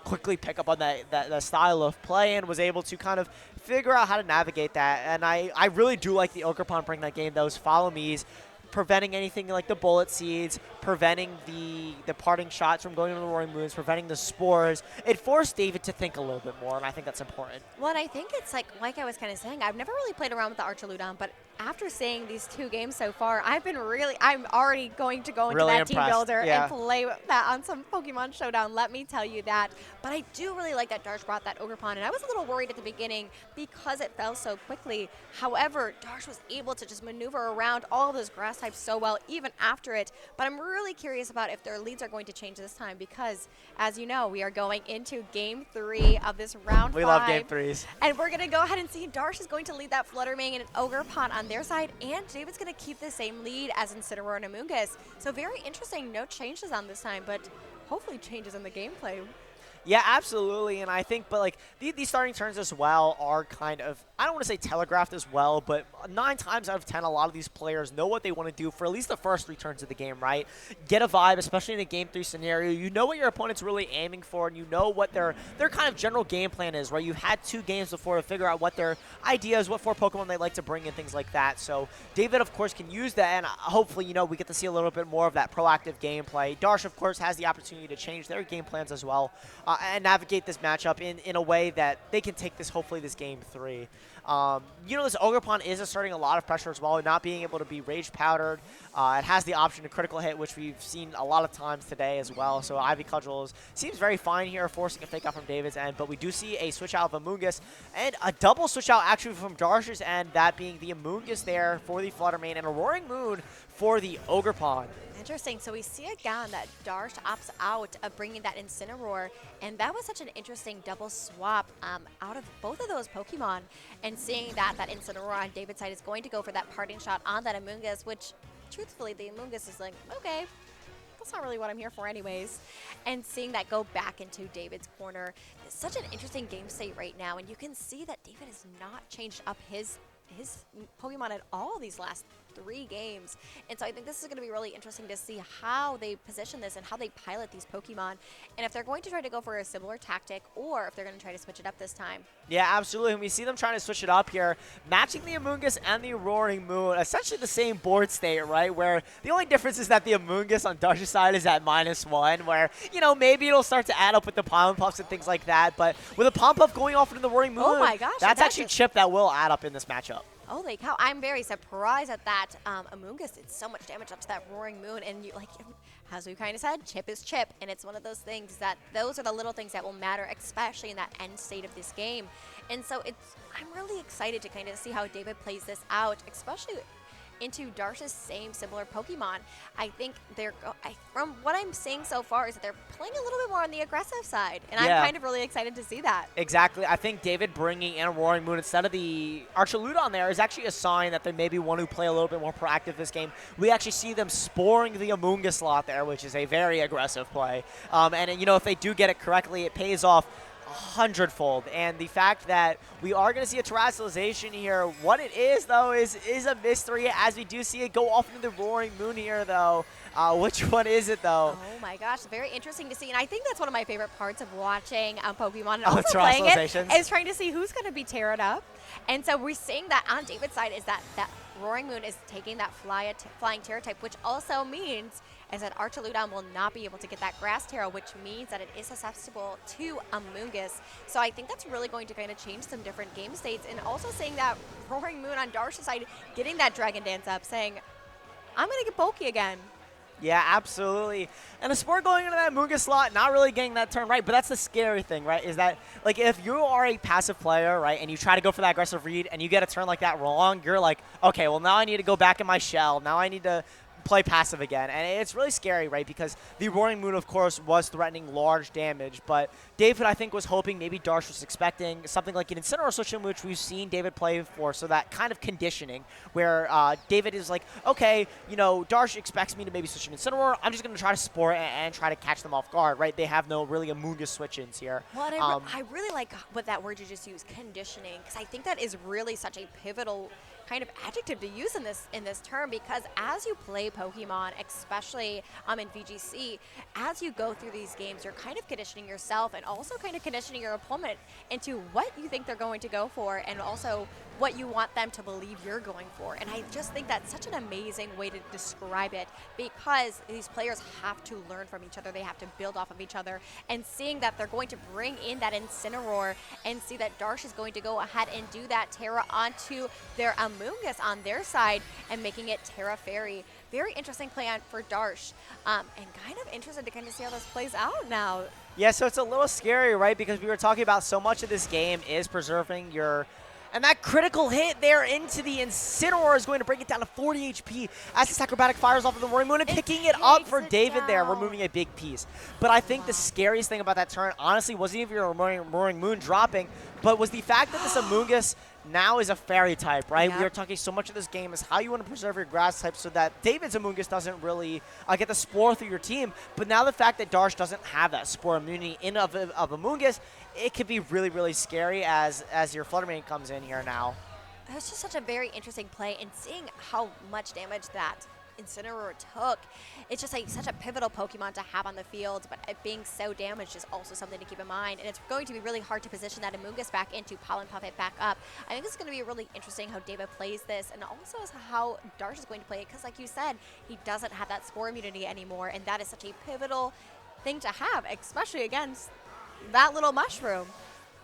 quickly pick up on that style of play and was able to kind of figure out how to navigate that, and I really do like the Ogerpon bringing that game, those follow me's, preventing anything like the Bullet Seeds, preventing the Parting Shots from going to the Roaring Moons, preventing the Spores. It forced David to think a little bit more, and I think that's important. Well, and I think it's like I was kind of saying, I've never really played around with the Archaludon, but after seeing these 2 games so far, I'm already going to go into Really that team impressed. builder Yeah. and play that on some Pokemon Showdown, let me tell you that. But I do really like that Darsh brought that Ogerpon, and I was a little worried at the beginning because it fell so quickly. However, Darsh was able to just maneuver around all of those grass types so well, even after it. But I'm really curious about if their leads are going to change this time because, as you know, we are going into Game 3 of this round 5. We love Game 3s. And we're going to go ahead and see Darsh is going to lead that Fluttermane and Ogerpon on their side, and David's going to keep the same lead as Incineroar and Amoonguss. So very interesting. No changes on this time, but hopefully changes in the gameplay. Yeah, absolutely, and I think, but like these starting turns as well are kind of, I don't want to say telegraphed as well, but 9 times out of 10, a lot of these players know what they want to do for at least the first 3 turns of the game, right? Get a vibe, especially in a Game 3 scenario. You know what your opponent's really aiming for, and you know what their kind of general game plan is, right? You've had 2 games before to figure out what their ideas, what 4 Pokemon they like to bring in, things like that. So David, of course, can use that, and hopefully, you know, we get to see a little bit more of that proactive gameplay. Darsh, of course, has the opportunity to change their game plans as well. And navigate this matchup in a way that they can take this, hopefully, this Game 3. You know, this Ogerpon is asserting a lot of pressure as well, not being able to be Rage Powdered. It has the option to critical hit, which we've seen a lot of times today as well. So Ivy Cudgels seems very fine here, forcing a fake out from David's end. But we do see a switch out of Amoonguss and a double switch out actually from Darsh's end, that being the Amoonguss there for the Fluttermane and a Roaring Moon for the Ogerpon. Interesting. So we see again that Darsh opts out of bringing that Incineroar, and that was such an interesting double swap out of both of those Pokemon, and seeing that Incineroar on David's side is going to go for that Parting Shot on that Amoonguss, which, truthfully, the Amoonguss is like, okay, that's not really what I'm here for anyways. And seeing that go back into David's corner, it's such an interesting game state right now, and you can see that David has not changed up his Pokemon at all these last 3 games. And so I think this is going to be really interesting to see how they position this and how they pilot these Pokemon, and if they're going to try to go for a similar tactic or if they're going to try to switch it up this time. Yeah, absolutely. And we see them trying to switch it up here, matching the Amoonguss and the Roaring Moon. Essentially the same board state, right? Where the only difference is that the Amoonguss on Darsh's side is at -1, where, you know, maybe it'll start to add up with the Pollen Puffs and things like that. But with a Pollen Puff going off into the Roaring Moon, Oh my gosh, that's actually a chip that will add up in this matchup. Holy cow, I'm very surprised at that. Amoonguss did so much damage up to that Roaring Moon, and you, like, as we kind of said, chip is chip, and it's one of those things that those are the little things that will matter, especially in that end state of this game. And so I'm really excited to kind of see how David plays this out, especially into Darsh's same similar Pokemon. I think from what I'm seeing so far is that they're playing a little bit more on the aggressive side, and Yeah. I'm kind of really excited to see that. Exactly. I think David bringing in a Roaring Moon instead of the Archaludon there is actually a sign that they maybe want to play a little bit more proactive this game. We actually see them sporing the Amoonguss slot there, which is a very aggressive play. And, you know, if they do get it correctly, it pays off 100-fold. And the fact that we are going to see a terrestrialization here, what it is, though, is a mystery, as we do see it go off into the Roaring Moon here, though. Which one is it, though? Oh my gosh, very interesting to see. And I think that's one of my favorite parts of watching Pokemon and Oh, also playing it, terrestrializations. is trying to see who's going to be teared up. And so we're seeing that on David's side is that Roaring Moon is taking that flying Terra type, which also means is that Archaludon will not be able to get that Grass Terra, which means that it is susceptible to Amoonguss. So I think that's really going to kind of change some different game states, and also saying that Roaring Moon on Darsh's side, getting that Dragon Dance up, saying, I'm going to get bulky again. Yeah, absolutely. And the Spore going into that Amoonguss slot, not really getting that turn right, but that's the scary thing, right, is that, like, if you are a passive player, right, and you try to go for that aggressive read and you get a turn like that wrong, you're like, okay, well, now I need to go back in my shell. Now I need to play passive again. And it's really scary, right, because the Roaring Moon, of course, was threatening large damage, but David, I think, was hoping, maybe Darsh was expecting something like an Incineroar switch in which we've seen David play before, so that kind of conditioning where David is like, okay, you know, Darsh expects me to maybe switch an Incineroar, I'm just going to try to Spore and try to catch them off guard, right? They have no really Amoonguss switch-ins here. Well, I really like what that word you just used, conditioning, because I think that is really such a pivotal kind of adjective to use in this term, because as you play Pokemon, especially in VGC, as you go through these games, you're kind of conditioning yourself and also kind of conditioning your opponent into what you think they're going to go for, and also what you want them to believe you're going for. And I just think that's such an amazing way to describe it, because these players have to learn from each other. They have to build off of each other. And seeing that they're going to bring in that Incineroar and see that Darsh is going to go ahead and do that Terra onto their Amoonguss on their side and making it Terra Fairy. Very interesting play on for Darsh. And kind of interested to kind of see how this plays out now. Yeah, so it's a little scary, right? Because we were talking about so much of this game is preserving your... And that critical hit there into the Incineroar is going to bring it down to 40 HP as this acrobatic fires off of the Roaring Moon and picking it up for David there, removing a big piece. But I think the scariest thing about that turn, honestly, wasn't even your Roaring Moon dropping, but was the fact that this Amoonguss now is a fairy type, right? Yep. We are talking so much of this game is how you want to preserve your grass type so that David's Amoonguss doesn't really get the Spore through your team. But now the fact that Darsh doesn't have that Spore immunity in of Amoonguss, it could be really, really scary as your Flutter Mane comes in here now. It was just such a very interesting play, and seeing how much damage that Incineroar took, it's just like such a pivotal Pokemon to have on the field, but it being so damaged is also something to keep in mind, and it's going to be really hard to position that Amoonguss back into Pollen Puff it back up. I think it's going to be really interesting how David plays this, and also as how Darsh is going to play it, because like you said, he doesn't have that Spore immunity anymore, and that is such a pivotal thing to have, especially against that little mushroom.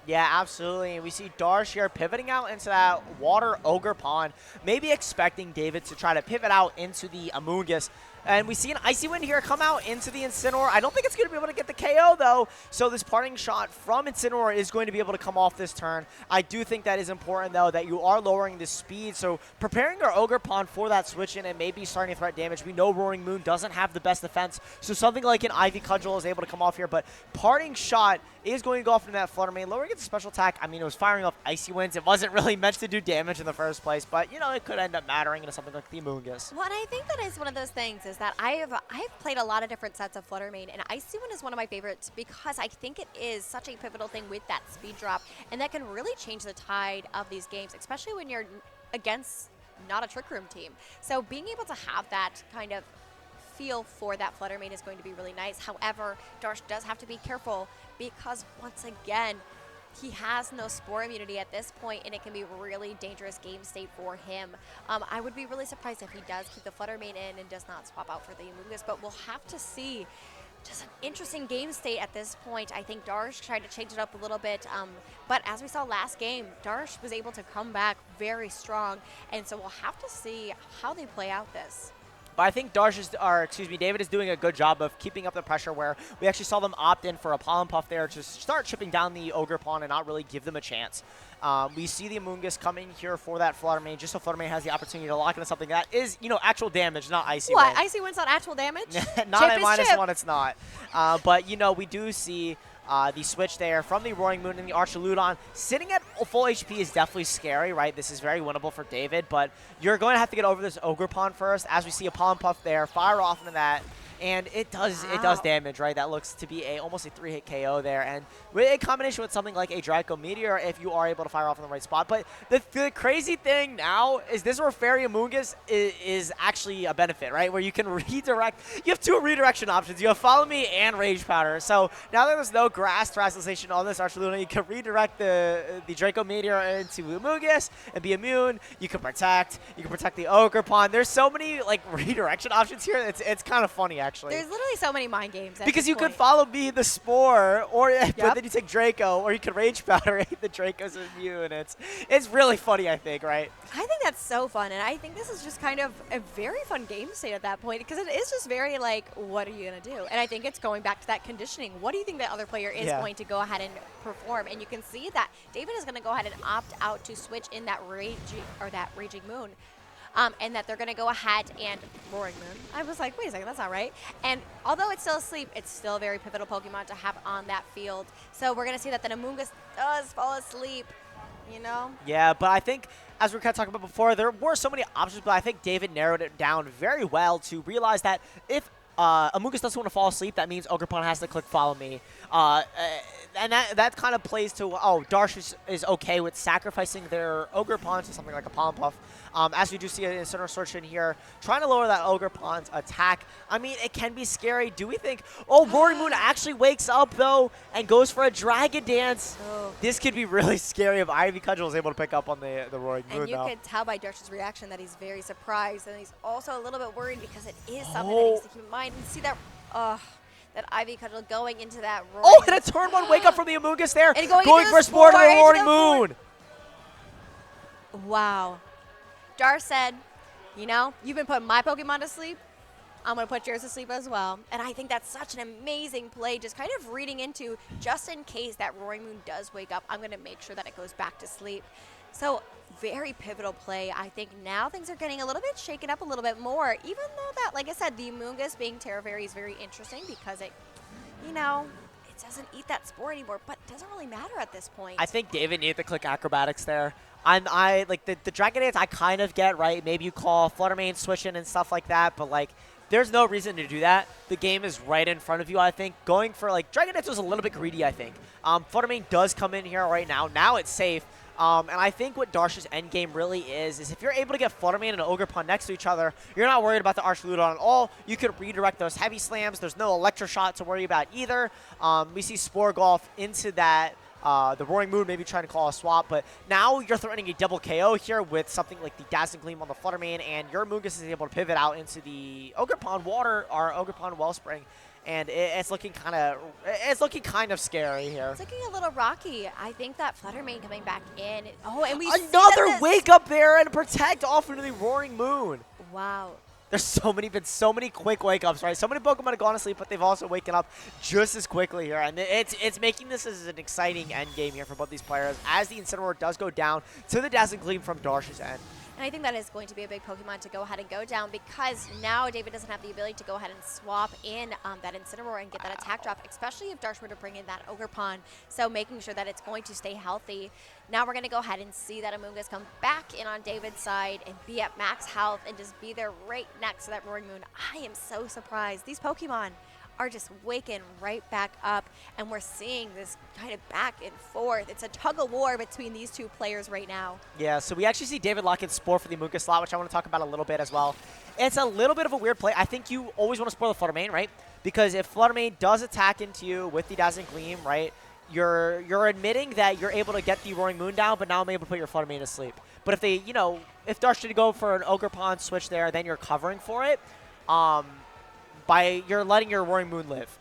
Yeah, absolutely. And we see Darsh here pivoting out into that Water Ogre Pond, maybe expecting David to try to pivot out into the Amoonguss. And we see an Icy Wind here come out into the Incineroar. I don't think it's going to be able to get the KO, though. So this parting shot from Incineroar is going to be able to come off this turn. I do think that is important, though, that you are lowering the speed. So preparing your Ogre Pond for that switch in and maybe starting to threat damage. We know Roaring Moon doesn't have the best defense. So something like an Ivy Cudgel is able to come off here. But parting shot is going to go off into that Flutter Mane. Lowering its special attack. I mean, it was firing off Icy Winds. It wasn't really meant to do damage in the first place. But, you know, it could end up mattering into something like the Amoonguss. Well, and I think that is one of those things is that I've played a lot of different sets of Flutter Mane, and Icy Wind is one of my favorites because I think it is such a pivotal thing with that speed drop, and that can really change the tide of these games, especially when you're against not a Trick Room team. So being able to have that kind of feel for that Flutter Mane is going to be really nice. However, Darsh does have to be careful because, once again, he has no Spore immunity at this point, and it can be a really dangerous game state for him. I would be really surprised if he does keep the Flutter Mane in and does not swap out for the Amoonguss, but we'll have to see. Just an interesting game state at this point. I think Darsh tried to change it up a little bit, but as we saw last game, Darsh was able to come back very strong, and so we'll have to see how they play out this. But I think David is doing a good job of keeping up the pressure where we actually saw them opt in for a Pollen Puff there to start chipping down the Ogre Pond and not really give them a chance. We see the Amoonguss coming here for that Flutter Mane, just so Flutter Mane has the opportunity to lock into something that is, you know, actual damage, not Icy Wind. What? Icy Wind's not actual damage? Not at -1, it's not. But, you know, we do see the switch there from the Roaring Moon and the Archaludon. Sitting at full HP is definitely scary, right? This is very winnable for David, but you're going to have to get over this Ogre Pond first, as we see a Pollen Puff there, fire off into that and it does damage, right? That looks to be almost a 3-hit KO there, and with a combination with something like a Draco Meteor, if you are able to fire off in the right spot. But the crazy thing now is this where Fairy Amoonguss is actually a benefit, right? Where you can redirect. You have 2 redirection options. You have Follow Me and Rage Powder. So now that there's no grass terrestrialization on this Archaluna, you can redirect the Draco Meteor into Amoonguss and be immune. You can protect. You can protect the Ogre Pond. There's so many like redirection options here. It's kind of funny actually. There's literally so many mind games. Because you could Follow Me the Spore, or but then you take Draco, or you can Rage Powder the Draco's immune. It's really funny, I think, right? I think that's so fun, and I think this is just kind of a very fun game state at that point because it is just very like, what are you gonna do? And I think it's going back to that conditioning. What do you think the other player is going to go ahead and perform? And you can see that David is gonna go ahead and opt out to switch in that Raging Moon. And that they're going to go ahead and Roaring Moon. I was like, wait a second, that's not right. And although it's still asleep, it's still a very pivotal Pokemon to have on that field. So we're going to see that the Amoonguss does fall asleep, you know? Yeah, but I think, as we were kind of talking about before, there were so many options, but I think David narrowed it down very well to realize that if Amoonguss doesn't want to fall asleep, that means Ogerpon has to click Follow Me. And that kind of plays to, Darsh is okay with sacrificing their Ogerpon to something like a Pollen Puff. As we do see an Incineroar Switch in here, trying to lower that Ogerpon's attack. I mean, it can be scary. Do we think, Roaring Moon actually wakes up, though, and goes for a Dragon Dance. Oh. This could be really scary if Ivy Cudgel is able to pick up on the Roaring Moon, And you though. could tell by Darsh's reaction that he's very surprised, and he's also a little bit worried because it is something that he needs to keep in mind. And see that, that Ivy Cudgel going into that Roaring And a turn 1 wake up from the Amoonguss there. And going going into for the a Spore to the Spore, Roaring into the Moon. Wow. Darsh said, you know, you've been putting my Pokemon to sleep. I'm going to put yours to sleep as well. And I think that's such an amazing play, just kind of reading into, just in case that Roaring Moon does wake up, I'm going to make sure that it goes back to sleep. So very pivotal play. I think now things are getting a little bit shaken up a little bit more, even though that, like I said, the Amoonguss being Terra Fairy is very interesting because it, you know, it doesn't eat that Spore anymore, but it doesn't really matter at this point. I think David needed to click Acrobatics there. I like the Dragon Dance I kind of get, right? Maybe you call Flutter Mane switch in and stuff like that, but like there's no reason to do that. The game is right in front of you, I think. Going for like Dragon Dance was a little bit greedy, I think. Flutter Mane does come in here right now. Now it's safe. And I think what Darsh's endgame really is if you're able to get Flutter Mane and Ogerpon next to each other, you're not worried about the Archaludon at all. You could redirect those heavy slams. There's no Electroshot to worry about either. We see Spore go off into that. The Roaring Moon maybe trying to call a swap, but now you're threatening a double KO here with something like the Dazzling Gleam on the Flutter Mane, and your Amoonguss is able to pivot out into the Ogerpon Water or Ogerpon Wellspring, and it's looking kind of scary here. It's looking a little rocky. I think that Flutter Mane coming back in. And we another wake up there and protect off into the Roaring Moon. Wow. There's been so many quick wake-ups, right? So many Pokemon have gone to sleep, but they've also waken up just as quickly here. And it's making this as an exciting end game here for both these players as the Incineroar does go down to the Dazzling Gleam from Darsh's end. And I think that is going to be a big Pokemon to go ahead and go down because now David doesn't have the ability to go ahead and swap in that Incineroar and get that attack drop, especially if Darsh were to bring in that Ogerpon. So making sure that it's going to stay healthy. Now we're going to go ahead and see that Amoonguss come back in on David's side and be at max health and just be there right next to that Roaring Moon. I am so surprised. These Pokemon are just waking right back up, and we're seeing this kind of back and forth. It's a tug-of-war between these two players right now. Yeah, so we actually see David lock in Spore for the Amoonguss slot, which I want to talk about a little bit as well. It's a little bit of a weird play. I think you always want to spoil the Flutter Mane, right? Because if Flutter Mane does attack into you with the Dazzling Gleam, right, you're admitting that you're able to get the Roaring Moon down, but now I'm able to put your Flutter Mane to sleep. But if they, if Darsh should go for an Ogerpon switch there, then you're covering for it. You're letting your Roaring Moon live.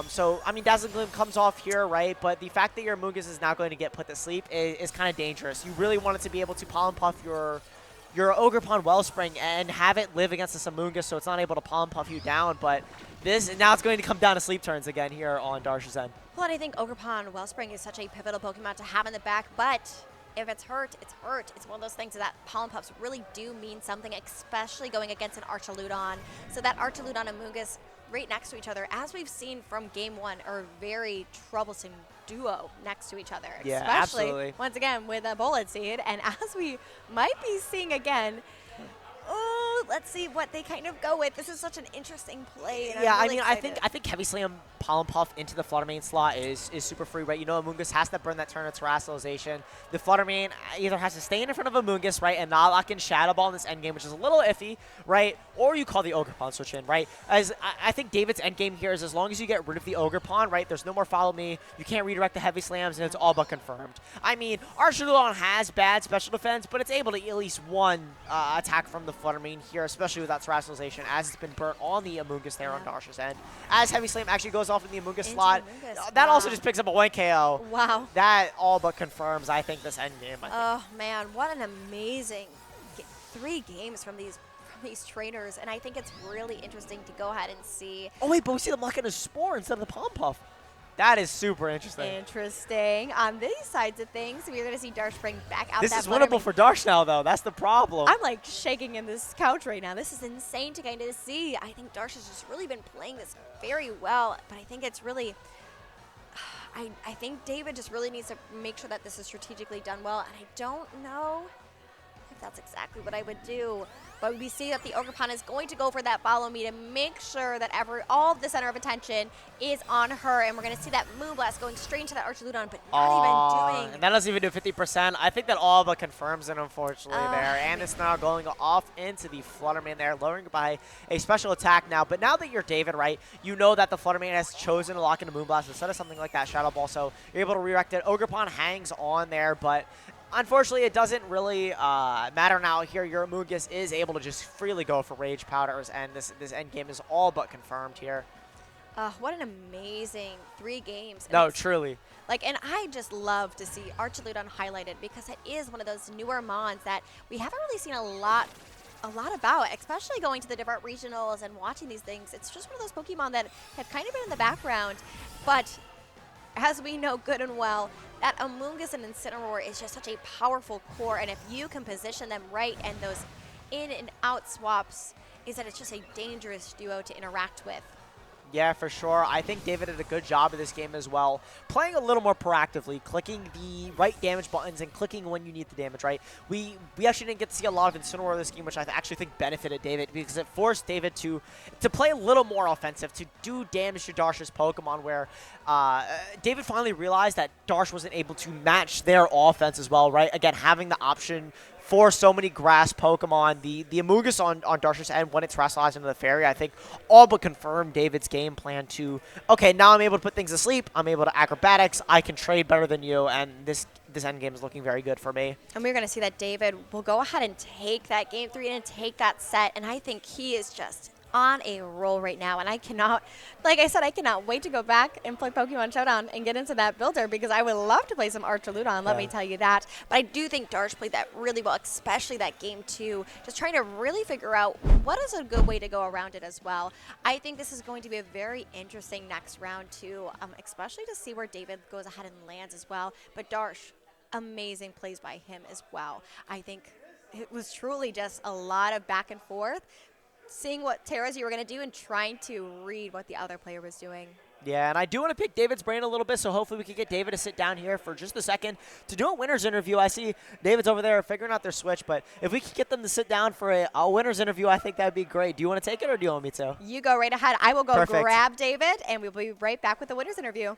So, I mean, Dazzling Gleam comes off here, right? But the fact that your Amoonguss is now going to get put to sleep is kind of dangerous. You really want it to be able to Pollen Puff your Ogerpon Wellspring and have it live against this Amoonguss so it's not able to Pollen Puff you down. But now it's going to come down to sleep turns again here on Darsh's end. Well, and I think Ogerpon Wellspring is such a pivotal Pokemon to have in the back, but if it's hurt, it's hurt. It's one of those things that Pollen Puffs really do mean something, especially going against an Archaludon. So that Archaludon Amoonguss right next to each other, as we've seen from Game 1, are a very troublesome duo next to each other. Yeah, especially, absolutely. once again, with a Bullet Seed. And as we might be seeing again, let's see what they kind of go with. This is such an interesting play. And Yeah, I'm really I excited. think Heavy Slam Pollen Puff into the Fluttermane slot is super free, right? You know, Amoonguss has to burn that turn of Terrestrialization. The Fluttermane either has to stay in front of Amoonguss, right, and not lock in Shadow Ball in this endgame, which is a little iffy, right? Or you call the Ogre Pawn switch in, right? As I think David's endgame here is as long as you get rid of the Ogre Pawn, right, there's no more Follow Me, you can't redirect the Heavy Slams, and it's all but confirmed. I mean, Archaludon has bad special defense, but it's able to at least one attack from the Fluttermane here, especially without Terrestrialization, as it's been burnt on the Amoonguss there on Darsh's end. As Heavy Slam actually goes off in the Amoonguss slot, that also just picks up a 1 KO. Wow. That all but confirms, I think, this endgame. Oh, man, what an amazing 3 games from these trainers, and I think it's really interesting to go ahead and see. Oh, wait, but we see them locking a Spore instead of the Palm Puff. That is super interesting. Interesting. On these sides of things, we're going to see Darsh bring back out This that is winnable for Darsh now, though. That's the problem. I'm like shaking in this couch right now. This is insane to kind of see. I think Darsh has just really been playing this very well, but I think it's really, I think David just really needs to make sure that this is strategically done well, and I don't know if that's exactly what I would do. But we see that the Ogre Pawn is going to go for that Follow Me to make sure that all of the center of attention is on her, and we're going to see that Moonblast going straight into that Archaludon, but not even doing. And that doesn't even do 50%. I think that all but confirms it, unfortunately, there. And it's now going off into the Fluttermane there, lowering it by a special attack now. But now that you're David, right, you know that the Fluttermane has chosen to lock into Moonblast instead of something like that Shadow Ball, so you're able to redirect it. Ogre Pawn hangs on there, but unfortunately, it doesn't really matter now here. Your Amoonguss is able to just freely go for Rage Powders, and this endgame is all but confirmed here. What an amazing 3 games. And No, truly. and I just love to see Archaludon highlighted because it is one of those newer mons that we haven't really seen a lot about, especially going to the different regionals and watching these things. It's just one of those Pokemon that have kind of been in the background, but as we know good and well, that Amoonguss and Incineroar is just such a powerful core, and if you can position them right and those in and out swaps, is that it's just a dangerous duo to interact with. Yeah, for sure. I think David did a good job of this game as well. Playing a little more proactively, clicking the right damage buttons and clicking when you need the damage, right? We actually didn't get to see a lot of Incineroar this game, which I actually think benefited David because it forced David to play a little more offensive, to do damage to Darsh's Pokemon, where David finally realized that Darsh wasn't able to match their offense as well, right? Again, having the option for so many grass Pokemon, the Amoonguss on Darsh's end when it's terrestrialized into the Fairy, I think all but confirmed David's game plan to, okay, now I'm able to put things to sleep, I'm able to acrobatics, I can trade better than you, and this endgame is looking very good for me. And we're going to see that David will go ahead and take that Game 3 and take that set, and I think he is just on a roll right now, and I cannot, like I said, I cannot wait to go back and play Pokemon Showdown and get into that builder because I would love to play some Archaludon, let me tell you that. But I do think Darsh played that really well, especially that Game 2, just trying to really figure out what is a good way to go around it as well. I think this is going to be a very interesting next round too, especially to see where David goes ahead and lands as well. But Darsh, amazing plays by him as well. I think it was truly just a lot of back and forth, seeing what Terras you were going to do and trying to read what the other player was doing. Yeah, and I do want to pick David's brain a little bit, so hopefully we can get David to sit down here for just a second to do a winner's interview. I see David's over there figuring out their switch, but if we could get them to sit down for a winner's interview, I think that would be great. Do you want to take it or do you want me to? You go right ahead. I will go Perfect. grab David, and we'll be right back with the winner's interview.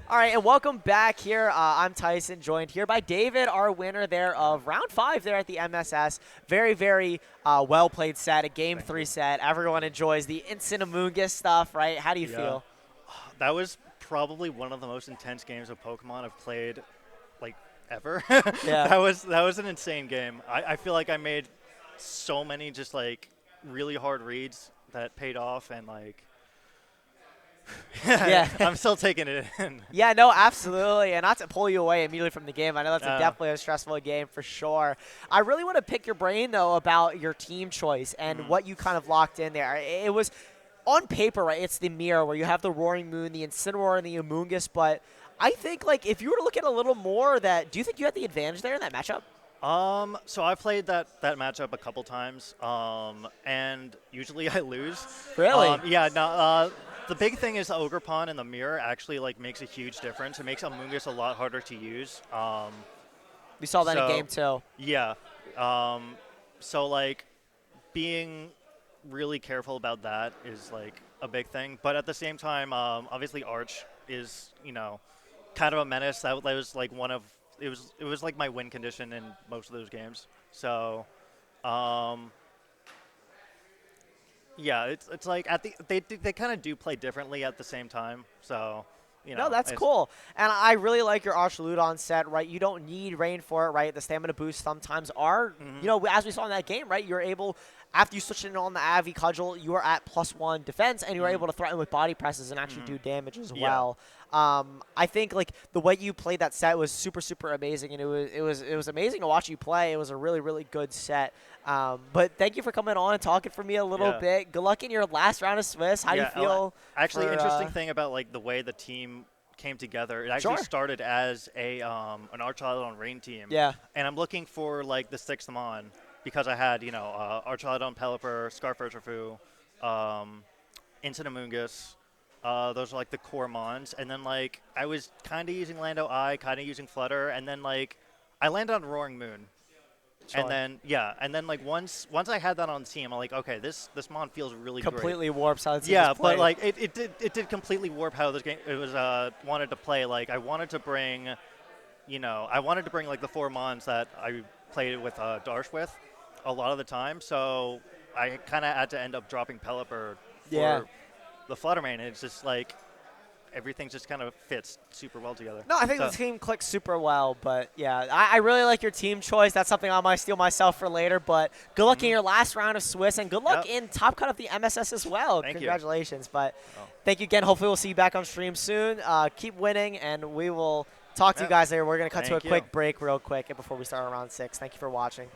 All right, and welcome back here. I'm Tyson, joined here by David, our winner there of round 5 there at the MSS. Very, very well-played set, a Game 3 set. Everyone enjoys the instant Amoonguss stuff, right? How do you feel? That was probably one of the most intense games of Pokemon I've played, like, ever. Yeah. That was an insane game. I feel like I made so many just, like, really hard reads that paid off, and, like, Yeah. I'm still taking it in. Yeah, no, absolutely. And not to pull you away immediately from the game, I know that's definitely a stressful game for sure. I really want to pick your brain, though, about your team choice and what you kind of locked in there. It was, on paper, right, it's the mirror where you have the Roaring Moon, the Incineroar, and the Amoonguss, but I think, like, if you were to look at a little more that, do you think you had the advantage there in that matchup? So I played that matchup a couple times, and usually I lose. Really? Yeah, no, the big thing is the Ogerpon in the mirror actually, like, makes a huge difference. It makes Amoonguss a lot harder to use. We saw that in game 2. Yeah. So, like, being really careful about that is, like, a big thing. But at the same time, obviously Arch is, you know, kind of a menace. That was, like, one of – it was like my win condition in most of those games. So, yeah, it's like they kind of do play differently at the same time. So, you know. No, that's cool. And I really like your Archludon set, right? You don't need rain for it, right? The stamina boosts sometimes are, you know, as we saw in that game, right? You're able, after you switch it on the Avi Cudgel, you are at +1 defense, and you're able to threaten with body presses and actually do damage as well. I think, like, the way you played that set was super, super amazing, and it was amazing to watch you play. It was a really, really good set. But thank you for coming on and talking for me a little bit. Good luck in your last round of Swiss. How do you feel? Actually, interesting thing about, like, the way the team came together. It actually started as an Archludon Rain team. Yeah. And I'm looking for, like, the 6th Mon because I had, you know, Archludon, Pelipper, Scarf Urshifu, Instant Amoonguss. Those are, like, the core Mons. And then, like, I was kind of using Lando Eye, kind of using Flutter. And then, like, I landed on Roaring Moon. And then, like, once I had that on the team, I'm like, okay, this Mon feels really completely great. warps how it's but, like, it did completely warp how this game it was wanted to play. Like, I wanted to bring, you know, like, the 4 Mons that I played with Darsh with a lot of the time. So I kind of had to end up dropping Pelipper for the Flutter Main. It's just like everything just kind of fits super well together. No, I think the team clicks super well, but yeah, I really like your team choice. That's something I might steal myself for later, but good luck in your last round of Swiss, and good luck in top cut of the MSS as well. Congratulations. But thank you again. Hopefully we'll see you back on stream soon. Keep winning, and we will talk to you guys later. We're going to cut to a quick break real quick before we start round 6. Thank you for watching.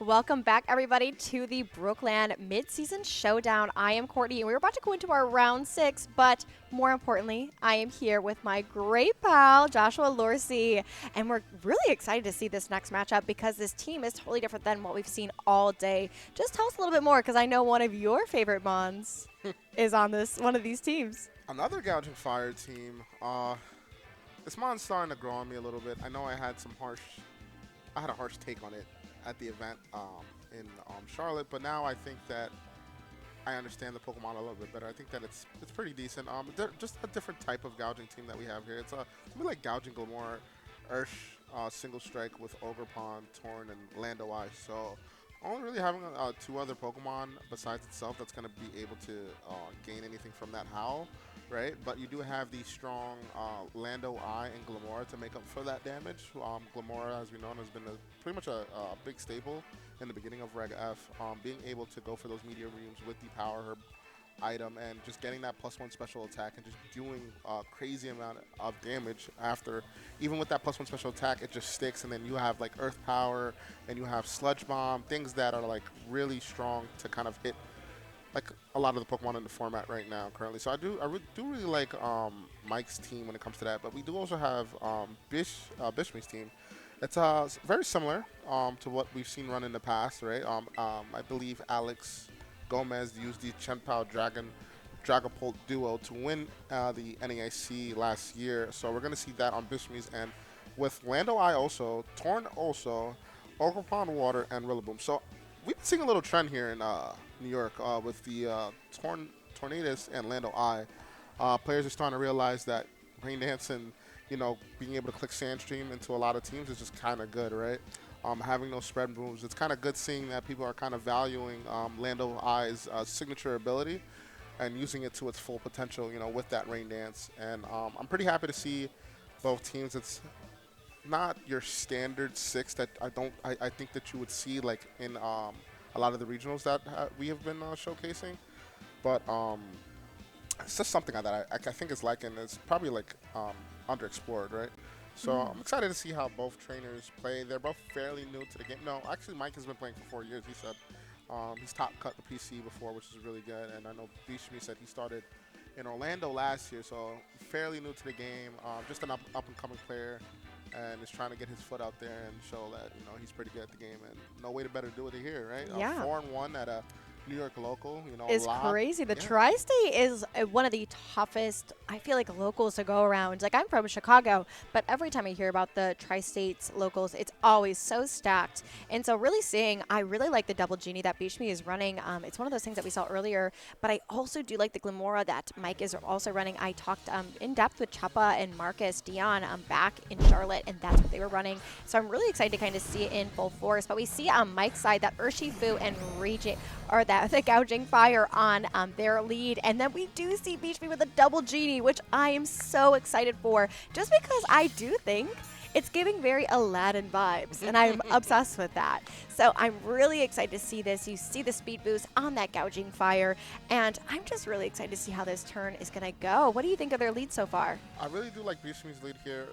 Welcome back, everybody, to the BrookLAN Mid-Season Showdown. I am Courtney, and we're about to go into our round 6, but more importantly, I am here with my great pal, Joshua Lorsey, and we're really excited to see this next matchup because this team is totally different than what we've seen all day. Just tell us a little bit more, because I know one of your favorite Mons is on one of these teams. Another Gouging Fire team. This Mon's starting to grow on me a little bit. I know I had a harsh take on it at the event in Charlotte, but now I think that I understand the Pokemon a little bit better. I think that it's pretty decent. They're just a different type of gouging team that we have here. It's like gouging Glamora, Ursh, Single Strike with Ogerpon, Torn, and Lando Eye. So only really having 2 other Pokemon besides itself that's going to be able to gain anything from that Howl, right? But you do have the strong Lando Eye and Glamora to make up for that damage. Glamora, as we know, has been pretty much a big staple in the beginning of Reg F. Being able to go for those Meteor Reams with the Power Herb item and just getting that +1 special attack and just doing a crazy amount of damage after. Even with that +1 special attack, it just sticks, and then you have like Earth Power and you have Sludge Bomb, things that are like really strong to kind of hit like a lot of the Pokemon in the format right now currently. So I do really like Mike's team when it comes to that. But we do also have Bishmi's team. It's very similar to what we've seen run in the past, right? I believe Alex Gomez used the Chenpao Dragapult duo to win the NAIC last year. So we're going to see that on Bishmi's end with Lando Eye also, Torn also, Ogerpon Water, and Rillaboom. So we've been seeing a little trend here in New York with the Tornadus and Lando Eye. Players are starting to realize that Rain Dance and being able to click Sandstream into a lot of teams is just kind of good, right? Having those spread moves, it's kind of good seeing that people are kind of valuing Lando Eye's signature ability and using it to its full potential, with that Rain Dance. And I'm pretty happy to see both teams. It's not your standard 6 that I think that you would see like in a lot of the regionals that we have been showcasing, but it's just something that I think is like, and it's probably like underexplored, right? So I'm excited to see how both trainers play. They're both fairly new to the game. No, actually, Mike has been playing for 4 years. He said he's top cut the PC before, which is really good. And I know Bishmi said he started in Orlando last year, so fairly new to the game. Just an up and coming player, and is trying to get his foot out there and show that he's pretty good at the game. And no way to better do it here, right? Yeah. 4-1 at a New York local, is crazy. The Tri-State is one of the toughest, I feel like, locals to go around. Like, I'm from Chicago, but every time I hear about the Tri-State's locals, it's always so stacked. And so really I really like the double Genie that Bishmi is running. It's one of those things that we saw earlier, but I also do like the Glamora that Mike is also running. I talked in depth with Chappa and Marcus Dion back in Charlotte, and that's what they were running. So I'm really excited to kind of see it in full force. But we see on Mike's side that Urshifu and the Gouging Fire on their lead. And then we do see Bishmi with a double Genie, which I am so excited for, just because I do think it's giving very Aladdin vibes, and I'm obsessed with that. So I'm really excited to see this. You see the speed boost on that Gouging Fire, and I'm just really excited to see how this turn is going to go. What do you think of their lead so far? I really do like Bishmi's lead here,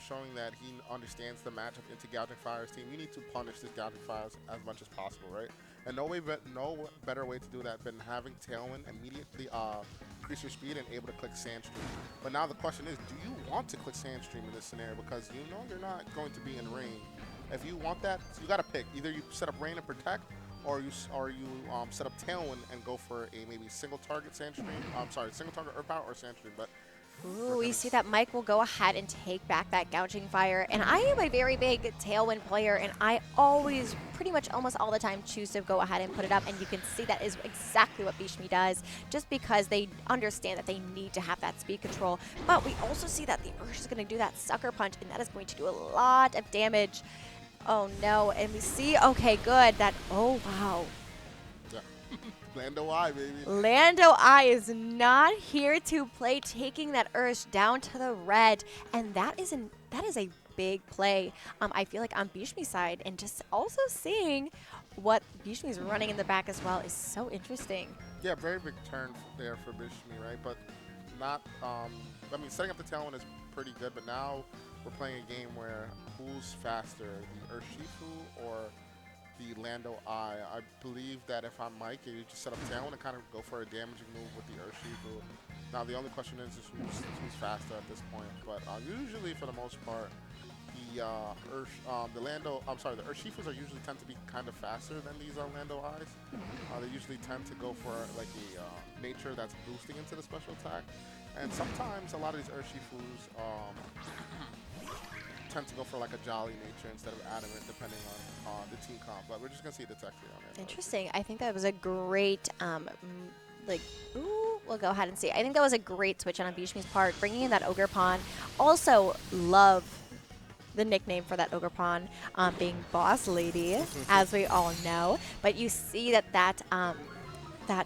showing that he understands the matchup into Gouging Fire's team. You need to punish this Gouging Fire as much as possible, right? And no better way to do that than having Tailwind immediately increase your speed and able to click Sandstream. But now the question is, do you want to click Sandstream in this scenario? Because you're not going to be in rain. If you want that, you got to pick. Either you set up Rain and Protect, or you set up Tailwind and go for a maybe single target Sandstream. Single target Earth Power or Sandstream. But Ooh, we see that Mike will go ahead and take back that gouging fire. And I am a very big tailwind player, and I always, pretty much almost all the time, choose to go ahead and put it up. And you can see that is exactly what Bishmi does, just because they understand that they need to have that speed control. But we also see that the Ursh is going to do that sucker punch, and that is going to do a lot of damage. Oh no, and we see, okay, good, that, oh wow. Yeah. Lando I, baby. Lando I is not here to play, taking that Ursh down to the red, and that is a big play. I feel like on Bishmi's side, and just also seeing what Bishmi's running in the back as well is so interesting. Yeah, very big turn there for Bishmi, right? But not, I mean, setting up the Tailwind is pretty good, but now we're playing a game where who's faster, the Urshifu or the Lando I believe that if I'm Mike, you just set up Tailwind and kind of go for a damaging move with the Urshifu. Now the only question is who's faster at this point. But usually, for the most part, the Urshifus are usually tend to be kind of faster than these Lando Eyes. They usually tend to go for like a nature that's boosting into the special attack, and sometimes a lot of these Urshifus tend to go for like a jolly nature instead of adamant, depending on the team comp. But we're just gonna see the tech on it. Interesting. I think that was a great, we'll go ahead and see. I think that was a great switch on Bishmi's part, bringing in that Ogre Pawn. Also, love the nickname for that Ogre Pawn being Boss Lady, as we all know. But you see that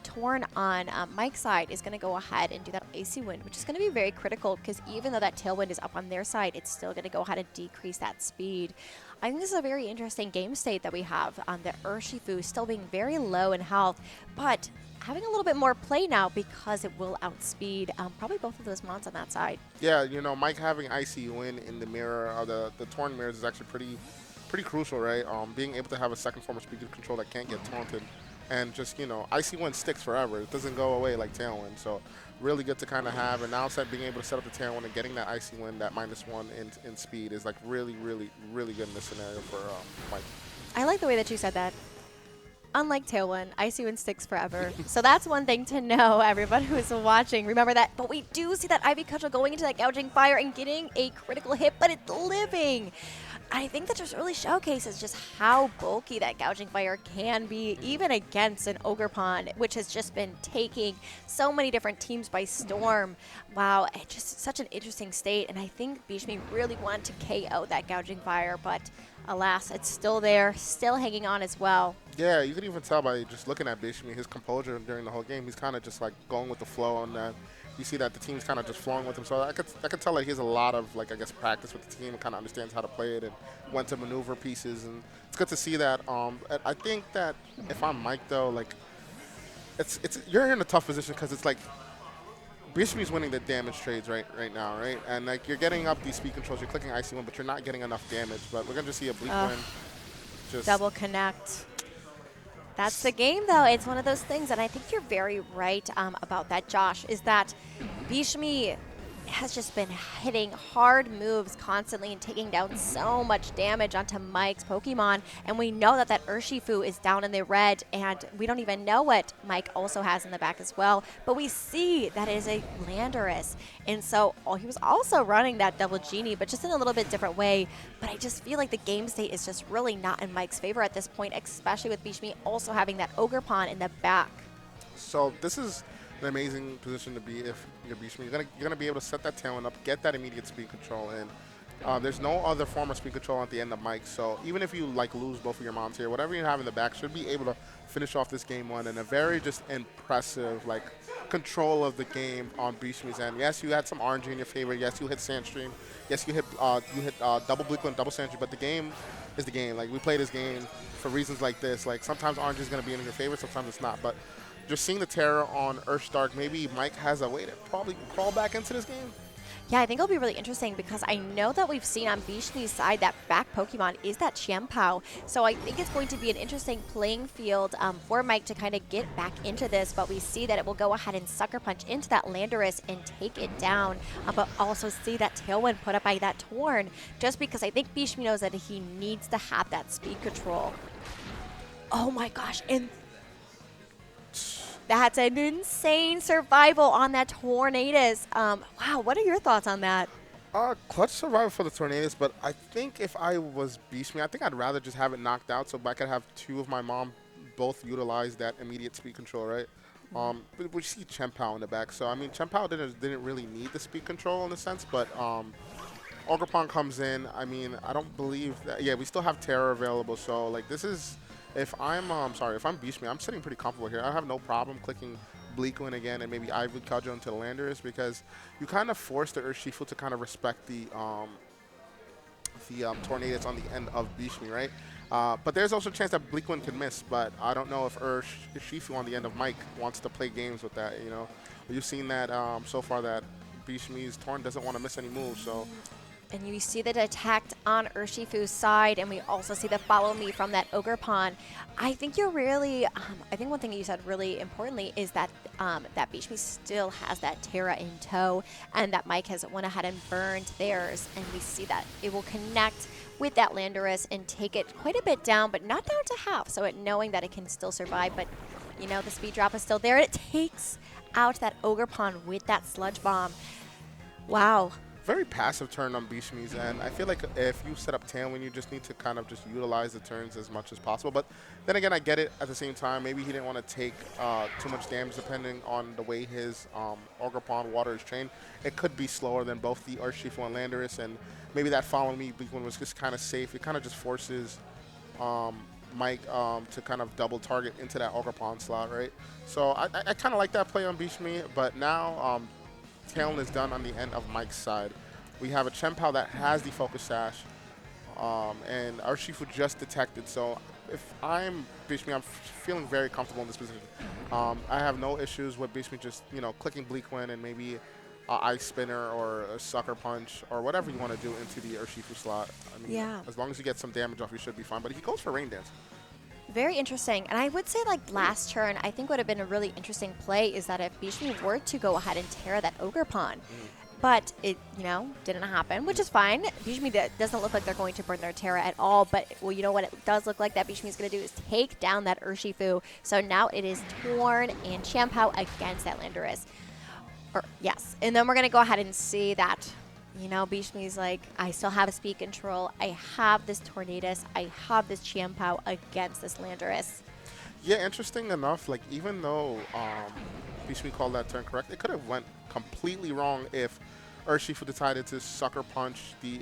Torn on Mike's side is going to go ahead and do that Icy Wind, which is going to be very critical, because even though that Tailwind is up on their side, it's still going to go ahead and decrease that speed. I think this is a very interesting game state that we have on the Urshifu still being very low in health, but having a little bit more play now because it will outspeed probably both of those mons on that side. Yeah, you know, Mike having Icy Wind in the mirror, the Torn mirrors is actually pretty crucial, right? Being able to have a second form of speed control that can't get taunted. And just, you know, Icy Wind sticks forever. It doesn't go away like Tailwind. So really good to kind of have. And now being able to set up the Tailwind and getting that Icy Wind, that -1 in speed is like really good in this scenario for Mike. I like the way that you said that. Unlike Tailwind, Icy Wind sticks forever. So that's one thing to know, everybody who's watching. Remember that. But we do see that Ivy Cudgel going into that gouging fire and getting a critical hit, but it's living. I think that just really showcases just how bulky that gouging fire can be, even against an Ogre Pawn, which has just been taking so many different teams by storm. Wow, it's just such an interesting state, and I think Bishmi really wanted to KO that gouging fire, but alas, it's still there, still hanging on as well. Yeah, you can even tell by just looking at Bishmi, his composure during the whole game. He's kind of just like going with the flow on that. You see that the team's kind of just flowing with him. So I could tell like he has a lot of, like, I guess, practice with the team and kind of understands how to play it and when to maneuver pieces. And it's good to see that. I think that if I'm Mike, though, like, you're in a tough position because it's like Bishmi's winning the damage trades right now, right? And like you're getting up these speed controls, you're clicking Icy Wind, but you're not getting enough damage. But we're gonna just see a Bleak Wind. Just double connect. That's the game, though. It's one of those things, and I think you're very right about that, Josh, is that Bishmi has just been hitting hard moves constantly and taking down so much damage onto Mike's Pokemon. And we know that Urshifu is down in the red, and we don't even know what Mike also has in the back as well. But we see that it is a Landorus. And so he was also running that Double Genie, but just in a little bit different way. But I just feel like the game state is just really not in Mike's favor at this point, especially with Bishmi also having that Ogre Pawn in the back. So this is an amazing position to be if you're Bishmi. You're gonna be able to set that Tailwind up, get that immediate speed control, and there's no other form of speed control at the end of Mike. So even if you like lose both of your mons here, whatever you have in the back should be able to finish off this game one in a very just impressive like control of the game on Bishmi's end. Yes, you had some RNG in your favor. Yes, you hit Sandstream. Yes, you hit double Bleak and double Sandstream. But the game is the game. Like we play this game for reasons like this. Like sometimes RNG is gonna be in your favor, sometimes it's not. But just seeing the terror on Urstark, maybe Mike has a way to probably crawl back into this game. Yeah, I think it'll be really interesting because I know that we've seen on Bishmi's side that back Pokemon is that Chiempao. So I think it's going to be an interesting playing field for Mike to kind of get back into this. But we see that it will go ahead and Sucker Punch into that Landorus and take it down. But also see that Tailwind put up by that Torn, just because I think Bishmi knows that he needs to have that speed control. Oh my gosh, and That's an insane survival on that Tornadus. Wow, what are your thoughts on that? Clutch survival for the Tornadoes, but I think if I was Beast Me, I think I'd rather just have it knocked out so I could have two of my mom both utilize that immediate speed control, right? But we see Chempao in the back, so I mean Chempao didn't really need the speed control in a sense, but Ogerpon comes in. I mean, I don't believe that. Yeah, we still have Terror available, so like this is. If I'm if I'm Beast Me, I'm sitting pretty comfortable here. I have no problem clicking BleakWin again and maybe Ivy Kajo into the Landers because you kind of force the Urshifu to kind of respect the Tornadoes on the end of Beast Me, right? But there's also a chance that BleakWin could miss, but I don't know if Urshifu on the end of Mike wants to play games with that, you know? You've seen that so far that Beast Me's Torn doesn't want to miss any moves, so. And you see the detect on Urshifu's side, and we also see the follow me from that Ogerpon. I think you're really, I think one thing you said really importantly is that that Beach Me still has that Terra in tow, and that Mike has went ahead and burned theirs, and we see that it will connect with that Landorus and take it quite a bit down, but not down to half, so knowing that it can still survive, but you know, the speed drop is still there. It takes out that Ogerpon with that Sludge Bomb. Wow. Very passive turn on Beast Me's end. I feel like if you set up Tailwind, you just need to kind of just utilize the turns as much as possible. But then again, I get it at the same time. Maybe he didn't want to take too much damage depending on the way his Ogerpon water is trained. It could be slower than both the Urshifu and Landorus, and maybe that following me BleakWin was just kind of safe. It kind of just forces Mike to kind of double target into that Ogerpon slot, right? So I kind of like that play on Beast Me, but now Talon is done on the end of Mike's side. We have a Chempao that has the Focus Sash, and Urshifu just detected. So if I'm Beast Me, I'm feeling very comfortable in this position. I have no issues with Beast Me just, you know, clicking BleakWin and maybe Ice Spinner or a Sucker Punch or whatever you want to do into the Urshifu slot. I mean, yeah. As long as you get some damage off, you should be fine. But he goes for Rain Dance. Very interesting. And I would say, like, last turn, I think would have been a really interesting play is that if Beast Me were to go ahead and tear that Ogerpon. But it, you know, didn't happen, which is fine. Beast Me doesn't look like they're going to burn their Terra at all. But, well, you know what it does look like that Beast Me is going to do is take down that Urshifu. So now it is Torn and Chempao against that Landorus. Yes. And then we're going to go ahead and see that, you know, Beast Me's like, I still have a speed control. I have this Tornadus. I have this Chempao against this Landorus. Yeah, interesting enough, like, even though Beast Me called that turn correct, it could have went completely wrong if Urshifu decided to Sucker Punch the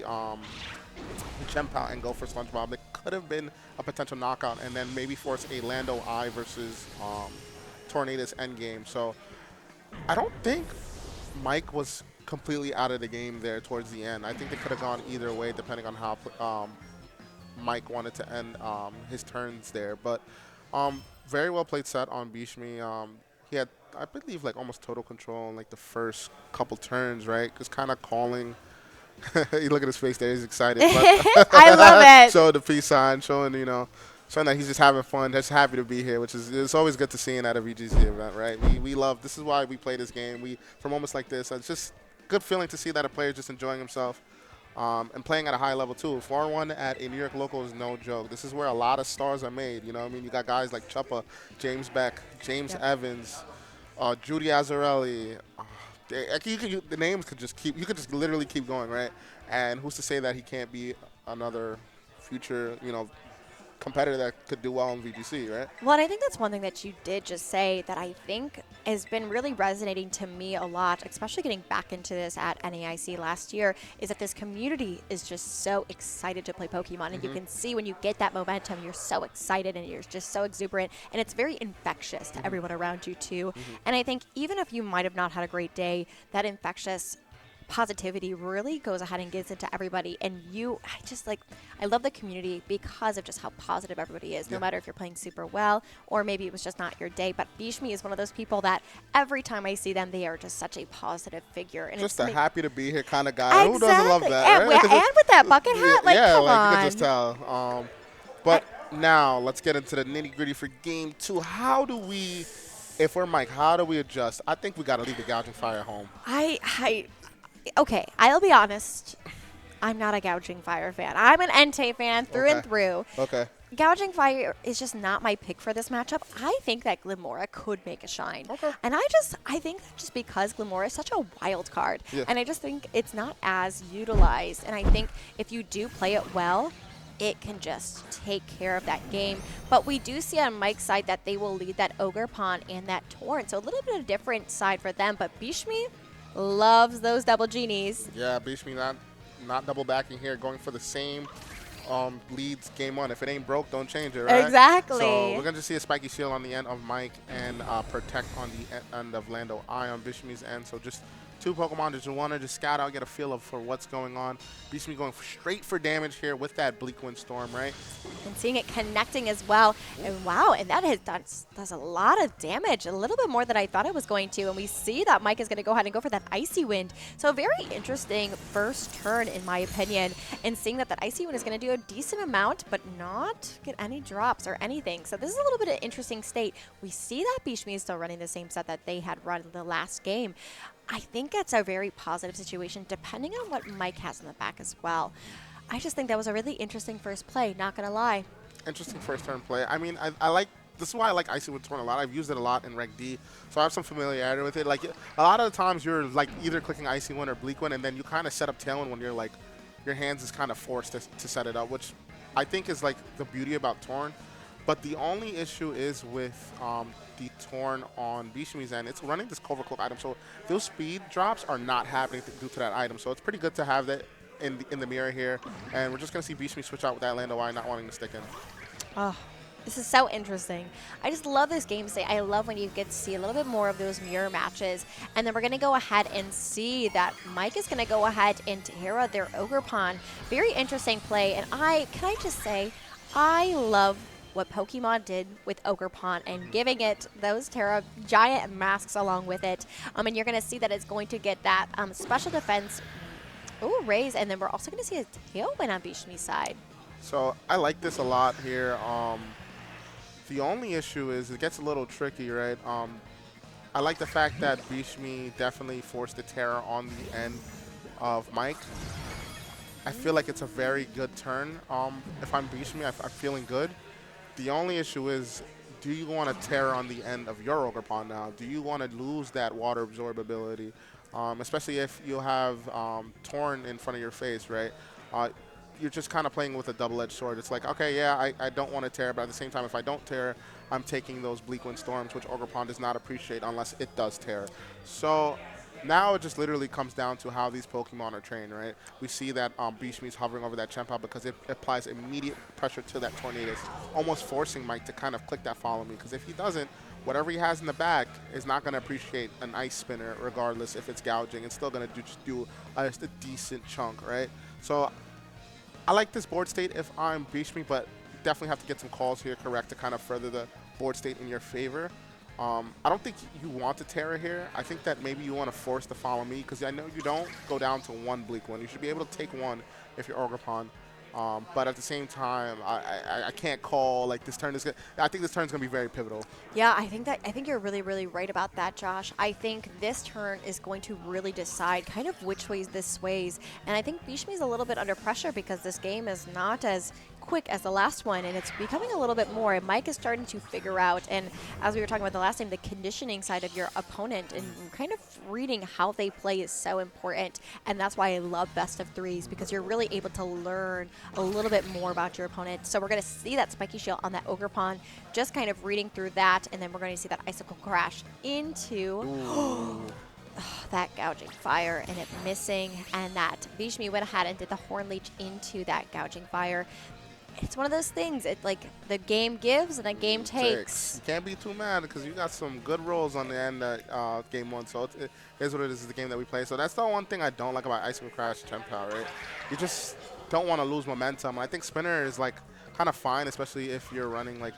Chempao and go for Sludge Bomb. It could have been a potential knockout and then maybe force a Lando I versus Tornadus endgame. So I don't think Mike was completely out of the game there towards the end. I think they could have gone either way depending on how Mike wanted to end his turns there. But very well played set on Beast Me. He had, I believe, like almost total control in like the first couple turns, right? Just kind of calling. You look at his face there; he's excited. But I love it. Showing the peace sign, showing showing that he's just having fun, just happy to be here, which is it's always good to see at a VGC event, right? We love. This is why we play this game. For moments like this, it's just good feeling to see that a player just enjoying himself. And playing at a high level, too. 4-1 at a New York local is no joke. This is where a lot of stars are made. You know what I mean? You got guys like Chuppa, James Beck, James Evans, Judy Azzarelli. The names could just you could just literally keep going, right? And who's to say that he can't be another future, competitor that could do well in VGC, right? Well, and I think that's one thing that you did just say that I think has been really resonating to me a lot, especially getting back into this at NAIC last year, is that this community is just so excited to play Pokemon. And you can see when you get that momentum, you're so excited and you're just so exuberant. And it's very infectious to everyone around you, too. And I think even if you might have not had a great day, that infectious positivity really goes ahead and gets into everybody. And I love the community because of just how positive everybody is, no matter if you're playing super well or maybe it was just not your day. But Bishmi is one of those people that every time I see them, they are just such a positive figure. And just a happy to be here kind of guy. Exactly. Who doesn't love that? And, right? and with that bucket hat, come on. You can just tell. But now let's get into the nitty gritty for game 2. How do we, if we're Mike, how do we adjust? I think we got to leave the gouging fire at home. Okay, I'll be honest. I'm not a Gouging Fire fan. I'm an Entei fan through and through. Okay. Gouging Fire is just not my pick for this matchup. I think that Glimora could make a shine. Okay. And I think that just because Glimora is such a wild card, and I just think it's not as utilized. And I think if you do play it well, it can just take care of that game. But we do see on Mike's side that they will lead that Ogre Pawn and that Torn. So a little bit of a different side for them. But Bishmi loves those double genies. Yeah, Bishmi not double backing here, going for the same leads game one. If it ain't broke, don't change it, right? Exactly. So we're going to see a spiky shield on the end of Mike and protect on the end of Lando Eye on Bishmi's end. So just two Pokemon just want to just scout out, get a feel for what's going on. Bishmi going straight for damage here with that Bleak Wind Storm, right? And seeing it connecting as well. And wow, and that does a lot of damage, a little bit more than I thought it was going to. And we see that Mike is going to go ahead and go for that Icy Wind. So a very interesting first turn, in my opinion. And seeing that Icy Wind is going to do a decent amount, but not get any drops or anything. So this is a little bit of an interesting state. We see that Bishmi is still running the same set that they had run in the last game. I think it's a very positive situation, depending on what Mike has in the back as well. I just think that was a really interesting first play, not going to lie. Interesting first turn play. I mean, I like, this is why I like Icy Wind Torn a lot. I've used it a lot in Reg D, so I have some familiarity with it. Like, a lot of the times you're like either clicking Icy Wind or Bleak Wind, and then you kind of set up Tailwind when you're like, your hands is kind of forced to set it up, which I think is like the beauty about Torn. But the only issue is with the Torn on Bishmi's end. It's running this Cover Cloak item, so those speed drops are not happening due to that item. So it's pretty good to have that in the mirror here. And we're just going to see Bishmi switch out with that Lando Eye not wanting to stick in. Oh, this is so interesting. I just love this game state. I love when you get to see a little bit more of those mirror matches. And then we're going to go ahead and see that Mike is going to go ahead and Terra their Ogre Pawn. Very interesting play. And can I just say, I love what Pokemon did with Ogre Pawn and giving it those Terra giant masks along with it. And you're going to see that it's going to get that special defense raise. And then we're also going to see a Tailwind on Bishmi's side. So I like this a lot here. The only issue is it gets a little tricky, right? I like the fact that Bishmi definitely forced the Terra on the end of Mike. I feel like it's a very good turn. If I'm Bishmi, I'm feeling good. The only issue is, do you want to Terra on the end of your Ogre Pawn now? Do you want to lose that water absorb ability? Especially if you have Torn in front of your face, right? You're just kind of playing with a double-edged sword. It's like, okay, yeah, I don't want to Terra, but at the same time, if I don't Terra, I'm taking those Bleak Wind Storms, which Ogre Pawn does not appreciate unless it does Terra. So now it just literally comes down to how these Pokemon are trained, right? We see that Bishmi's hovering over that Chempal because it applies immediate pressure to that Tornadus, almost forcing Mike to kind of click that follow me. Because if he doesn't, whatever he has in the back is not going to appreciate an Ice Spinner, regardless if it's gouging. It's still going to do just a decent chunk, right? So I like this board state if I'm Bishmi, but definitely have to get some calls here correct to kind of further the board state in your favor. I don't think you want to Terra here. I think that maybe you want to force the follow me, because I know you don't go down to one Bleak One. You should be able to take one if you're Ogre Pawn. But at the same time, I can't call like this turn is good. I think this turn is going to be very pivotal. Yeah, I think you're really, really right about that, Josh. I think this turn is going to really decide kind of which ways this sways. And I think Bishmi's a little bit under pressure because this game is not as quick as the last one, and it's becoming a little bit more. And Mike is starting to figure out, and as we were talking about the last time, the conditioning side of your opponent and kind of reading how they play is so important. And that's why I love best of threes, because you're really able to learn a little bit more about your opponent. So we're going to see that Spiky Shield on that Ogre Pawn, just kind of reading through that, and then we're going to see that Icicle Crash into that Gouging Fire, and it missing, and that Bishmi went ahead and did the Horn Leech into that Gouging Fire. It's one of those things. It's like the game gives and the game takes. You can't be too mad because you got some good rolls on the end of game one. So it is what it is, the game that we play. So that's the one thing I don't like about Ice Cream Crash Chempal, right? You just don't want to lose momentum. I think Spinner is like kind of fine, especially if you're running like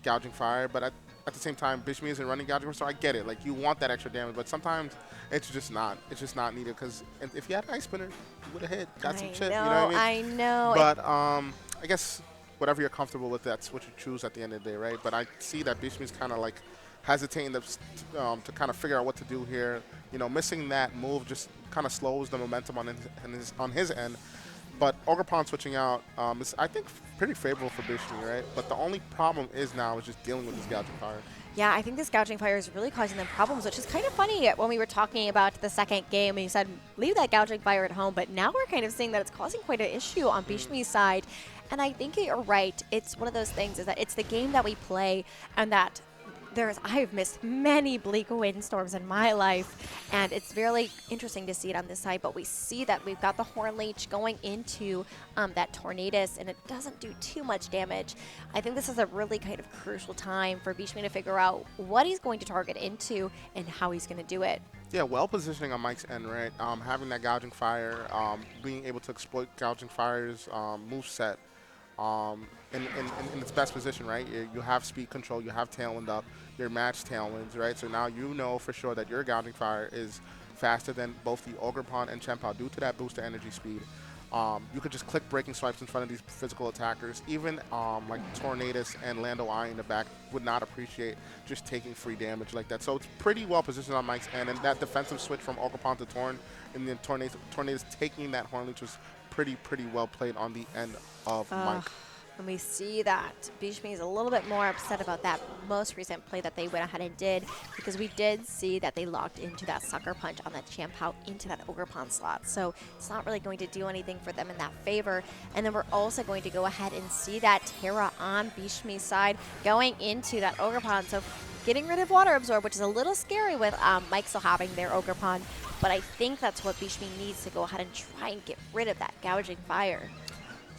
Gouging Fire. But at the same time, Bishmi isn't running Gouging Fire, so I get it. Like, you want that extra damage, but sometimes it's just not. It's just not needed, because if you had an Ice Spinner, you would have hit, got some chip. You know what I mean? I know. But I guess whatever you're comfortable with, that's what you choose at the end of the day, right? But I see that Bishmi's kind of like hesitating to kind of figure out what to do here. You know, missing that move just kind of slows the momentum on his end. But Ogerpon switching out is, I think, pretty favorable for Bishmi, right? But the only problem is now is just dealing with this gouging fire. Yeah, I think this gouging fire is really causing them problems, which is kind of funny when we were talking about the second game and you said, leave that gouging fire at home, but now we're kind of seeing that it's causing quite an issue on Bishmi's side. And I think you're right. It's one of those things is that it's the game that we play and that I've missed many bleak windstorms in my life, and it's really interesting to see it on this side, but we see that we've got the Horn Leech going into that Tornadus, and it doesn't do too much damage. I think this is a really kind of crucial time for Bishmi to figure out what he's going to target into and how he's going to do it. Yeah, well positioning on Mike's end, right? Having that gouging fire, being able to exploit gouging fire's moveset in its best position, right? You have speed control, you have tailwind up, your match tailwinds, right? So now you know for sure that your gouging fire is faster than both the Ogerpon and Chien-Pao due to that boost to energy speed. You could just click breaking swipes in front of these physical attackers. Even like Tornadus and Lando Eye in the back would not appreciate just taking free damage like that. So it's pretty well positioned on Mike's end, and that defensive switch from Ogerpon to Torn, and then Tornadus taking that Horn Leech was pretty well played on the end of Mike. And we see that Bishmi is a little bit more upset about that most recent play that they went ahead and did, because we did see that they locked into that sucker punch on that Chien-Pao into that Ogerpon slot. So it's not really going to do anything for them in that favor. And then we're also going to go ahead and see that Terra on Bishmi's side going into that Ogerpon. So getting rid of Water Absorb, which is a little scary with Mike still having their Ogerpon. But I think that's what Bishmi needs to go ahead and try and get rid of that gouging fire.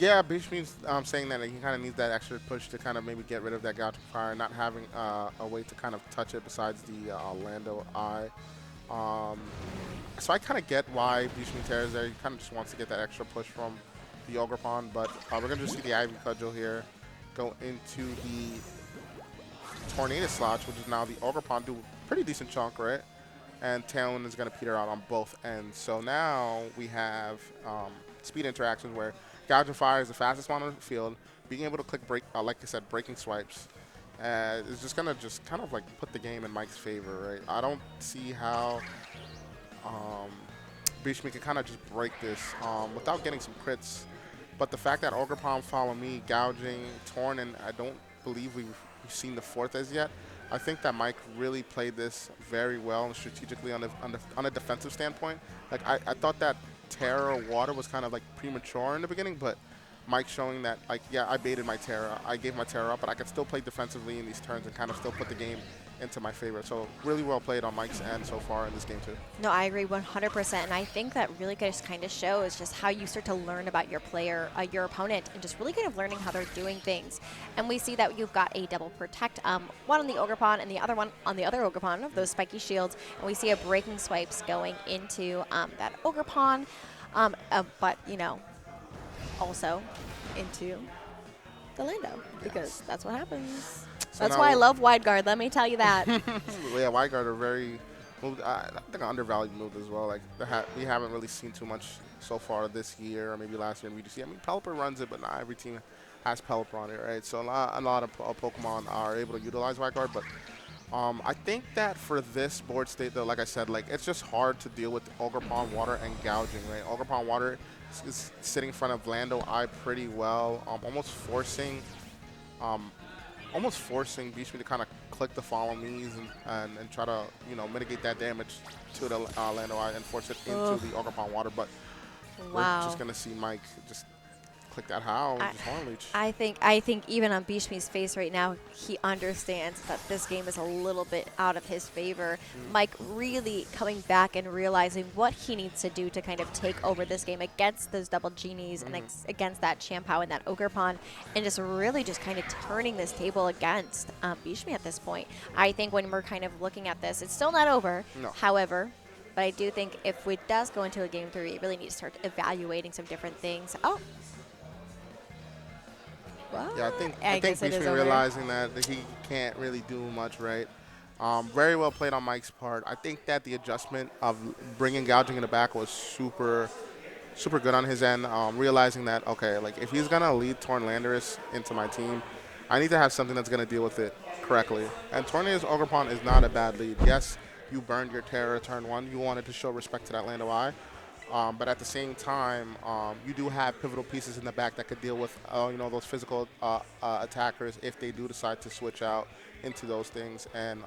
Yeah, Bishmi's saying that he kind of needs that extra push to kind of maybe get rid of that gouging fire, not having a way to kind of touch it besides the Lando Eye. So I kind of get why Bishmi Terra is there. He kind of just wants to get that extra push from the Ogerpon, but we're going to just see the Ivy Cudgel here go into the Tornado slot, which is now the Ogerpon do a pretty decent chunk, right? And Tailwind is going to peter out on both ends. So now we have speed interactions where Gouging Fire is the fastest one on the field. Being able to click break, like I said, breaking swipes is just going to just kind of like put the game in Mike's favor, right? I don't see how Bishmi can kind of just break this without getting some crits. But the fact that Ogerpon follow me, gouging, Torn, and I don't believe we've seen the fourth as yet. I think that Mike really played this very well and strategically on a defensive standpoint. Like I thought that Terra Water was kind of like premature in the beginning, but Mike showing that, like, yeah, I baited my Terra. I gave my Terra up, but I could still play defensively in these turns and kind of still put the game into my favor. So really well played on Mike's end so far in this game too. No, I agree 100%. And I think that really just kind of shows just how you start to learn about your player, your opponent, and just really kind of learning how they're doing things. And we see that you've got a double protect, one on the Ogerpon and the other one on the other Ogerpon of those spiky shields. And we see a breaking swipes going into that Ogerpon, but, you know, also into the Lando, because that's what happens. So that's why I love wide guard, let me tell you that. Yeah, wide guard are very, I think, an undervalued move as well. Like we haven't really seen too much so far this year, or maybe last year in VGC. I mean, Pelipper runs it, but not every team has Pelipper on it, right? So a lot of Pokemon are able to utilize wide guard, but I think that for this board state, though, like I said, like it's just hard to deal with Ogerpon Water and gouging, right? Ogerpon Water is sitting in front of Lando Eye pretty well, almost forcing Bishmi to kind of click the follow me's and try to, you know, mitigate that damage to the Lando Eye and force it into the Ogerpon Water. But we're just going to see Mike just click that Horn Leech. I think even on Bishmi's face right now, he understands that this game is a little bit out of his favor. Mike really coming back and realizing what he needs to do to kind of take over this game against those double genies and against that Chien-Pao and that Ogerpon, and just really just kind of turning this table against Bishmi at this point. I think when we're kind of looking at this, it's still not over. No. However, but I do think if it does go into a game 3, you really need to start evaluating some different things. Oh. What? Yeah, I think Bishmi realizing that he can't really do much, right? Very well played on Mike's part. I think that the adjustment of bringing gouging in the back was super good on his end. Realizing that, okay, like if he's gonna lead Torn Landorus into my team, I need to have something that's gonna deal with it correctly. And Tornadus Ogerpon is not a bad lead. Yes, you burned your Terra turn 1. You wanted to show respect to that Lando Eye. But at the same time, you do have pivotal pieces in the back that could deal with, those physical attackers if they do decide to switch out into those things. And,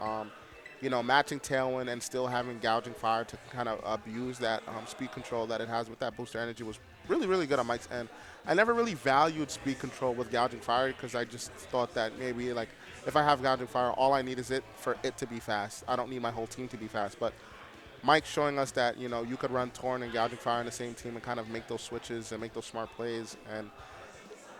matching Tailwind and still having Gouging Fire to kind of abuse that speed control that it has with that booster energy was really, really good on Mike's end. I never really valued speed control with Gouging Fire because I just thought that maybe, like, if I have Gouging Fire, all I need is for it to be fast. I don't need my whole team to be fast. But Mike showing us that, you could run Torn and Gouging Fire in the same team and kind of make those switches and make those smart plays. And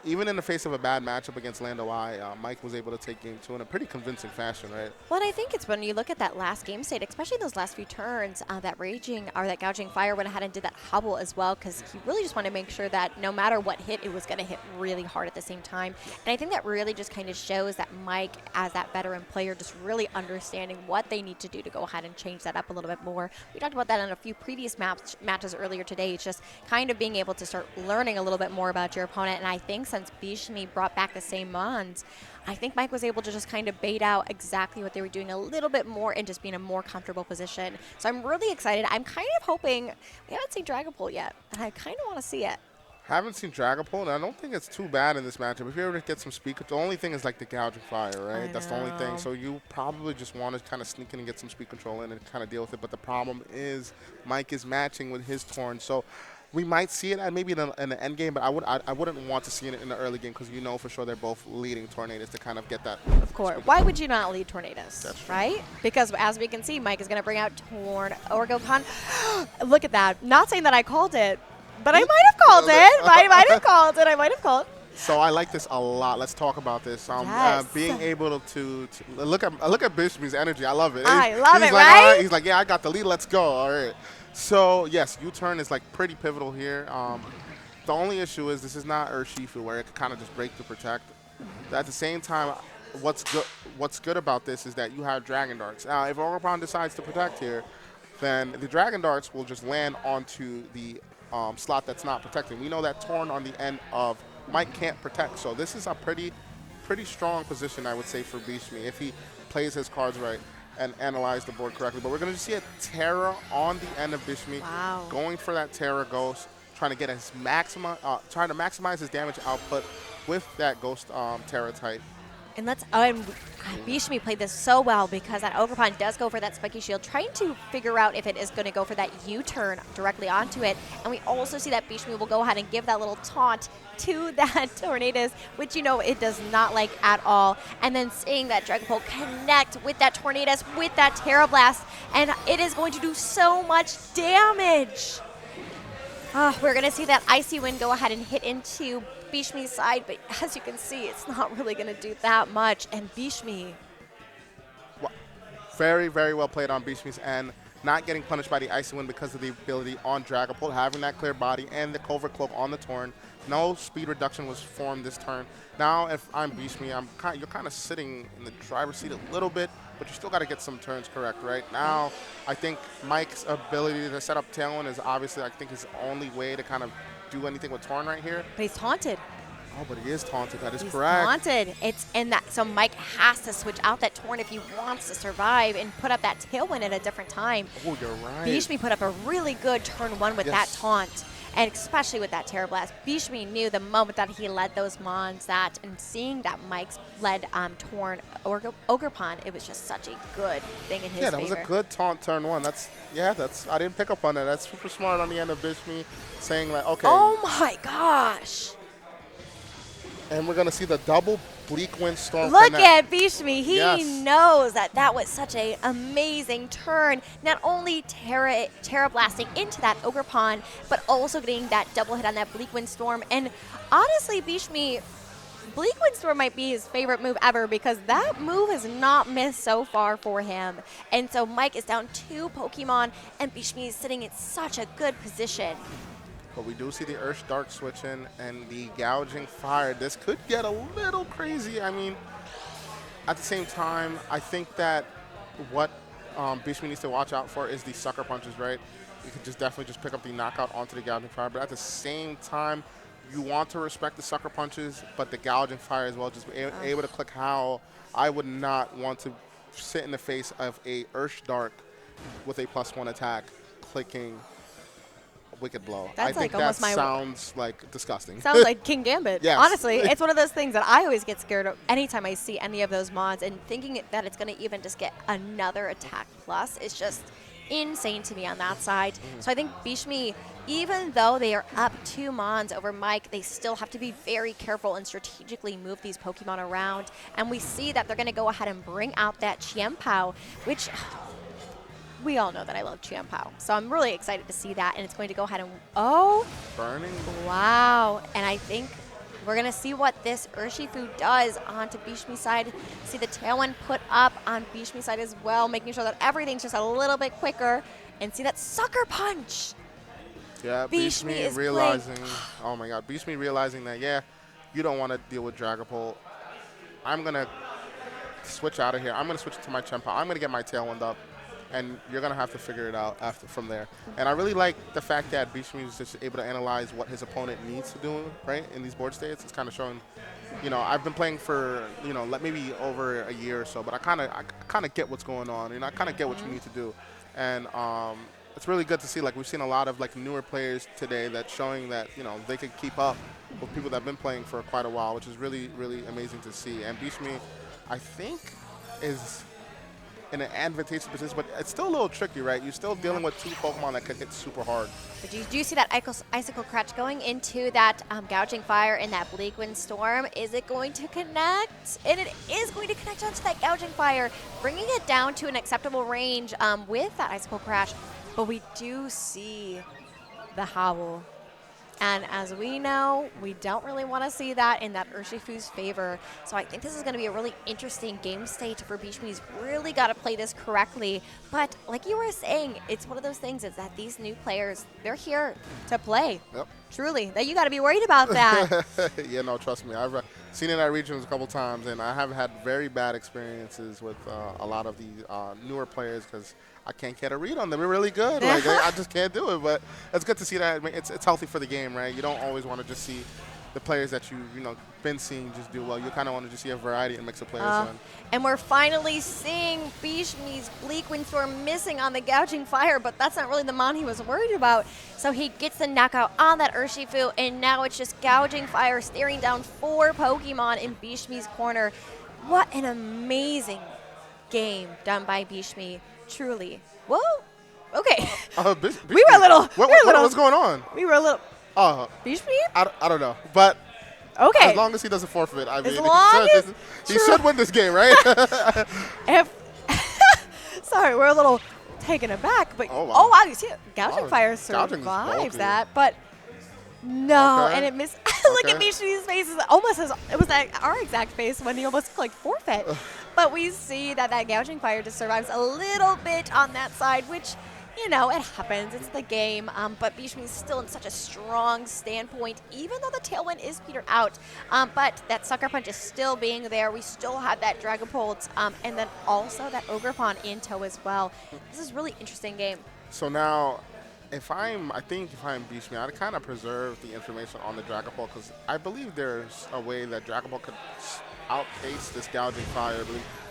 even in the face of a bad matchup against Lando I, Mike was able to take game 2 in a pretty convincing fashion, right? Well, and I think it's when you look at that last game state, especially those last few turns, that Gouging Fire went ahead and did that hobble as well, because he really just wanted to make sure that no matter what hit, it was going to hit really hard at the same time. And I think that really just kind of shows that Mike, as that veteran player, just really understanding what they need to do to go ahead and change that up a little bit more. We talked about that in a few previous matches earlier today. It's just kind of being able to start learning a little bit more about your opponent. And I think since Bishmi brought back the same mons, I think Mike was able to just kind of bait out exactly what they were doing a little bit more and just be in a more comfortable position. So I'm really excited. I'm kind of hoping, we haven't seen Dragapult yet, and I kind of want to see it. Haven't seen Dragapult, and I don't think it's too bad in this matchup. If you ever get some speed control, the only thing is like the Gouging Fire, right? That's the only thing. So you probably just want to kind of sneak in and get some speed control in and kind of deal with it. But the problem is Mike is matching with his Torn. So we might see it maybe in the end game, but I wouldn't want to see it in the early game because for sure they're both leading Tornadoes to kind of get that. Of course. Why would you not lead Tornadoes? That's right? Because as we can see, Mike is going to bring out Torn Orgocon. Look at that. Not saying that I called it, but I might have called it. I might have called. So I like this a lot. Let's talk about this. Yes. Being able to look at Bishmi's energy. I love it. I love it, like, right? He's like, yeah, I got the lead. Let's go. All right. So, yes, U-turn is, like, pretty pivotal here. The only issue is this is not Urshifu where it can kind of just break to protect. At the same time, what's good about this is that you have Dragon Darts. Now, if Ogerpon decides to protect here, then the Dragon Darts will just land onto the slot that's not protecting. We know that Torn on the end of Mike can't protect. So this is a pretty strong position, I would say, for Bishmi if he plays his cards right and analyze the board correctly. But we're going to see a Terra on the end of Bishmi, going for that Terra Ghost, trying to get his trying to maximize his damage output with that Ghost Terra type. And Bishmi played this so well because that Ogerpon does go for that Spiky Shield, trying to figure out if it is going to go for that U-turn directly onto it. And we also see that Bishmi will go ahead and give that little taunt to that Tornadus, which it does not like at all. And then seeing that Dragapult connect with that Tornadus, with that Terra Blast, and it is going to do so much damage. We're going to see that Icy Wind go ahead and hit into Bishmi's side, but as you can see, it's not really going to do that much. And Bishmi, very, very well played on Bishmi's end. Not getting punished by the Icy Wind because of the ability on Dragapult, having that clear body and the Covert Cloak on the Torn. No speed reduction was formed this turn. Now, if I'm Bishmi, you're kind of sitting in the driver's seat a little bit, but you still got to get some turns correct, right? Now, I think Mike's ability to set up Tailwind is obviously, I think, his only way to kind of do anything with Torn right here. but he's taunted. Oh, but he is taunted. That is He's correct. taunted. It's in that. So Mike has to switch out that Torn if he wants to survive and put up that Tailwind at a different time. Oh, you're right. Bishmi put up a really good turn 1 with that taunt. And especially with that Terra Blast, Bishmi knew the moment that he led those mons and seeing that Mike's led Torn Ogerpon, it was just such a good thing in his favor. Yeah, that was a good taunt turn 1. I didn't pick up on that. That's super smart on the end of Bishmi saying like, okay. Oh my gosh. And we're going to see the double Bleak Wind Storm Look connect. at Bishmi. He Yes. knows that was such an amazing turn. Not only Terra blasting into that Ogerpon, but also getting that double hit on that Bleak Wind Storm. And honestly, Bishmi, Bleak Wind Storm might be his favorite move ever because that move has not missed so far for him. And so Mike is down 2 Pokemon, and Bishmi is sitting in such a good position. But we do see the Ursh Dark switch in and the Gouging Fire. This could get a little crazy. I mean, at the same time, I think that what Bishmi needs to watch out for is the sucker punches, right? You could definitely pick up the knockout onto the Gouging Fire. But at the same time, you want to respect the sucker punches, but the Gouging Fire as well, just able to click how I would not want to sit in the face of a Ursh Dark with a +1 attack clicking wicked blow. That's I think like almost that my sounds like disgusting. Sounds like King Gambit. Yes. Honestly, it's one of those things that I always get scared of anytime I see any of those mods, and thinking that it's going to even just get another attack plus is just insane to me on that side. So I think Bishmi, even though they are up 2 mons over Mike, they still have to be very careful and strategically move these Pokemon around. And we see that they're going to go ahead and bring out that Chiempao, which we all know that I love Chiempao. So I'm really excited to see that, and it's going to go ahead and, Burning. wow. And I think we're going to see what this Urshifu does onto Bishmi's side. See the Tailwind put up on Bishmi's side as well, making sure that everything's just a little bit quicker. And see that Sucker Punch. Yeah, Bishmi is Bishmi realizing, oh my god, Bishmi realizing that, yeah, you don't want to deal with Dragapult. I'm going to switch out of here. I'm going to switch to my Chiempao. I'm going to get my Tailwind up, and you're going to have to figure it out from there. And I really like the fact that Bishmi is just able to analyze what his opponent needs to do, right, in these board states. It's kind of showing, you know, I've been playing for, you know, maybe over a year or so, but I kind of get what's going on. You know, I kind of get what you need to do. And it's really good to see, like, we've seen a lot of, like, newer players today that's showing that, you know, they can keep up with people that have been playing for quite a while, which is really, really amazing to see. And Bishmi, I think, is in an advantageous position, but it's still a little tricky, right? You're still dealing with 2 Pokemon that could hit super hard. But do you see that Icicle Crutch going into that Gouging Fire in that Bleak Wind Storm? Is it going to connect? And it is going to connect onto that Gouging Fire, bringing it down to an acceptable range with that Icicle Crash. But we do see the Howl. And as we know, we don't really want to see that in that Urshifu's favor. So I think this is going to be a really interesting game state for Bishmi. He's really got to play this correctly. But like you were saying, it's one of those things is that these new players, they're here to play. Yep. Truly. That you got to be worried about that. Yeah, no, trust me. I've seen it at regions a couple times, and I have had very bad experiences with a lot of the newer players because I can't get a read on them. They're really good. Like, I just can't do it. But it's good to see that. I mean, it's healthy for the game, right? You don't always want to just see the players that you know been seeing just do well. You kind of want to just see a variety and mix of players in. And we're finally seeing Bishmi's Bleak Wind Storm missing on the Gouging Fire, but that's not really the mon he was worried about. So he gets the knockout on that Urshifu, and now it's just Gouging Fire staring down 4 Pokemon in Bishmi's corner. What an amazing game done by Bishmi. Truly. Whoa. Okay. We were a little. What's going on? We were a little. Bishmi? I don't know. But okay. As long as he doesn't forfeit, I mean, he as should win this game, right? Sorry, we're a little taken aback. But oh wow, you see it. Gouging Fire survives that. But no, and it missed. Look at Bishmi's face. It was like our exact face when he almost like forfeit. But we see that Gouging Fire just survives a little bit on that side, which, you know, it happens. It's the game. But Bishmi is still in such a strong standpoint, even though the Tailwind is petered out. But that Sucker Punch is still being there. We still have that Dragapult, and then also that Ogerpon in tow as well. This is a really interesting game. So now, I think if I'm Bishmi, I'd kind of preserve the information on the Dragapult because I believe there's a way that Dragapult could outpace this Gouging Fire.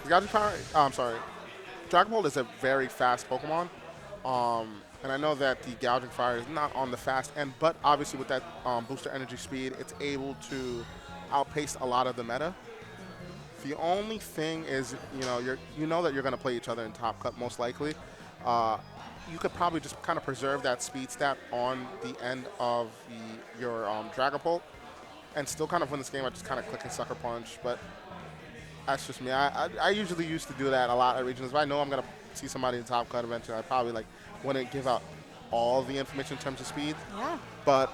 Dragapult is a very fast Pokemon, and I know that the Gouging Fire is not on the fast end, but obviously with that booster energy speed, it's able to outpace a lot of the meta. The only thing is, you know that you're going to play each other in Top Cut most likely. You could probably just kind of preserve that speed stat on the end of your Dragapult and still kind of win this game. I just kind of click and Sucker Punch, but that's just me. I usually used to do that a lot at regionals. If I know I'm going to see somebody in Top Cut eventually, I probably wouldn't give out all the information in terms of speed. Yeah. But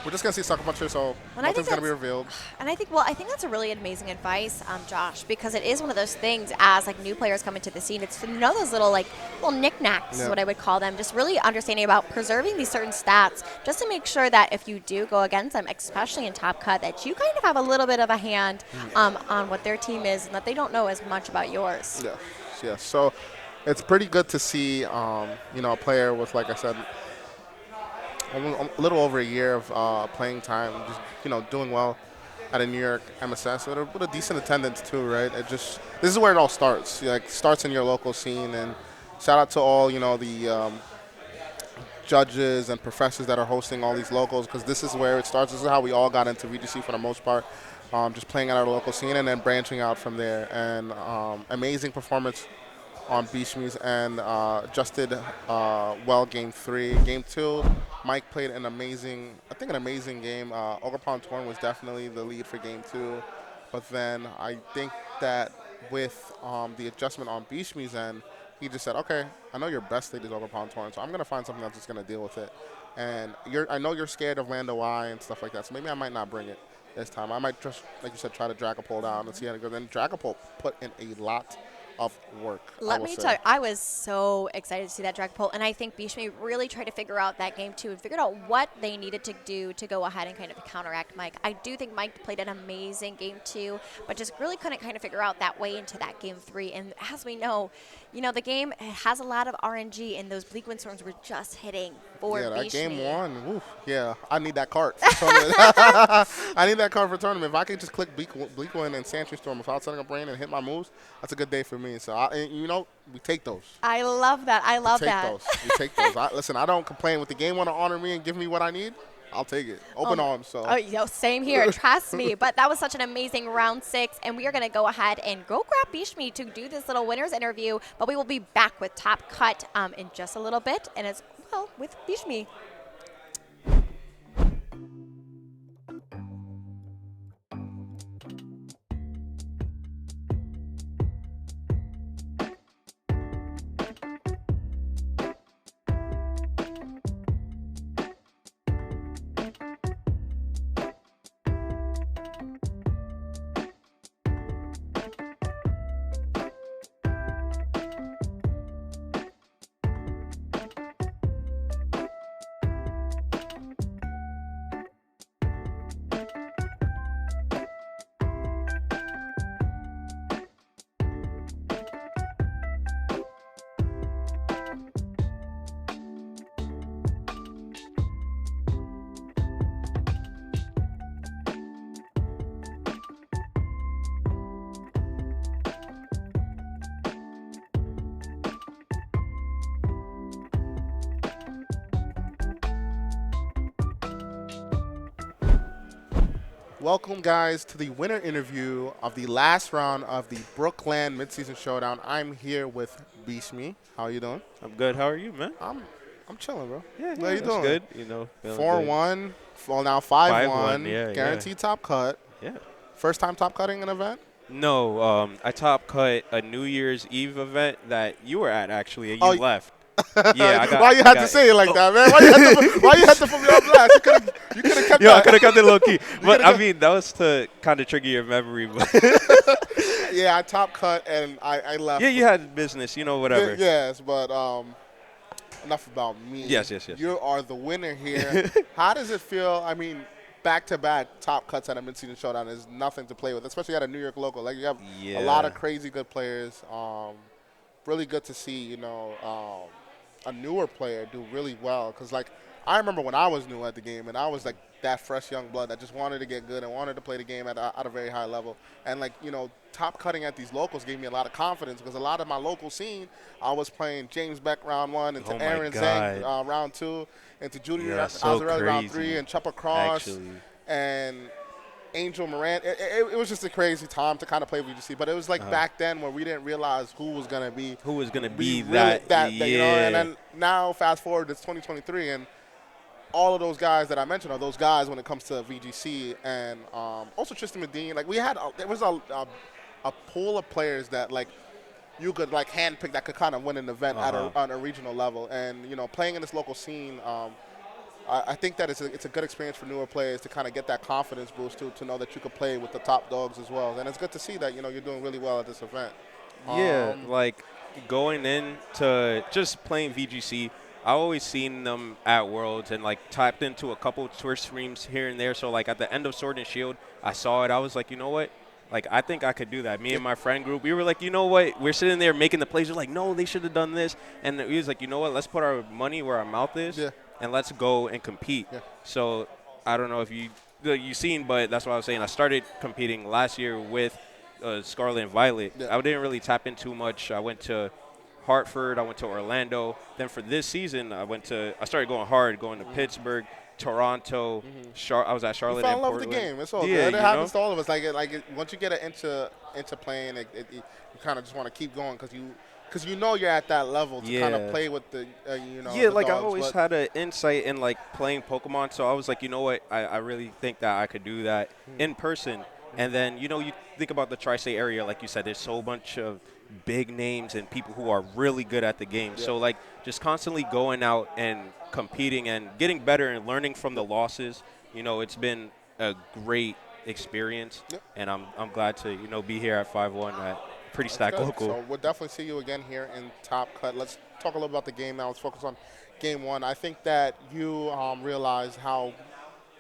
we're just going to see Sucker Punch here, so nothing's going to be revealed. And I think that's a really amazing advice, Josh, because it is one of those things as new players come into the scene. It's to know those little knickknacks is what I would call them. Just really understanding about preserving these certain stats, just to make sure that if you do go against them, especially in Top Cut, that you kind of have a little bit of a hand on what their team is, and that they don't know as much about yours. Yes. So it's pretty good to see, a player with, like I said, a little over a year of playing time, just doing well at a New York MSS with a decent attendance too, right? This is where it all starts. Starts in your local scene, and shout out to all the judges and professors that are hosting all these locals, because this is where it starts. This is how we all got into VGC for the most part, just playing at our local scene and then branching out from there. And amazing performance on Beachme's and adjusted well game 3. Game 2, Mike played an amazing game. Ogerpon Torn was definitely the lead for game 2. But then I think that with the adjustment on Beachme's end, he just said, okay, I know your best lead is Ogerpon Torn, so I'm going to find something that's just going to deal with it. And I know you're scared of Lando Y and stuff like that, so maybe I might not bring it this time. I might just, like you said, try to Dragapult down and see how it goes. And Dragapult put in a lot of work. Let me tell you, I was so excited to see that Dragapult, and I think Bishmi really tried to figure out that game 2 and figured out what they needed to do to go ahead and kind of counteract Mike. I do think Mike played an amazing game 2, but just really couldn't kind of figure out that way into that game 3. And as we know, the game has a lot of RNG, and those Bleak Windstorms were just hitting for that Bishmi. game 1, woof, yeah, I need that card for tournament. I need that card for tournament. If I could just click Bleak Wind and Sandtree Storm without setting up rain and hit my moves, that's a good day for me. So, we take those. I love that. I love that. We take those. Listen, I don't complain. With the game want to honor me and give me what I need, I'll take it. Open arms. So. Same here. Trust me. But that was such an amazing round 6, and we are going to go ahead and go grab Bishmi to do this little winners interview. But we will be back with Top Cut in just a little bit, and as well with Bishmi. Welcome, guys, to the winner interview of the last round of the BrookLAN Midseason Showdown. I'm here with Bishmi. How are you doing? I'm good. How are you, man? I'm chilling, bro. Yeah, How you doing? Good. 4-1. Well, now 5-1. Yeah, Guaranteed top cut. Yeah. First time top cutting an event? No, I top cut a New Year's Eve event that you were at, actually, and you left. Yeah, why you had to say it like that, man? Why you had to put me on blast? You could have kept that. I could have kept it low key. But I mean, that was to kind of trigger your memory. But yeah, I top cut and I left. Yeah, you had business, whatever. Yes, but enough about me. Yes. You are the winner here. How does it feel? I mean, back-to-back top cuts at a mid-season showdown is nothing to play with, especially at a New York local. Like, you have a lot of crazy good players. Really good to see, a newer player do really well. Because, like, I remember when I was new at the game, and I was, like, that fresh young blood that just wanted to get good and wanted to play the game at a very high level. And, like, top cutting at these locals gave me a lot of confidence, because a lot of my local scene, I was playing James Beck round 1, into Aaron Zhang round 2, into Judy Azarelli round 3, and Chuppa Cross, and Angel Moran. It was just a crazy time to kind of play VGC, but it was like back then where we didn't realize who was gonna be that, and then now fast forward, it's 2023, and all of those guys that I mentioned are those guys when it comes to VGC, and also Tristan Medine. Like, there was a pool of players that, like, you could, like, handpick that could kind of win an event on a regional level, and playing in this local scene. I think that it's a good experience for newer players to kind of get that confidence boost to know that you could play with the top dogs as well. And it's good to see that, you're doing really well at this event. Yeah, like going into just playing VGC, I always seen them at Worlds and, like, tapped into a couple of Twitch streams here and there. So, like, at the end of Sword and Shield, I saw it. I was like, you know what? Like, I think I could do that. Me and my friend group, we were like, you know what? We're sitting there making the plays. We're like, no, they should have done this. And he was like, you know what? Let's put our money where our mouth is. Yeah. And let's go and compete. Yeah. So I don't know if you seen, but that's what I was saying. I started competing last year with Scarlet and Violet. Yeah. I didn't really tap in too much. I went to Hartford. I went to Orlando. Then for this season, I started going hard, going to Pittsburgh, Toronto. I was at You Charlotte fell and in love with Portland. the game. It's all Yeah, good. It you happens know? to all of us. Once you get into playing, you kind of just want to keep going because you know you're at that level to kind of Yeah. play with the Yeah, the like I dogs, always but had an insight in like playing Pokemon, so I was like, you know what, I really think that I could do that in person. And then, you think about the tri-state area, like you said, there's so much of big names and people who are really good at the game. Yeah. So like just constantly going out and competing and getting better and learning from the losses, it's been a great experience. Yep. And I'm glad to, be here at 5-1 at Pretty That's Stack good. Local. So we'll definitely see you again here in Top Cut. Let's talk a little about the game now. Let's focus on Game 1. I think that you realize how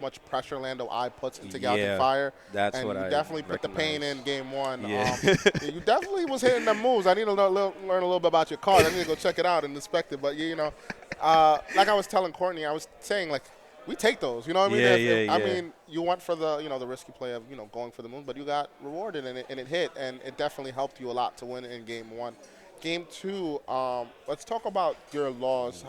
much pressure Lando I puts into Gouging Fire. That's and what you I definitely put the pain recognize. in Game 1. Yeah. You definitely was hitting them moves. I need to learn a little bit about your card. I need to go check it out and inspect it. But, like I was telling Courtney, I was saying, like, we take those. You know what I mean? Yeah. I mean, you went for the the risky play of going for the moon, but you got rewarded and it hit, and it definitely helped you a lot to win in Game 1. Game 2, let's talk about your loss.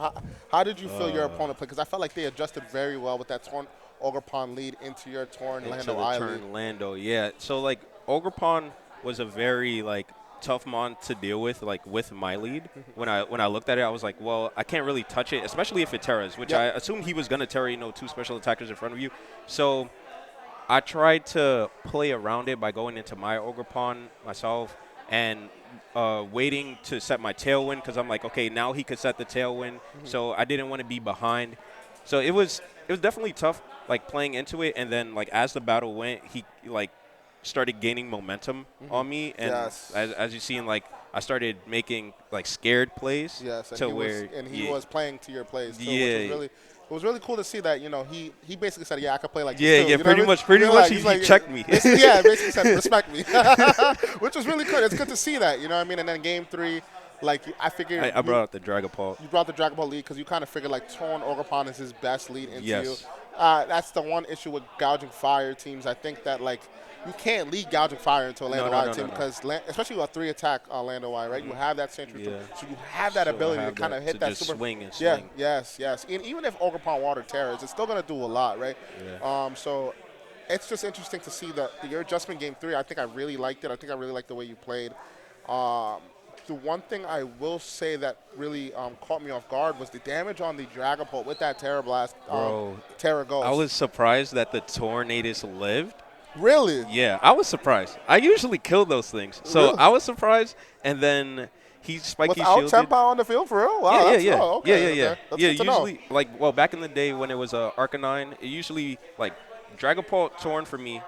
How did you feel your opponent played? Because I felt like they adjusted very well with that torn Ogre Pond lead into your torn Lando I lead. Lando, yeah. So like Ogre Pond was a very like tough mon to deal with, like with my lead. When I looked at it, I was like, well, I can't really touch it, especially if it terras, which I assumed he was gonna terra, two special attackers in front of you. So I tried to play around it by going into my Ogre Pond myself and waiting to set my tailwind because I'm like, okay, now he could set the tailwind. So I didn't want to be behind. So it was definitely tough, like playing into it, and then like as the battle went, he like started gaining momentum on me, and as you seen, like I started making like scared plays. Yes, and he was playing to your plays too, Yeah. which was really cool to see that he basically said, I could play like Yeah, this too. yeah, pretty much he checked me. Basically said respect me, which was really good. It's good to see that, you know what I mean. And then Game 3, like I figured I brought out the Dragapult. You brought the Dragon Ball lead because you kind of figured like Torn Ogre Pond is his best lead into you. Yes. That's the one issue with Gouging Fire teams. I think that like you can't lead Gouging Fire into a Lando I team because especially with a 3-attack Lando I, right? You have that Sentry, so you have that ability to kind of hit that super swing and swing. Yes. And even if Ogre Pond Water Terrors, it's still gonna do a lot, right? Yeah. So it's just interesting to see your adjustment Game 3. I think I really liked it. I think I really liked the way you played. The one thing I will say that really caught me off guard was the damage on the Dragapult with that Terra Blast. Terra Ghost. I was surprised that the Tornadus lived. Really? Yeah, I was surprised. I usually kill those things, so Really? I was surprised. And then he spiky Without shielded. Tempo on the field for real? Wow, Yeah. Okay. Yeah. That's good to know. Usually, well, back in the day when it was Arcanine, it usually like Dragapult torn for me,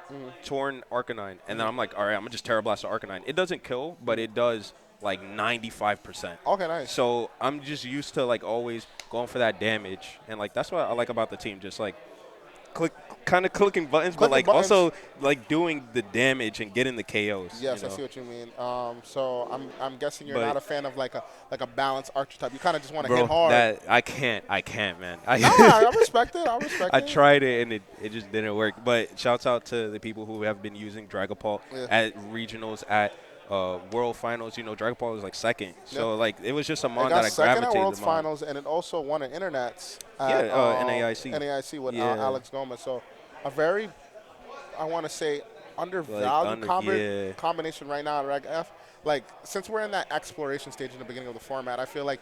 torn Arcanine, and then I'm like, all right, I'm gonna just Terra Blast the Arcanine. It doesn't kill, but it does like 95%. Okay, nice. So I'm just used to like always going for that damage, and like that's what I like about the team, just like clicking buttons, but like also like doing the damage and getting the KOs. Yes, I see what you mean. So I'm guessing you're not a fan of like a balanced archetype. You kind of just want to hit hard. I can't, man. I respect it. I tried it and it just didn't work. But shouts out to the people who have been using Dragapult at regionals, at World Finals. Dragapult was like second, so like it was just a mon that I gravitated second at World on. Finals, and it also won an Internets. At, NAIC with Alex Gomez. So a very, I want to say, undervalued combination right now at Reg F. Like, since we're in that exploration stage in the beginning of the format, I feel like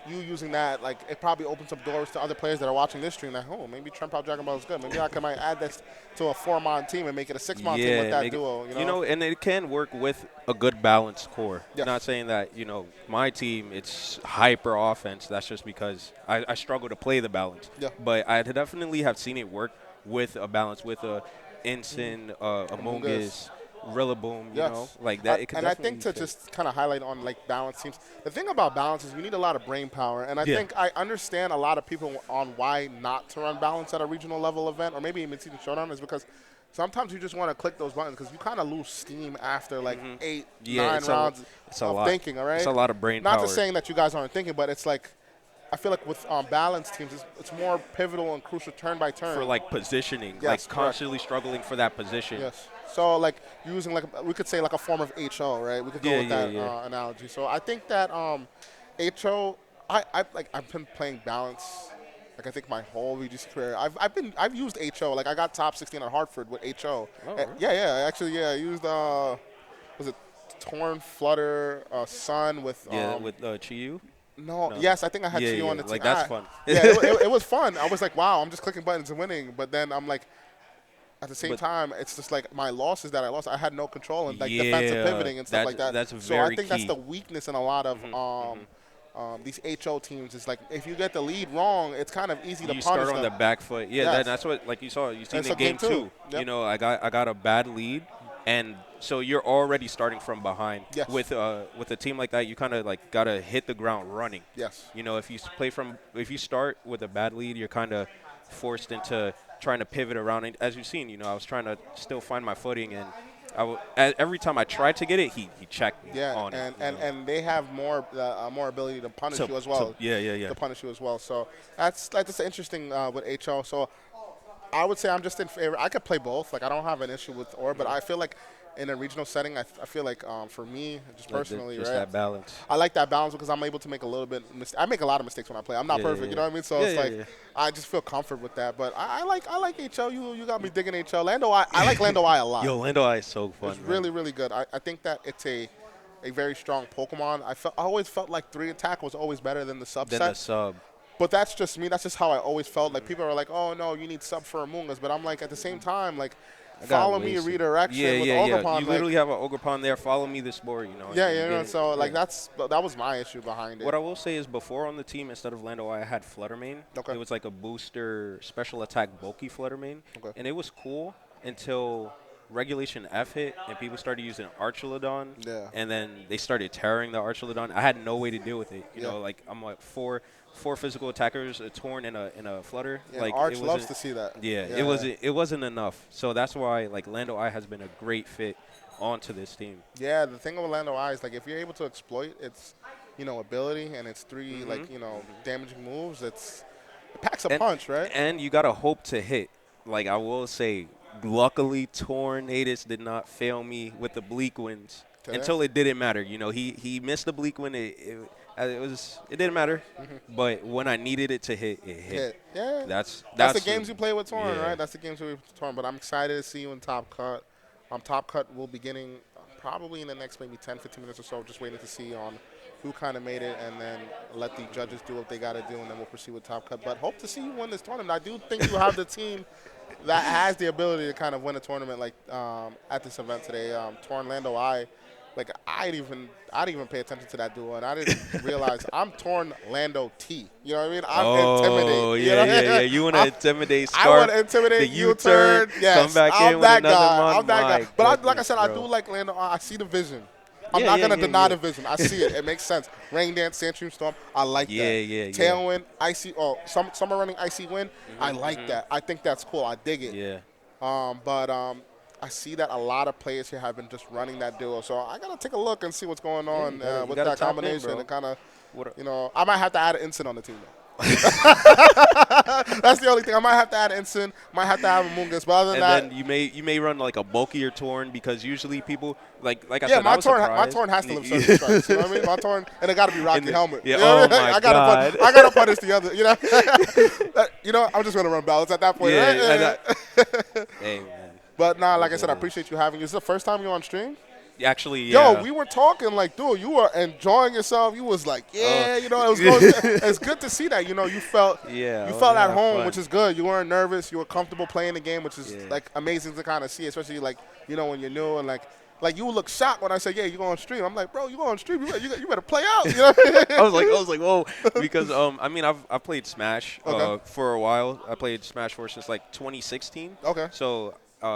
you using that, like, it probably opens up doors to other players that are watching this stream. Like, maybe Trump Out Dragon Ball is good. Maybe might add this to a 4-mon team and make it a 6-mon team with that duo. And it can work with a good balanced core. Yes. Not saying that, my team, it's hyper offense. That's just because I struggle to play the balance. Yeah. But I definitely have seen it work with a balance, with a Ensign, Among Us, Rillaboom, like that. It could I think to just kind of highlight on like balance teams, the thing about balance is you need a lot of brain power, and I think I understand a lot of people on why not to run balance at a regional level event, or maybe even season showdown, is because sometimes you just want to click those buttons because you kind of lose steam after like 8, 9 rounds of thinking. All right, it's a lot of brain power. Not just saying that you guys aren't thinking, but it's like, I feel like with balance teams, it's more pivotal and crucial turn by turn. For like positioning, yes, like constantly struggling for that position. Yes. So like using we could say like a form of HO, right? We could go with that analogy. So I think that HO, I've been playing balance. Like I think my whole VGC career, I've used HO. Like I got top 16 at Hartford with HO. Oh, really? Yeah. Actually, yeah. I used was it Torn Flutter Sun with Yeah, with Chiyu. no, No. yes, I think I had Yeah, Chiyu yeah, on the team. like that's fun. Yeah, it was fun. I was like, wow, I'm just clicking buttons and winning. But then I'm like, at the same But- time, it's just like my losses that I lost. I had no control and like Yeah, defensive pivoting and stuff like that. that's So I very think that's key. the weakness in a lot of these HO teams. Is like if you get the lead wrong, it's kind of easy to You punish start on them. the back foot. Yeah, Yes. that's what like you saw. You seen And in so game game 2. two. Yep. You know, I got a bad lead, and so you're already starting from behind. Yes. With a team like that, you kind of like gotta hit the ground running. Yes. You know, if you start with a bad lead, you're kind of forced into trying to pivot around. And as you've seen, you know, I was trying to still find my footing, and every time I tried to get it, he checked me Yeah, on and, it. and they have more ability to punish you as well. Yeah. To punish you as well. So that's interesting with HO. So I would say I'm just in favor. I could play both. Like I don't have an issue with but I feel like in a regional setting, I feel like for me, just personally, just right? that balance. I like that balance because I'm able to make a little bit. I make a lot of mistakes when I play. I'm not Yeah, perfect, yeah, you know what I mean? So yeah, it's yeah, like yeah. I just feel comfort with that. But I like HO. You got me digging HO. Lando I like Lando I a lot. Yo, Lando Eye is so fun. It's man. really, really good. I think that it's a very strong Pokemon. I always felt like 3 attack was always better than the subset. Then the sub. But that's just me. That's just how I always felt. Like people are like, oh no, you need sub for Amoonguss. But I'm like at the same time, like I got follow me wasted. redirection Yeah, with yeah. Ogerpon. You like, literally have an Ogerpon there. Follow me this board, you know. yeah, and you get know. it. So like Yeah. that was my issue behind it. What I will say is before on the team, instead of Lando, I had Fluttermane. Okay. It was like a booster special attack bulky Fluttermane. Okay. And it was cool until Regulation F hit and people started using Archelodon. Yeah. And then they started tearing the Archelodon. I had no way to deal with it. You Yeah. know, like I'm like four physical attackers, a Torn and a Flutter. Yeah, like Arch it loves wasn't- to see that. Yeah, it wasn't enough. So that's why like Lando Eye has been a great fit onto this team. Yeah, the thing with Lando Eye is like if you're able to exploit its, ability and its 3 damaging moves, it packs a punch, right? And you gotta hope to hit. Like I will say, luckily Tornadus did not fail me with the Bleak Winds Today? until it didn't matter. You know, he missed the Bleak Wind. It didn't matter. But when I needed it to hit, it hit. Yeah. That's the games you play with Torn, yeah. right? That's the games we play with Torn. But I'm excited to see you in Top Cut. Top Cut will be beginning probably in the next maybe 10, 15 minutes or so. Just waiting to see on who kind of made it, and then let the judges do what they got to do, and then we'll proceed with Top Cut. But hope to see you win this tournament. I do think you have the team that has the ability to kind of win a tournament like at this event today. Torn Lando Eye. Like I didn't even pay attention to that duo, and I didn't realize I'm Torn Lando T. You know what I mean? I'm intimidated. Oh, You know? yeah. You want to intimidate Scarf. I want to intimidate the U-turn. Yes, come back I'm in that with another guy. month. I'm that guy. My But like I goodness, said, I bro. do like Lando. I see the vision. I'm Yeah, not yeah, gonna yeah, deny yeah. the vision. I see it. It makes sense. Rain Dance, Sandstream Storm. I like that. Yeah. Tailwind, Icy. Oh, Summer Running, Icy Wind. I like that. I think that's cool. I dig it. Yeah. But I see that a lot of players here have been just running that duo. So I gotta take a look and see what's going on you gotta with tap that in, combination. bro. And kind of, What- I might have to add an Ensign on the team though. That's the only thing. I might have to add Ensign. Might have to have Amoonguss. But other than that, And then you may run like a bulkier Torn because usually people like I yeah, said, I my was torn surprised. has to live certain strikes. You know what I mean? My torn, and it got to be Rocky And the- Helmet. yeah, You know what I oh mean? my I God. gotta punish the other. You know, I'm just gonna run balance at that point. Yeah, right? Hey man. But nah, like I said, I appreciate you having. This is the first time you're on stream. Actually, yeah. Yo, we were talking like, dude, you were enjoying yourself. You was like, yeah, it was going. It's good to see that. You felt, Yeah, you I felt wanna at have home, fun. which is good. You weren't nervous. You were comfortable playing the game, which is Yeah. like amazing to kind of see, especially like when you're new and like you look shocked when I said, yeah, you go on stream. I'm like, bro, you go on stream. You better play out. You know? I was like, whoa, because I mean, I've played Smash Okay. for a while. I played Smash 4 since like 2016. Okay. So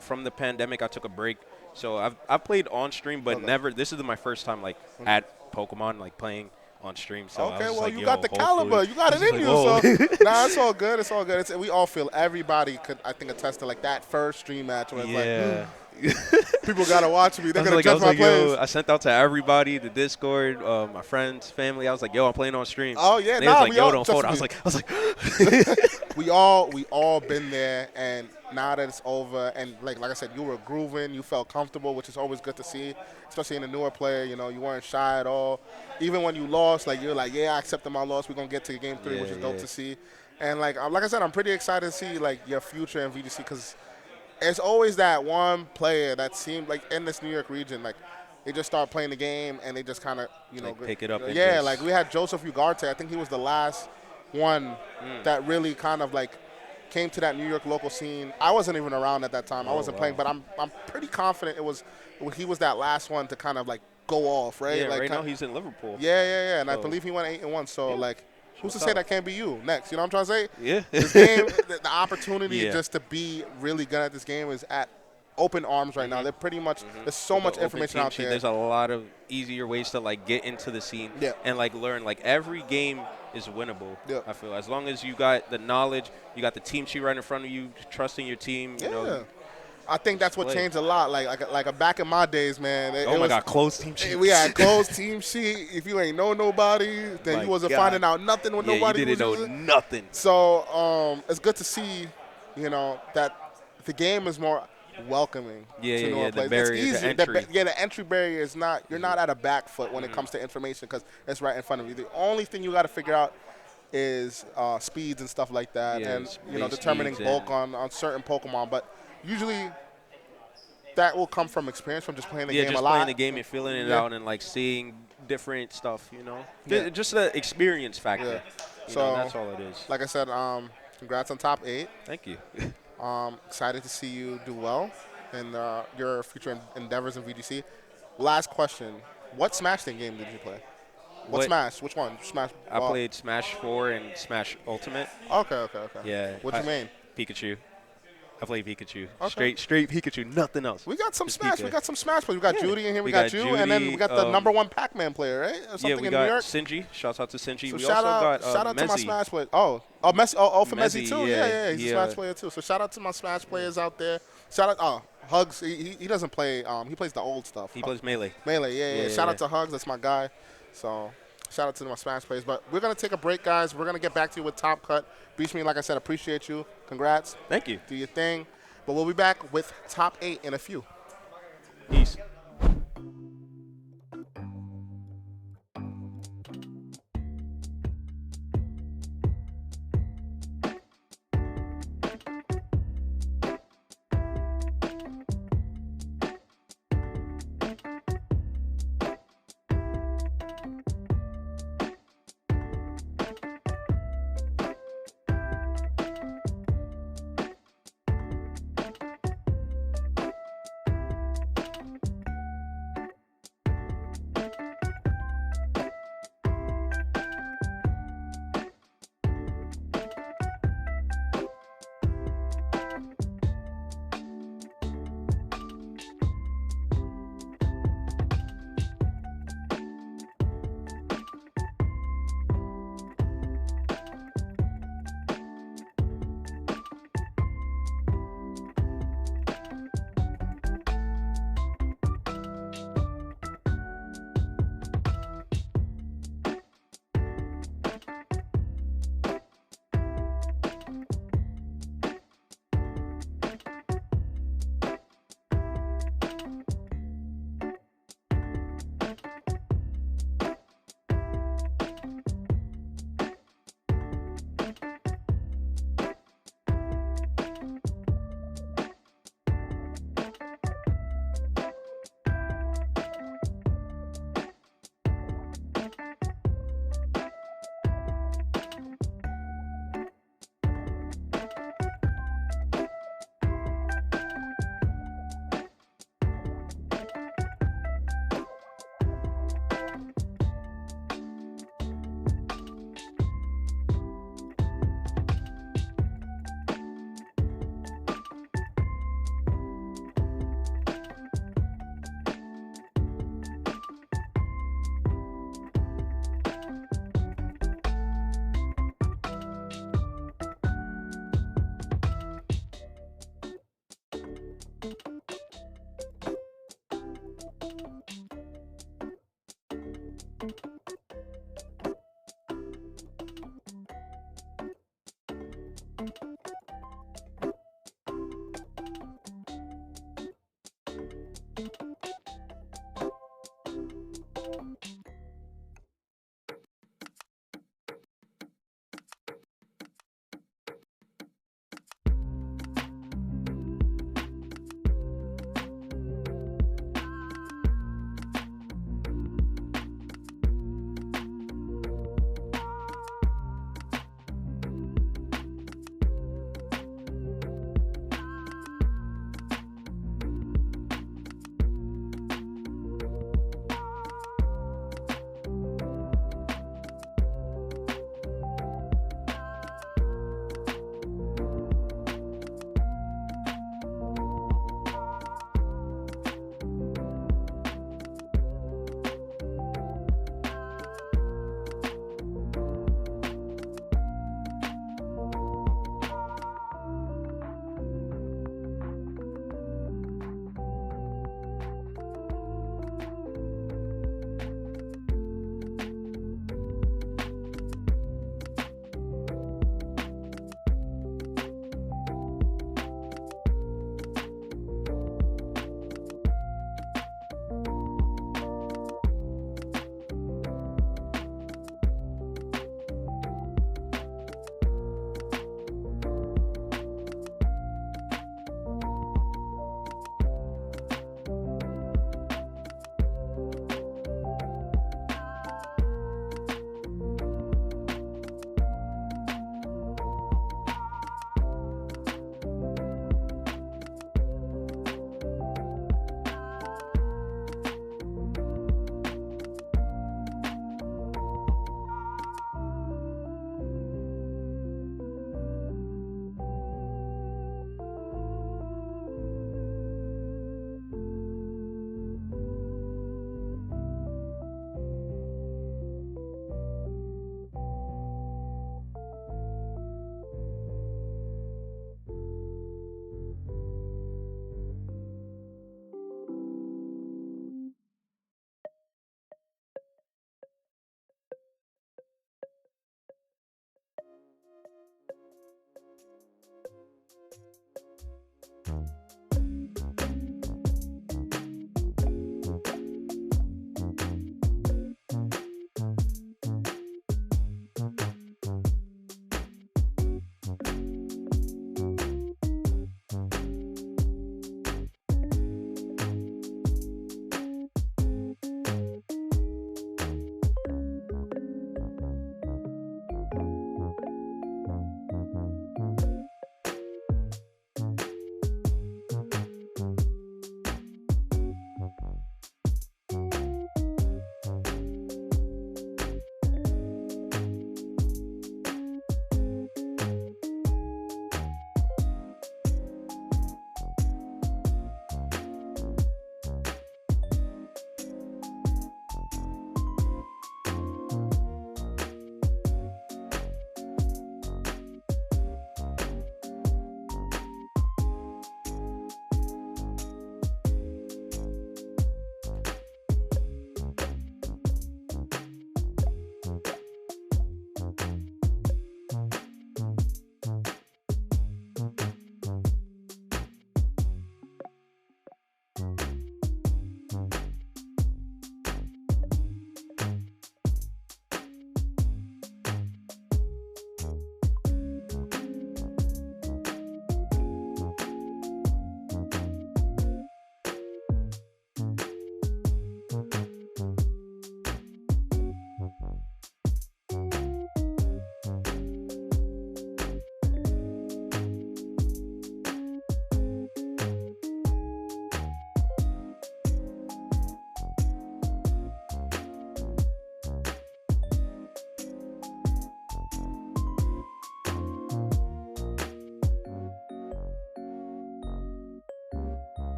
from the pandemic, I took a break. So I've played on stream, but Okay. never. This is my first time like at Pokemon, like playing on stream. So I Okay, was well, like, you yo, got the hopefully- caliber. You got it I was in you. like, So, whoa. nah, it's all good. It's all good. We all feel everybody could, I think, attest to like that first stream match where it's Yeah. like, People gotta watch me. They're gonna I judge was my like, plays. yo, I sent out to everybody, the Discord, my friends, family. I was like, yo, I'm playing on stream. Oh yeah, And they was like, we yo, all, don't trust fold. me. I was like, we all been there, and now that it's over, and like I said, you were grooving, you felt comfortable, which is always good to see, especially in a newer player. You know, you weren't shy at all. Even when you lost, like you're like, yeah, I accepted my loss. We're gonna get to game 3, which is dope to see. And like I said, I'm pretty excited to see like your future in VGC because it's always that one player that seemed like in this New York region, like they just start playing the game and they just kind of like, pick it up. Yeah, like we had Joseph Ugarte. I think he was the last one that really kind of like came to that New York local scene. I wasn't even around at that time. I wasn't playing, but I'm pretty confident he was that last one to kind of like go off, right? Yeah, like right now he's in Liverpool. Yeah, and I So- believe he went 8-1. So like, who's to What's say up? that can't be you next? You know what I'm trying to say? Yeah. This game, the opportunity Yeah. just to be really good at this game is at open arms right now. They're pretty much there's so With much the open information team out sheet, there. There's a lot of easier ways to like get into the scene Yeah. and like learn. Like every game is winnable. Yeah. I feel as long as you got the knowledge, you got the team sheet right in front of you, trusting your team. You know. I think that's what play. changed a lot. Like back in my days, man. Oh my God, closed team sheet. We had closed team sheet. If you ain't know nobody, then My you wasn't God. finding out nothing when Yeah, nobody you didn't was know using. nothing. So it's good to see, you know, that the game is more welcoming Yeah, to yeah, newer yeah, the players. barrier It's to easy. entry. The entry barrier is not. You're not at a back foot when it comes to information because it's right in front of you. The only thing you got to figure out is speeds and stuff like that, Yeah, and you know, speeds determining and- bulk on certain Pokemon. But usually that will come from experience, from just playing the Yeah, game just a lot. playing the game and feeling it Yeah. out and like seeing different stuff. You know, Yeah. just the experience factor. Yeah. You So know, that's all it is. like I said, congrats on top 8. Thank you. Excited to see you do well in your future endeavors in VGC. Last question: what Smash Thing game did you play? What Smash? Which one? Smash. I played Smash 4 and Smash Ultimate. Okay. Yeah. What'd you mean? Pikachu. I played Pikachu. Okay. Straight Pikachu. Nothing else. We got some Just Smash. Pika. We got some Smash players. We got Yeah. Judy in here. We We got got you, and then we Judy, got the #1 Pac-Man player, right? Or something Yeah, we in got New York. Sinji. Shouts out to Sinji. So we shout also out, got shout out to my Mezzy. Smash player. Oh, Messi. Oh, for Messi Mezzy, too. yeah. He's a Yeah. Smash player too. So shout out to my Smash players out there. Shout out. Hugs. He doesn't play. He plays the old stuff. He plays Melee. Melee. Yeah. Yeah, Shout yeah. out to Hugs. That's my guy. So shout out to my Smash players. But we're gonna take a break, guys. We're gonna get back to you with Top Cut. Beach Me, like I said, appreciate you. Congrats. Thank you. Do your thing. But we'll be back with Top 8 in a few. Peace.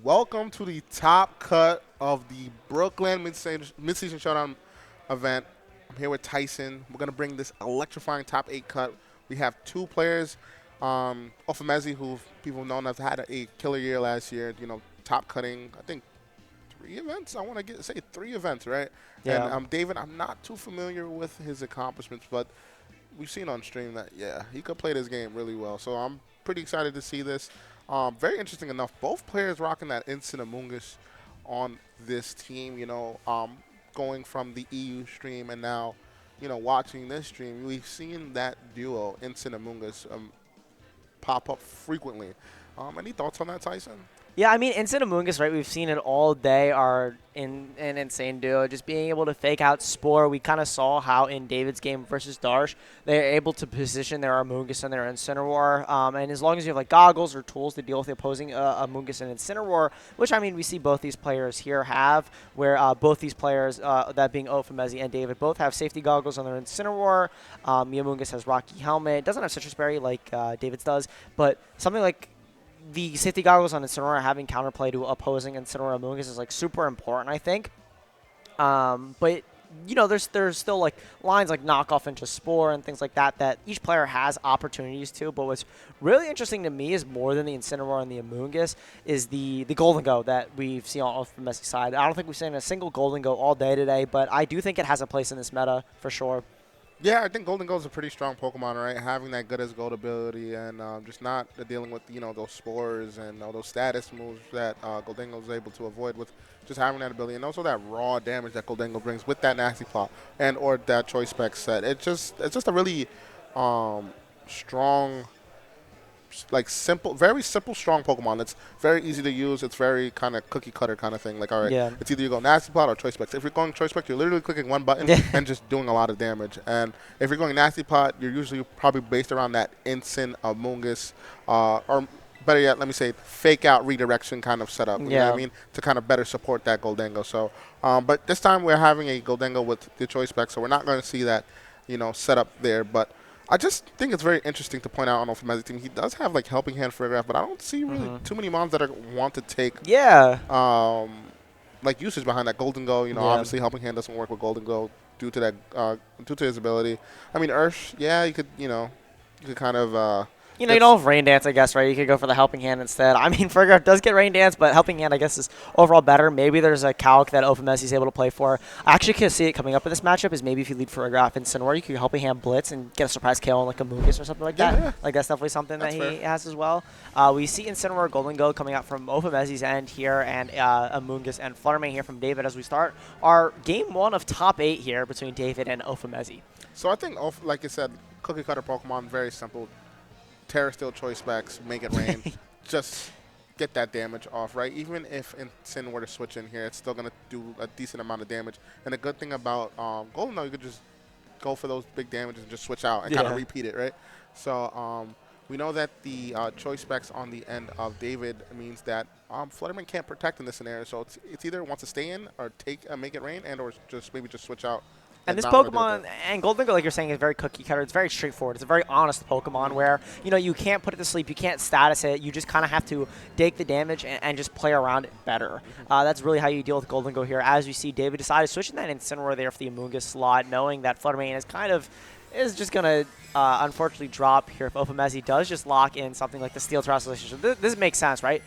Welcome to the top cut of the BrookLAN mid-season showdown event. I'm here with Tyson. We're going to bring this electrifying top 8 cut. We have two players, Ofemezi, who people know have had a killer year last year, top cutting, I think, 3 events. I want to say 3 events, right? Yeah. And David, I'm not too familiar with his accomplishments, but we've seen on stream that, yeah, he could play this game really well. So I'm pretty excited to see this. Very interesting enough, both players rocking that Instant Amoongus on this team, going from the EU stream and now, watching this stream. We've seen that duo, Instant Amoongus, pop up frequently. Any thoughts on that, Tyson? Yeah, I mean, Instant Amoongus, right? We've seen it all day. Are in an insane duo, just being able to fake out Spore. We kind of saw how in David's game versus Darsh, they're able to position their Amoongus and their Incineroar. And as long as you have like goggles or tools to deal with the opposing Amoongus and Incineroar, which I mean we see both these players here have, where both these players, that being Ofemezi and David, both have safety goggles on their Incineroar. Amoongus has Rocky Helmet. Doesn't have Citrus Berry like David's does, but something like the safety goggles on Incineroar having counterplay to opposing Incineroar Amoongus is like super important, I think. But there's still like lines like knockoff into Spore and things like that each player has opportunities to. But what's really interesting to me is more than the Incineroar and the Amoongus is the Golden Go that we've seen on the Messi side. I don't think we've seen a single Golden Go all day today, but I do think it has a place in this meta for sure. Yeah, I think Golden Gold is a pretty strong Pokemon, right? Having that good as gold ability and just not dealing with, those spores and those status moves that Goldengo is able to avoid with just having that ability. And also that raw damage that Goldengo brings with that Nasty Plot and or that Choice Spec set. It's just a really strong like simple, very simple, strong Pokemon. It's very easy to use. It's very kind of cookie cutter kind of thing. Like, all right, Yeah. it's either you go Nasty Plot or Choice Specs. If you're going Choice Specs, you're literally clicking one button and just doing a lot of damage. And if you're going Nasty Plot, you're usually probably based around that Instant, Amoonguss, or better yet, let me say fake out redirection kind of setup. You know what I mean? To kind of better support that Goldengo. So, but this time we're having a Goldengo with the Choice Specs, so we're not going to see that, setup there. But I just think it's very interesting to point out on Ophimazi's team. He does have like Helping Hand for Graph, but I don't see really too many mons that want to take like usage behind that Golden Go. Obviously Helping Hand doesn't work with Golden Go due to that due to his ability. I mean, Ursh, yeah, you could kind of. You don't have Rain Dance, I guess, right? You could go for the Helping Hand instead. I mean, Fergar does get Rain Dance, but Helping Hand, I guess, is overall better. Maybe there's a calc that Ophimazi is able to play for. I actually can see it coming up in this matchup is maybe if you lead Fergar and Incineroar, you could Helping Hand Blitz and get a surprise KO on like a Amoonguss or something like that. Yeah. Like, that's definitely something that he has as well. We see Incineroar Golden Go coming out from Ophimazi's end here, and Amoonguss and Fluttermane here from David as we start our game 1 of top 8 here between David and Ophimazi. So I think, like you said, cookie cutter Pokemon, very simple. Terra Steel, Choice Specs, make it rain. Just get that damage off, right? Even if Sin were to switch in here, it's still going to do a decent amount of damage. And the good thing about Golden, though, you could just go for those big damages and just switch out and kind of repeat it, right? So we know that the Choice Specs on the end of David means that Fluttermane can't protect in this scenario. So it's either wants to stay in or make it rain and or just maybe just switch out. And this Pokemon, and Golden Go, like you're saying, is very cookie cutter. It's very straightforward. It's a very honest Pokemon where, you can't put it to sleep. You can't status it. You just kind of have to take the damage and just play around it better. That's really how you deal with Golden Go here. As you see, David decided switching that Incineroar there for the Amoonguss slot, knowing that Fluttermane is just going to unfortunately drop here if Ophimazi does just lock in something like the Steel Translation. This makes sense, right?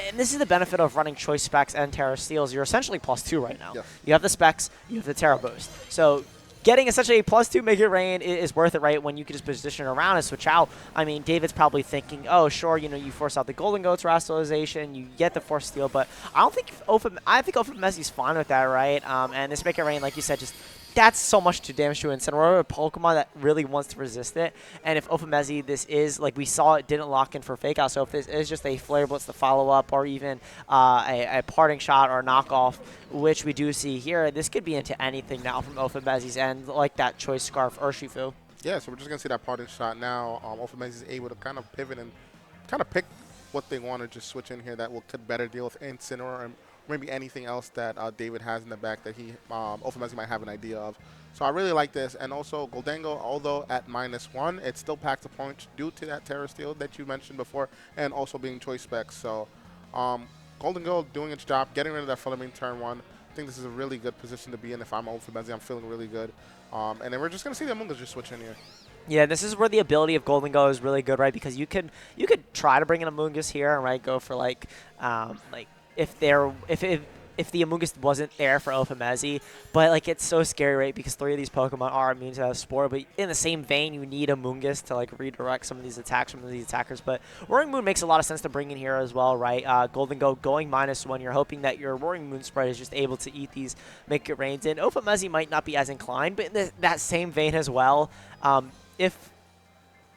And this is the benefit of running Choice Specs and Terra Steels. You're essentially +2 right now. You have the Specs, you have the Terra Boost. So getting essentially a +2 Make It Rain is worth it, right, when you can just position around and switch out. I mean, David's probably thinking, oh, sure, you force out the Golden Goat Terrestrialization, you get the Force Steel, but I think Ophimazi's fine with that, right? And this Make It Rain, like you said, just that's so much to damage to Incineroar, a Pokemon that really wants to resist it. And if Ophimazi, this is, like we saw, it didn't lock in for Fake Out, so if this is just a Flare Blitz to follow up or even a Parting Shot or a knockoff, which we do see here, this could be into anything now from Ophimazi's end, like that Choice Scarf Urshifu. Yeah, so we're just going to see that Parting Shot now. Ophimazi is able to kind of pivot and kind of pick what they want to just switch in here that could better deal with Incineroar and maybe anything else that David has in the back that Ophimazi might have an idea of. So I really like this. And also Goldengo, although at -1, it still packs a punch due to that Terra Steel that you mentioned before and also being Choice Specs. So Goldengo doing its job, getting rid of that Fluttermane turn 1. I think this is a really good position to be in. If I'm Ophimazi, I'm feeling really good. And then we're just going to see the Amoonguss just switch in here. Yeah, this is where the ability of Golden Go is really good, right? Because you could try to bring in Amoonguss here, right? Go for if the Amoonguss wasn't there for Ophimazi, but it's so scary, right? Because 3 of these Pokemon are immune to that Spore, but in the same vein, you need Amoonguss to redirect some of these attacks from these attackers. But Roaring Moon makes a lot of sense to bring in here as well, right? Golden Go going -1, you're hoping that your Roaring Moon spread is just able to eat these Make It Rains in. Ophimazi might not be as inclined, but in that same vein as well, if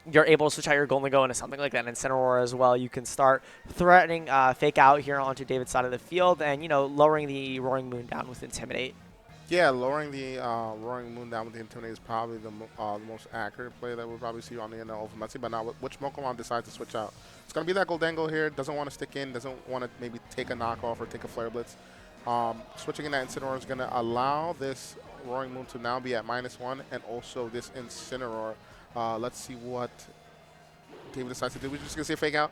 you're able to switch out your Golden Go into something like that Incineroar as well, you can start threatening Fake Out here onto David's side of the field and, lowering the Roaring Moon down with Intimidate. Yeah, lowering the Roaring Moon down with the Intimidate is probably the most accurate play that we'll probably see on the end of Ophimazi, but now which Pokemon decides to switch out. It's going to be that Goldengo here, doesn't want to stick in, doesn't want to maybe take a knockoff or take a Flare Blitz. Switching in that Incineroar is going to allow this Roaring Moon to now be at -1 and also this Incineroar. Let's see what David decides to do. We're just going to say Fake Out,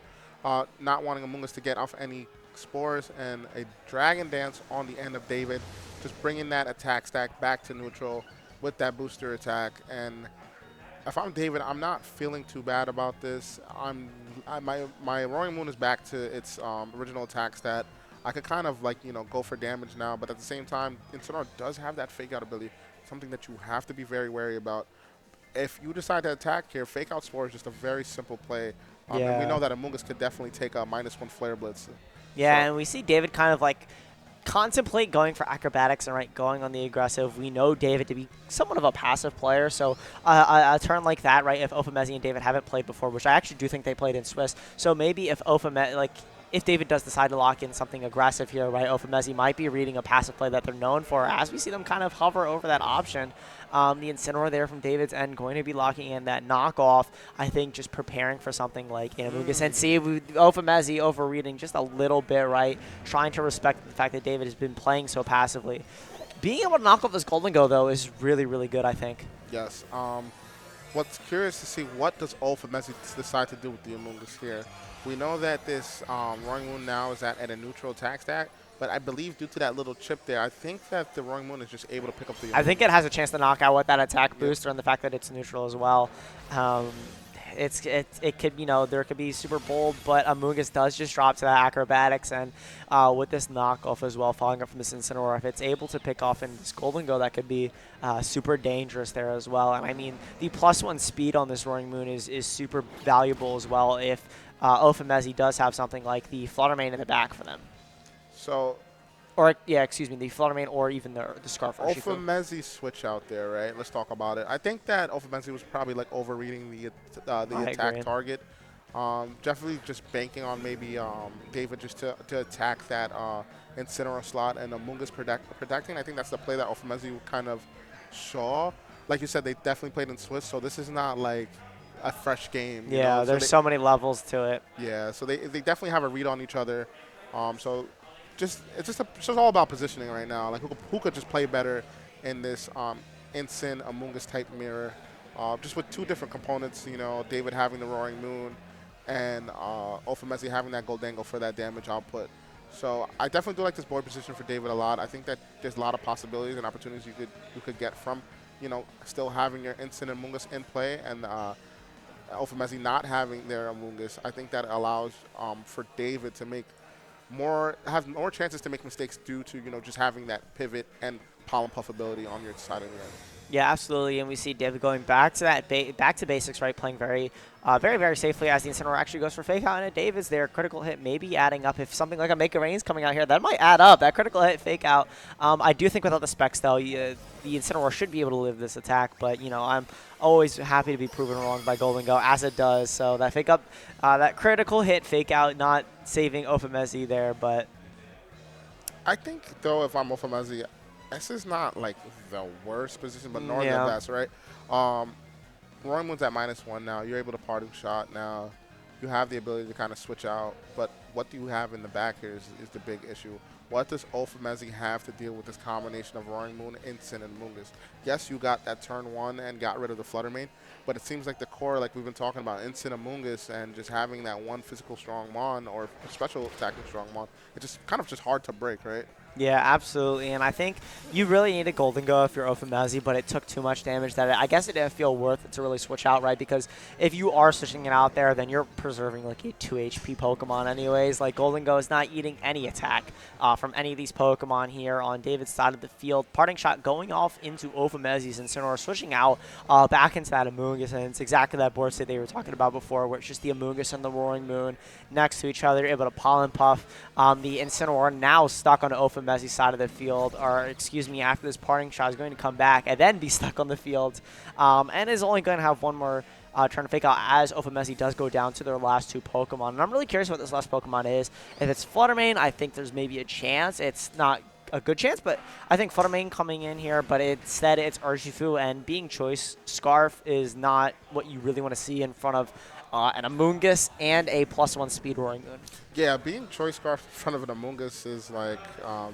not wanting Amoonguss to get off any Spores, and a Dragon Dance on the end of David, just bringing that attack stack back to neutral with that booster attack. And if I'm David, I'm not feeling too bad about this. My Roaring Moon is back to its original attack stat. I could kind of go for damage now, but at the same time, Incineroar does have that Fake Out ability, something that you have to be very wary about. If you decide to attack here, Fake Out Spore is just a very simple play. And we know that Amoonguss could definitely take a -1 Flare Blitz. Yeah, so. And we see David kind contemplate going for acrobatics and going on the aggressive. We know David to be somewhat of a passive player, so a turn like that, right, if Ofamezi and David haven't played before, which I actually do think they played in Swiss, so maybe if if David does decide to lock in something aggressive here, right, Ofamezi might be reading a passive play that they're known for, as we see them kind of hover over that option. The Incineroar there from David's end going to be locking in that knockoff. I think just preparing for something like Amungus and see Ofamezi overreading just a little bit, right, trying to respect the fact that David has been playing so passively. Being able to knock off this Golden Go, though, is really, really good, I think. Yes. What's curious to see, what does Ofamezi decide to do with the Amungus here? We know that this Roaring Moon now is at a neutral attack stack, but I believe due to that little chip there, I think that the Roaring Moon is just able to pick up the Amungus. I think it has a chance to knock out with that attack booster and the fact that it's neutral as well. It could, there could be super bold, but Amungus does just drop to that acrobatics, and with this knockoff as well, following up from this Incineroar, if it's able to pick off in this Golden Go, that could be super dangerous there as well. And I mean, the +1 speed on this Roaring Moon is super valuable as well if Ofamezi does have something like the Flutter Mane in the back for them. So, the Flutter Mane or even the Scarf. Ofamezi switch out there, right? Let's talk about it. I think that Ofamezi was probably like overreading the attack target. Definitely just banking on maybe David just to attack that Incineroar slot and Amungus protecting. I think that's the play that Ofamezi kind of saw. Like you said, they definitely played in Swiss, so this is not like a fresh game. Yeah, there's so many levels to it. Yeah, so they definitely have a read on each other. It's just all about positioning right now. Like who could just play better in this Incin Amungus type mirror, just with two different components. David having the Roaring Moon, and Ofamezi having that Goldango for that damage output. So I definitely do like this board position for David a lot. I think that there's a lot of possibilities and opportunities you could get from still having your Incin Amungus in play and Ofamezi not having their Amungus. I think that allows for David to have more chances to make mistakes due to just having that pivot and pollen puff ability on your side of the end. Yeah, absolutely, and we see David going back to that back to basics, right? Playing very, very safely as the Incineroar actually goes for fake out, and David's there. Critical hit maybe adding up. If something like a Make It Rain's coming out here, that might add up. That critical hit fake out. I do think without the specs though, the Incineroar should be able to live this attack, but I'm always happy to be proven wrong by Golden Go as it does. So that fake up, that critical hit fake out, not saving Ofamezi there, but I think though if I'm Ofamezi, this is not like the worst position, but nor the best, right? Roaring Moon's at -1 now. You're able to parting shot now. You have the ability to kind of switch out, but what do you have in the back here is the big issue. What does Ofamezi have to deal with this combination of Roaring Moon, Incin, and Amungus? Yes, you got that turn 1 and got rid of the Flutter Mane, but it seems like the core, like we've been talking about, Incin, Amungus, and just having that one physical strong mon or special attacking strong mon, it's just kind of just hard to break, right? Yeah, absolutely, and I think you really need a Golden Go if you're Ofamezi, but it took too much damage that I guess it didn't feel worth it to really switch out, right? Because if you are switching it out there, then you're preserving like a 2 HP Pokemon anyways. Like Golden Go is not eating any attack from any of these Pokemon here on David's side of the field. Parting shot going off into Ofamezi's Incineroar, switching out back into that Amungus, and it's exactly that board state they were talking about before, where it's just the Amungus and the Roaring Moon next to each other, able to Pollen Puff. The Incineroar now stuck on Ofamezi side of the field, or excuse me, after this parting shot is going to come back and then be stuck on the field, and is only going to have one more turn to fake out as Ofamezi does go down to their last 2 Pokemon. And I'm really curious what this last Pokemon is. If it's Flutter Mane, I think there's maybe a chance. It's not a good chance, but I think Flutter Mane coming in here, but instead it's Urshifu, and being choice, Scarf is not what you really want to see in front of an Amungus and a +1 speed Roaring Moon. Yeah, being Choice Scarf in front of an Amungus is like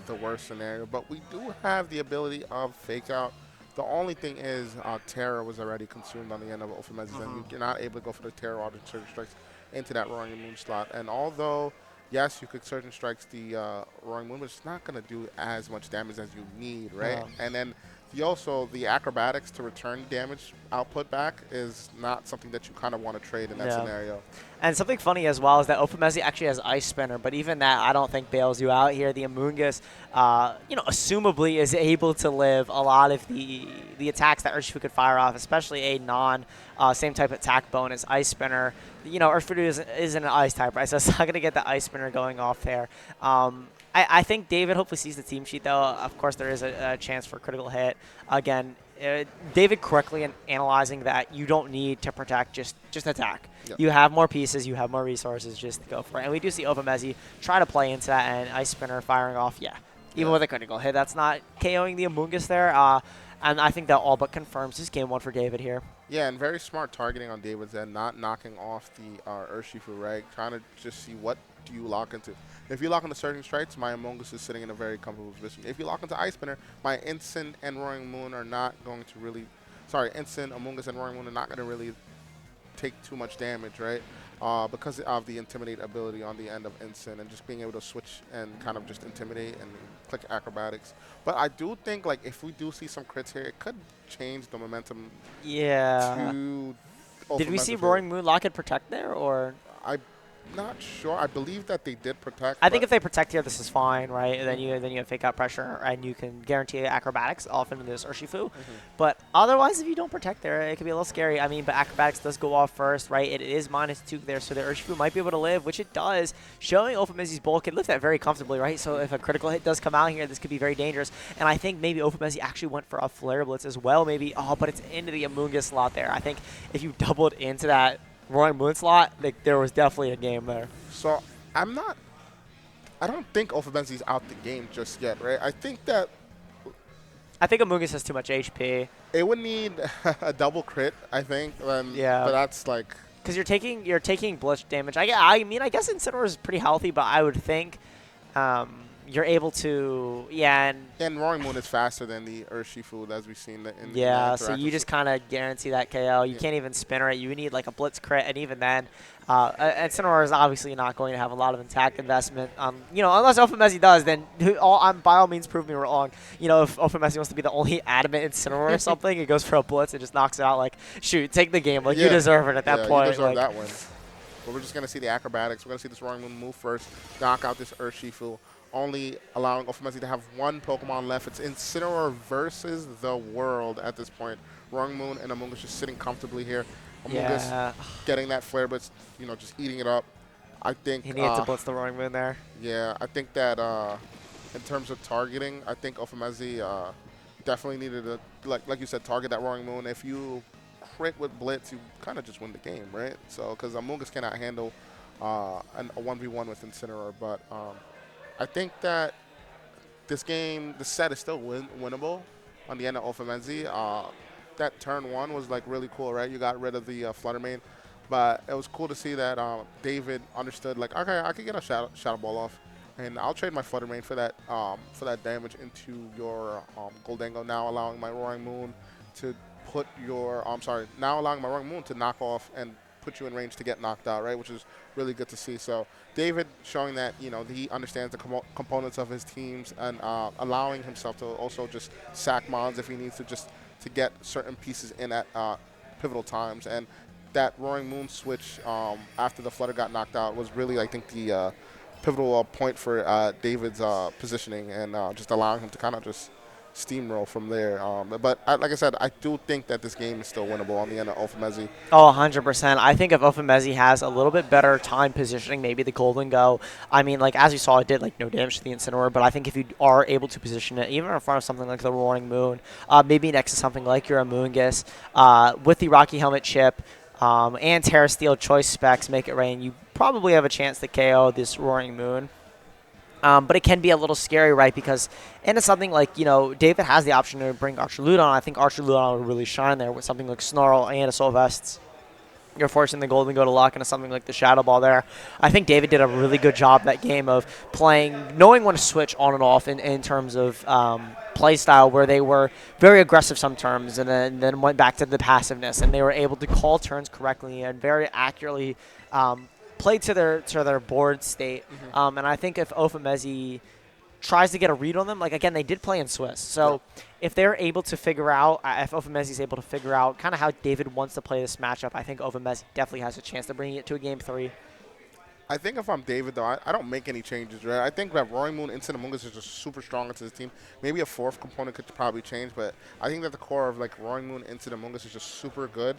the worst scenario, but we do have the ability of Fake Out. The only thing is Terra was already consumed on the end of Ofamezi, and you're not able to go for the Terra or the Surgeon Strikes into that Roaring Moon slot. And although, yes, you could Surgeon Strikes the Roaring Moon, but it's not going to do as much damage as you need, right? And then also the acrobatics to return damage output back is not something that you kind of want to trade in that scenario. And something funny as well is that Opamezi actually has Ice Spinner, but even that I don't think bails you out here. The Amoonguss, assumably is able to live a lot of the attacks that Urshifu could fire off, especially a same type attack bonus. Ice Spinner, Urshifu isn't an Ice type, right? So it's not going to get the Ice Spinner going off there. I think David hopefully sees the team sheet, though. Of course, there is a chance for critical hit. Again, David correctly in analyzing that you don't need to protect, just attack. Yep. You have more pieces, you have more resources, just go for it. And we do see Opamezi try to play into that, and Ice Spinner firing off, even with a critical hit. That's not KOing the Amoonguss there. And I think that all but confirms this game one for David here. Yeah, and very smart targeting on David's end, not knocking off the Urshifu, right? Trying to just see what do you lock into. If you lock into Surging Strikes, my Amoonguss is sitting in a very comfortable position. If you lock into Ice Spinner, my Instant and Roaring Moon are not going to really... Sorry, Instant, Amoonguss, and Roaring Moon are not going to really take too much damage, right? Because of the Intimidate ability on the end of Instant and just being able to switch and kind of just intimidate and click Acrobatics. But I do think, like, if we do see some crits here, it could change the momentum to... Did we see Roaring Moon lock and protect there, or...? I'm not sure. I believe that they did protect. I think if they protect here, this is fine, right? And then you have fake out pressure, and you can guarantee acrobatics off into this Urshifu. But otherwise, if you don't protect there, it could be a little scary. I mean, but acrobatics does go off first, right? It is -2 there, so the Urshifu might be able to live, which it does. Showing Ofamezi's bulk can lift that very comfortably, right? So if a critical hit does come out here, this could be very dangerous. And I think maybe Ofamezi actually went for a Flare Blitz as well, maybe. Oh, but it's into the Amoonguss slot there. I think if you doubled into that Roaring Moon slot, there was definitely a game there. So I don't think Ofamezi's out the game just yet, right? I think Amoonguss has too much HP. It would need a double crit, I think. Yeah. But that's like... Because you're taking Blitz damage. I mean, I guess Incineroar is pretty healthy, but I would think you're able to, and Roaring Moon is faster than the Urshifu, as we've seen in so you just kind of guarantee that KO. You can't even spinner it. You need like a Blitz crit, and even then, Incineroar is obviously not going to have a lot of attack investment. Unless Ofamezi does, then by all means prove me wrong. If Ofamezi wants to be the only adamant Incineroar or something, it goes for a Blitz and just knocks it out. Like, shoot, take the game. Like, you deserve it at that point. You deserve that win. But we're just going to see the acrobatics. We're going to see this Roaring Moon move first, knock out this Urshifu, only allowing Ofamezi to have one Pokemon left. It's Incineroar versus the world at this point. Roaring Moon and Amoonguss just sitting comfortably here. Amoonguss getting that Flare Blitz, just eating it up. I think he needs to blitz the Roaring Moon there. Yeah, I think that in terms of targeting, I think Ofamezi definitely needed to, like you said, target that Roaring Moon. If you crit with Blitz, you kind of just win the game, right? So, because Amoonguss cannot handle a 1v1 with Incineroar, but I think that this set is still winnable on the end of Ofamezi. That turn 1 was like really cool, right? You got rid of the Flutter Mane, but it was cool to see that David understood, like, okay, I can get a Shadow Ball off, and I'll trade my Flutter Mane for that damage into your Goldango, now allowing my Roaring Moon to put your now allowing my Roaring Moon to knock off and put you in range to get knocked out, right? Which is really good to see. So David showing that he understands the components of his teams and allowing himself to also just sack mons if he needs to, just to get certain pieces in at pivotal times. And that Roaring Moon switch after the Flutter got knocked out was really, I think, the pivotal point for David's positioning and just allowing him to kind of just steamroll from there. But like I said, I do think that this game is still winnable on the end of Ofamezi. Oh, 100%. I think if Ofamezi has a little bit better time positioning, maybe the Golden Go, I mean, like, as you saw, it did, like, no damage to the Incineroar, but I think if you are able to position it, even in front of something like the Roaring Moon, maybe next to something like your Amoonguss, with the Rocky Helmet chip, and Terra Steel choice specs, Make It Rain, you probably have a chance to KO this Roaring Moon. But it can be a little scary, right? Because into something like, David has the option to bring Archer-Ludon. I think Archer-Ludon would really shine there with something like Snarl and Assault Vests. You're forcing the Golden Go to lock into something like the Shadow Ball there. I think David did a really good job that game of knowing when to switch on and off in terms of play style, where they were very aggressive some terms and then went back to the passiveness. And they were able to call turns correctly and very accurately play to their board state. And I think if Ofamezi tries to get a read on them. Like, again, they did play in Swiss. So if they're able to figure out, if Ovamezi is able to figure out kind of how David wants to play this matchup, I think Ovamezi definitely has a chance to bring it to a game 3. I think if I'm David, though, I don't make any changes, right? I think that Roaring Moon into the Mungus is just super strong into the team. Maybe a 4th component could probably change, but I think that the core of, like, Roaring Moon into the Mungus is just super good,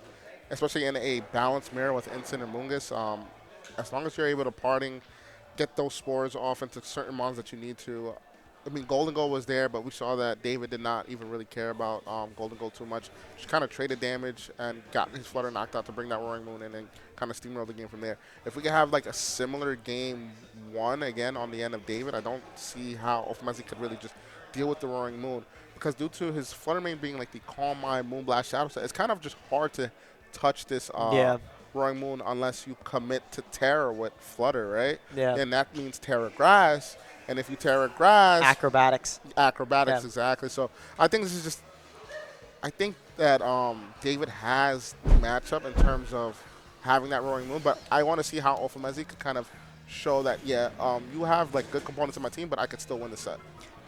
especially in a balanced mirror with Instant and Mungus. As long as you're able to parting, get those spores off into certain mons that you need to. I mean, Golden Goal was there, but we saw that David did not even really care about Golden Goal too much. Just kind of traded damage and got his Flutter knocked out to bring that Roaring Moon in and kind of steamroll the game from there. If we could have like a similar game 1 again on the end of David, I don't see how Ovamezi could really just deal with the Roaring Moon, because due to his Flutter main being like the Calm Mind, Moonblast, Shadow Set, it's kind of just hard to touch this Roaring Moon unless you commit to Terror with Flutter, right? Yeah. And that means Terror Grass. And if you Terror Grass... Acrobatics, exactly. So I think this is just... I think that David has the matchup in terms of having that Roaring Moon, but I want to see how Ovamezi could kind of show that, you have like good components in my team, but I could still win the set.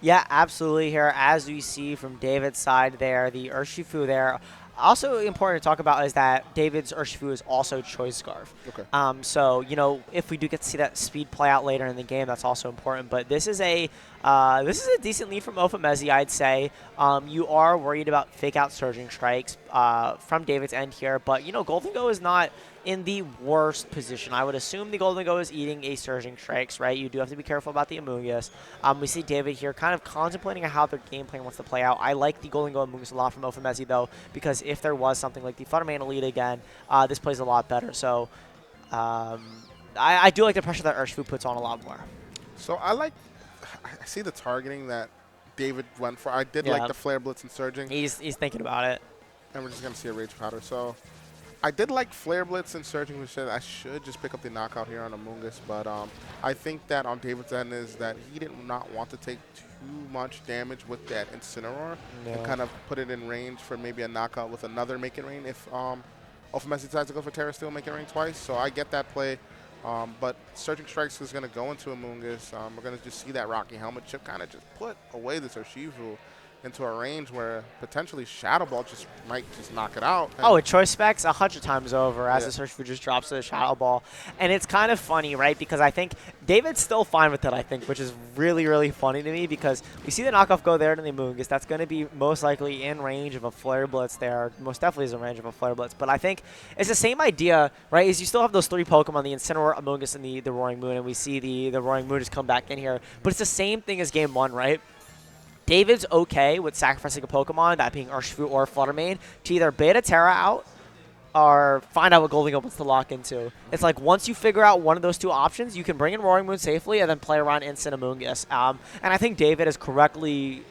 Yeah, absolutely. Here, as we see from David's side there, the Urshifu there. Also important to talk about is that David's Urshifu is also Choice Scarf. Okay. So, if we do get to see that speed play out later in the game, that's also important. But this is a decent lead from Ovamezi, I'd say. You are worried about fake out Surging Strikes from David's end here, but, Golden Go is not in the worst position. I would assume the Golden Go is eating a Surging Strikes, right? You do have to be careful about the Amoonguss. We see David here kind of contemplating how their game plan wants to play out. I like the Golden Go Amoonguss a lot from Ovamezi, though, because if there was something like the Fluttermane Elite again, this plays a lot better. So I do like the pressure that Urshifu puts on a lot more. So I see the targeting that David went for. I did like the Flare Blitz and Surging. He's thinking about it. And we're just going to see a Rage Powder. So I did like Flare Blitz and Surging, which said I should just pick up the knockout here on Amoonguss. But I think that on David's end is that he did not want to take too much damage with that Incineroar and kind of put it in range for maybe a knockout with another Make It Rain if Ovamezi decides to go for Terra Steel, Make It Rain twice. So I get that play. But Surging Strikes is going to go into Amoonguss. We're going to just see that Rocky Helmet chip kind of just put away this Urshifu into a range where potentially Shadow Ball just might just knock it out. Oh, a Choice Specs 100 times over as the Urshifu just drops to the Shadow Ball. And it's kind of funny, right? Because I think David's still fine with it, I think, which is really, really funny to me because we see the knockoff go there to the Amoonguss. That's going to be most likely in range of a Flare Blitz there. Most definitely is in range of a Flare Blitz. But I think it's the same idea, right? Is you still have those 3 Pokemon, the Incineroar, Amoonguss, and the Roaring Moon. And we see the Roaring Moon just come back in here. But it's the same thing as Game 1, right? David's okay with sacrificing a Pokemon, that being Urshifu or Fluttermane, to either beta Terra out or find out what Golden Go wants to lock into. It's like once you figure out one of those 2 options, you can bring in Roaring Moon safely and then play around Instant Amoonguss. And I think David has correctly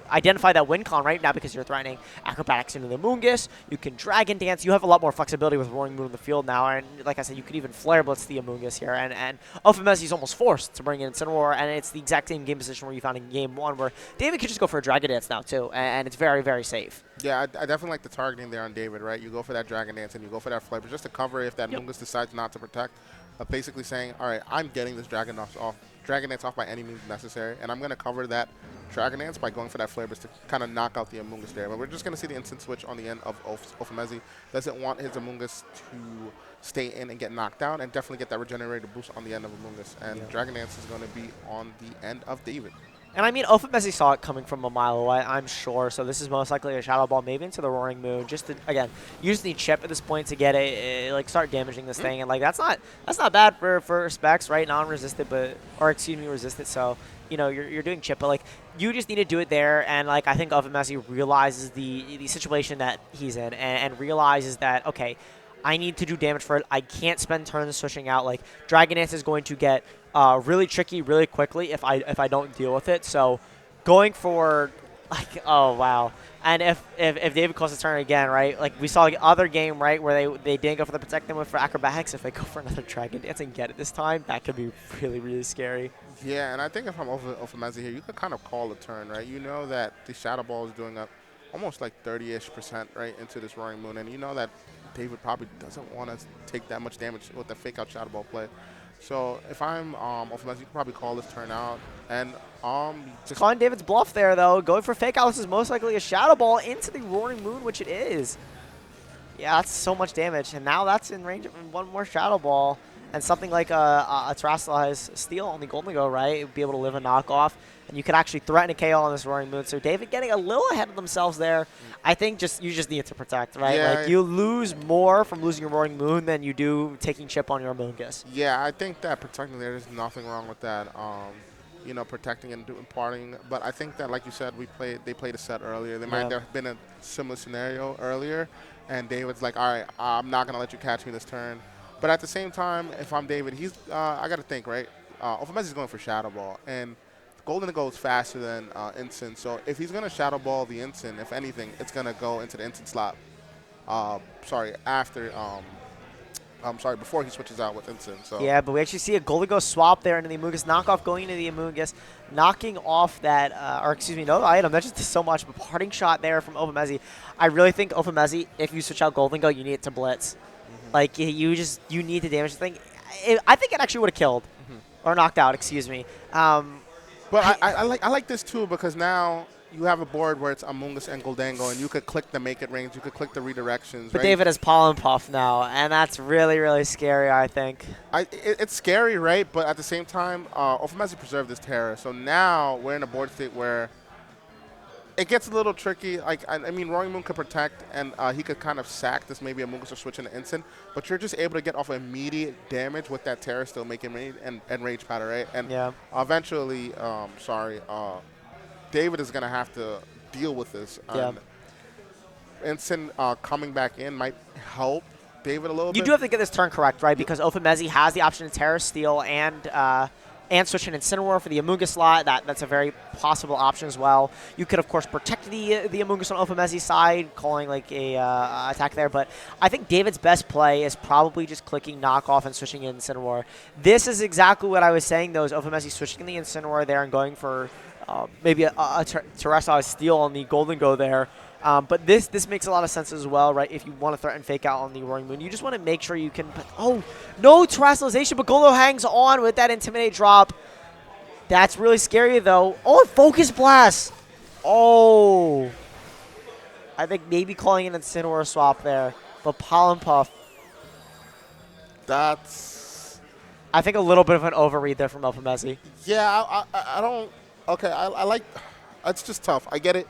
identify that win con right now because you're threatening Acrobatics into the Amoonguss. You can Dragon Dance. You have a lot more flexibility with Roaring Moon in the field now. And like I said, you could even Flare Blitz the Amoonguss here. And Ovamezi is almost forced to bring in Incineroar. And it's the exact same game position where you found in Game 1 where David could just go for a Dragon Dance now too. And it's very, very safe. Yeah, I definitely like the targeting there on David, right? You go for that Dragon Dance and you go for that Flare, but just to cover if that Amoonguss decides not to protect. Basically saying, all right, I'm getting this Dragon Dance off by any means necessary, and I'm going to cover that Dragon Dance by going for that Flare Blitz to kind of knock out the Amoonguss there. But we're just going to see the instant switch on the end of Ovamezi. Doesn't want his Amoonguss to stay in and get knocked down, and definitely get that regenerated boost on the end of Amoonguss. And Dragon Dance is going to be on the end of David. And I mean, Ovamezi saw it coming from a mile away, I'm sure. So this is most likely a Shadow Ball, maybe into the Roaring Moon. Just to, again, use the chip at this point to get like start damaging this thing. And like that's not bad for specs, right? Non-resisted, resisted. So you're doing chip, but like you just need to do it there. And like I think Ovamezi realizes the situation that he's in and realizes that okay, I need to do damage for it. I can't spend turns switching out. Like Dragon Dance is going to get really tricky really quickly if I don't deal with it. So going for like oh wow. And if David calls his turn again, right? Like we saw the other game, right, where they didn't go for the protect, they went for Acrobatics. If they go for another Dragon Dance and get it this time, that could be really, really scary. Yeah, and I think if I'm Ovamezi here, you could kind of call a turn, right? You know that the Shadow Ball is doing up almost like 30-ish% right into this Roaring Moon, and you know that David probably doesn't want to take that much damage with the fake out Shadow Ball play. So if I'm Ophimus, you can probably call this turn out. And just Calling David's bluff there, though. Going for fake out. This is most likely a Shadow Ball into the Roaring Moon, which it is. Yeah, that's so much damage. And now that's in range of one more Shadow Ball. And something like a Terrestrialized Steel on the Golden Go, right? It would be able to live a knockoff. And you could actually threaten a KO on this Roaring Moon. So David getting a little ahead of themselves there. I think you just need to protect, right? Yeah. Like, you lose more from losing your Roaring Moon than you do taking chip on your Amoonguss. Yeah, I think that protecting there's nothing wrong with that. You know, protecting and imparting. But I think that, like you said, they played a set earlier. There might have been a similar scenario earlier, and David's like, all right, I'm not gonna let you catch me this turn. But at the same time, if I'm David, I gotta think, right? Ophimus is going for Shadow Ball, and Golden goes faster than Ensign. So if he's gonna Shadow Ball the Ensign, if anything, it's gonna go into the Ensign slot. Before he switches out with Ensign. So yeah, but we actually see a Golden Go swap there into the Amoonguss, knockoff going into the Amoonguss, knocking off that, no item. That's just so much. But parting shot there from Ophimus. I really think Ophimus, if you switch out Golden Go, you need it to blitz. Like, you need to damage the thing. I think it actually would have killed. Or knocked out, excuse me. But I like this too, because now you have a board where it's Amoonguss and Goldango, and you could click the make it range, you could click the redirections. But right? David has Pollen Puff now, and that's really, really scary, I think. It's scary, right? But at the same time, Ophimus preserved this Terra. So now we're in a board state where it gets a little tricky. Like, I mean, Roaring Moon could protect, and he could kind of sack this maybe Amoonguss or switch into Instant, but you're just able to get off immediate damage with that Terra still making rage and Rage Powder, right? And eventually, David is going to have to deal with this. Instant coming back in might help David a little bit. You do have to get this turn correct, right? Because Ophimus has the option to Terra Steel and switch an Incineroar for the Amoonguss slot. That's a very possible option as well. You could, of course, protect the Amoonguss on Ophimus' side, calling like a attack there. But I think David's best play is probably just clicking knockoff and switching in Incineroar. This is exactly what I was saying, though, is Ophimus switching the Incineroar there and going for maybe a Terrestrial Steel on the Golden Go there. But this makes a lot of sense as well, right? If you want to threaten fake out on the Roaring Moon, you just want to make sure you can. Oh, no terrestrialization, but Goldo hangs on with that Intimidate drop. That's really scary, though. Oh, Focus Blast. Oh. I think maybe calling an Incineroar swap there, but Pollen Puff. That's. I think a little bit of an overread there from Ophimus. Yeah, I don't. Okay, I like. It's just tough. I get it.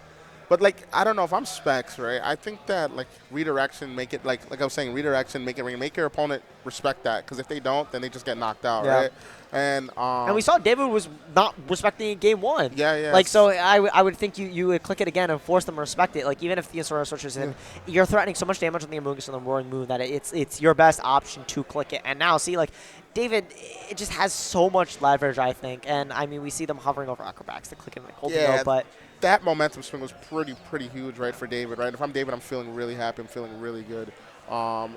But, like, I don't know if I'm Specs, right? I think that, like, redirection, make it, like I was saying, redirection, make it ring. Make your opponent respect that. Because if they don't, then they just get knocked out, right? And we saw David was not respecting in game one. Yeah. Like, so I would think you would click it again and force them to respect it. Like, even if the Incineroar switches in, you're threatening so much damage on the Amoonguss and the Roaring Moon that it's your best option to click it. And now, see, like, David, it just has so much leverage, I think. And, I mean, we see them hovering over Acrobats to click it and hold it, but that momentum swing was pretty huge, right, for David, right? If I'm David, I'm feeling really happy. I'm feeling really good. Getting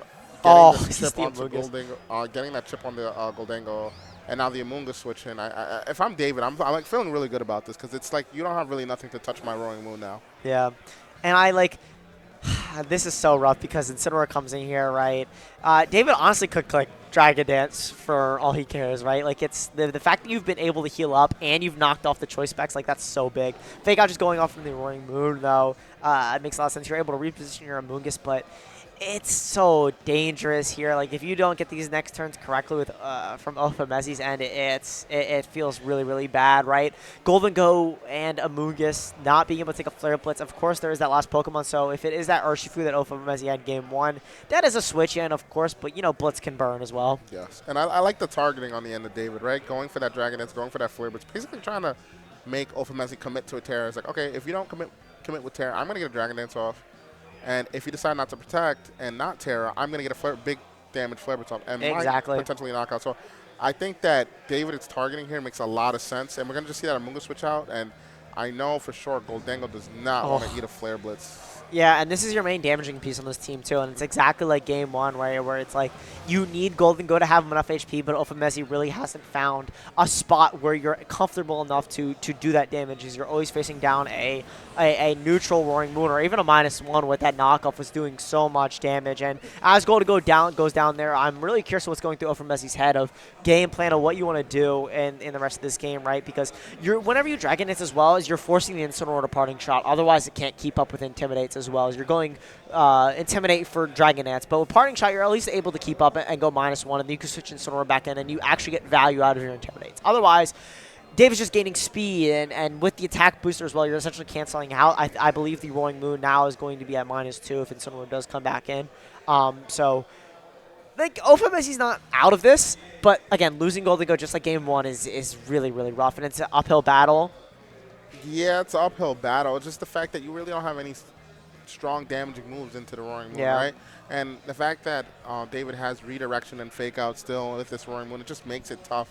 that chip on the Goldango, and now the Amoonguss switch in. If I'm David, I'm like feeling really good about this because it's like you don't have really nothing to touch my Roaring Moon now. Yeah, and I like. This is so rough because Incineroar comes in here, right? David honestly could click Dragon Dance for all he cares, right? Like, it's the fact that you've been able to heal up and you've knocked off the choice specs, like, that's so big. Fake out just going off from the Roaring Moon, though, it makes a lot of sense. You're able to reposition your Amoonguss, but it's so dangerous here. Like, if you don't get these next turns correctly with from Ophimus' end, it feels really, really bad, right? Golden Go and Amoonguss not being able to take a Flare Blitz. Of course, there is that last Pokemon, so if it is that Urshifu that Ophimus had game one, that is a switch in, of course, but, you know, Blitz can burn as well. Yes, and I like the targeting on the end of David, right? Going for that Dragon Dance, going for that Flare Blitz, basically trying to make Ophimus commit to a Terra. It's like, okay, if you don't commit with Terra, I'm going to get a Dragon Dance off. And if you decide not to protect and not Terra, I'm going to get a big damage Flare Blitz off and might potentially knock out. So I think that David is targeting here makes a lot of sense. And we're going to just see that Amoonguss switch out. And I know for sure Goldango does not want to eat a Flare Blitz. Yeah, and this is your main damaging piece on this team, too. And it's exactly like Game 1, right, where it's like you need Golden Go to have enough HP, but Ophamesi really hasn't found a spot where you're comfortable enough to do that damage, as you're always facing down a neutral Roaring Moon or even a -1 with that knockoff was doing so much damage. And as Golden goes down there, I'm really curious what's going through Ophamesi's head of game plan of what you want to do in the rest of this game, right? Because whenever you Dragon Dance as well, as you're forcing the Incineroar to parting shot, otherwise it can't keep up with Intimidates as well. As you're going Intimidate for Dragon Dance, but with Parting Shot, you're at least able to keep up and go -1, and then you can switch Incineroar back in, and you actually get value out of your Intimidates. Otherwise, Dave is just gaining speed, and with the attack booster as well, you're essentially canceling out. I believe the Roaring Moon now is going to be at -2 if Incineroar does come back in. So, like, Ophamesi's not out of this, but again, losing Golden Go just like Game 1 is really, really rough, and it's an uphill battle. Yeah, it's an uphill battle. It's just the fact that you really don't have any strong damaging moves into the Roaring Moon, right? And the fact that David has redirection and fake out still with this Roaring Moon, it just makes it tough.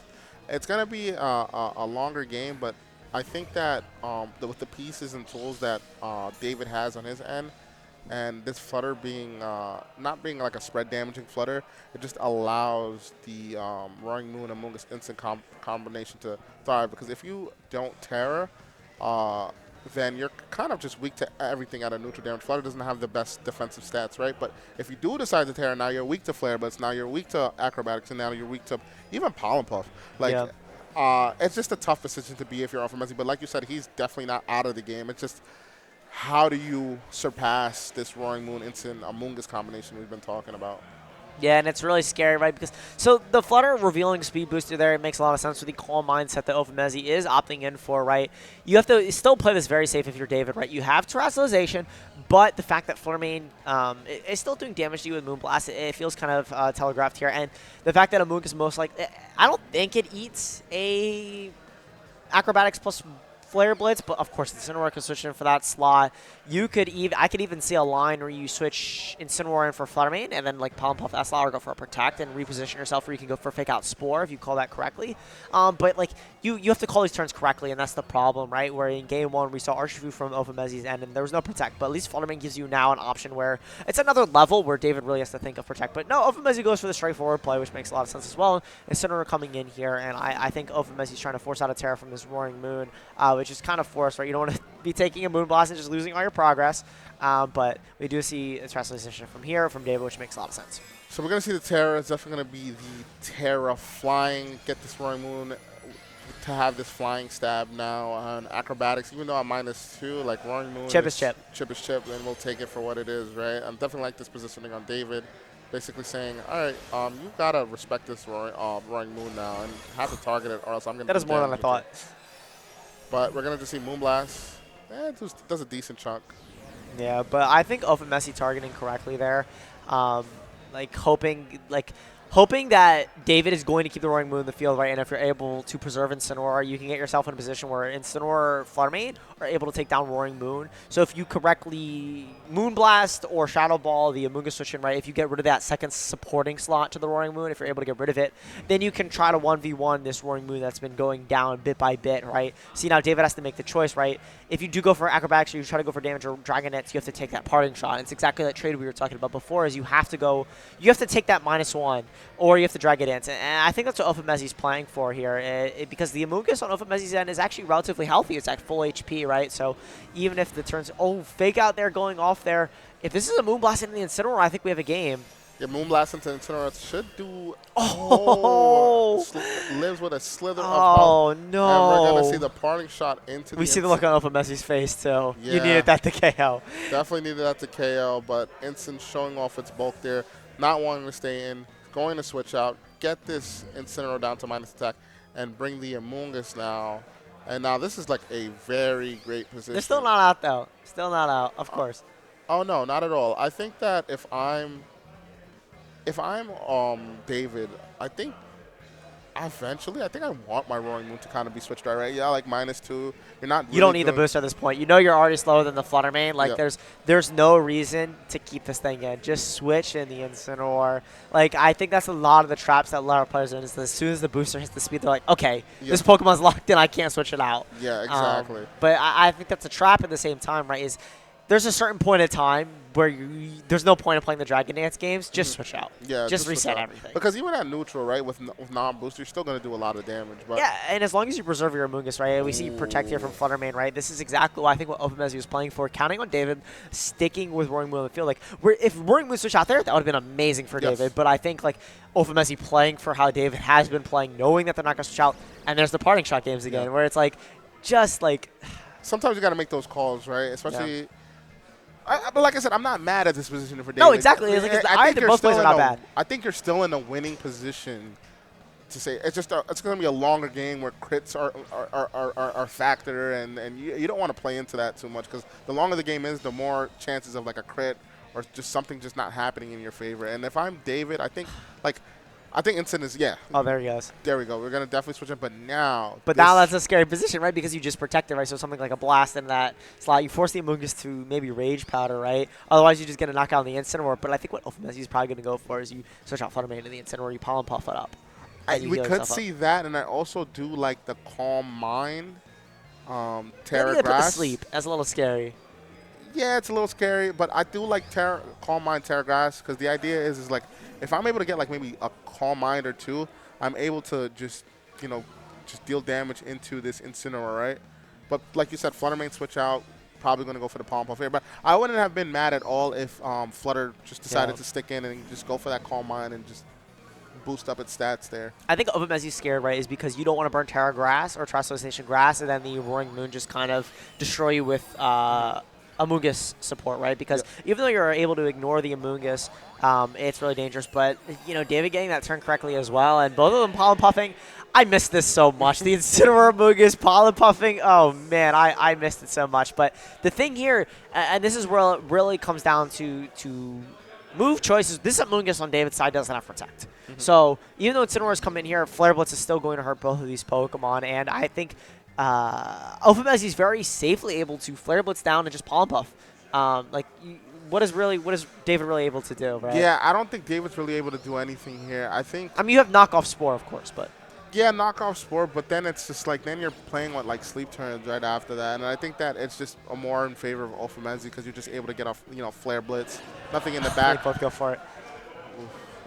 It's going to be a longer game, but I think that with the pieces and tools that David has on his end, and this Flutter being not being like a spread damaging Flutter, it just allows the Roaring Moon and Mungus instant combination to thrive. Because if you don't Terror, then you're kind of just weak to everything out of neutral damage. Flutter doesn't have the best defensive stats, right? But if you do decide to Terror, now you're weak to Flare Blitz, now you're weak to Acrobatics, and now you're weak to even Pollen Puff. Like, it's just a tough position to be if you're Ophamesi. But like you said, he's definitely not out of the game. It's just, how do you surpass this Roaring Moon Instant Amoongus combination we've been talking about? Yeah, and it's really scary, right? Because so the Flutter revealing speed booster there, it makes a lot of sense with the calm mindset that Ophamesi is opting in for, right? You have to still play this very safe if you're David, right? You have Terrestrialization, but the fact that Flutter Mane is still doing damage to you with Moonblast, it feels kind of telegraphed here. And the fact that Amoongus most likely, I don't think it eats a Acrobatics plus Flare Blitz, but of course Incineroar can switch in for that slot. I could even see a line where you switch Incineroar in for Flutter Mane and then like Pollen Puff S-Law or go for a Protect and reposition yourself, where you can go for Fake Out Spore if you call that correctly. But like you have to call these turns correctly, and that's the problem, right? Where in Game 1 we saw Urshifu from Ophamesi's end and there was no Protect, but at least Flutter Mane gives you now an option where it's another level where David really has to think of Protect. But no, Ophamesi goes for the straightforward play, which makes a lot of sense as well. Incineroar coming in here, and I think Ophamesi's trying to force out a Terra from this Roaring Moon, which is kind of forced, right? You don't want to be taking a Moonblast and just losing all your progress. But we do see a Terrestrialization from here, from David, which makes a lot of sense. So we're going to see the Terra. It's definitely going to be the Terra flying, get this Roaring Moon to have this flying stab now on Acrobatics. Even though I'm -2, like Roaring Moon. Chip is chip. Chip is chip, and we'll take it for what it is, right? I'm definitely like this positioning on David. Basically saying, all right, you got to respect this Roaring Moon now and have to target it, or else I'm going to. That is more than I thought. But we're going to just see Moonblast. It does a decent chunk. Yeah, but I think Ophamesi targeting correctly there, hoping that David is going to keep the Roaring Moon in the field, right? And if you're able to preserve Incineroar, you can get yourself in a position where Incineroar, Flutter Mane are able to take down Roaring Moon. So if you correctly Moonblast or Shadow Ball the Amoonguss switch in, right? If you get rid of that second supporting slot to the Roaring Moon, if you're able to get rid of it, then you can try to 1v1 this Roaring Moon that's been going down bit by bit, right? See, now David has to make the choice, right? If you do go for Acrobatics or you try to go for damage or Dragon Nets, you have to take that parting shot. It's exactly that trade we were talking about before, is you have to take that -1 or you have to Dragon Dance. And I think that's what Ophamesi's playing for here, because the Amoonguss on Ophamesi's end is actually relatively healthy. It's at full HP, right? So even if the turns, Fake Out there going off there, if this is a Moonblast into the Incineroar, I think we have a game. Yeah, Moonblast into Incineroar should do. Lives with a slither of health. Oh, no. And we're going to see the parting shot into We see the look on Ophamesi's face, too. Yeah. You needed that to KO. Definitely needed that to KO, but Instant showing off its bulk there, not wanting to stay in, going to switch out, get this Incineroar down to -attack, and bring the Amoonguss now. And now this is like a very great position. They're still not out, though. Still not out, of course. Oh, no, not at all. I think that if I'm David, I think Eventually, I think I want my Roaring Moon to kind of be switched right. Yeah, like -2. You're not. You don't need the boost at this point. You know you're already slower than the Flutter Mane. Like, Yeah. there's no reason to keep this thing in. Just switch in the Incineroar. Like, I think that's a lot of the traps that a lot of players are in is that as soon as the booster hits the speed, they're like, okay, this Pokemon's locked in. I can't switch it out. Yeah, exactly. But I think that's a trap at the same time, right, is there's a certain point of time where there's no point of playing the Dragon Dance games. Just switch out. Yeah, just switch reset out. everything. Because even at neutral, right, with non-boost, you're still going to do a lot of damage. But Yeah, and as long as you preserve your Amoonguss, right, we see you protect here from Flutter Mane, right, this is exactly what I think what Opamezi was playing for, counting on David, sticking with Roaring Moon on the field. Like, if Roaring Moon switched out there, that would have been amazing for David, but I think, like, Opamezi playing for how David has been playing, knowing that they're not going to switch out, and there's the parting shot games again, where it's like, just like... Sometimes you got to make those calls, right, especially... but like I said, I'm not mad at this position for David. No, exactly. I think both plays are not bad. I think you're still in a winning position to say it's just it's going to be a longer game where crits are factor, and you don't want to play into that too much because the longer the game is, the more chances of like a crit or just something just not happening in your favor. And if I'm David, I think Instant is, Oh, there he goes. There we go. We're going to definitely switch it, but now... But now that's a scary position, right? Because you just protect it, right? So something like a blast in that slot, you force the Amoonguss to maybe Rage Powder, right? Otherwise, you just get a knockout on the Incineroar. But I think what Opamezi is probably going to go for is you switch out Flutter Mane to the Incineroar, you Pollen Puff it up. We could see that, and I also do like the Calm Mind, Terra Put Grass. to sleep. That's a little scary. Yeah, it's a little scary, but I do like Calm Mind, Terra Grass, because the idea is like, if I'm able to get like maybe a Calm Mind or two, I'm able to just deal damage into this Incineroar, right? But like you said, Flutter Mane switch out, probably going to go for the Palm Puff here. But I wouldn't have been mad at all if Flutter just decided to stick in and just go for that Calm Mind and just boost up its stats there. I think Opamezi's scared, right, is because you don't want to burn Terra Grass or Translocation Grass, and then the Roaring Moon just kind of destroy you with Amoonguss support, right? Because even though you're able to ignore the Amoonguss, it's really dangerous. But, David getting that turn correctly as well, and both of them Pollen Puffing. I missed this so much. The Incineroar Amoonguss Pollen Puffing, oh, man, I missed it so much. But the thing here, and this is where it really comes down to move choices. This Amoonguss on David's side doesn't have Protect. So even though Incineroar's come in here, Flare Blitz is still going to hurt both of these Pokemon, and I think Opamezi is very safely able to Flare Blitz down and just Pollen Puff. What is David really able to do, right? Yeah, I don't think David's really able to do anything here. I mean, you have Knockoff Spore, of course, but... Yeah, Knockoff Spore, but then it's just like, then you're playing with like Sleep Turns right after that, and I think that it's just a more in favor of Opamezi because you're just able to get off, Flare Blitz. Nothing in the back. Both go for it.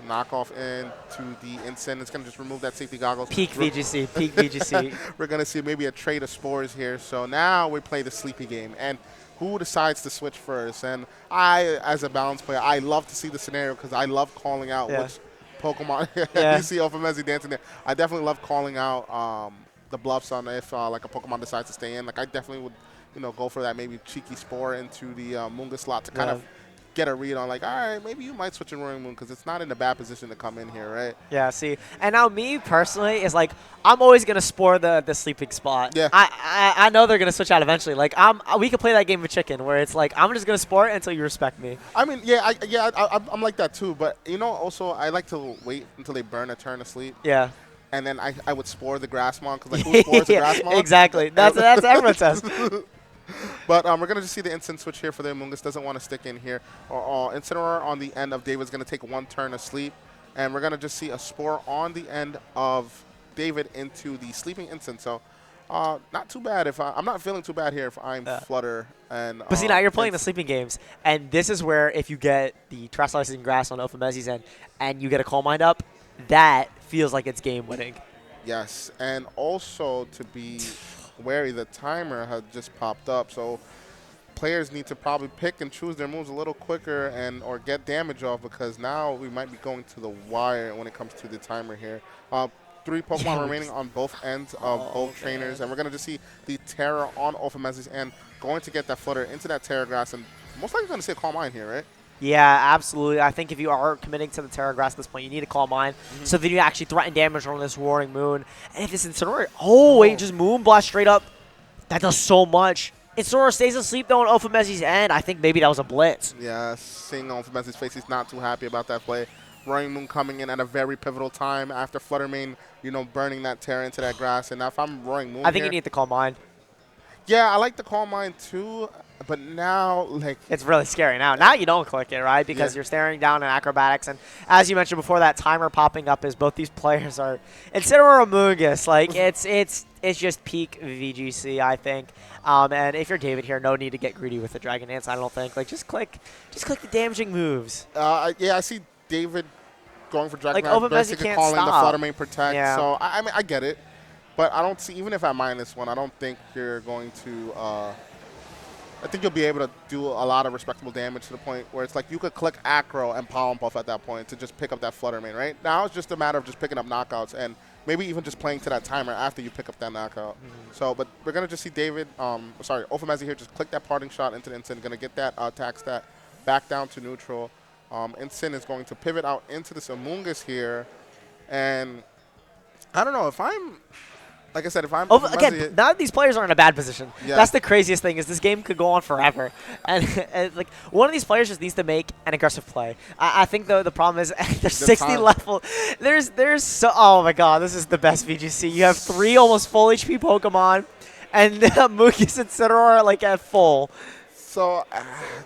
Knockoff into the Instant. It's going to just remove that safety goggles. Peak VGC. We're going to see maybe a trade of spores here. So now we play the sleepy game. And who decides to switch first? And I, as a balance player, I love to see the scenario because I love calling out which Pokemon. You see Opamezi dancing there. I definitely love calling out the bluffs on if like a Pokemon decides to stay in. Like I definitely would, go for that maybe cheeky spore into the Moonguss slot to kind of get a read on like, all right, maybe you might switch in Roaring Moon because it's not in a bad position to come in here, right? Yeah, see. And now me personally is like, I'm always going to spore the sleeping spot. Yeah. I know they're going to switch out eventually. Like, we could play that game of chicken where it's like, I'm just going to spore it until you respect me. I mean, I'm like that too. But, also, I like to wait until they burn a turn asleep. Yeah. And then I would spore the Grassmon because, like, who spores the Grassmon? Exactly. That's what everyone says. But we're going to just see the instant switch here for the Amoonguss. Doesn't want to stick in here. Incineroar on the end of David's going to take one turn of sleep. And we're going to just see a Spore on the end of David into the Sleeping Instant. So not too bad. I'm not feeling too bad here if I'm Flutter. But see, now you're playing the sleeping games. And this is where if you get the Terrestrializing Grass on Ophamezi's end and you get a Calm Mind up, that feels like it's game winning. Yes. And also to be wary, the timer had just popped up, so players need to probably pick and choose their moves a little quicker or get damage off because now we might be going to the wire when it comes to the timer here. 3 Pokemon remaining on both ends of both trainers, and we're going to just see the Terra on Ophamezi's end going to get that Flutter into that Terra Grass, and most likely going to see a Calm Mind here, right? Yeah, absolutely. I think if you are committing to the Terra Grass at this point, you need a Calm Mind so that you actually threaten damage on this Roaring Moon. And if this Incineroar, wait, just Moonblast straight up. That does so much. Incineroar stays asleep though on Ophamezi's end. I think maybe that was a blitz. Yeah, seeing Ophamezi's face, he's not too happy about that play. Roaring Moon coming in at a very pivotal time after Fluttermane, burning that tear into that grass. And now if I'm Roaring Moon I think here, you need the Calm Mind. yeah, I like the Calm Mind too, but now, like... It's really scary now. Now you don't click it, right? Because you're staring down in acrobatics. And as you mentioned before, that timer popping up is both these players are... Incineroar Amoonguss, like, it's just peak VGC, I think. And if you're David here, no need to get greedy with the Dragon Dance, I don't think. Like, just click the damaging moves. Yeah, I see David going for Dragon Like, Dance, Overmezzi basically can't calling stop. the Fluttermane Protect. Yeah. So, I mean, I get it. But I don't see, even if at -1, I don't think you're going to, I think you'll be able to do a lot of respectable damage to the point where it's like you could click Acro and Pollen Puff at that point to just pick up that Fluttermane, right? Now it's just a matter of just picking up knockouts and maybe even just playing to that timer after you pick up that knockout. So, but we're going to just see David, Overmezzi here, just click that parting shot into the Ensign, going to get that attack stat back down to neutral. Ensign is going to pivot out into this Amoonguss here, and I don't know, if I'm... Like I said, if I'm again, none of these players are in a bad position. Yeah. That's the craziest thing is this game could go on forever, and like one of these players just needs to make an aggressive play. I think though the problem is there's 60 level. There's so oh my god, this is the best VGC. You have 3 almost full HP Pokemon, and Amoonguss and Incineroar are like at full. So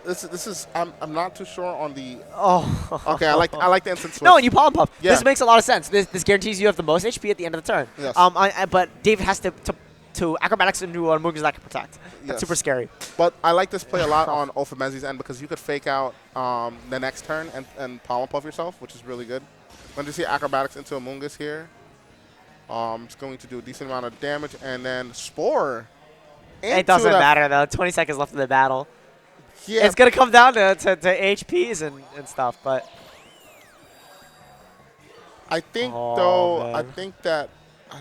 this is I'm not too sure on the. Oh. Okay, I like the instant switch. No, and you Pollen Puff. Yeah. This makes a lot of sense. This guarantees you have the most HP at the end of the turn. Yes. But David has to acrobatics into a Amoonguss that can protect. That's super scary. But I like this play a lot on Overmezzi's end because you could fake out the next turn and Pollen Puff yourself, which is really good. When you see acrobatics into Amoonguss here, it's going to do a decent amount of damage, and then Spore. It doesn't matter though. 20 seconds left in the battle. Yeah. It's going to come down to HPs and stuff, but... I think, man. I think that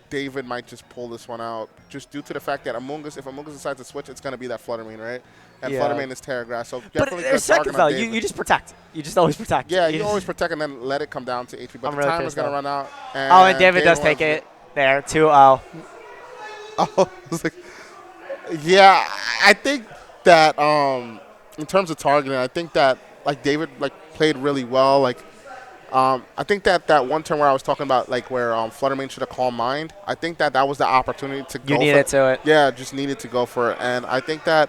David might just pull this one out just due to the fact that if Amoonguss decides to switch, it's going to be that Fluttermane, right? And Fluttermane is Terra Grass, so definitely there's seconds, though. You just protect. You just always protect. Yeah, you always protect and then let it come down to HP. But the timer's going to run out. And David does take it there, 2-0. Oh, yeah, I think that in terms of targeting, I think that David played really well. I think that one turn where I was talking about where Fluttermane should have Calm Mind. I think that was the opportunity to go. You needed to it. Yeah, just needed to go for it, and I think that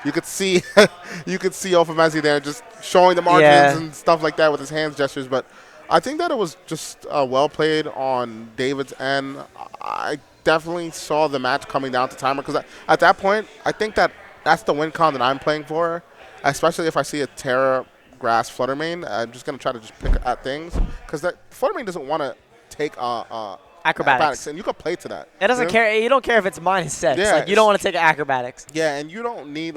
you could see Overmezzi there just showing the margins and stuff like that with his hands gestures. But I think that it was just well played on David's end. I definitely saw the match coming down to timer because at that point I think that's the win con that I'm playing for, especially if I see a Terra Grass Fluttermane. I'm just going to try to just pick at things because that Fluttermane doesn't want to take acrobatics, and you can play to that. It doesn't care. You don't care if it's -6. Yeah, you don't want to take acrobatics. Yeah, and you don't need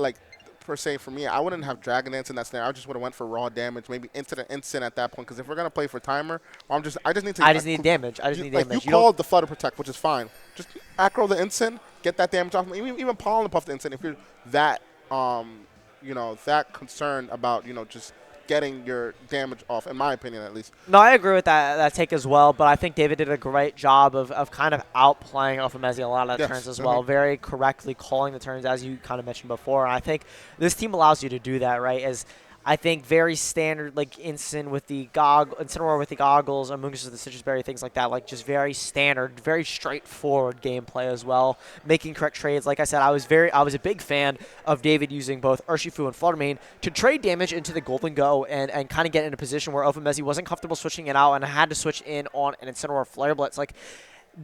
per se for me. I wouldn't have Dragon Dance in that snare. I just would have went for raw damage, maybe into the instant at that point. Because if we're gonna play for timer, I just need to. I just need damage. You called the Flutter Protect, which is fine. Just acro the instant, get that damage off. Even Pollen Puff the instant. If you're that that concerned about just getting your damage off, in my opinion at least. No, I agree with that take as well, but I think David did a great job of kind of outplaying Overmezzi a lot of the turns as well, very correctly calling the turns as you kind of mentioned before. And I think this team allows you to do that, right, as I think very standard, Incineroar with the goggles, Amoonguss with the Citrus Berry, things like that, just very standard, very straightforward gameplay as well. Making correct trades. Like I said, I was a big fan of David using both Urshifu and Fluttermane to trade damage into the Golden Go and kind of get in a position where Overmezzi wasn't comfortable switching it out and had to switch in on an Incineroar Flare Blitz.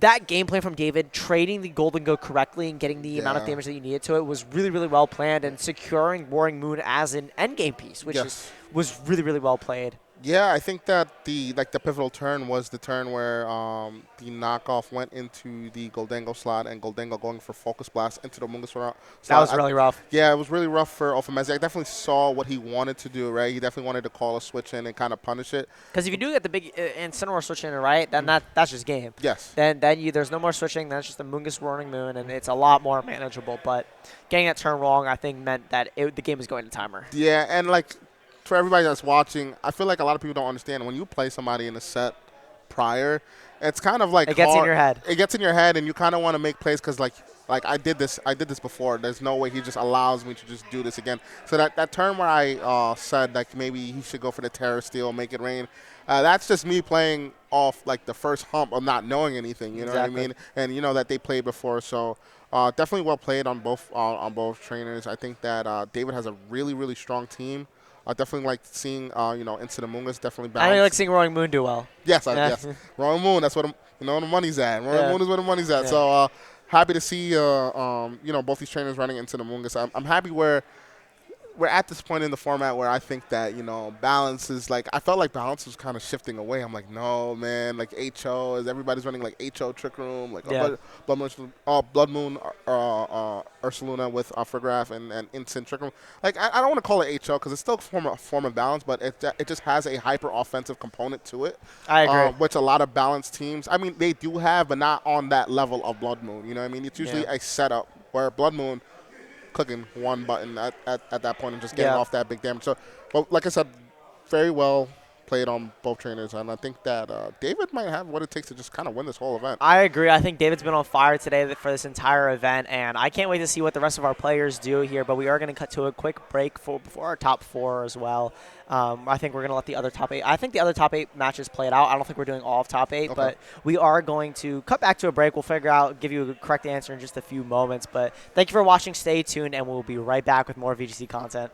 That gameplay from David, trading the Golden Go correctly and getting the amount of damage that you needed to it was really, really well planned, and securing Roaring Moon as an endgame piece, which was really, really well played. Yeah, I think that the pivotal turn was the turn where the knockoff went into the Goldengo slot and Goldengo going for Focus Blast into the Amoonguss slot. That was really rough. Yeah, it was really rough for Overmezzi. I definitely saw what he wanted to do, right? He definitely wanted to call a switch in and kind of punish it. Because if you do get the big Incineroar switch in, right, then that's just game. Yes. Then there's no more switching. That's just the Amoonguss Roaring Moon, and it's a lot more manageable. But getting that turn wrong, I think, meant that the game was going to timer. Yeah, and for everybody that's watching, I feel like a lot of people don't understand when you play somebody in a set prior it's kind of like It gets in hard. your head. It gets in your head, and you kind of want to make plays because like I did this before. There's no way he just allows me to just do this again. So that turn where I said like maybe he should go for the terror steal, make it rain. That's just me playing off like the first hump of not knowing anything. You know what I mean? And you know that they played before, so definitely well played on both trainers. I think that David has a really strong team. I definitely like seeing Into the Moongas definitely balance. I really like seeing Roaring Moon do well. Yes, yes. Roaring Moon, that's what the money's at. Roaring Moon is where the money's at. So happy to see both these trainers running Into the Moongas. I'm happy we're at this point in the format where I think that balance is like I felt like balance was kind of shifting away. I'm like, no man, like HO is everybody's running like HO Trick Room, like Blood Moon, Ursaluna with Frograph and Instant Trick Room. Like I don't want to call it HO because it's still a form of balance, but it just has a hyper offensive component to it. I agree. Which a lot of balanced teams, I mean, they do have, but not on that level of Blood Moon. You know what I mean? It's usually a setup where Blood Moon clicking one button at that point and just getting off that big damage. So, but like I said, very well played on both trainers, and I think that David might have what it takes to just kind of win this whole event. I agree. I think David's been on fire today for this entire event, and I can't wait to see what the rest of our players do here, but we are going to cut to a quick break before our top 4 as well. I think we're going to let the other top 8. I think the other top 8 matches played out. I don't think we're doing all of top 8, but we are going to cut back to a break. We'll give you a correct answer in just a few moments. But thank you for watching. Stay tuned, and we'll be right back with more VGC content.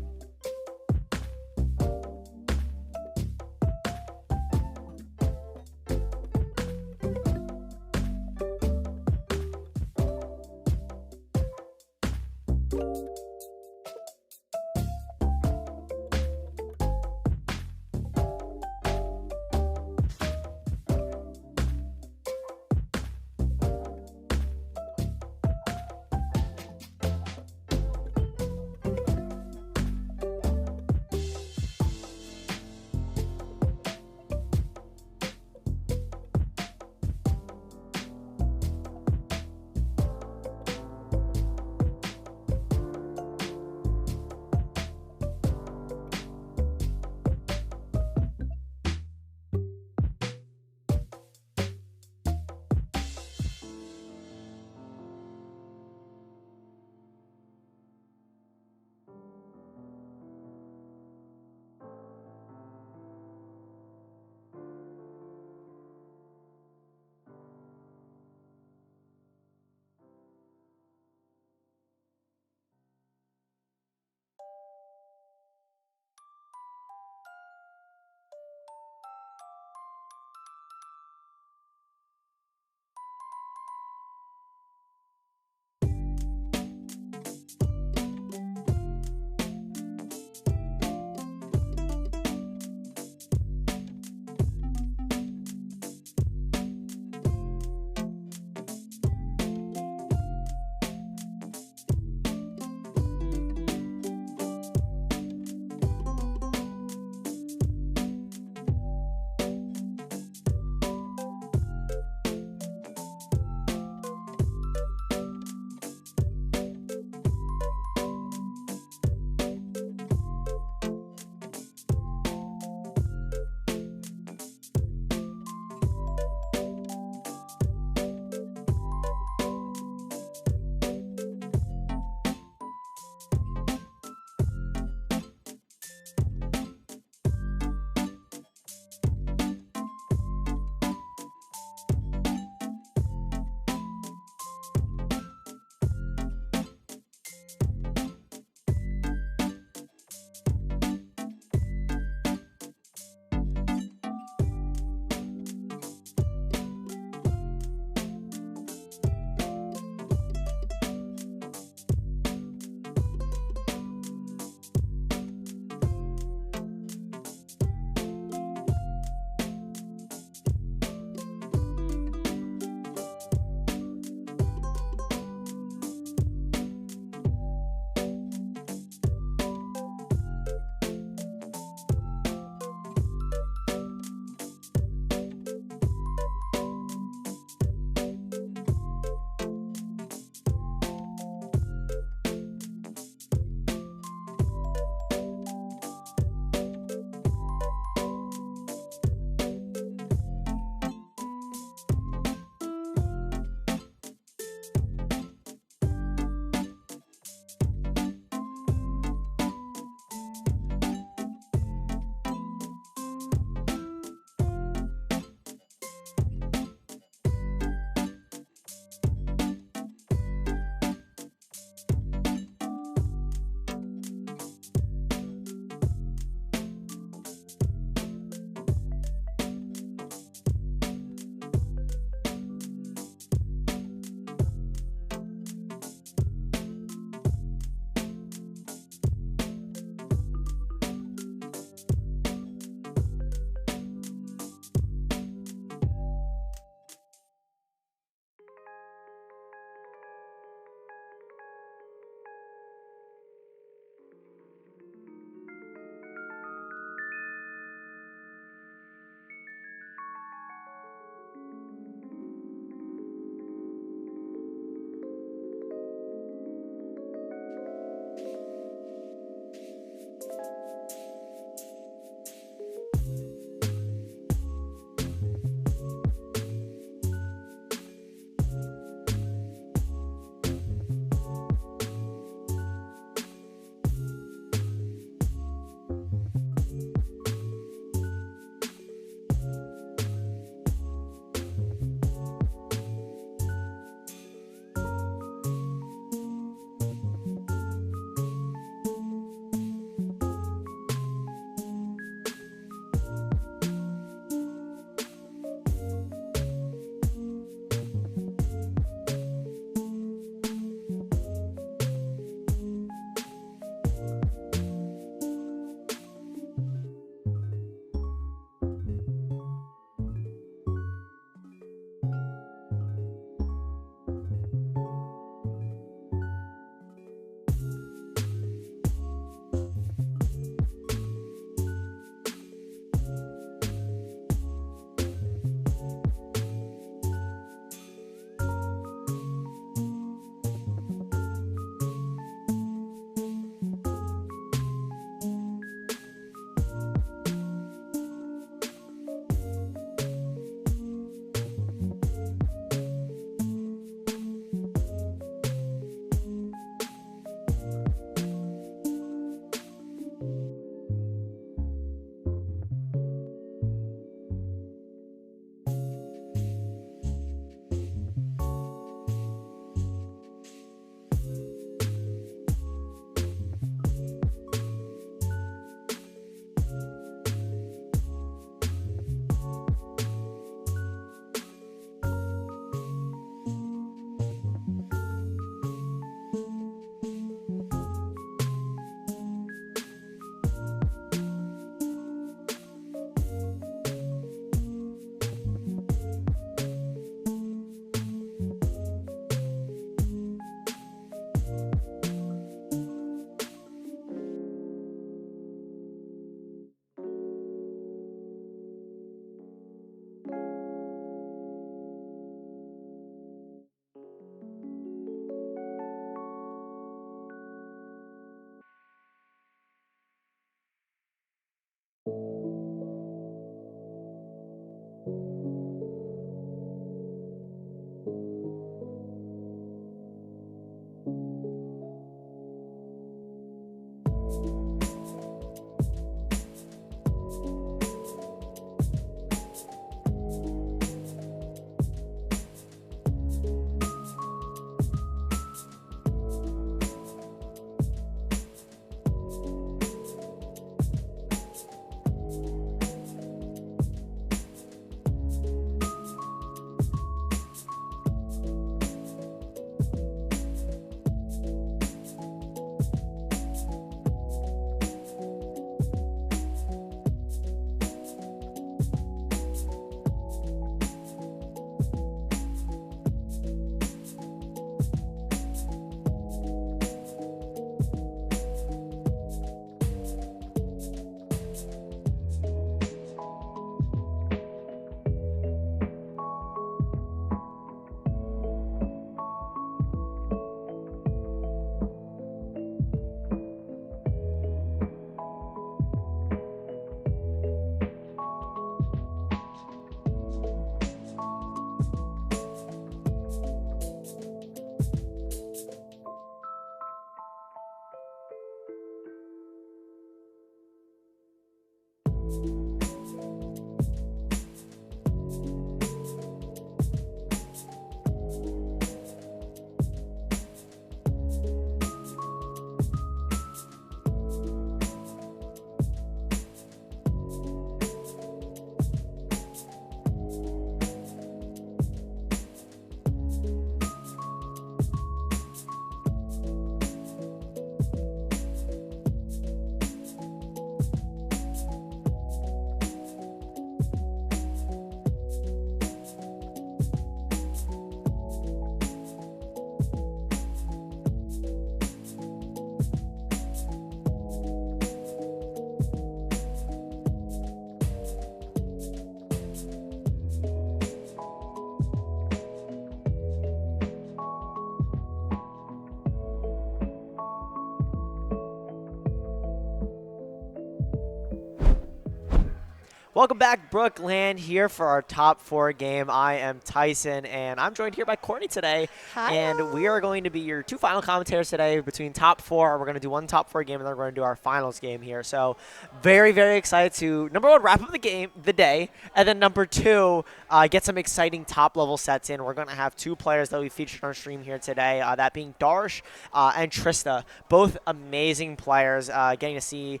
Welcome back, BrookLAN, here for our top 4 game. I am Tyson, and I'm joined here by Courtney today. Hi. And we are going to be your 2 final commentators today between top 4. We're going to do 1 top 4 game, and then we're going to do our finals game here. So very, very excited to, number 1, wrap up the day, and then number 2, get some exciting top-level sets in. We're going to have 2 players that we featured on stream here today, that being Darsh and Trista, both amazing players, getting to see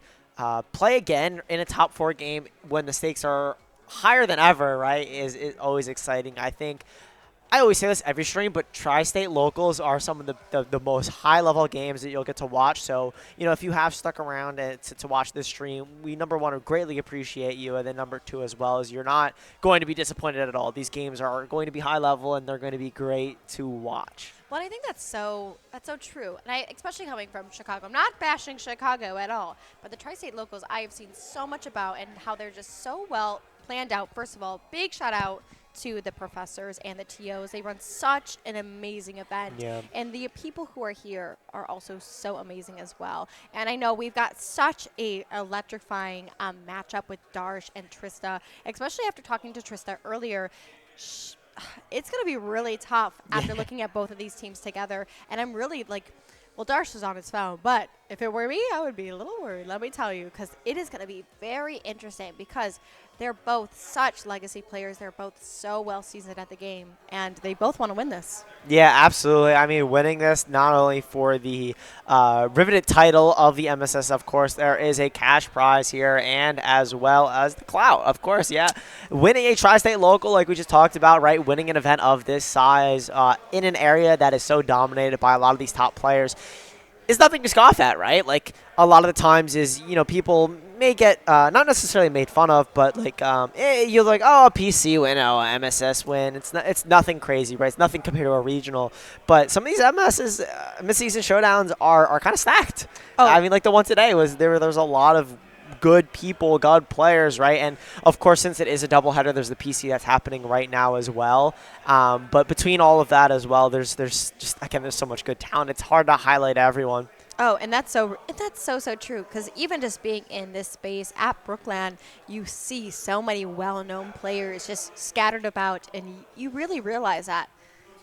play again in a top 4 game when the stakes are higher than ever, right, is always exciting. I think I always say this every stream, but Tri-State Locals are some of the most high-level games that you'll get to watch. So, if you have stuck around to watch this stream, we, number 1, would greatly appreciate you, and then number 2 as well, is you're not going to be disappointed at all. These games are going to be high-level, and they're going to be great to watch. Well, I think that's so true, and especially coming from Chicago. I'm not bashing Chicago at all, but the Tri-State Locals I have seen so much about and how they're just so well planned out. First of all, big shout out to the professors and the TOs. They run such an amazing event, and the people who are here are also so amazing as well. And I know we've got such a electrifying matchup with Darsh and Trista, especially after talking to Trista earlier. It's going to be really tough after looking at both of these teams together. And I'm really well, Darsh is on his phone, but if it were me, I would be a little worried, let me tell you, because it is going to be very interesting because they're both such legacy players. They're both so well seasoned at the game, and they both want to win this. Yeah, absolutely. I mean, winning this not only for the riveted title of the MSS, of course, there is a cash prize here, and as well as the clout, of course, yeah. Winning a Tri-State Local, like we just talked about, right, winning an event of this size in an area that is so dominated by a lot of these top players is nothing to scoff at, right? Like, a lot of the times is, people may get not necessarily made fun of, but you're like, oh, a PC win, oh, a MSS win. It's nothing crazy, right? It's nothing compared to a regional. But some of these MS's mid-season showdowns are kind of stacked. Oh. I mean, like the one today was there's a lot of good people, good players, right? And of course, since it is a doubleheader, there's the PC that's happening right now as well. But between all of that as well, there's just again, there's so much good talent. It's hard to highlight everyone. Oh, and that's so true, because even just being in this space at BrookLAN, you see so many well-known players just scattered about, and you really realize that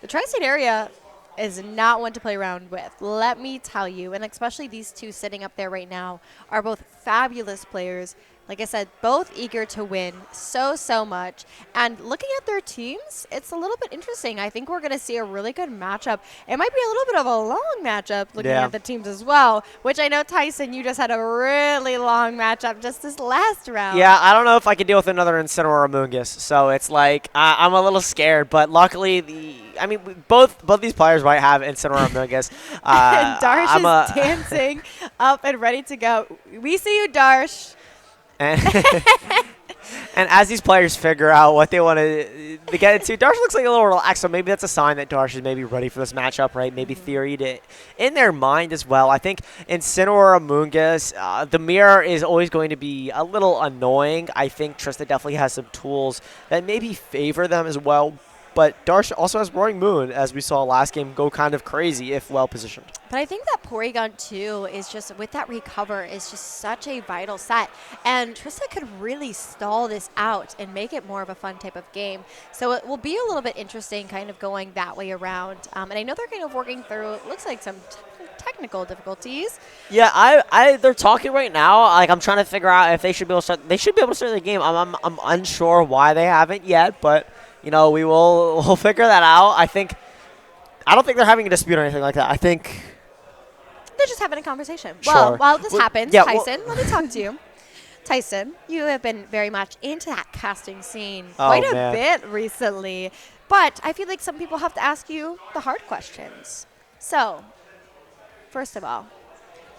The tri-state area is not one to play around with, let me tell you. And especially these two sitting up there right now are both fabulous players. Like I said, both eager to win so much. And looking at their teams, it's a little bit interesting. I think we're going to see a really good matchup. It might be a little bit of a long matchup looking at the teams as well, which I know, Tyson, you just had a really long matchup just this last round. Yeah, I don't know if I can deal with another Incineroar or Mungus. So it's like I'm a little scared. But luckily, both these players might have Incineroar or Mungus. And Darsh is dancing up and ready to go. We see you, Darsh. And, and as these players figure out what they want to get into, Darsh looks like a little relaxed, so maybe that's a sign that Darsh is maybe ready for this matchup, right? Maybe theoried it in their mind as well. I think Incineroar Amoonguss, the mirror is always going to be a little annoying. I think Trista definitely has some tools that maybe favor them as well. But Darsh also has Roaring Moon, as we saw last game, go kind of crazy if well positioned. But I think that Porygon 2 is just, with that recover, is just such a vital set. And Trista could really stall this out and make it more of a fun type of game. So it will be a little bit interesting kind of going that way around. And I know they're kind of working through, it looks like some technical difficulties. Yeah, they're talking right now. Like, I'm trying to figure out if they should be able to start. They should be able to start the game. I'm unsure why they haven't yet, but we'll figure that out. I don't think they're having a dispute or anything like that. I think they're just having a conversation. Sure. Well, while this happens, yeah, Tyson, let me talk to you. Tyson, you have been very much into that casting scene quite a bit recently, but I feel like some people have to ask you the hard questions. So, first of all,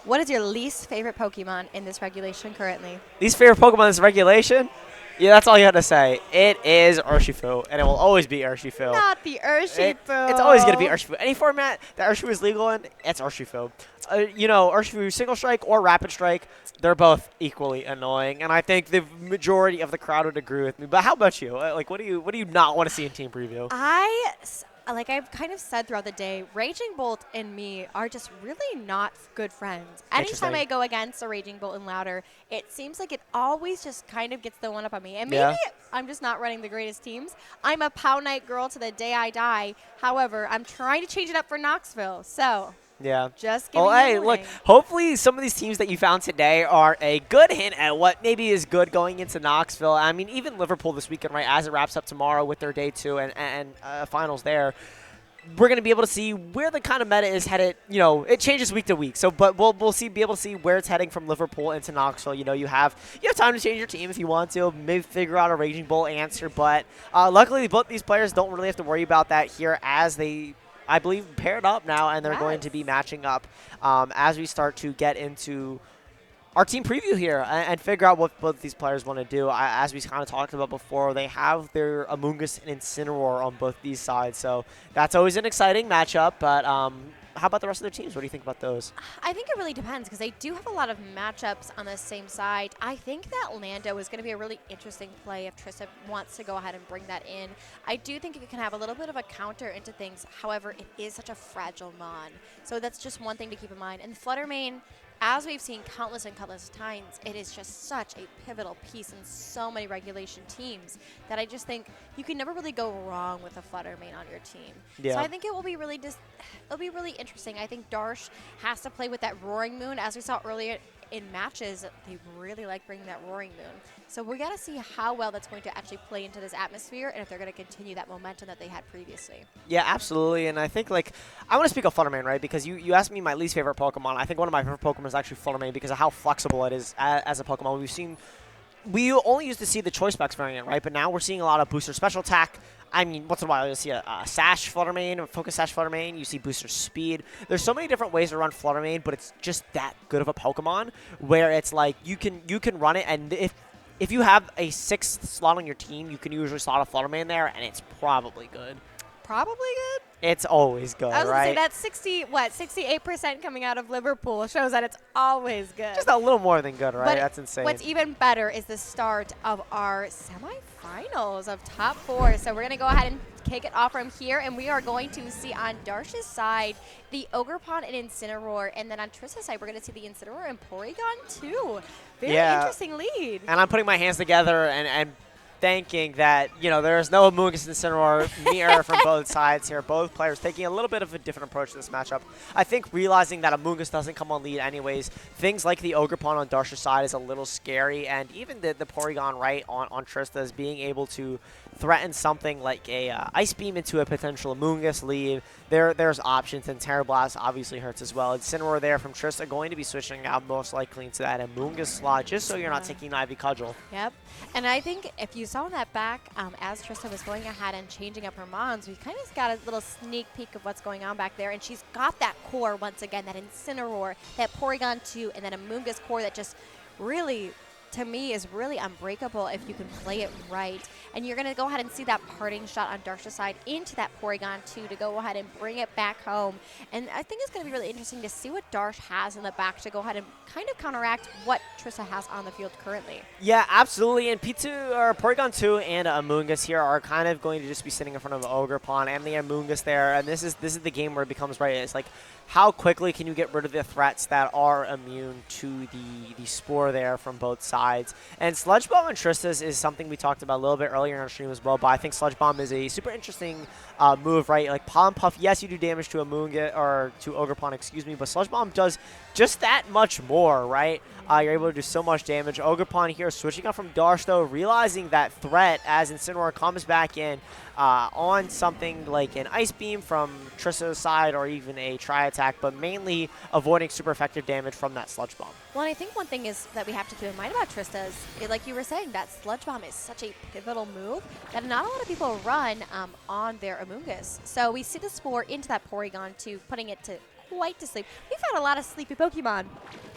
what is your least favorite Pokemon in this regulation currently? Least favorite Pokemon in this regulation? Yeah, that's all you had to say. It is Urshifu, and it will always be Urshifu. Not the Urshifu. It's always going to be Urshifu. Any format that Urshifu is legal in, it's Urshifu. Urshifu Single Strike or Rapid Strike, they're both equally annoying, and I think the majority of the crowd would agree with me. But how about you? Like, what do you not want to see in team preview? Like I've kind of said throughout the day, Raging Bolt and me are just really not good friends. Anytime I go against a Raging Bolt and Louder, it seems like it always just kind of gets the one up on me. And maybe I'm just not running the greatest teams. I'm a Pow Knight girl to the day I die. However, I'm trying to change it up for Knoxville. So yeah. Just giving hey, look, hopefully some of these teams that you found today are a good hint at what maybe is good going into Knoxville. I mean, even Liverpool this weekend, right, as it wraps up tomorrow with their day 2 and finals there, we're going to be able to see where the kind of meta is headed. It changes week to week. So, but we'll be able to see where it's heading from Liverpool into Knoxville. You have time to change your team if you want to, maybe figure out a Raging Bolt answer. But luckily, both these players don't really have to worry about that here as they, I believe, paired up now, and they're going to be matching up as we start to get into our team preview here and figure out what both these players want to do. As we kind of talked about before, they have their Amoonguss and Incineroar on both these sides, so that's always an exciting matchup. But how about the rest of their teams? What do you think about those? I think it really depends because they do have a lot of matchups on the same side. I think that Lando is going to be a really interesting play if Trista wants to go ahead and bring that in. I do think it can have a little bit of a counter into things. However, it is such a fragile mon. So that's just one thing to keep in mind. And Fluttermane, as we've seen countless and countless times, it is just such a pivotal piece in so many regulation teams that I just think you can never really go wrong with a Fluttermane on your team. Yeah. So I think it will be really it'll be really interesting. I think Darsh has to play with that Roaring Moon. As we saw earlier in matches, they really like bringing that Roaring Moon. So we got to see how well that's going to actually play into this atmosphere and if they're going to continue that momentum that they had previously. Yeah, absolutely. And I think, I want to speak of Fluttermane, right? Because you asked me my least favorite Pokemon. I think one of my favorite Pokemon is actually Fluttermane because of how flexible it is as a Pokemon. We only used to see the Choice Specs variant, right? But now we're seeing a lot of Booster Special Attack. I mean, once in a while you'll see a Sash Fluttermane, a Focus Sash Fluttermane. You see Booster Speed. There's so many different ways to run Fluttermane, but it's just that good of a Pokemon where it's like you can run it, and if you have a 6th slot on your team, you can usually slot a Fluttermane there, and it's probably good. Probably good? It's always good, I was right? going to say that's 68% coming out of Liverpool shows that it's always good. Just a little more than good, right? But that's insane. What's even better is the start of our semifinals of top 4. So we're going to go ahead and kick it off from here, and we are going to see on Darsh's side the Ogerpon and Incineroar, and then on Trista's side we're going to see the Incineroar and Porygon 2. Very interesting lead. And I'm putting my hands together and thinking that, there's no Amoonguss and Incineroar mirror from both sides here. Both players taking a little bit of a different approach to this matchup. I think realizing that Amoonguss doesn't come on lead anyways, things like the Ogre Pawn on Darsh's side is a little scary, and even the Porygon right on Trista's being able to threaten something like a Ice Beam into a potential Amoonguss lead. There's options, and Terra Blast obviously hurts as well. Incineroar there from Trista going to be switching out most likely into that Amoonguss slot, just so you're not taking Ivy Cudgel. Yep. And I think if you saw that back, as Trista was going ahead and changing up her mons, we kind of got a little sneak peek of what's going on back there. And she's got that core once again, that Incineroar, that Porygon 2, and then Amoonguss core that just really, to me, is really unbreakable if you can play it right. And you're going to go ahead and see that parting shot on Darsh's side into that Porygon 2 to go ahead and bring it back home. And I think it's going to be really interesting to see what Darsh has in the back to go ahead and kind of counteract what Trista has on the field currently. Yeah, absolutely. And P2 or Porygon 2 and Amoonguss here are kind of going to just be sitting in front of Ogre Pawn and the Amoonguss there. And this is the game where it becomes right. It's like, how quickly can you get rid of the threats that are immune to the Spore there from both sides? And Sludge Bomb and Trista's is something we talked about a little bit earlier in our stream as well, but I think Sludge Bomb is a super interesting move, right? Like Pollen Puff, yes, you do damage to Amoonguss, or to Ogre Pawn, excuse me, but Sludge Bomb does just that much more, right? You're able to do so much damage. Ogre Pawn here switching up from Darsh, though, realizing that threat as Incineroar comes back in on something like an Ice Beam from Trista's side or even a Tri-Attack, but mainly avoiding super effective damage from that Sludge Bomb. Well, and I think one thing is that we have to keep in mind about Trista's, like you were saying, that Sludge Bomb is such a pivotal move that not a lot of people run on their Amoonguss. So we see the Spore into that Porygon 2, putting it to quite to sleep. We've had a lot of sleepy Pokemon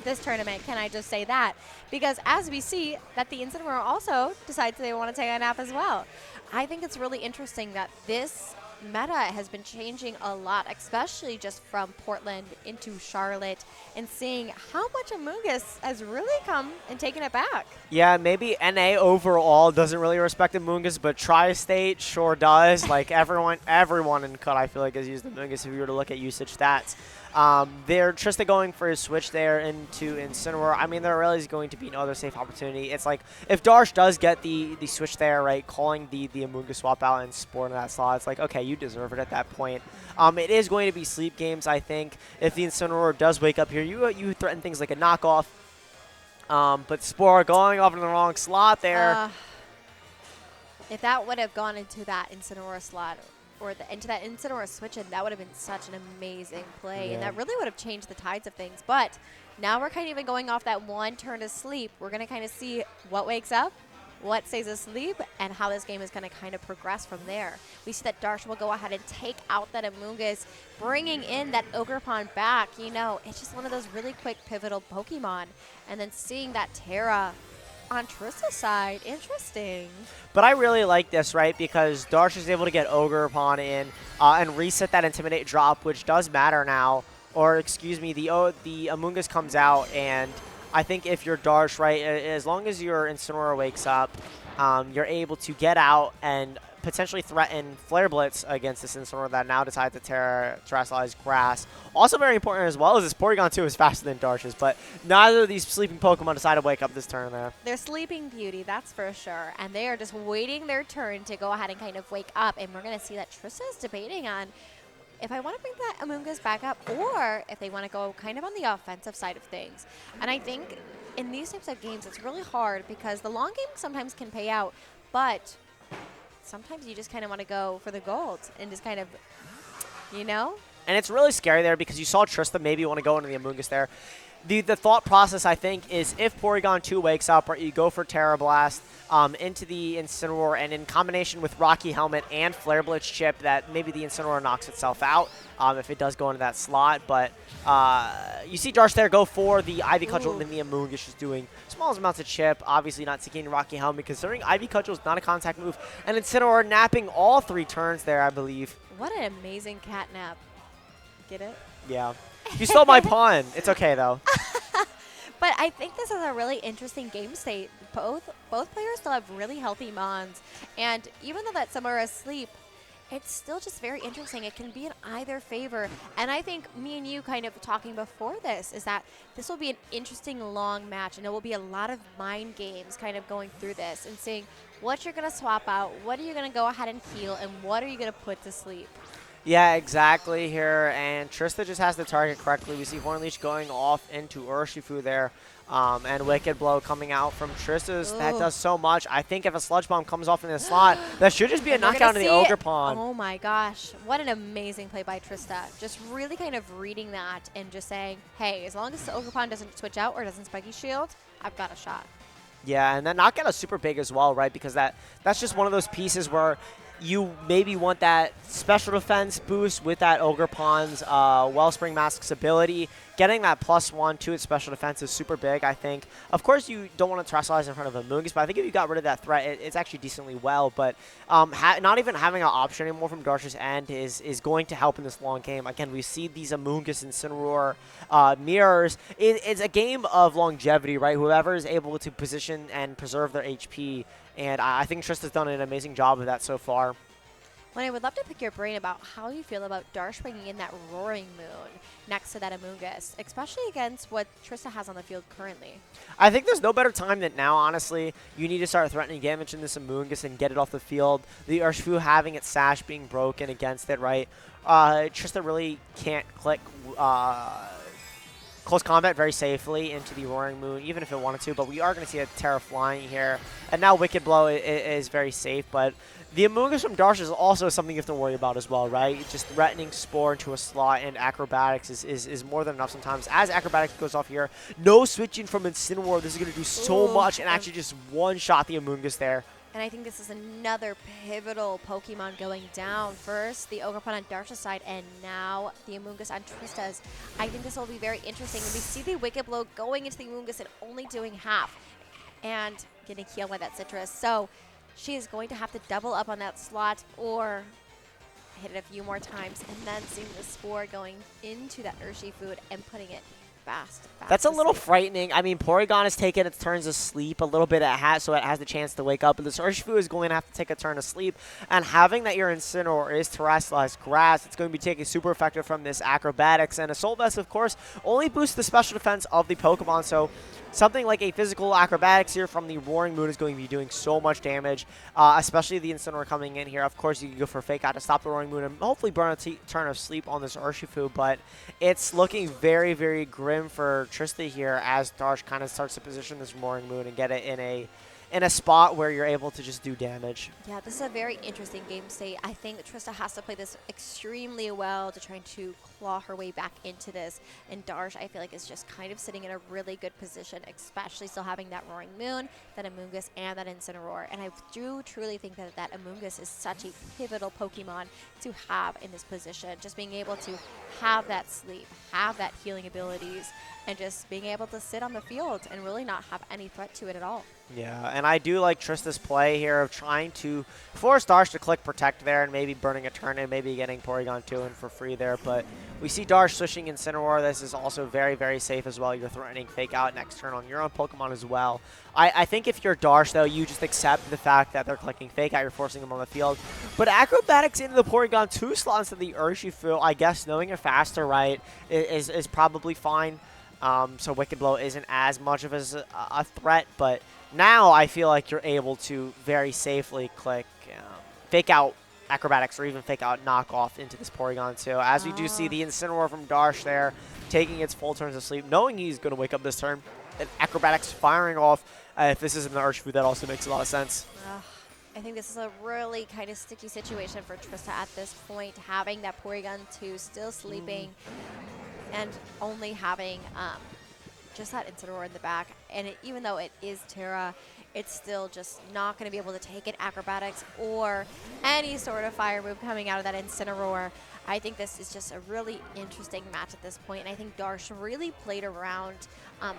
this tournament, can I just say that? Because as we see that the Incineroar also decides they want to take a nap as well. I think it's really interesting that this meta has been changing a lot, especially just from Portland into Charlotte, and seeing how much Amoonguss has really come and taken it back. Yeah, maybe NA overall doesn't really respect Amoonguss, but Tri-State sure does. Like everyone in CUT, I feel like, has used Amoonguss if you were to look at usage stats. They're Trista going for his switch there into Incineroar. I mean, there really is going to be no other safe opportunity. It's like, if Darsh does get the switch there, right, calling the Amoonguss swap out and Spore in that slot, it's like, okay, you deserve it at that point. It is going to be sleep games, I think. If the Incineroar does wake up here, you threaten things like a knockoff. But Spore going off in the wrong slot there. If that would have gone into that Incineroar slot, or into that Incineroar switch in, that would have been such an amazing play. Yeah. And that really would have changed the tides of things. But now we're kind of even going off that one turn to sleep. We're going to kind of see what wakes up, what stays asleep, and how this game is going to kind of progress from there. We see that Darsh will go ahead and take out that Amoonguss, bringing in that Ogre Pawn back. You know, it's just one of those really quick pivotal Pokemon. And then seeing that Terra on Trista's side, interesting. But I really like this, right, because Darsh is able to get Ogre Pawn in and reset that Intimidate drop, which does matter now. Or, excuse me, the Amoonguss comes out, and I think if you're Darsh, right, as long as your Incineroar wakes up, you're able to get out and potentially threaten Flare Blitz against this Incineroar that now decides to terrestrialize grass. Also very important as well is this Porygon 2 is faster than Darsh's, but neither of these sleeping Pokemon decide to wake up this turn there. They're Sleeping Beauty, that's for sure. And they are just waiting their turn to go ahead and kind of wake up. And we're going to see that Trista's debating on if I want to bring that Amoonguss back up or if they want to go kind of on the offensive side of things. And I think in these types of games, it's really hard because the long game sometimes can pay out, but sometimes you just kind of want to go for the gold and just kind of, you know? And it's really scary there because you saw Trista maybe want to go into the Amoonguss there. The thought process, I think, is if Porygon 2 wakes up, right, you go for Terra Blast into the Incineroar, and in combination with Rocky Helmet and Flare Blitz chip, that maybe the Incineroar knocks itself out if it does go into that slot. But you see Darsh there go for the Ivy Cudgel, and then the Amoonguss is doing small amounts of chip, obviously not taking Rocky Helmet, considering Ivy Cudgel is not a contact move, and Incineroar napping all 3 turns there, I believe. What an amazing cat nap. Get it? Yeah. You stole my pun. It's okay, though. But I think this is a really interesting game state. Both players still have really healthy mons. And even though that some are asleep, it's still just very interesting. It can be in either favor. And I think me and you kind of talking before this is that this will be an interesting long match, and there will be a lot of mind games kind of going through this and seeing what you're going to swap out, what are you going to go ahead and heal, and what are you going to put to sleep. Yeah, exactly here, and Trista just has to target correctly. We see Hornleash going off into Urshifu there, and Wicked Blow coming out from Trista's. That does so much. I think if a Sludge Bomb comes off in the slot, that should just be a knockout in the Ogre Pawn. Oh my gosh, what an amazing play by Trista. Just really kind of reading that and just saying, hey, as long as the Ogre Pawn doesn't switch out or doesn't Spiky Shield, I've got a shot. Yeah, and that knockout is super big as well, right? Because that's just one of those pieces where you maybe want that special defense boost with that Ogre Pawn's Wellspring Mask's ability. Getting that +1 to its special defense is super big, I think. Of course, you don't want to Terrestrialize in front of Amoonguss, but I think if you got rid of that threat, it's actually decently well. But not even having an option anymore from Darsh's end is going to help in this long game. Again, we see these Amoonguss Incineroar mirrors. It's a game of longevity, right? Whoever is able to position and preserve their HP. And I think Trista's done an amazing job of that so far. Well, I would love to pick your brain about how you feel about Darsh bringing in that Roaring Moon next to that Amoonguss, especially against what Trista has on the field currently. I think there's no better time than now, honestly. You need to start threatening damage in this Amoonguss and get it off the field. The Urshifu having its sash being broken against it, right? Trista really can't click close combat very safely into the Roaring Moon, even if it wanted to, but we are going to see a Terra flying here. And now Wicked Blow is very safe, but the Amoonguss from Darsh is also something you have to worry about as well, right? Just threatening Spore into a slot and Acrobatics is more than enough sometimes. As Acrobatics goes off here, no switching from Incineroar. This is going to do so much and actually just one-shot the Amoonguss there. And I think this is another pivotal Pokemon going down. First, the Ogre Pawn on Darsh's side, and now the Amoonguss on Trista's. I think this will be very interesting. And we see the Wicked Blow going into the Amoonguss and only doing half and getting healed by that Citrus. So she is going to have to double up on that slot or hit it a few more times, and then seeing the Spore going into that Urshifu and putting it fast. That's a little frightening. I mean, Porygon has taken its turns of sleep a little bit, so it has the chance to wake up. But this Urshifu is going to have to take a turn of sleep. And having that your Incineroar is Terrestrialized Grass, it's going to be taking super effective from this Acrobatics. And Assault Vest, of course, only boosts the special defense of the Pokemon. So something like a physical Acrobatics here from the Roaring Moon is going to be doing so much damage, especially the Incineroar coming in here. Of course, you can go for Fake Out to stop the Roaring Moon and hopefully burn a turn of sleep on this Urshifu. But it's looking very, very grim for Trista here as Darsh kind of starts to position this Roaring Moon and get it in a spot where you're able to just do damage. Yeah, this is a very interesting game state. I think Trista has to play this extremely well to try to claw her way back into this. And Darsh, I feel like, is just kind of sitting in a really good position, especially still having that Roaring Moon, that Amoonguss, and that Incineroar. And I do truly think that Amoonguss is such a pivotal Pokemon to have in this position. Just being able to have that sleep, have that healing abilities, and just being able to sit on the field and really not have any threat to it at all. Yeah, and I do like Trista's play here of trying to force Darsh to click Protect there and maybe burning a turn and maybe getting Porygon 2 in for free there. But we see Darsh switching Incineroar. This is also very, very safe as well. You're threatening Fake Out next turn on your own Pokemon as well. I think if you're Darsh, though, you just accept the fact that they're clicking Fake Out. You're forcing them on the field. But Acrobatics into the Porygon 2 slot instead of the Urshifu, I guess knowing you're faster, right, is probably fine. So Wicked Blow isn't as much of a threat, but now I feel like you're able to very safely click Fake Out Acrobatics or even Fake Out Knockoff into this Porygon 2. As we do see the Incineroar from Darsh there taking its full turns of sleep, knowing he's going to wake up this turn, and Acrobatics firing off. If this isn't the Urshifu, that also makes a lot of sense. I think this is a really kind of sticky situation for Trista at this point, having that Porygon 2 still sleeping and only having just that Incineroar in the back. And even though it is Terra, it's still just not going to be able to take it Acrobatics or any sort of fire move coming out of that Incineroar. I think this is just a really interesting match at this point, and I think Darsh really played around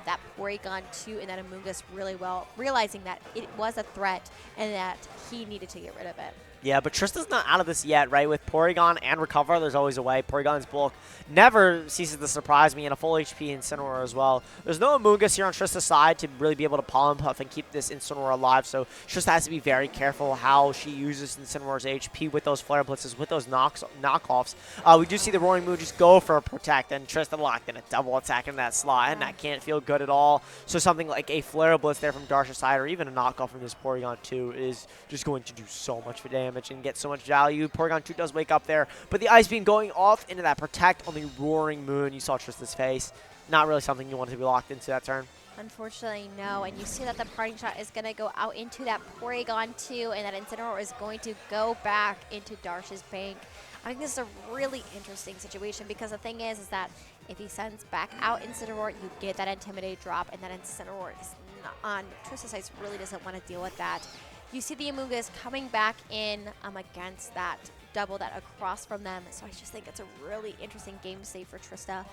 that Porygon 2 and that Amoonguss really well, realizing that it was a threat and that he needed to get rid of it. Yeah, but Trista's not out of this yet, right? With Porygon and Recover, there's always a way. Porygon's bulk never ceases to surprise me, and a full HP Incineroar as well. There's no Amoonguss here on Trista's side to really be able to Pollen Puff and keep this Incineroar alive, so Trista has to be very careful how she uses Incineroar's HP with those Flare Blitzes, with those knockoffs. We do see the Roaring Moon just go for a Protect, and Trista locked in a double attack in that slot, and that can't feel good at all. So something like a Flare Blitz there from Darsh's side, or even a knockoff from this Porygon 2 is just going to do so much damage and get so much value. Porygon 2 does wake up there, but the Ice Beam going off into that Protect on the Roaring Moon. You saw Trista's face. Not really something you want to be locked into that turn. Unfortunately, no. And you see that the parting shot is going to go out into that Porygon 2, and that Incineroar is going to go back into Darsh's bank. I think this is a really interesting situation because the thing is that if he sends back out Incineroar, you get that Intimidate drop, and that Incineroar is not on. Trista's side really doesn't want to deal with that. You see the Amoonguss coming back in against that double that across from them. So I just think it's a really interesting game state for Trista.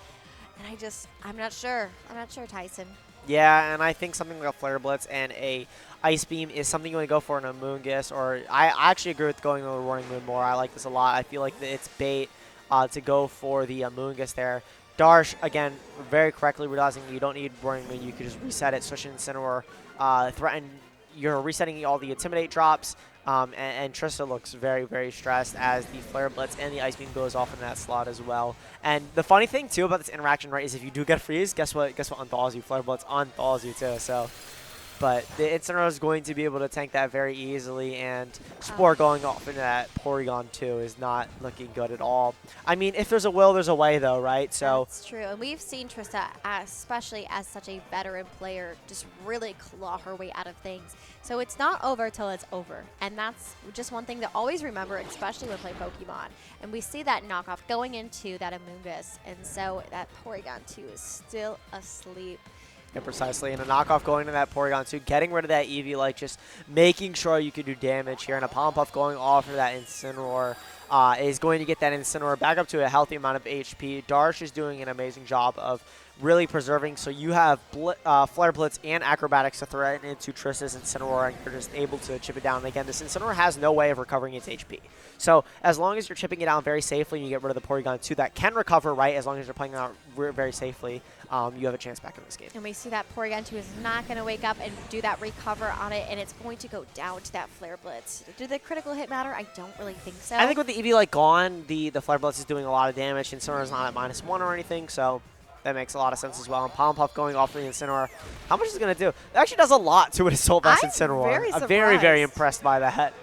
And I'm not sure. I'm not sure, Tyson. Yeah, and I think something like a Flare Blitz and a Ice Beam is something you want to go for an Amoonguss, or I actually agree with going with the Roaring Moon more. I like this a lot. I feel like it's bait to go for the Amoonguss there. Darsh, again, very correctly realizing you don't need Roaring Moon. You could just reset it, switch in Incineroar, threaten. You're resetting all the Intimidate drops, and Trista looks very, very stressed as the Flare Blitz and the Ice Beam goes off in that slot as well. And the funny thing, too, about this interaction, right, is if you do get freeze, guess what unthaws you? Flare Blitz unthaws you, too, so... But the Incineroar is going to be able to tank that very easily, and Spore going off into that Porygon 2 is not looking good at all. I mean, if there's a will, there's a way, though, right? So that's true. And we've seen Trista, especially as such a veteran player, just really claw her way out of things. So it's not over till it's over. And that's just one thing to always remember, especially when playing Pokemon. And we see that knockoff going into that Amoonguss, and so that Porygon 2 is still asleep. Yeah, precisely. And a knockoff going to that Porygon 2, getting rid of that Eevee, like just making sure you can do damage here. And a Pollen Puff going off for that Incineroar is going to get that Incineroar back up to a healthy amount of HP. Darsh is doing an amazing job of really preserving. So you have Flare Blitz and Acrobatics to threaten into Trista's Incineroar, and you're just able to chip it down. And again, this Incineroar has no way of recovering its HP. So as long as you're chipping it down very safely and you get rid of the Porygon 2 that can recover, right, as long as you're playing it out very safely, you have a chance back in this game. And we see that Porygon 2 is not going to wake up and do that recover on it, and it's going to go down to that Flare Blitz. Do the critical hit matter? I don't really think so. I think with the Eevee like gone, the Flare Blitz is doing a lot of damage, and Incineroar's not at -1 or anything, so that makes a lot of sense as well. And Pollen Puff going off the Incineroar, how much is it going to do? It actually does a lot to an Assault Vest Incineroar. I'm very, very impressed by that.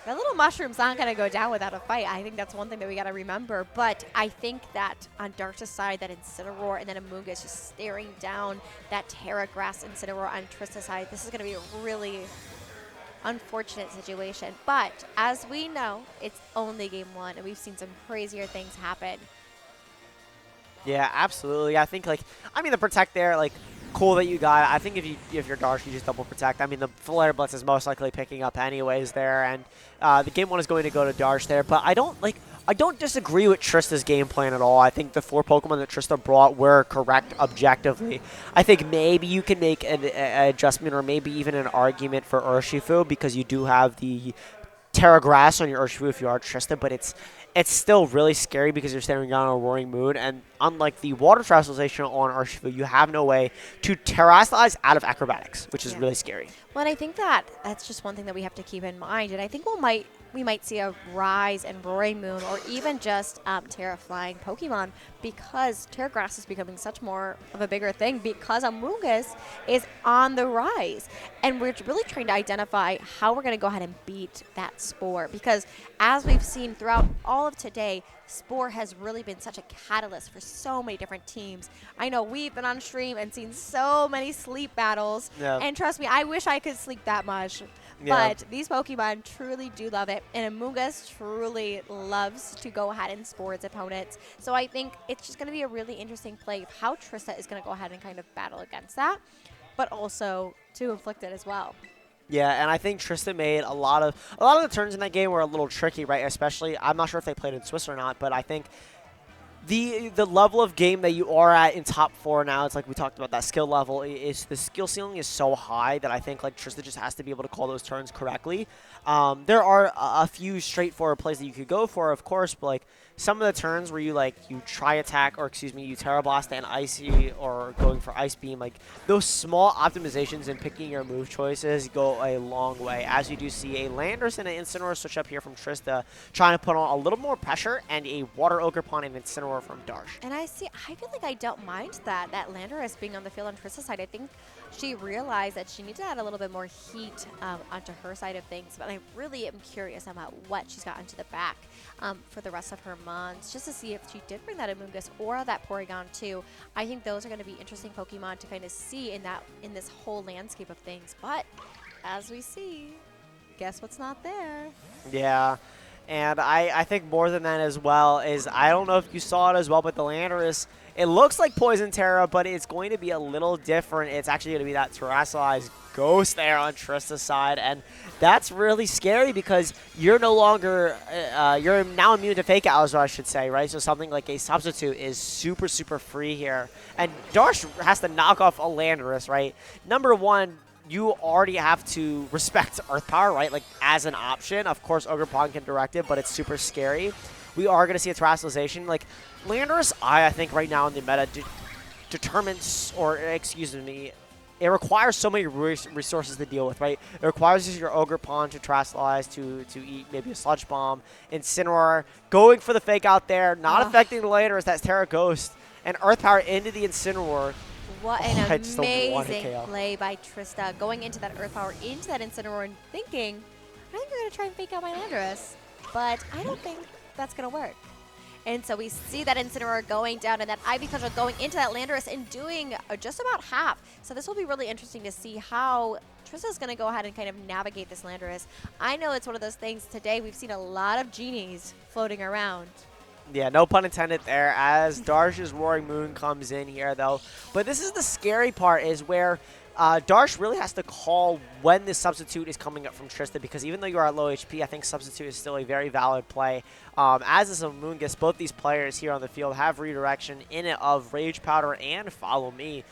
That little mushroom's not going to go down without a fight. I think that's one thing that we got to remember. But I think that on Darsh's side, that Incineroar and then Amoonguss just staring down that Terra Grass Incineroar on Trista's side, this is going to be a really unfortunate situation. But as we know, it's only game one, and we've seen some crazier things happen. Yeah, absolutely. I think, the Protect there, cool that you got it. I think if you're Darsh, you just double Protect. I mean, the Flare Blitz is most likely picking up anyways there, and the game one is going to go to Darsh there. But I don't disagree with Trista's game plan at all. I think the 4 Pokemon that Trista brought were correct objectively. I think maybe you can make an adjustment or maybe even an argument for Urshifu because you do have the Terra Grass on your Urshifu if you are Trista, but it's still really scary because you're staring down a Roaring Moon, and unlike the Water Terastallization on Urshifu, you have no way to Terastallize out of Acrobatics, which is really scary. Well, I think that's just one thing that we have to keep in mind, and I think we might see a rise in Roaring Moon or even just Terra Flying Pokemon because Terra Grass is becoming such more of a bigger thing because Amoonguss is on the rise. And we're really trying to identify how we're going to go ahead and beat that Spore because as we've seen throughout all of today, Spore has really been such a catalyst for so many different teams. I know we've been on stream and seen so many sleep battles. Yeah. And trust me, I wish I could sleep that much. Yeah. But these Pokemon truly do love it. And Amoonguss truly loves to go ahead and Spore its opponents. So I think it's just going to be a really interesting play of how Trista is going to go ahead and kind of battle against that, but also to inflict it as well. Yeah, and I think Trista made a lot of the turns in that game were a little tricky, right? Especially, I'm not sure if they played in Swiss or not, but I think the level of game that you are at in top 4 now, it's like we talked about, that skill level is the skill ceiling is so high that I think like Trista just has to be able to call those turns correctly. There are a few straightforward plays that you could go for, of course, but like some of the turns where you try attack, or excuse me, you Terra Blast and Icy, or going for Ice Beam, like those small optimizations in picking your move choices go a long way. As you do see a Landorus and an Incineroar switch up here from Trista, trying to put on a little more pressure, and a Water Ogre Pawn and Incineroar from Darsh. And I feel like I don't mind that Landorus being on the field on Trista's side. I think she realized that she needed to add a little bit more heat onto her side of things. But I really am curious about what she's got into the back for the rest of her Mons, just to see if she did bring that Amoonguss or that Porygon too. I think those are going to be interesting Pokemon to kind of see in this whole landscape of things. But as we see, guess what's not there? Yeah. And I think more than that as well is, I don't know if you saw it as well, but the Landorus, it looks like Poison Terra, but it's going to be a little different. It's actually going to be that Terrestrialized Ghost there on Trista's side, and that's really scary because you're no longer, you're now immune to Fake Outs, I should say, right? So something like a Substitute is super, super free here. And Darsh has to knock off a Landorus, right? Number one, you already have to respect Earth Power, right? Like, as an option. Of course, Ogre Pawn can direct it, but it's super scary. We are going to see a Terrestrialization. Like, Landorus, I think right now in the meta determines, or excuse me, it requires so many resources to deal with, right? It requires your Ogre Pawn to Terrestrialize, to eat maybe a Sludge Bomb, Incineroar, going for the Fake Out there, not affecting the Landorus, that's Terra Ghost, and Earth Power into the Incineroar. What an amazing play by Trista, going into that Earth Power, into that Incineroar, and thinking, I think you're going to try and fake out my Landorus, but I don't think that's going to work. And so we see that Incineroar going down and that Ivy Cudgel going into that Landorus and doing just about half. So this will be really interesting to see how Trista's going to go ahead and kind of navigate this Landorus. I know it's one of those things today, we've seen a lot of genies floating around. Yeah, no pun intended there, as Darsh's Roaring Moon comes in here, though. But this is the scary part, is where Darsh really has to call when this Substitute is coming up from Trista, because even though you are at low HP, I think Substitute is still a very valid play. As is Amoonguss, both these players here on the field have redirection in it of Rage Powder and Follow Me,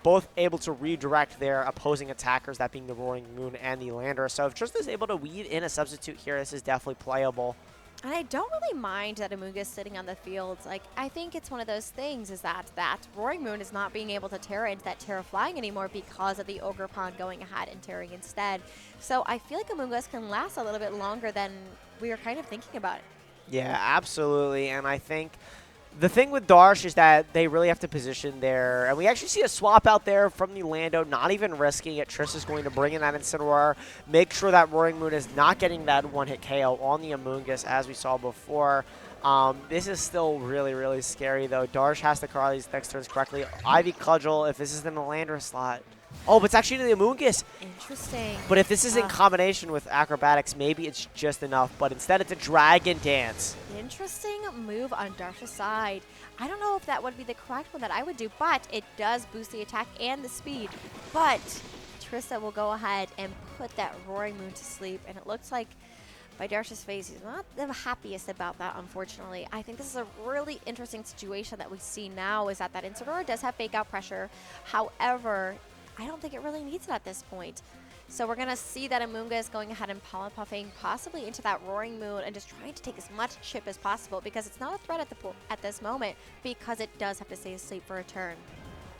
both able to redirect their opposing attackers, that being the Roaring Moon and the Landorus. So if Trista is able to weave in a Substitute here, this is definitely playable. And I don't really mind that Amoonguss sitting on the field. Like, I think it's one of those things is that Roaring Moon is not being able to Terra into that Terra Flying anymore because of the Ogre Pawn going ahead and Terraing instead. So I feel like Amoonguss can last a little bit longer than we were kind of thinking about it. Yeah, absolutely. And I think the thing with Darsh is that they really have to position there. And we actually see a swap out there from the Lando, not even risking it. Triss is going to bring in that Incineroar, make sure that Roaring Moon is not getting that one-hit KO on the Amoonguss, as we saw before. This is still really, really scary, though. Darsh has to call these next turns correctly. Ivy Cudgel, if this is in the Landorus slot. Oh, but it's actually the Amoonguss. Interesting. But if this is in combination with Acrobatics, maybe it's just enough. But instead, it's a Dragon Dance. Interesting move on Darsh's side. I don't know if that would be the correct one that I would do, but it does boost the attack and the speed. But Trista will go ahead and put that Roaring Moon to sleep. And it looks like by Darsh's face, he's not the happiest about that, unfortunately. I think this is a really interesting situation that we see now, is that Incineroar does have Fake Out pressure. However, I don't think it really needs it at this point. So we're going to see that Amoonguss going ahead and Pollen Puffing possibly into that Roaring Moon and just trying to take as much chip as possible, because it's not a threat at this moment, because it does have to stay asleep for a turn.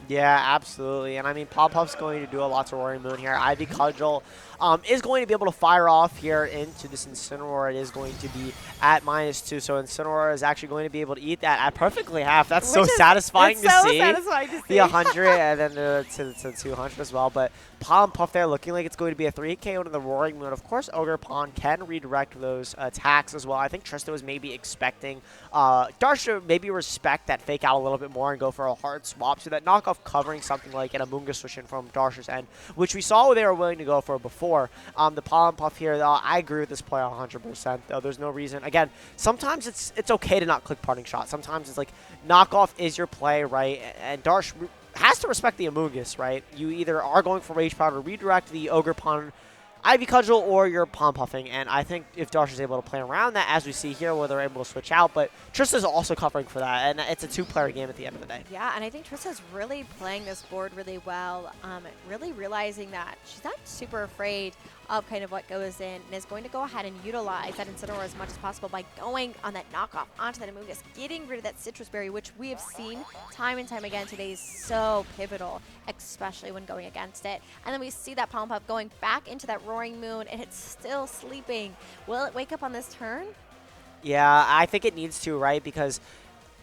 Yeah, absolutely. And I mean, Pop-Puff's going to do a lot to Roaring Moon here. Ivy Cudgel is going to be able to fire off here into this Incineroar. It is going to be at -2, so Incineroar is actually going to be able to eat that at perfectly half. That's so satisfying to see. Satisfying to see. The 100 and then to 200 as well. But Pollen Puff there looking like it's going to be a 3 KO to the Roaring Moon. Of course, Ogre Pawn can redirect those attacks as well. I think Trista was maybe expecting Darsh to maybe respect that Fake Out a little bit more and go for a hard swap, so that knockoff covering something like an Amoonguss switch in from Darsh's end, which we saw they were willing to go for before. The Pollen Puff here, though, I agree with this play 100%, though. There's no reason. Again, sometimes it's okay to not click Parting Shot. Sometimes it's like knockoff is your play, right? And Darsh has to respect the Amoonguss, right? You either are going for Rage Powder to redirect the Ogre Pawn Ivy Cudgel or you're palm puffing, and I think if Darsh is able to play around that, as we see here, where they're able to switch out, but Trista's also covering for that, and it's a two-player game at the end of the day. Yeah, and I think Trista's really playing this board really well, really realizing that she's not super afraid of kind of what goes in, and is going to go ahead and utilize that Incineroar as much as possible by going on that knockoff onto that Amoonguss, getting rid of that Citrus Berry, which we have seen time and time again today is so pivotal, especially when going against it. And then we see that Palm Puff going back into that Roaring Moon, and it's still sleeping. Will it wake up on this turn? Yeah, I think it needs to, right? Because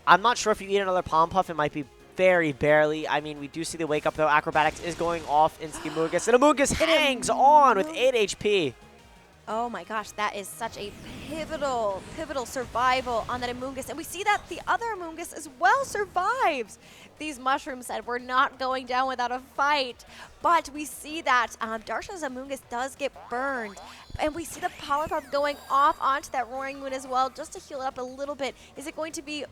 I'm not sure if you eat another Palm Puff, it might be very barely. I mean, we do see the wake up, though. Acrobatics is going off into the Amoonguss, and Amoonguss hangs on with 8 HP. Oh my gosh, that is such a pivotal survival on that Amoonguss. And we see that the other Amoonguss as well survives. These mushrooms said we're not going down without a fight. But we see that Darsha's Amoonguss does get burned. And we see the Pollen Puff going off onto that Roaring Moon as well, just to heal it up a little bit. Is it going to be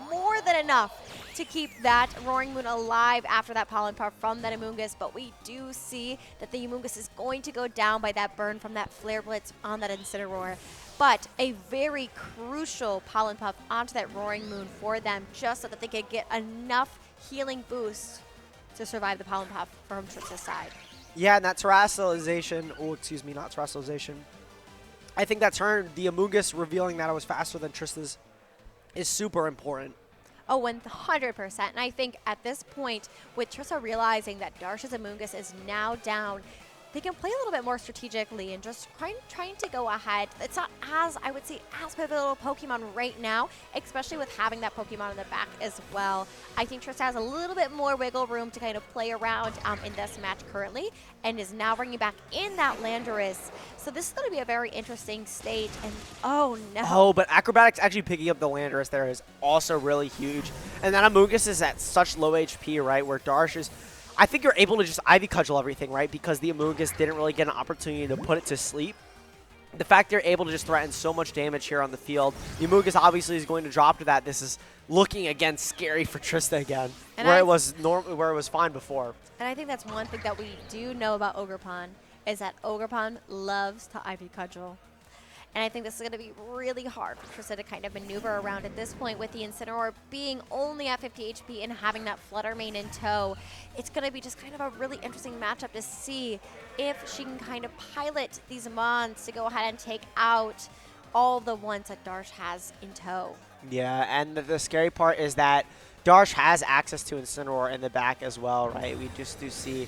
more than enough to keep that Roaring Moon alive after that Pollen Puff from that Amoonguss? But we do see that the Amoonguss is going to go down by that burn from that Flare Blitz on that Incineroar. But a very crucial Pollen Puff onto that Roaring Moon for them, just so that they could get enough healing boost to survive the Pollen Puff from Trista's side. Yeah, and that terrestrialization, not terrestrialization. I think that turn, the Amoonguss revealing that it was faster than Trista's, is super important. Oh, 100%. And I think at this point, with Trista realizing that Darsha's Amoonguss is now down, they can play a little bit more strategically and just trying to go ahead. It's not as, I would say, as pivotal Pokemon right now, especially with having that Pokemon in the back as well. I think Trista has a little bit more wiggle room to kind of play around in this match currently, and is now bringing back in that Landorus. So this is going to be a very interesting stage, and oh no. Oh, but Acrobatics actually picking up the Landorus there is also really huge. And that Amoonguss is at such low HP, right, where Darsh is... I think you're able to just Ivy Cudgel everything, right? Because the Amoonguss didn't really get an opportunity to put it to sleep. The fact they're able to just threaten so much damage here on the field, the Amoonguss obviously is going to drop to that. This is looking, again, scary for Trista again, and where it was fine before. And I think that's one thing that we do know about Ogerpon, is that Ogerpon loves to Ivy Cudgel. And I think this is going to be really hard for Trista to kind of maneuver around at this point, with the Incineroar being only at 50 HP and having that Flutter Mane in tow. It's going to be just kind of a really interesting matchup to see if she can kind of pilot these Mons to go ahead and take out all the ones that Darsh has in tow. Yeah, and the scary part is that Darsh has access to Incineroar in the back as well, right? We just do see...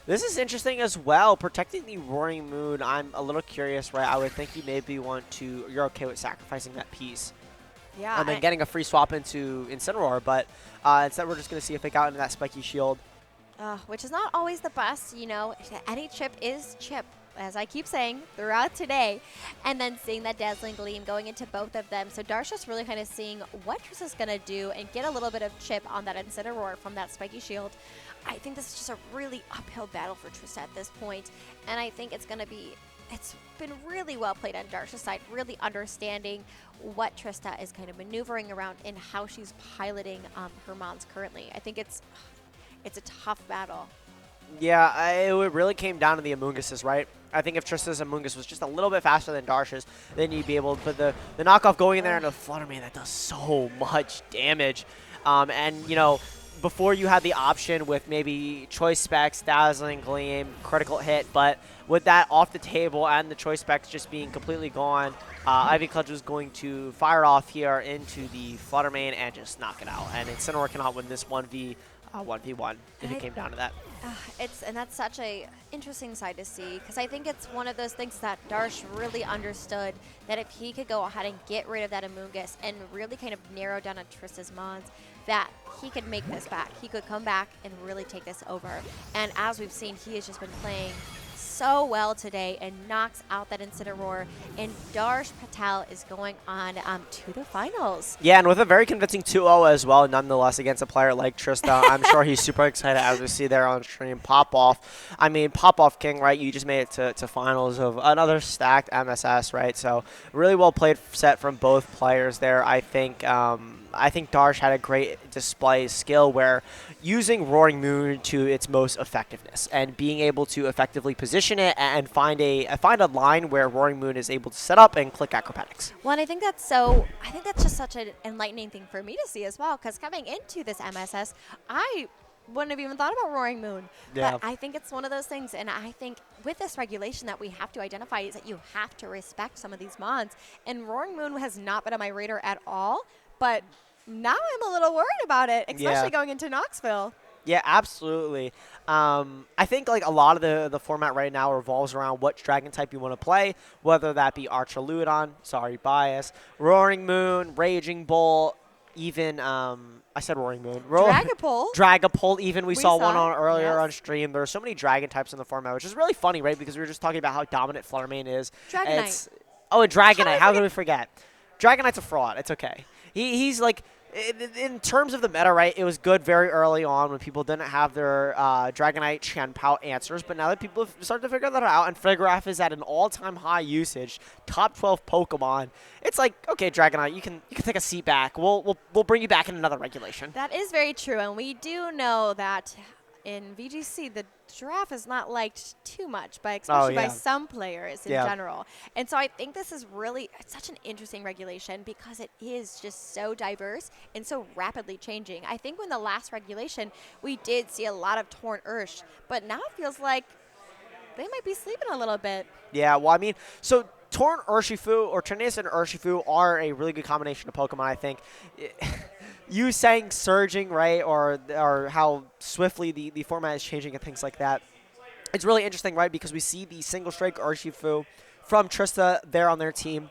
This is interesting as well. Protecting the Roaring Moon, I'm a little curious, right? I would think you maybe you're okay with sacrificing that piece. Yeah. And then getting a free swap into Incineroar, but instead we're just going to see if it got into that Spiky Shield. Which is not always the best, you know. Any chip is chip, as I keep saying throughout today. And then seeing that Dazzling Gleam going into both of them. So Darsha's really kind of seeing what Trista's going to do and get a little bit of chip on that Incineroar from that Spiky Shield. I think this is just a really uphill battle for Trista at this point, and I think it's been really well played on Darsha's side, really understanding what Trista is kind of maneuvering around and how she's piloting her Mons currently. I think it's a tough battle. Yeah, it really came down to the Amoongusses, right? I think if Trista's Amoonguss was just a little bit faster than Darsha's, then you'd be able to put the knockoff going in there and the Flutter Mane that does so much damage. And, you know, before you had the option with maybe Choice Specs, Dazzling Gleam, Critical Hit, but with that off the table and the Choice Specs just being completely gone, Ivy Cudgel was going to fire off here into the Flutter Mane and just knock it out. And Incineroar cannot win this 1v1 if it came down to that. And that's such a interesting side to see, because I think it's one of those things that Darsh really understood, that if he could go ahead and get rid of that Amoonguss and really kind of narrow down on Trista's Mons, that he could make this back. He could come back and really take this over. And as we've seen, he has just been playing so well today and knocks out that Incineroar. And Darsh Patel is going on to the finals. Yeah, and with a very convincing 2-0 as well, nonetheless, against a player like Trista. I'm sure he's super excited, as we see there on stream. Pop-Off. I mean, Pop-Off King, right? You just made it to finals of another stacked MSS, right? So really well played set from both players there. I think I think Darsh had a great display skill where using Roaring Moon to its most effectiveness and being able to effectively position it and find a line where Roaring Moon is able to set up and click acrobatics. Well, and I think that's just such an enlightening thing for me to see as well, because coming into this MSS, I wouldn't have even thought about Roaring Moon. Yeah. But I think it's one of those things, and I think with this regulation that we have to identify is that you have to respect some of these mons. And Roaring Moon has not been on my radar at all, but now I'm a little worried about it, especially going into Knoxville. Yeah, absolutely. I think like a lot of the format right now revolves around what dragon type you want to play, whether that be Archaludon, sorry, bias, Roaring Moon, Raging Bull, even I said Roaring Moon. Dragapult. Dragapult, even we saw one on earlier yes. on stream. There are so many dragon types in the format, which is really funny, right? Because we were just talking about how dominant Fluttermane is. Dragonite. And Dragonite. How did we forget? Dragonite's a fraud. It's okay. He's like, in terms of the meta, right, it was good very early on when people didn't have their Dragonite Chanpout answers, but now that people have started to figure that out, and Frigoraph is at an all-time high usage, top 12 Pokemon, it's like, okay, Dragonite, you can take a seat back. We'll bring you back in another regulation. That is very true, and we do know that in VGC, the giraffe is not liked too much, especially by some players in general. And so I think this is really such an interesting regulation because it is just so diverse and so rapidly changing. I think when the last regulation, we did see a lot of Torn Ursh, but now it feels like they might be sleeping a little bit. Yeah, well, I mean, so Torn Urshifu or Tornadus and Urshifu are a really good combination of Pokemon, I think. You saying surging, right, or how swiftly the format is changing and things like that. It's really interesting, right, because we see the single strike Urshifu from Trista there on their team.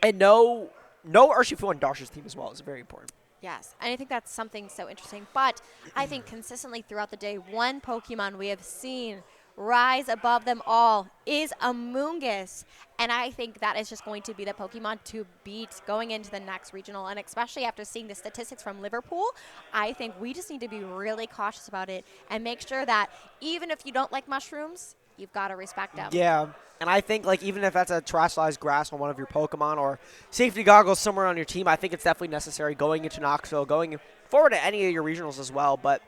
And no Urshifu on Darsh's team as well is very important. Yes, and I think that's something so interesting. But I think consistently throughout the day, one Pokemon we have seen rise above them all is Amoonguss. And I think that is just going to be the Pokemon to beat going into the next regional. And especially after seeing the statistics from Liverpool, I think we just need to be really cautious about it and make sure that even if you don't like mushrooms, you've got to respect them. Yeah, and I think like even if that's a terrestrialized grass on one of your Pokemon or safety goggles somewhere on your team, I think it's definitely necessary going into Knoxville, going forward to any of your regionals as well. But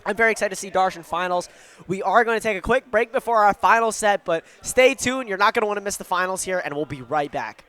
I'm very excited to see Darsh in finals. We are going to take a quick break before our final set, but stay tuned. You're not going to want to miss the finals here, and we'll be right back.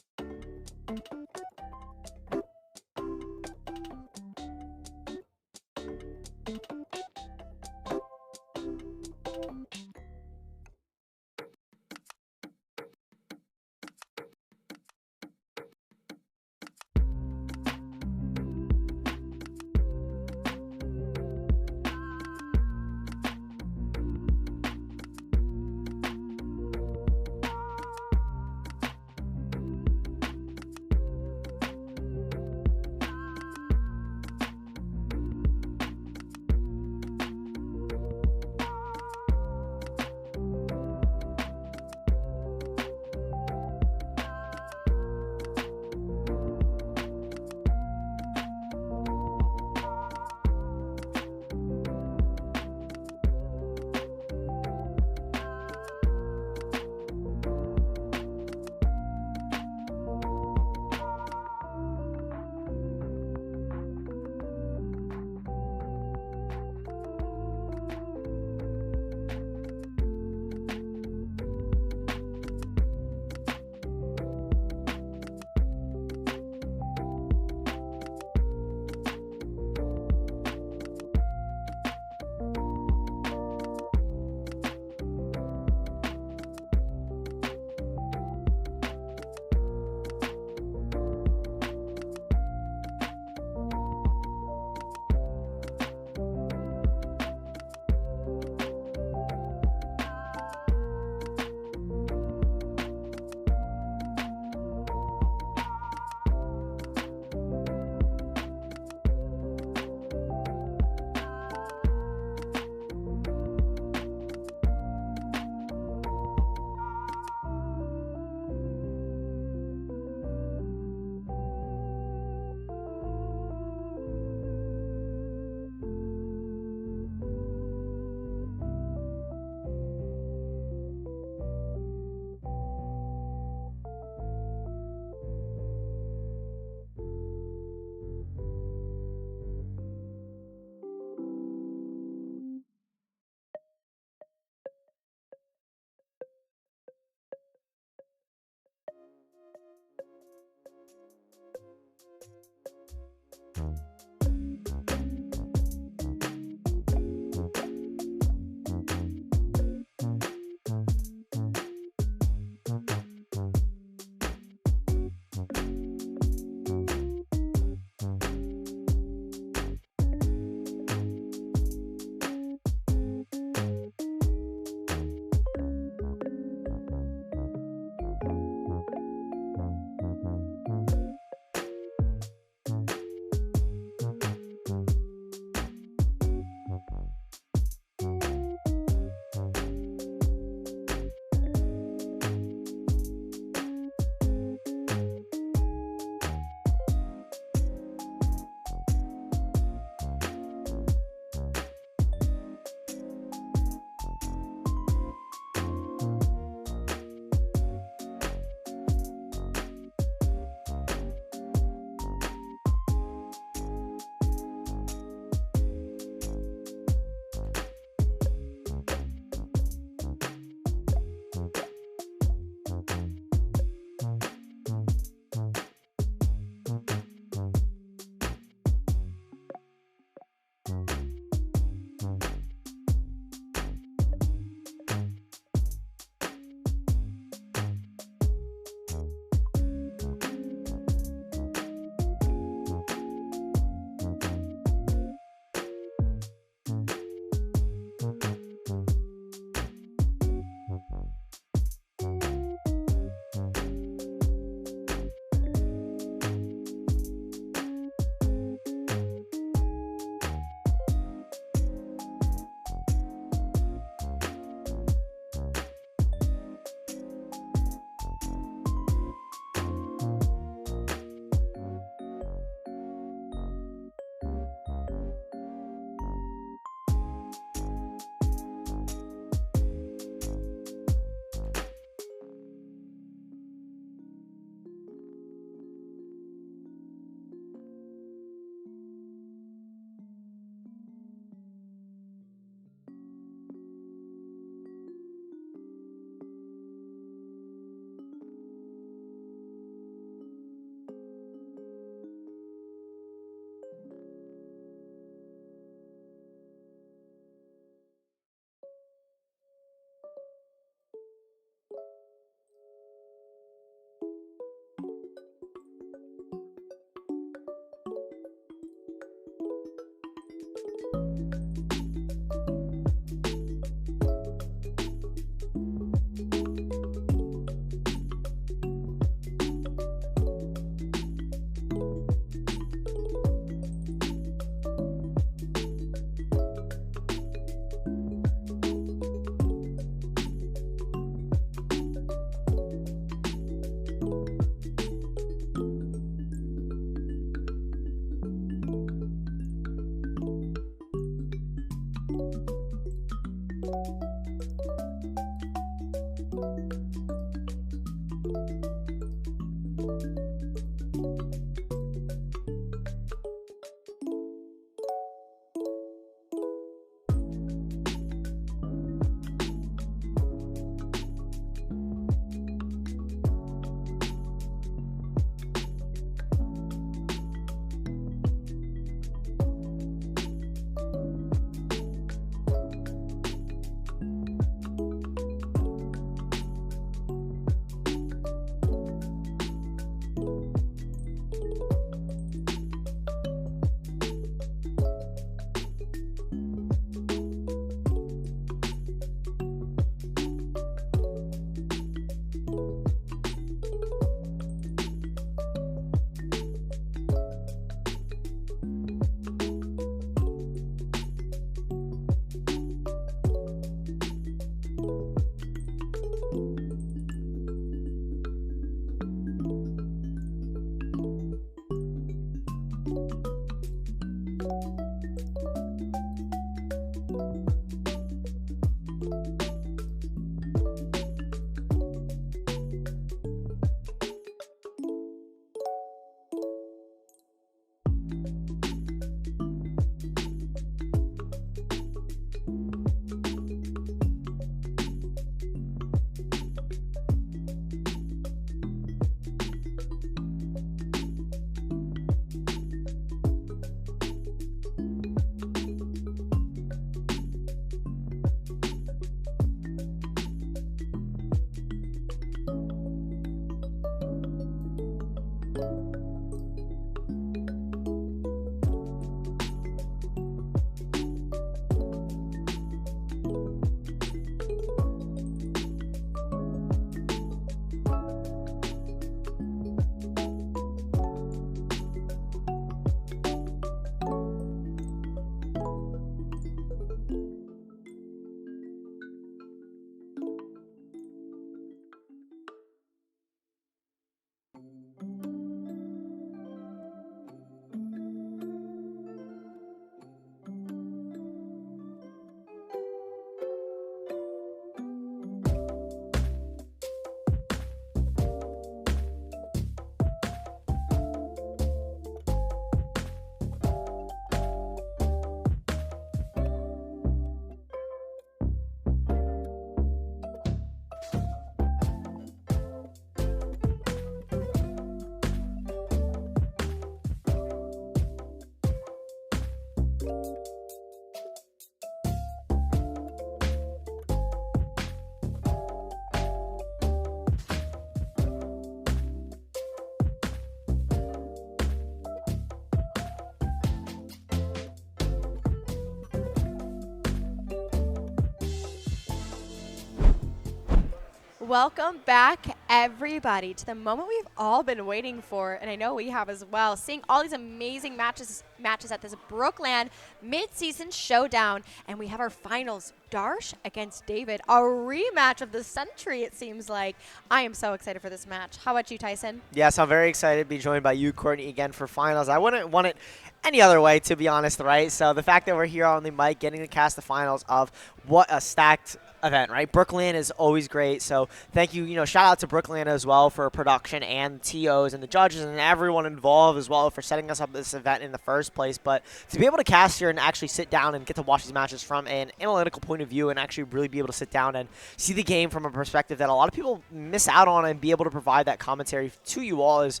Welcome back, everybody, to the moment we've all been waiting for, and I know we have as well. Seeing all these amazing matches at this BrookLAN mid-season showdown, and we have our finals: Darsh against David, a rematch of the century. It seems like. I am so excited for this match. How about you, Tyson? Yes, I'm very excited to be joined by you, Courtney, again for finals. I wouldn't want it any other way, to be honest, right? So the fact that we're here on the mic, getting to cast the finals of what a stacked event, right? BrookLAN is always great. So thank you, shout out to BrookLAN as well for production and TOs and the judges and everyone involved as well for setting us up this event in the first place. But to be able to cast here and actually sit down and get to watch these matches from an analytical point of view and actually really be able to sit down and see the game from a perspective that a lot of people miss out on and be able to provide that commentary to you all is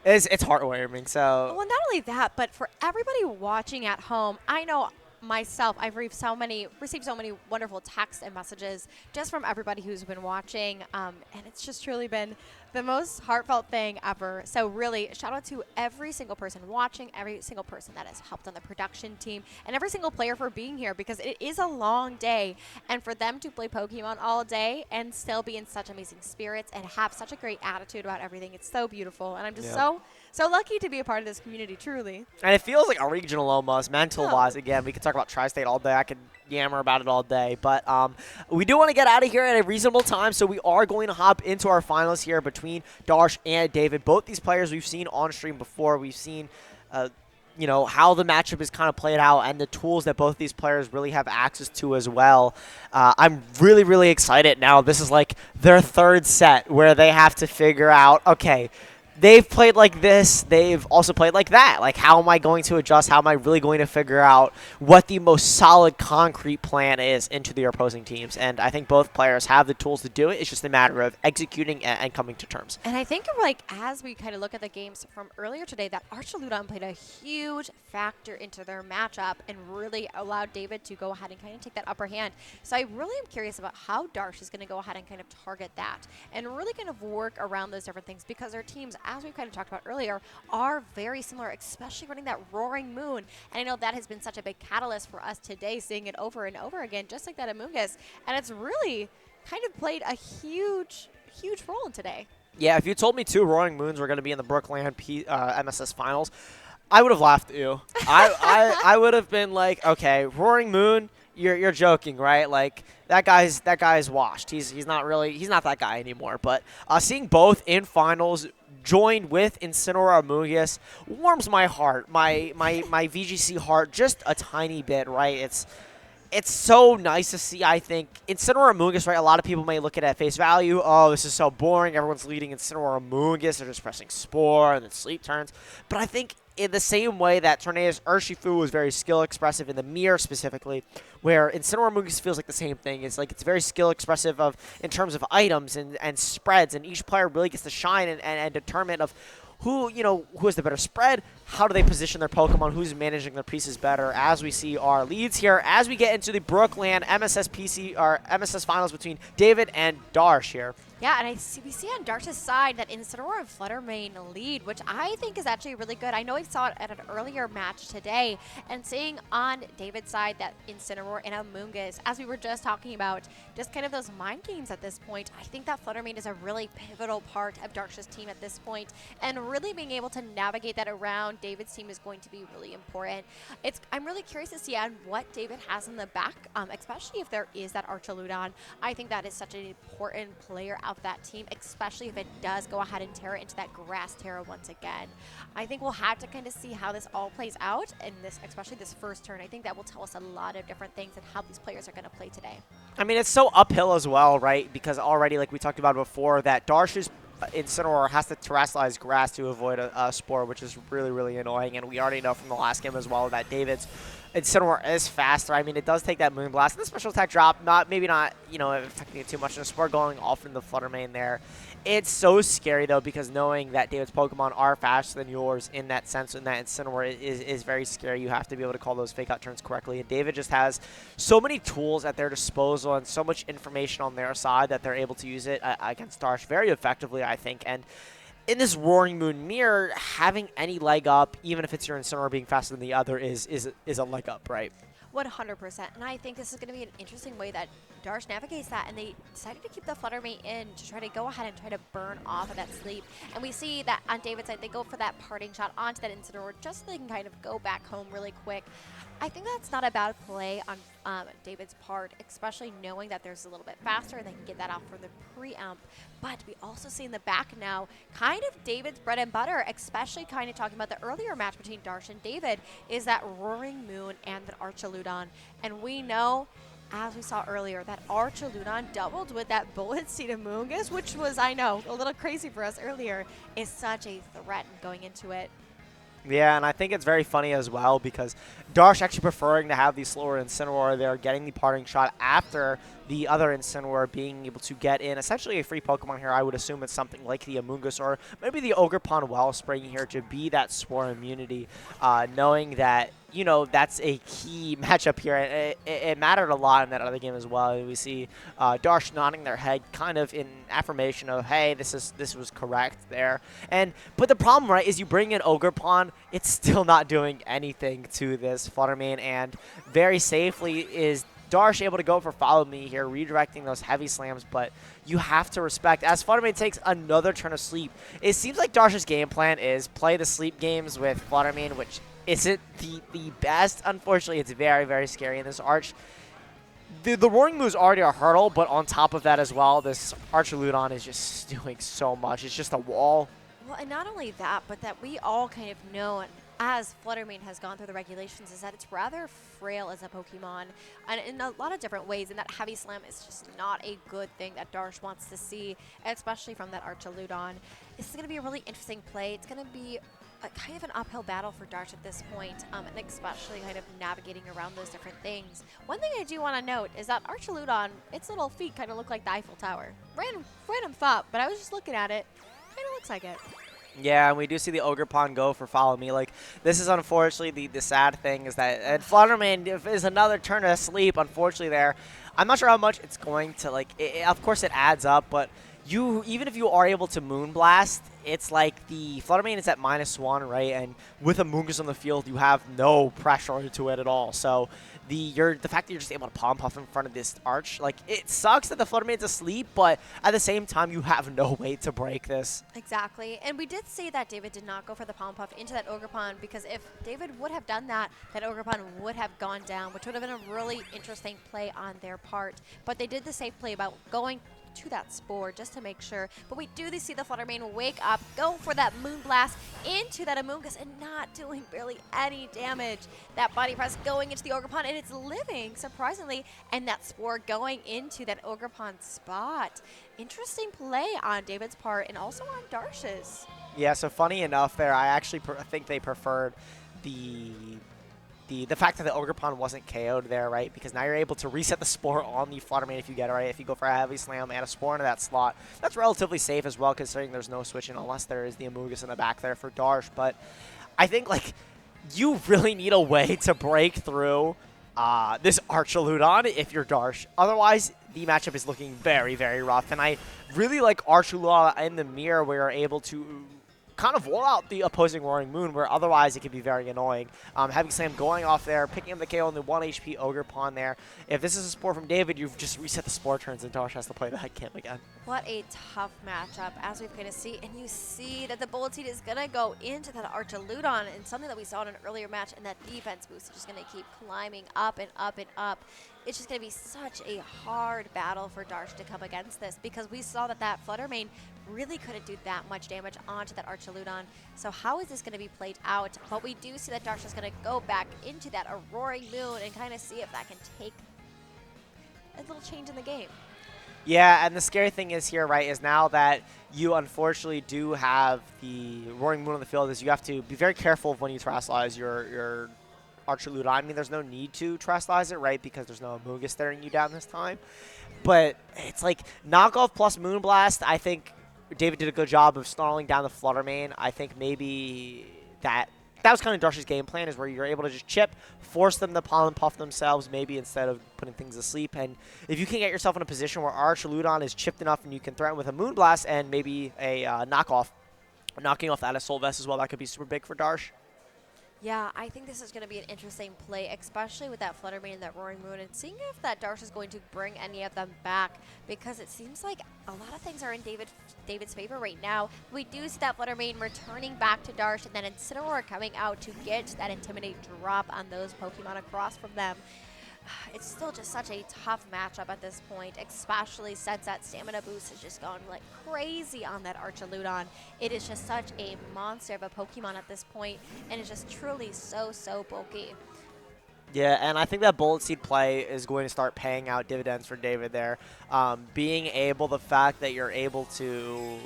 it's heartwarming. So Well, not only that, but for everybody watching at home, I know myself, I've received so many wonderful texts and messages just from everybody who's been watching, and it's just truly been the most heartfelt thing ever. So really, shout out to every single person watching, every single person that has helped on the production team, and every single player for being here, because it is a long day, and for them to play Pokemon all day and still be in such amazing spirits and have such a great attitude about everything, it's so beautiful, and I'm just so lucky to be a part of this community, truly. And it feels like a regional almost, mental-wise. Again, we could talk about Tri-State all day. I could yammer about it all day. But we do want to get out of here at a reasonable time, so we are going to hop into our finals here between Darsh and David. Both these players we've seen on stream before. We've seen how the matchup is kind of played out and the tools that both these players really have access to as well. I'm really, really excited now. This is like their third set where they have to figure out, okay, they've played like this. They've also played like that. Like, how am I going to adjust? How am I really going to figure out what the most solid, concrete plan is into the opposing teams? And I think both players have the tools to do it. It's just a matter of executing and coming to terms. And I think, as we kind of look at the games from earlier today, that Archaludon played a huge factor into their matchup and really allowed David to go ahead and kind of take that upper hand. So I really am curious about how Darsh is going to go ahead and kind of target that and really kind of work around those different things, because their teams, as we've kind of talked about earlier, are very similar, especially running that Roaring Moon. And I know that has been such a big catalyst for us today, seeing it over and over again, just like that Among Us. And it's really kind of played a huge role in today. Yeah, if you told me 2 Roaring Moons were going to be in the BrookLAN MSS Finals, I would have laughed at you. I would have been like, okay, Roaring Moon, you're joking, right? Like, that guy's washed. He's not that guy anymore. But seeing both in finals joined with Incineroar Amogus warms my heart, my VGC heart, just a tiny bit, right? It's so nice to see, I think. Incineroar Amogus, right? A lot of people may look at it at face value. Oh, this is so boring. Everyone's leading Incineroar Amogus. They're just pressing Spore and then Sleep turns. But I think in the same way that Tornadus Urshifu was very skill expressive in the mirror specifically, where Incineroar Amogus feels like the same thing. It's like it's very skill expressive in terms of items and spreads, and each player really gets to shine and determine of who has the better spread, how do they position their Pokemon, who's managing their pieces better, as we see our leads here as we get into the BrookLAN MSS Finals between David and Darsh here. Yeah, and we see on Darsh's side that Incineroar and Flutter Mane lead, which I think is actually really good. I know we saw it at an earlier match today, and seeing on David's side that Incineroar and Amogus, as we were just talking about, just kind of those mind games at this point, I think that Flutter Mane is a really pivotal part of Darsh's team at this point, and really being able to navigate that around David's team is going to be really important. I'm really curious to see on what David has in the back, especially if there is that Archaludon. I think that is such an important player of that team, especially if it does go ahead and tear it into that Grass Terra once again. I think we'll have to kind of see how this all plays out in this, especially this first turn. I think that will tell us a lot of different things and how these players are going to play today. I mean, it's so uphill as well, right? Because already, like we talked about before, that Darsh's Incineroar has to terrestrialize grass to avoid a Spore, which is really, really annoying. And we already know from the last game as well that David's Incineroar is faster. I mean, it does take that Moonblast and the special attack drop, maybe not affecting it too much. And the Spore going off in the Flutter Mane there. It's so scary, though, because knowing that David's Pokemon are faster than yours in that sense, and that Incineroar is very scary. You have to be able to call those fake out turns correctly. And David just has so many tools at their disposal and so much information on their side that they're able to use it against Darsh very effectively, I think. And in this Roaring Moon mirror, having any leg up, even if it's your Incineroar being faster than the other, is a leg up, right? 100%. And I think this is going to be an interesting way that Darsh navigates that, and they decided to keep the Flutter Mate in to try to go ahead and try to burn off of that sleep. And we see that on David's side, they go for that parting shot onto that Incineroar just so they can kind of go back home really quick. I think that's not a bad play on David's part, especially knowing that there's a little bit faster and they can get that off from the preamp. But we also see in the back now kind of David's bread and butter, especially kind of talking about the earlier match between Darsh and David, is that Roaring Moon and the Archaludon. And we know, as we saw earlier, that Archaludon doubled with that Bullet Seed Amoonguss, which was, I know, a little crazy for us earlier, is such a threat going into it. Yeah, and I think it's very funny as well because Darsh actually preferring to have the slower Incineroar there, getting the parting shot after the other Incineroar being able to get in essentially a free Pokemon here. I would assume it's something like the Amoonguss or maybe the Ogerpon Wellspring here to be that Spore immunity, knowing that, you know, that's a key matchup here. It mattered a lot in that other game as well. We see Darsh nodding their head kind of in affirmation of, hey, this was correct there. But the problem, right, is you bring in Ogerpon, it's still not doing anything to this Fluttermane, and very safely is Darsh able to go for Follow Me here, redirecting those heavy slams, but you have to respect, as Fluttermane takes another turn of sleep, it seems like Darsh's game plan is play the sleep games with Fluttermane, which isn't the best. Unfortunately, it's very, very scary in this Arch. The Roaring Moon's already a hurdle, but on top of that as well, this Archaludon is just doing so much. It's just a wall. Well, and not only that, but that we all kind of know, and as Fluttermane has gone through the regulations, is that it's rather frail as a Pokemon, and in a lot of different ways, and that Heavy Slam is just not a good thing that Darsh wants to see, especially from that Archaludon. This is going to be a really interesting play. It's going to be kind of an uphill battle for Darsh at this point, and especially kind of navigating around those different things. One thing I do want to note is that Archaludon, its little feet kind of look like the Eiffel Tower. Random thought, but I was just looking at it. Kind of looks like it. Yeah, and we do see the Ogerpon go for Follow Me. Like, this is unfortunately the sad thing is that Fluttermane is another turn to sleep, unfortunately, there. I'm not sure how much it's going to, like, of course it adds up, but even if you are able to Moonblast, it's like the Fluttermane is at -1, right? And with a Amoonguss on the field, you have no pressure into it at all. So the fact that you're just able to Palm Puff in front of this Arch, like, it sucks that the Fluttermane's asleep, but at the same time, you have no way to break this. Exactly. And we did see that David did not go for the Palm Puff into that Ogerpon, because if David would have done that, that Ogerpon would have gone down, which would have been a really interesting play on their part. But they did the safe play about going to that Spore just to make sure. But we do see the Fluttermane wake up, go for that Moonblast into that Amoonguss, and not doing barely any damage. That Body Press going into the Ogerpon, and it's living, surprisingly, and that Spore going into that Ogerpon spot. Interesting play on David's part, and also on Darsh's. Yeah, so funny enough there, I actually think they preferred the fact that the Ogerpon wasn't KO'd there, right? Because now you're able to reset the Spore on the Fluttermane if you get it, right? If you go for a Heavy Slam and a Spore into that slot, that's relatively safe as well, considering there's no switching unless there is the Amoonguss in the back there for Darsh. But I think, like, you really need a way to break through this Archaludon if you're Darsh. Otherwise, the matchup is looking very, very rough. And I really like Archaludon in the mirror where you're able to kind of wall out the opposing Roaring Moon, where otherwise it could be very annoying. Heavy Slam going off there, picking up the KO on the 1 HP Ogerpon there. If this is a Spore from David, you've just reset the Spore turns and Darsh has to play that game again. What a tough matchup, as we've kind of see, and you see that the Bullet Seed is going to go into that Archaludon, and something that we saw in an earlier match, and that defense boost is just going to keep climbing up and up and up. It's just going to be such a hard battle for Darsh to come against this, because we saw that Fluttermane really couldn't do that much damage onto that Archaludon. So how is this going to be played out? But we do see that Darsh is going to go back into that Roaring Moon and kind of see if that can take a little change in the game. Yeah, and the scary thing is here, right, is now that you unfortunately do have the Roaring Moon on the field, is you have to be very careful of when you Terastallize your Archaludon. I mean, there's no need to Terastallize it, right, because there's no Amoonguss staring you down this time. But it's like knockoff plus Moonblast. I think David did a good job of snarling down the Fluttermane. I think maybe that was kind of Darsh's game plan, is where you're able to just chip, force them to Pollen Puff themselves, maybe instead of putting things to sleep. And if you can get yourself in a position where Archaludon is chipped enough and you can threaten with a Moonblast and maybe a knockoff, knocking off that Assault Vest as well, that could be super big for Darsh. Yeah, I think this is going to be an interesting play, especially with that Flutter Mane and that Roaring Moon, and seeing if that Darsh is going to bring any of them back, because it seems like a lot of things are in David's favor right now. We do see that Flutter Mane returning back to Darsh, and then Incineroar coming out to get that Intimidate drop on those Pokemon across from them. It's still just such a tough matchup at this point, especially since that stamina boost has just gone like crazy on that Archaludon. It is just such a monster of a Pokemon at this point, and it's just truly so bulky. Yeah, and I think that Bullet Seed play is going to start paying out dividends for David there. Being able, the fact that you're able to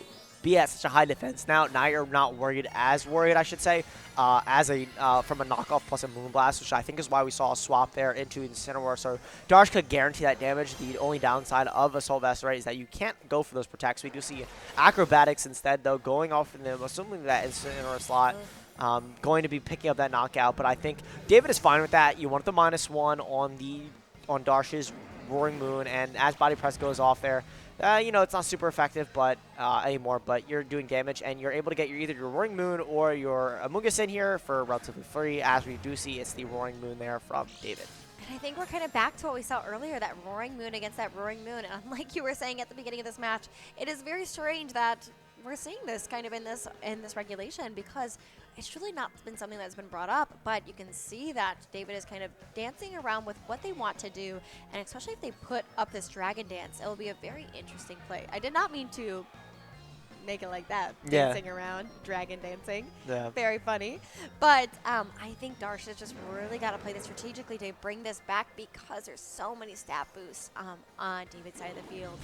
be at such a high defense now you're not worried, I should say, as a from a knockoff plus a Moonblast, which I think is why we saw a swap there into Incineroar. So Darsh could guarantee that damage. The only downside of Assault Vest, right, is that you can't go for those protects. We do see Acrobatics instead, though, going off in them, assuming that Incineroar slot. Going to be picking up that knockout, but I think David is fine with that. You want the -1 on Darsh's Roaring Moon, and as Body Press goes off there, it's not super effective, but anymore. But you're doing damage, and you're able to get either your Roaring Moon or your Amoonguss in here for relatively free. As we do see, it's the Roaring Moon there from David. And I think we're kind of back to what we saw earlier, that Roaring Moon against that Roaring Moon. And like you were saying at the beginning of this match, it is very strange that we're seeing this kind of in this regulation, because it's truly not been something that's been brought up, but you can see that David is kind of dancing around with what they want to do, and especially if they put up this Dragon Dance, it will be a very interesting play. I did not mean to make it like that, dancing around, dragon dancing. Yeah. Very funny. But I think Darsh has just really got to play this strategically to bring this back, because there's so many stat boosts on David's side of the field.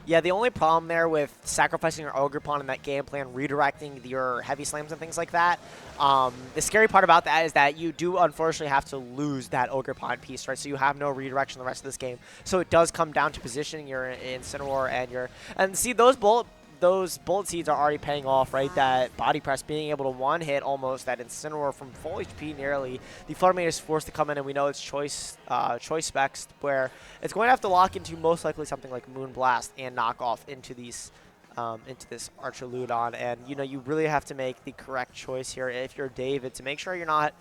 Yeah, the only problem there with sacrificing your Ogre Pawn in that game plan, redirecting your Heavy Slams and things like that, the scary part about that is that you do unfortunately have to lose that Ogre Pawn piece, right? So you have no redirection the rest of this game. So it does come down to positioning your Incineroar and see those bullet seeds are already paying off, right? That Body Press being able to one-hit almost that Incineroar from full HP nearly. The Flutter Mane is forced to come in, and we know it's choice specs, where it's going to have to lock into most likely something like Moonblast and knock off into these into this Archaludon. And you really have to make the correct choice here if you're David to make sure you're not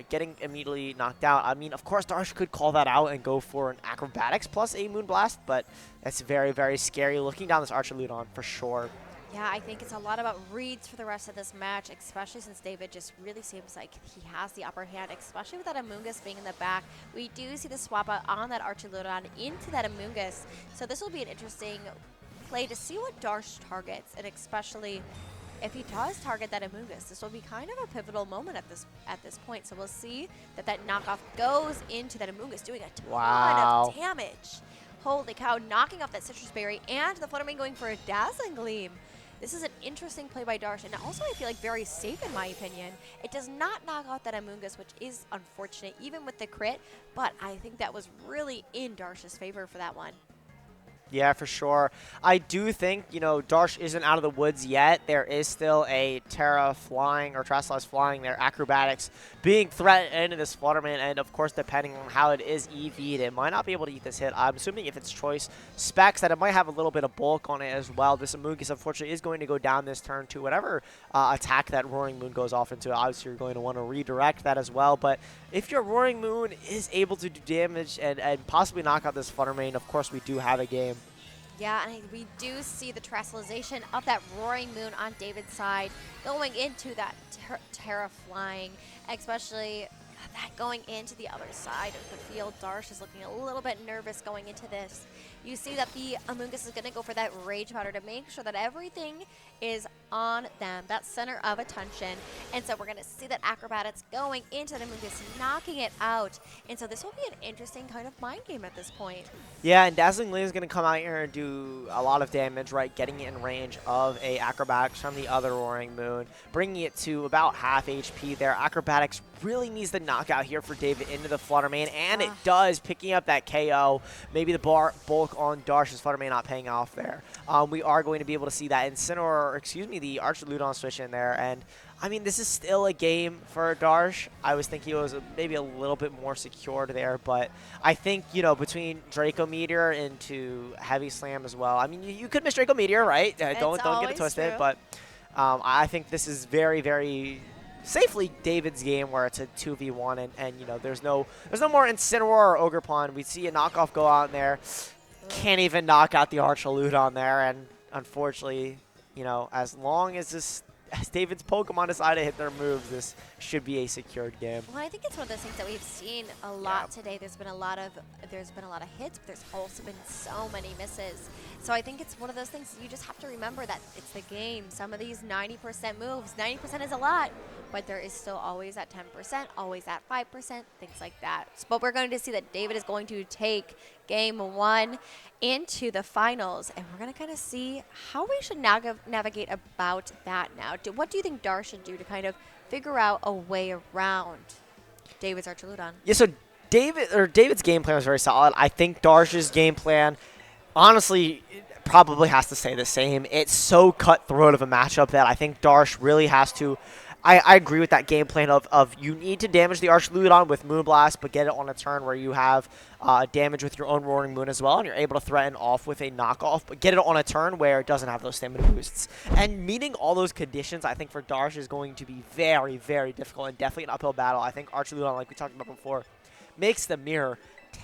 getting immediately knocked out. I mean, of course, Darsh could call that out and go for an Acrobatics plus a Moonblast, but that's very, very scary looking down this Archaludon for sure. Yeah, I think it's a lot about reads for the rest of this match, especially since David just really seems like he has the upper hand, especially with that Amoonguss being in the back. We do see the swap out on that Archaludon into that Amoonguss, so this will be an interesting play to see what Darsh targets, and especially if he does target that Amoonguss, this will be kind of a pivotal moment at this point. So we'll see that knockoff goes into that Amoonguss, doing a ton of damage. Holy cow, knocking off that Citrus Berry, and the Flutter Mane going for a Dazzling Gleam. This is an interesting play by Darsh, and also I feel like very safe in my opinion. It does not knock out that Amoonguss, which is unfortunate, even with the crit, but I think that was really in Darsh's favor for that one. Yeah, for sure. I do think, Darsh isn't out of the woods yet. There is still a Terra flying, or Terrasilize flying there, Acrobatics being threatened into this Flutter Mane, and of course, depending on how it is EV'd, it might not be able to eat this hit. I'm assuming if it's choice specs that it might have a little bit of bulk on it as well. This Amoonguss, unfortunately, is going to go down this turn to whatever attack that Roaring Moon goes off into. Obviously, you're going to want to redirect that as well, but if your Roaring Moon is able to do damage and possibly knock out this Flutter Mane, of course, we do have a game. Yeah, and we do see the Terrasalization of that Roaring Moon on David's side going into that Terra flying, especially that going into the other side of the field. Darsh is looking a little bit nervous going into this. You see that the Amoonguss is going to go for that Rage Powder to make sure that everything is on them, that center of attention. And so we're going to see that Acrobatics going into the Amoonguss, knocking it out. And so this will be an interesting kind of mind game at this point. Yeah, and Dazzling Gleam is going to come out here and do a lot of damage, right? Getting it in range of a Acrobatics from the other Roaring Moon, bringing it to about half HP there. Acrobatics really needs the knockout here for David into the Flutter Mane, and it does, picking up that KO. Maybe the bulk on Darsh's Flutter Mane not paying off there. We are going to be able to see that the Archaludon switch in there, and I mean, this is still a game for Darsh. I was thinking it was maybe a little bit more secured there, but I think, between Draco Meteor into Heavy Slam as well. I mean, you could miss Draco Meteor, right? Don't get it twisted, but I think this is very, very safely David's game where it's a 2v1 and you know there's no more Incineroar or Ogerpon. We see a knockoff go out in there, can't even knock out the Archaludon there, and unfortunately, you know, as long as David's Pokemon decide to hit their moves, this should be a secured game. Well, I think it's one of those things that we've seen a lot today. There's been a lot of hits, but there's also been so many misses. So I think it's one of those things you just have to remember that it's the game. Some of these 90% moves, 90% is a lot, but there is still always that 10%, always that 5%, things like that. But we're going to see that David is going to take game 1 into the finals, and we're going to kind of see how we should navigate about that now. What do you think Dar should do to kind of figure out a way around David's Archaludon? Yeah, so David's game plan was very solid. I think Darsh's game plan, honestly, probably has to stay the same. It's so cutthroat of a matchup that I think Darsh really has to. I agree with that game plan of you need to damage the Archaludon with Moonblast, but get it on a turn where you have damage with your own Roaring Moon as well, and you're able to threaten off with a knockoff, but get it on a turn where it doesn't have those stamina boosts. And meeting all those conditions, I think, for Darsh is going to be very, very difficult and definitely an uphill battle. I think Archaludon, like we talked about before, makes the mirror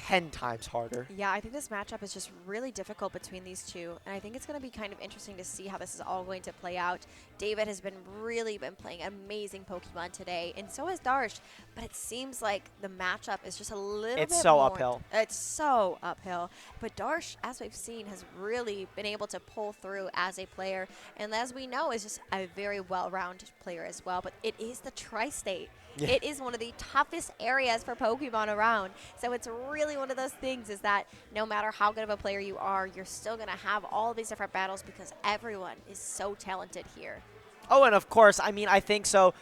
10 times harder. Yeah, I think this matchup is just really difficult between these two, and I think it's going to be kind of interesting to see how this is all going to play out. David has really been playing amazing Pokemon today, and so has Darsh, but it seems like the matchup is just a little bit more uphill. It's so uphill, but Darsh, as we've seen, has really been able to pull through as a player, and as we know, is just a very well-rounded player as well, but it is the Tri-State. Yeah. It is one of the toughest areas for Pokemon around. So it's really one of those things is that no matter how good of a player you are, you're still going to have all these different battles because everyone is so talented here. Oh, and of course, I mean, I think so.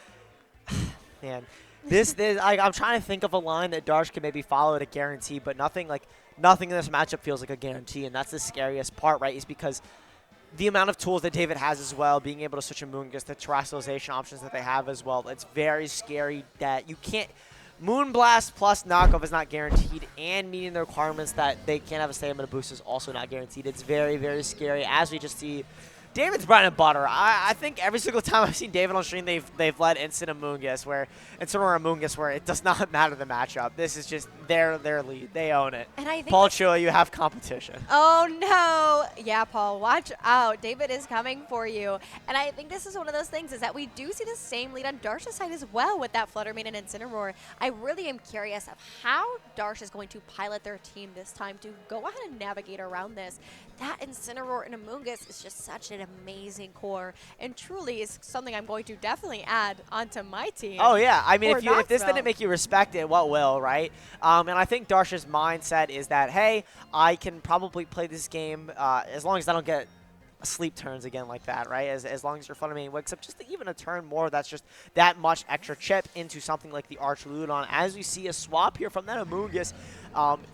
Man, I'm trying to think of a line that Darsh can maybe follow to guarantee, but nothing in this matchup feels like a guarantee, and that's the scariest part, right, is because the amount of tools that David has as well, being able to switch a Moongus, the terrestrialization options that they have as well, it's very scary that you can't. Moonblast plus knockoff is not guaranteed, and meeting the requirements that they can't have a stamina boost is also not guaranteed. It's very, very scary, as we just see. David's bread and butter. I think every single time I've seen David on stream, they've led Instant Amoonguss where it does not matter the matchup. This is just their lead. They own it. And I think Paul Chua, you have competition. Oh no! Yeah, Paul, watch out. David is coming for you. And I think this is one of those things is that we do see the same lead on Darsh's side as well with that Fluttermane and Incineroar. I really am curious of how Darsh is going to pilot their team this time to go ahead and navigate around this. That Incineroar and Amoonguss is just such an amazing core, and truly is something I'm going to definitely add onto my team. Oh yeah, I mean, if this didn't make you respect it, what will, right? And I think Darsh's mindset is that, hey, I can probably play this game as long as I don't get sleep turns again like that, right? As long as your Fluttermane wakes up just even a turn more, that's just that much extra chip into something like the Archaludon. As we see a swap here from that Amoonguss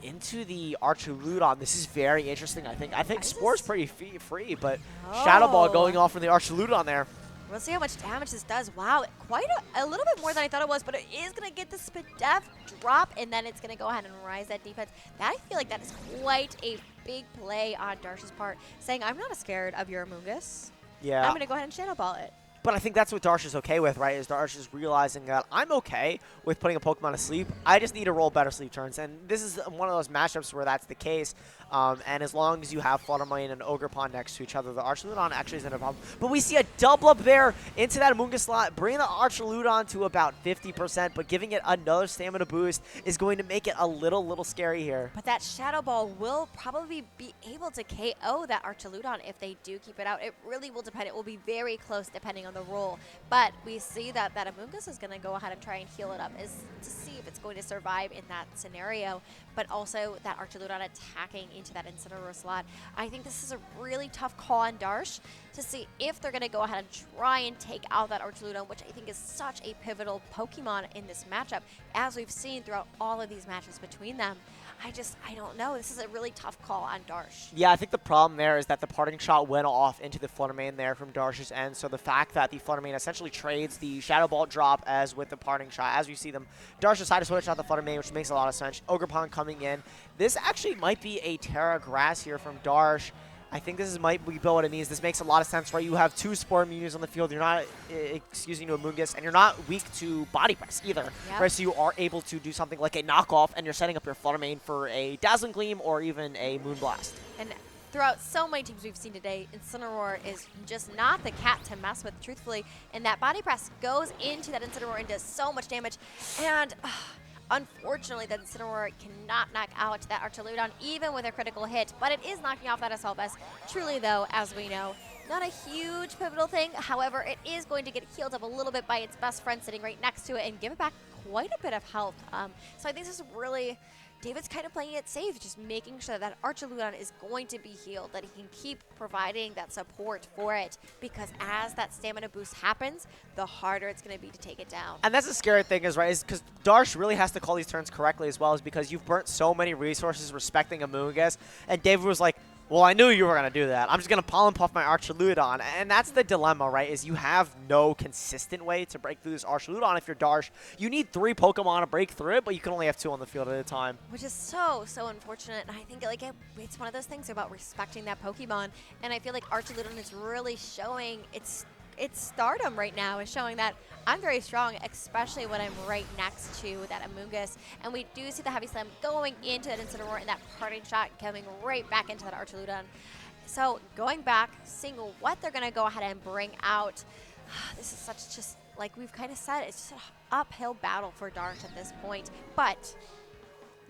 into the Archaludon, this is very interesting. I think Spore's pretty free, but Shadow Ball going off from the Archaludon there. We'll see how much damage this does. Wow, quite a little bit more than I thought it was, but it is going to get the Spadef drop, and then it's going to go ahead and rise that defense. I feel like that is quite a big play on Darsh's part, saying, I'm not scared of your Amoonguss. Yeah. I'm going to go ahead and Shadow Ball it. But I think that's what Darsh is okay with, right? Is Darsh is realizing that I'm okay with putting a Pokemon to sleep. I just need to roll better sleep turns. And this is one of those matchups where that's the case. And as long as you have Fluttermane and Ogerpon next to each other, the Archaludon actually isn't a problem. But we see a double up there into that Amoonguss slot, bringing the Archaludon to about 50%, but giving it another stamina boost is going to make it a little scary here. But that Shadow Ball will probably be able to KO that Archaludon if they do keep it out. It really will depend. It will be very close depending on the roll. But we see that Amoonguss is going to go ahead and try and heal it up to see if it's going to survive in that scenario. But also that Archaludon attacking into that Incineroar slot. I think this is a really tough call on Darsh to see if they're going to go ahead and try and take out that Archaludon, which I think is such a pivotal Pokemon in this matchup, as we've seen throughout all of these matches between them. I don't know. This is a really tough call on Darsh. Yeah, I think the problem there is that the parting shot went off into the Fluttermane there from Darsh's end. So the fact that the Fluttermane essentially trades the Shadow Ball drop as with the parting shot, as we see them, Darsh decided to switch out the Fluttermane, which makes a lot of sense. Ogerpon coming in. This actually might be a Terra Grass here from Darsh. I think this might be what it means. This makes a lot of sense, right? You have 2 Spore Immunities on the field. You're not excusing to Amoonguss, and you're not weak to Body Press either, right? So you are able to do something like a knockoff, and you're setting up your Flutter Mane for a Dazzling Gleam or even a Moonblast. And throughout so many teams we've seen today, Incineroar is just not the cat to mess with, truthfully. And that Body Press goes into that Incineroar and does so much damage. And unfortunately, that Incineroar cannot knock out that Archaludon, even with a critical hit. But it is knocking off that SLS. Truly, though, as we know, not a huge pivotal thing. However, it is going to get healed up a little bit by its best friend sitting right next to it and give it back quite a bit of health. So I think this is really... David's kind of playing it safe, just making sure that Archaludon is going to be healed, that he can keep providing that support for it, because as that stamina boost happens, the harder it's going to be to take it down. And that's the scary thing is, right, is because Darsh really has to call these turns correctly as well, is because you've burnt so many resources respecting Amoonguss, and David was like, well, I knew you were going to do that. I'm just going to Pollen Puff my Archaludon. And that's the dilemma, right, is you have no consistent way to break through this Archaludon if you're Darsh. You need 3 Pokemon to break through it, but you can only have 2 on the field at a time. Which is so, so unfortunate. And I think like it's one of those things about respecting that Pokemon. And I feel like Archaludon is really showing its stardom right now, is showing that I'm very strong, especially when I'm right next to that Amoonguss. And we do see the Heavy Slam going into that Incineroar and that parting shot coming right back into that Archaludon. So going back, seeing what they're going to go ahead and bring out. This is such just, like we've kind of said, it's just an uphill battle for Darsh at this point. But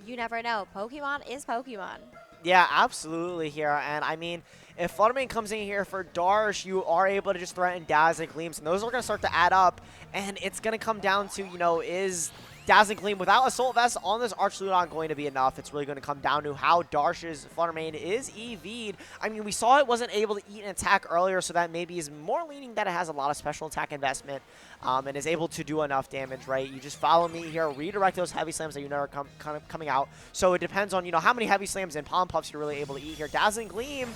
you never know. Pokemon is Pokemon. Yeah, absolutely here. And I mean, if Flutter Mane comes in here for Darsh, you are able to just threaten Dazzling Gleams, and those are going to start to add up. And it's going to come down to, you know, is Dazzling Gleam without Assault Vest on this Archaludon going to be enough? It's really going to come down to how Darsh's Flutter Mane is EV'd. I mean, we saw it wasn't able to eat an attack earlier, so that maybe is more leaning that it has a lot of special attack investment and is able to do enough damage, right? You just follow me here, redirect those Heavy Slams that you know are kind of coming out. So it depends on, you know, how many Heavy Slams and Pollen Puffs you're really able to eat here. Dazzling Gleam,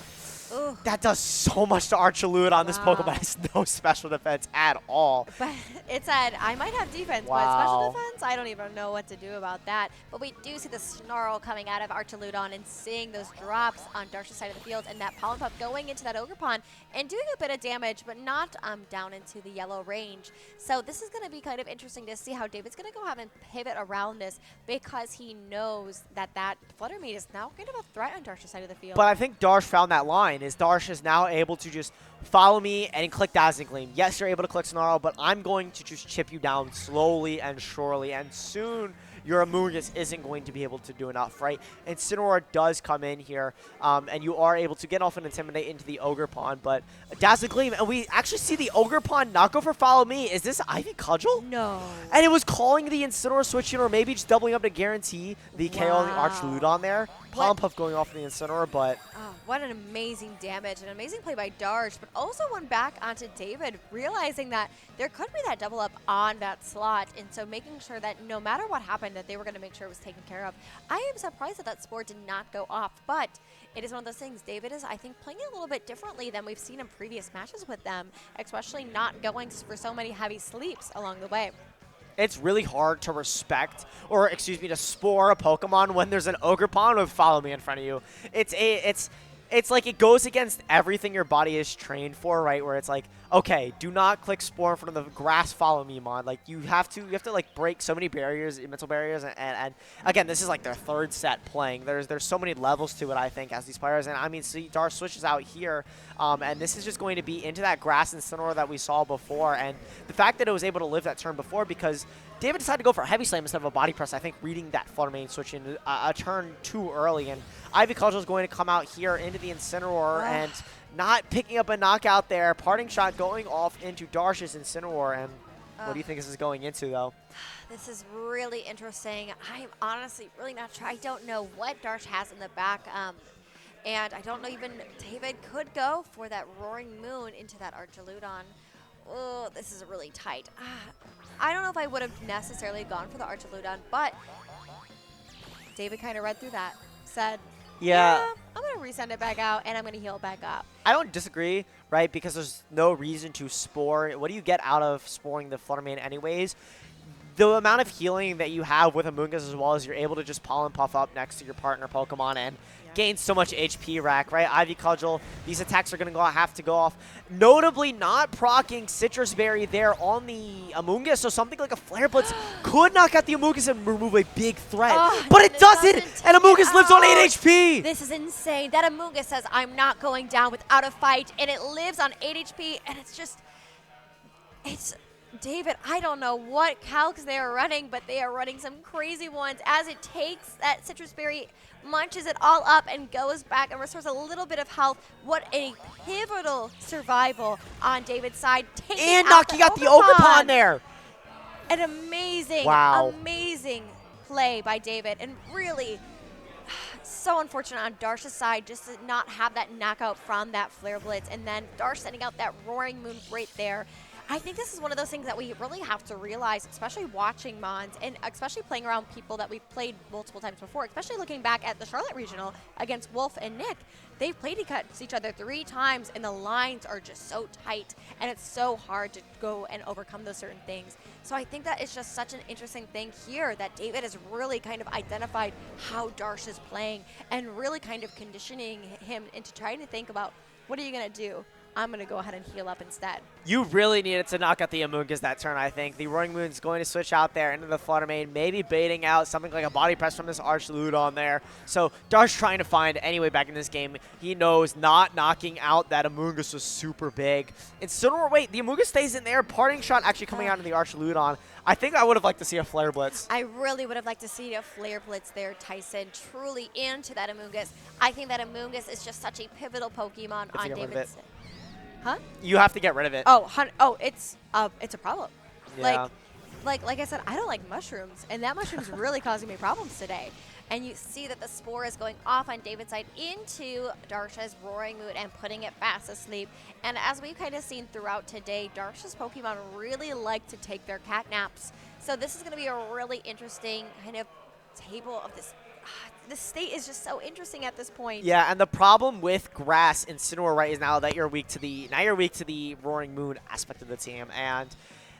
ooh, that does so much to Archaludon on this Pokemon. It has no special defense at all. But it said, I might have defense, but special defense, I don't even know what to do about that. But we do see the Snarl coming out of Archaludon and seeing those drops on Darsh's side of the field, and that Pollen Puff going into that Ogre Pond and doing a bit of damage, but not down into the yellow range. So this is going to be kind of interesting to see how David's going to go ahead and pivot around this, because he knows that that Flutter Mane is now kind of a threat on Darsh's side of the field. But I think Darsh found that line, is Darsh is now able to just follow me and click Dazzling Gleam. Yes, you're able to click Snarl, but I'm going to just chip you down slowly and surely, and soon your Amoonguss isn't going to be able to do enough, right? Incineroar does come in here, and you are able to get off and Intimidate into the Ogre Pond, but Dazzling Gleam, and we actually see the Ogre Pond not go for Follow Me. Is this Ivy Cudgel? No. And it was calling the Incineroar switch in, or maybe just doubling up to guarantee the KO on the Archaludon there. Pollen Puff going off the Incineroar, but... Oh, what an amazing damage, an amazing play by Darsh, but also one back onto David, realizing that there could be that double up on that slot, and so making sure that no matter what happened, that they were going to make sure it was taken care of. I am surprised that that Spore did not go off, but it is one of those things. David is, I think, playing it a little bit differently than we've seen in previous matches with them, especially not going for so many heavy sleeps along the way. It's really hard to respect, or excuse me, to Spore a Pokemon when there's an Ogre Pond with Follow Me in front of you. It's like it goes against everything your body is trained for, right? Where it's like, okay, do not click Spore in front of the grass Follow Me mod. Like you have to like break so many barriers, mental barriers, and again, this is like their 3rd set playing. There's so many levels to it, I think, as these players. And I mean, see, Darsh switches out here, and this is just going to be into that grass Incineroar that we saw before. And the fact that it was able to live that turn before, because David decided to go for a Heavy Slam instead of a Body Press, I think, reading that Flutter Mane switch in a turn too early. And Ivy Cudgel is going to come out here into the Incineroar and not picking up a knockout there. Parting shot going off into Darsh's Incineroar. And what do you think this is going into, though? This is really interesting. I'm honestly really not sure. I don't know what Darsh has in the back. And I don't know even David could go for that Roaring Moon into that Archaludon. Oh, this is really tight. I don't know if I would have necessarily gone for the Archaludon, but David kind of read through that. Said, yeah, I'm going to resend it back out, and I'm going to heal it back up. I don't disagree, right, because there's no reason to Spore. What do you get out of Sporing the Flutter Mane anyways? the amount of healing that you have with Amoonguss as well as you're able to just pollen puff up next to your partner Pokemon and gain so much HP rack, right? Ivy Cudgel, these attacks are going to have to go off. Notably not proccing Citrus Berry there on the Amoonguss, so something like a Flare Blitz could knock out the Amoonguss and remove a big threat. But it doesn't, and Amoonguss lives on 8 HP! This is insane. That Amoonguss says, I'm not going down without a fight, and it lives on 8 HP, and it's just... David, I don't know what calcs they are running, but they are running some crazy ones as it takes that Citrus Berry, munches it all up and goes back and restores a little bit of health. What a pivotal survival on David's side. And knocking out the Ogerpon there. An amazing, amazing play by David. And really, so unfortunate on Darsh's side just to not have that knockout from that Flare Blitz. And then Darsh sending out that Roaring Moon right there. I think this is one of those things that we really have to realize, especially watching Mons and especially playing around people that we've played multiple times before, especially looking back at the Charlotte Regional against Wolf and Nick. They've played against each other 3 times, and the lines are just so tight, and it's so hard to go and overcome those certain things. So I think that it's just such an interesting thing here that David has really kind of identified how Darsh is playing and really kind of conditioning him into trying to think about, what are you going to do? I'm going to go ahead and heal up instead. You really needed to knock out the Amoonguss that turn, I think. The Roaring Moon's going to switch out there into the Flutter Mane, maybe baiting out something like a body press from this Archludon there. So Darsh trying to find any way back in this game. He knows not knocking out that Amoonguss was super big. Incineroar, wait, the Amoonguss stays in there. Parting Shot actually coming out of the Archludon. I think I would have liked to see a Flare Blitz. I really would have liked to see a Flare Blitz there, Tyson, truly into that Amoonguss. I think that Amoonguss is just such a pivotal Pokemon on David's... Huh? You have to get rid of it. It's a problem. Yeah. Like I said, I don't like mushrooms, and that mushroom's really causing me problems today. And you see that the Spore is going off on David's side into Darsh's Roaring Moon and putting it fast asleep. And as we've kind of seen throughout today, Darsh's Pokemon really like to take their cat naps. So this is going to be a really interesting kind of table of this. The state is just so interesting at this point. Yeah, and the problem with Grass and Incineroar, right, is now that you're weak to the Roaring Moon aspect of the team, and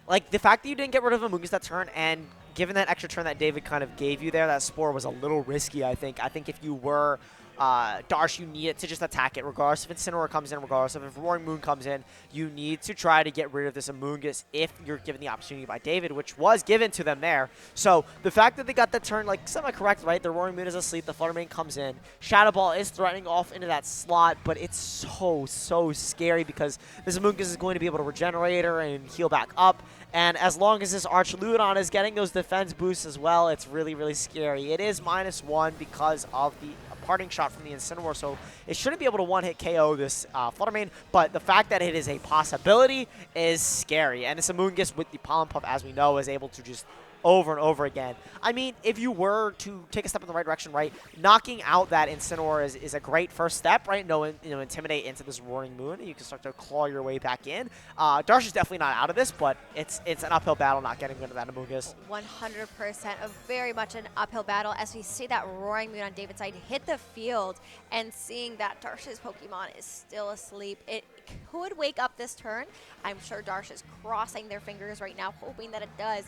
like the fact that you didn't get rid of Amoonguss that turn, and given that extra turn that David kind of gave you there, that Spore was a little risky. I think if you were Darsh, you need it to just attack it, regardless if Incineroar comes in, regardless if Roaring Moon comes in. You need to try to get rid of this Amoonguss if you're given the opportunity by David, which was given to them there. So the fact that they got that turn, like, semi-correct, right? The Roaring Moon is asleep, the Flutter Mane comes in. Shadow Ball is threatening off into that slot, but it's so scary because this Amoonguss is going to be able to regenerate her and heal back up. And as long as this Archludon is getting those defense boosts as well, it's really scary. It is -1 because of the Parting Shot from the Incineroar, so it shouldn't be able to one-hit KO this Flutter Mane, but the fact that it is a possibility is scary. And this Amoonguss with the Pollen Puff, as we know, is able to just over and over again. I mean, if you were to take a step in the right direction, right, knocking out that Incineroar is a great first step, right? Intimidate into this Roaring Moon, and you can start to claw your way back in. Darsh is definitely not out of this, but it's an uphill battle not getting rid of that Amoonguss. 100%, very much an uphill battle as we see that Roaring Moon on David's side hit the field, and seeing that Darsh's Pokemon is still asleep. It could wake up this turn. I'm sure Darsh is crossing their fingers right now, hoping that it does.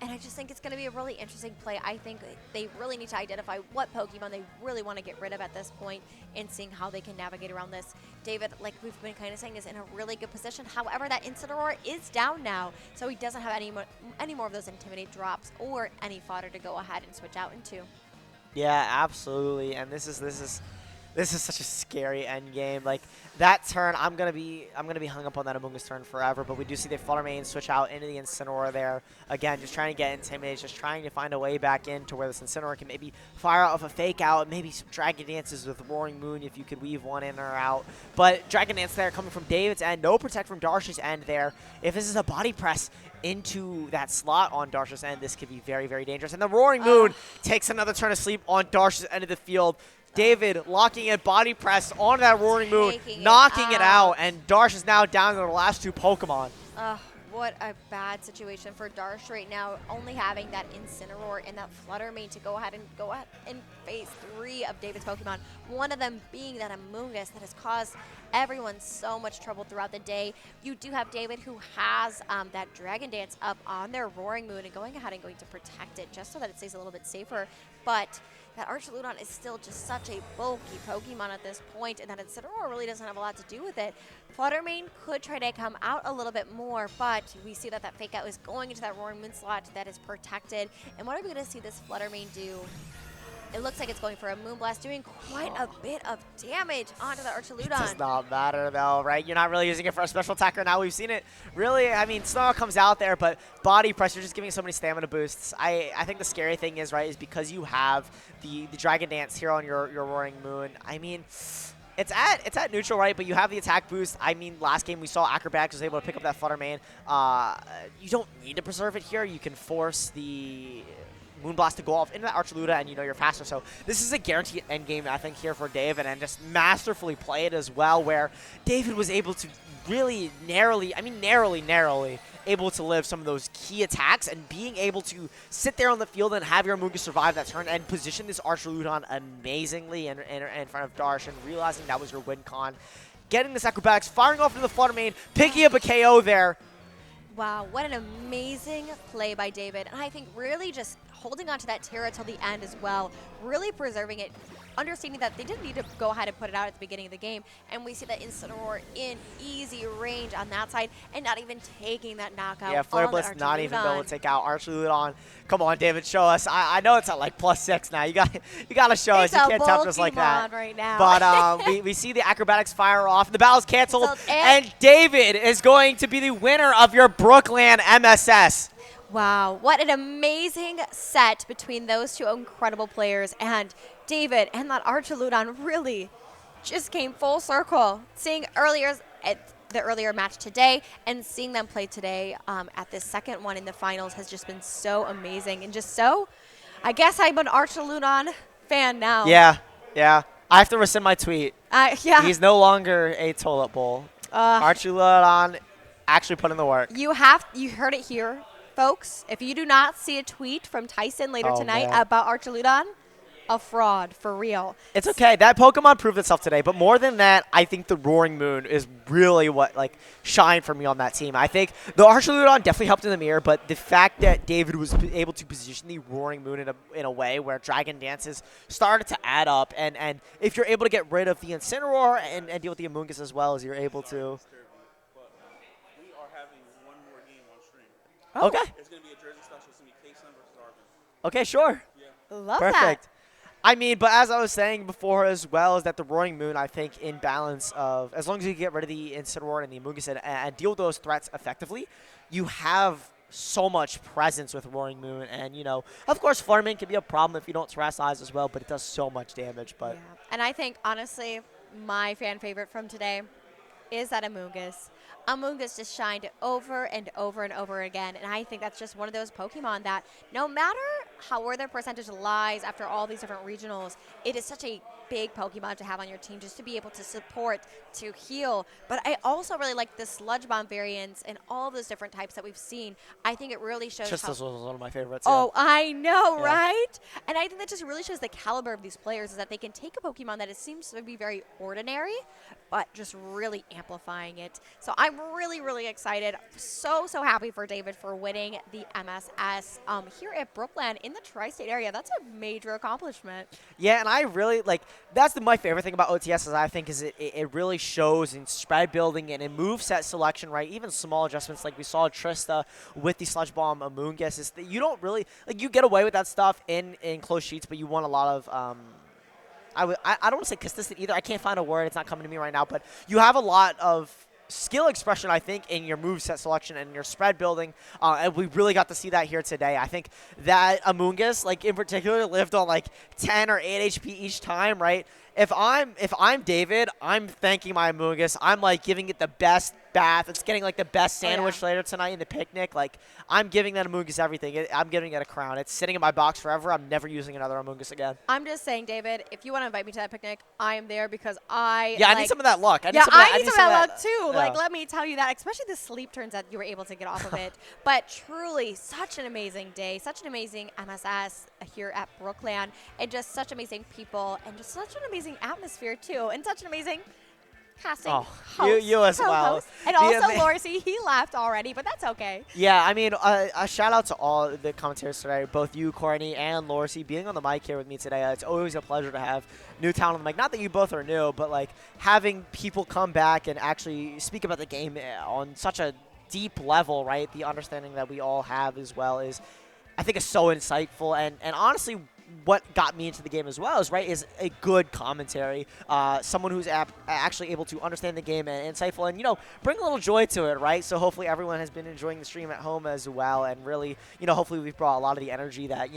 And I just think it's going to be a really interesting play. I think they really need to identify what Pokemon they really want to get rid of at this point and seeing how they can navigate around this. David, like we've been kind of saying, is in a really good position. However, that Incineroar is down now, so he doesn't have any more of those Intimidate drops or any fodder to go ahead and switch out into. Yeah, absolutely. And this is such a scary end game. Like that turn, I'm gonna be hung up on that Amoonguss turn forever. But we do see the Flutter Mane switch out into the Incineroar there. Again, just trying to get Intimidated, just trying to find a way back in to where this Incineroar can maybe fire out of a fake out, maybe some Dragon Dances with Roaring Moon if you could weave one in or out. But Dragon Dance there coming from David's end, no Protect from Darsh's end there. If this is a body press into that slot on Darsh's end, this could be very dangerous. And the Roaring Moon takes another turn of sleep on Darsh's end of the field. David locking in body press on that Roaring Moon, knocking it out, and Darsh is now down to the last 2 Pokemon. what a bad situation for Darsh right now, only having that Incineroar and that Flutter Mane to go ahead and face 3 of David's Pokemon. One of them being that Amoonguss that has caused everyone so much trouble throughout the day. You do have David who has that Dragon Dance up on their Roaring Moon and going ahead and going to protect it just so that it stays a little bit safer. But that Archaludon is still just such a bulky Pokemon at this point, and that Incineroar really doesn't have a lot to do with it. Flutter Mane could try to come out a little bit more, but we see that that Fake Out is going into that Roaring Moon slot that is protected. And what are we going to see this Flutter Mane do? It looks like it's going for a Moonblast, doing quite a bit of damage onto the Archaludon. It does not matter, though, right? You're not really using it for a special attack right now. We've seen it really. I mean, Snarl comes out there, but body pressure just giving so many stamina boosts. I think the scary thing is, right, is because you have the Dragon Dance here on your Roaring Moon. I mean, it's at neutral, right? But you have the attack boost. I mean, last game we saw Acrobatics was able to pick up that Flutter Mane. You don't need to preserve it here. You can force the Moonblast to go off into that Archaludon, and you're faster. So this is a guaranteed end game, I think, here for David, and just masterfully play it as well, where David was able to really narrowly able to live some of those key attacks, and being able to sit there on the field and have your Amoonguss survive that turn and position this Archaludon amazingly in front of Darsh, and realizing that was your win con. Getting this Acrobatics, firing off into the Flutter Mane, picking up a KO there. Wow, what an amazing play by David. And I think really just holding on to that Terra till the end as well, really preserving it, understanding that they didn't need to go ahead and put it out at the beginning of the game. And we see that Incineroar in easy range on that side and not even taking that knockout. Yeah, Flare Blitz not even able to take out Archaludon. Come on, David, show us. I know it's at like +6 now. You got to show us. You can't tempt us like that. Right now. But we see the Acrobatics fire off. The battle's canceled, and David is going to be the winner of your BrookLAN MSS. Wow, what an amazing set between those two incredible players. And David and that Archaludon really just came full circle. Seeing the earlier match today and seeing them play today at this second one in the finals has just been so amazing. And just so, I guess I'm an Archaludon fan now. Yeah. I have to rescind my tweet. Yeah. He's no longer a toilet bowl. Archaludon actually put in the work. You heard it here, folks. If you do not see a tweet from Tyson later tonight about Archaludon, a fraud for real. It's okay. That Pokemon proved itself today. But more than that, I think the Roaring Moon is really what shined for me on that team. I think the Archaludon definitely helped in the mirror, but the fact that David was able to position the Roaring Moon in a way where Dragon Dances started to add up, and if you're able to get rid of the Incineroar and deal with the Amoonguss as well as you're able to. Oh. Okay. It's going to be a jersey special. It's going to be K-Sun versus Arvin. Okay, sure. Yeah. Love Perfect. that. I mean, but as I was saying before as well, is that the Roaring Moon, I think, in balance of, as long as you get rid of the Incineroar and the Amoonguss and deal with those threats effectively, you have so much presence with Roaring Moon. And, of course, Flutter Mane can be a problem if you don't terrestrialize as well, but it does so much damage. But Yeah. And I think, honestly, my fan favorite from today is that Amoonguss. Amoonguss just shined over and over and over again, and I think that's just one of those Pokemon that no matter where their percentage lies after all these different regionals, it is such a big Pokemon to have on your team just to be able to support, to heal. But I also really like the Sludge Bomb variants and all those different types that we've seen. I think it really shows just how— this was one of my favorites. Oh, I know, Yeah. right? And I think that just really shows the caliber of these players, is that they can take a Pokemon that seems to be very ordinary, but just really amplifying it. So I'm really, really excited. So happy for David for winning the MSS here at BrookLAN in the tri-state area. That's a major accomplishment. Yeah, and I really that's my favorite thing about OTS is I think is it really shows in spread building and in moveset selection, right? Even small adjustments like we saw Trista with the Sludge Bomb Amoonguss is that you don't really you get away with that stuff in close sheets, but you want a lot of I don't want to say consistent either. I can't find a word. It's not coming to me right now, but you have a lot of skill expression, I think, in your moveset selection and your spread building, and we really got to see that here today. I think that Amoonguss, in particular, lived on 10 or 8 HP each time, right? if I'm David, I'm thanking my Amoonguss. I'm like giving it the best bath. It's getting like the best sandwich later tonight in the picnic. Like I'm giving that Amoonguss everything. I'm giving it a crown. It's sitting in my box forever. I'm never using another Amoonguss again. I'm just saying, David, if you want to invite me to that picnic, I am there because I I need some of that luck. I need some of that luck too. Yeah. Like, let me tell you that, especially the sleep turns that you were able to get off of it. But truly, such an amazing day, such an amazing MSS here at BrookLAN, and just such amazing people, and just such an amazing atmosphere too, and such an amazing casting host, you as well. co-host. And also Lorsi, he left already, but that's okay. Yeah, I mean, a shout out to all the commentators today, both you, Courtney, and Lorsi, being on the mic here with me today. It's always a pleasure to have new talent on the mic. Not that you both are new, but like having people come back and actually speak about the game on such a deep level, right? The understanding that we all have as well is, I think, is so insightful. And honestly, what got me into the game as well is a good commentary, someone who's actually able to understand the game and insightful and, bring a little joy to it, right? So hopefully everyone has been enjoying the stream at home as well, and really, hopefully we've brought a lot of the energy that,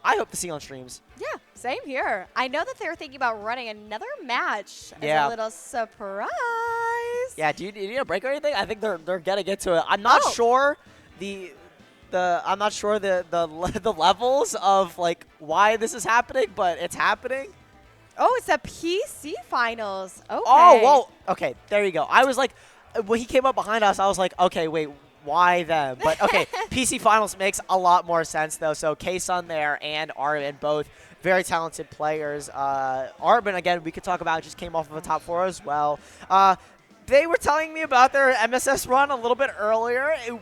I hope to see on streams. Yeah, same here. I know that they were thinking about running another match as a little surprise. Yeah, do you need a break or anything? I think they're getting into it. I'm not sure I'm not sure the levels of like why this is happening, but it's happening. Oh, it's a PC finals. Okay. Oh, whoa. Okay, there you go. I was like, when he came up behind us, I was like, okay, wait, why them? But okay, PC finals makes a lot more sense though. So K-Sun there and Arvin, both very talented players. Arvin, again, we could talk about, just came off of a top 4 as well. They were telling me about their MSS run a little bit earlier. It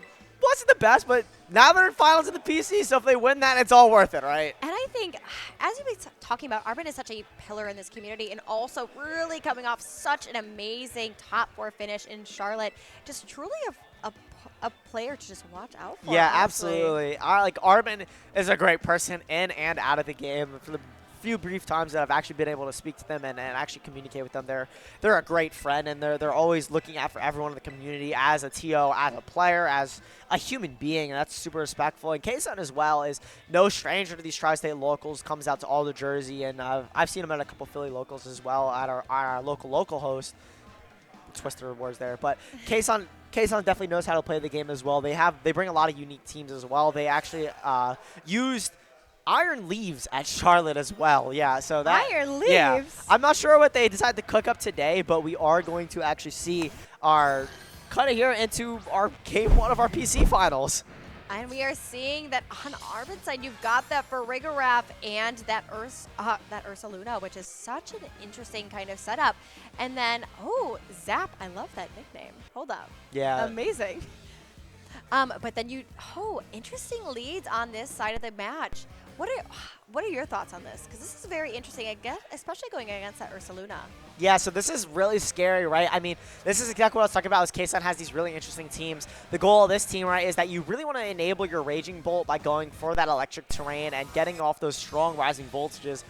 wasn't the best, but now they're in finals in the PC, so if they win that, it's all worth it, right? And I think, as you've been talking about, Arvin is such a pillar in this community, and also really coming off such an amazing top 4 finish in Charlotte. Just truly a player to just watch out for. Yeah, honestly. absolutely. Arvin is a great person in and out of the game. For the few brief times that I've actually been able to speak to them and actually communicate with them, they're a great friend, and they're always looking out for everyone in the community as a TO, as a player, as a human being, and that's super respectful. And K-Sun as well is no stranger to these tri-state locals, comes out to all the Jersey, and I've seen him at a couple Philly locals as well at our local host. Twister Wars there, but K-Sun definitely knows how to play the game as well. They bring a lot of unique teams as well. They actually used Iron Leaves at Charlotte as well. Yeah, so that Iron Leaves. Yeah, I'm not sure what they decided to cook up today, but we are going to actually see our cut here into our game 1 of our PC finals. And we are seeing that on Arvin's side, you've got that Farigarath and that Ursa Luna, which is such an interesting kind of setup. And then, Zap, I love that nickname. Hold up. Yeah. Amazing. But then interesting leads on this side of the match. What are your thoughts on this? Because this is very interesting, again, especially going against that Ursa Luna. Yeah, so this is really scary, right? I mean, this is exactly what I was talking about, is K-Sun has these really interesting teams. The goal of this team, right, is that you really want to enable your Raging Bolt by going for that electric terrain and getting off those strong rising voltages.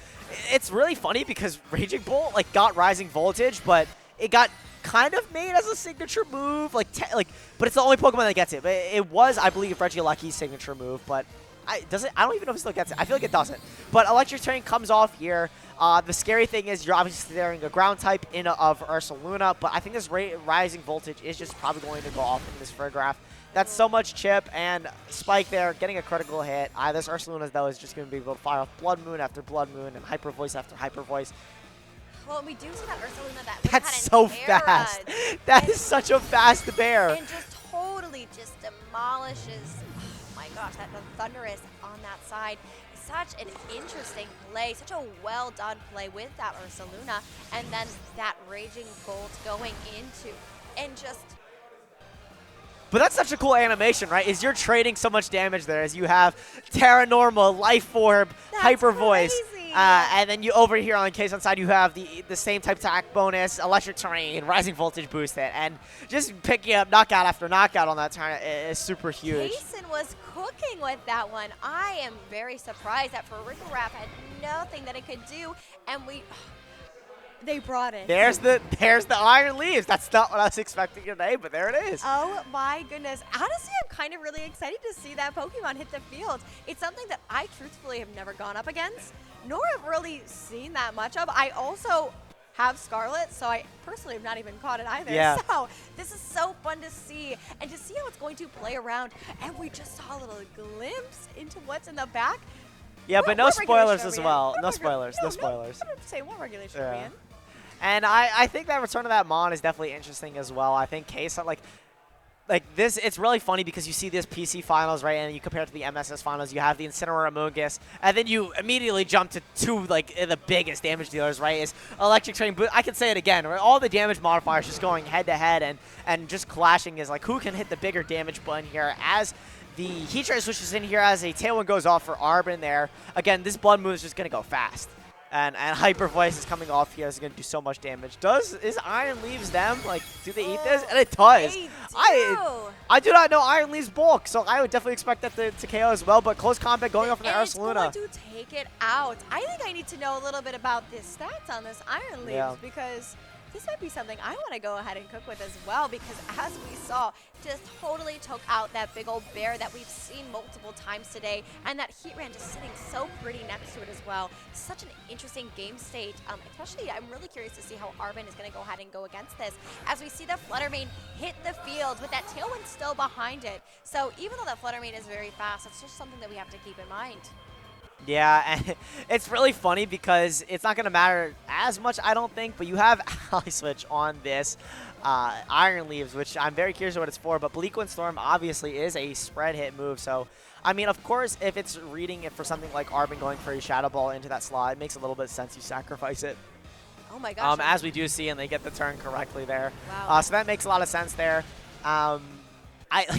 It's really funny because Raging Bolt, got rising voltage, but it got kind of made as a signature move, but it's the only Pokemon that gets it. But it was, I believe, Regieleki's signature move, but I don't even know if it still gets it. I feel like it doesn't. But Electric Terrain comes off here. The scary thing is you're obviously staring a ground type of Ursa Luna, but I think this rising voltage is just probably going to go off in this Farigarath. That's so much chip, and Spike there getting a critical hit. This Ursa Luna, though, is just going to be able to fire off Blood Moon after Blood Moon and Hyper Voice after Hyper Voice. Well, we do see that Ursa Luna That's so fast. That is such a fast bear. And just totally just demolishes. My gosh, that Thunderous on that side. Such an interesting play, such a well done play with that Ursa Luna, and then that Raging Bolt going into, and just. But that's such a cool animation, right? Is you're trading so much damage there as you have Terra Norma, Life Orb, Hyper Voice. And then you over here on K-Sun side, you have the same type attack bonus, Electric Terrain, Rising Voltage boost hit, and just picking up knockout after knockout on that turn is super huge. K-Sun was cooking with that one. I am very surprised that Farigarath had nothing that it could do, and they brought it. There's the Iron Leaves. That's not what I was expecting today, but there it is. Oh my goodness. Honestly, I'm kind of really excited to see that Pokemon hit the field. It's something that I truthfully have never gone up against, nor have really seen that much of. I also have Scarlet, so I personally have not even caught it either. Yeah. So this is so fun to see, and to see how it's going to play around. And we just saw a little glimpse into what's in the back. Yeah, but no what spoilers regulation as are we in? well. What No regu- spoilers. No spoilers. I would say what regulation are we in? And I think that return of that Mon is definitely interesting as well. I think Case, like this, it's really funny because you see this PC finals, right, and you compare it to the MSS finals, you have the Incineroar Amogus, and then you immediately jump to two, like, the biggest damage dealers, right, is Electric Train, but I can say it again, right, all the damage modifiers just going head-to-head and just clashing is, like, who can hit the bigger damage button here as the Heat Train switches in here as a Tailwind goes off for Arbin there. Again, this Blood Moon is just going to go fast. And Hyper Voice is coming off here. It's going to do so much damage. Is Iron Leaves them? Like, do they eat this? And it does. They do. I do not know Iron Leaves bulk, so I would definitely expect that to KO as well. But close combat going off from the Ursaluna. It's going to take it out. I think I need to know a little bit about the stats on this Iron Leaves because this might be something I want to go ahead and cook with as well, because as we saw, just totally took out that big old bear that we've seen multiple times today, and that Heatran just sitting so pretty next to it as well. Such an interesting game state, especially I'm really curious to see how Arbin is going to go ahead and go against this, as we see the Fluttermane hit the field with that Tailwind still behind it. So even though that Fluttermane is very fast, it's just something that we have to keep in mind. Yeah, and it's really funny because it's not going to matter as much, I don't think, but you have Ally Switch on this Iron Leaves, which I'm very curious what it's for, but Bleak Wind Storm obviously is a spread hit move, so I mean, of course, if it's reading it for something like Arbin going for a Shadow Ball into that slot, it makes a little bit of sense. You sacrifice it. Oh my gosh. As we do see, and they get the turn correctly there. Wow. So that makes a lot of sense there.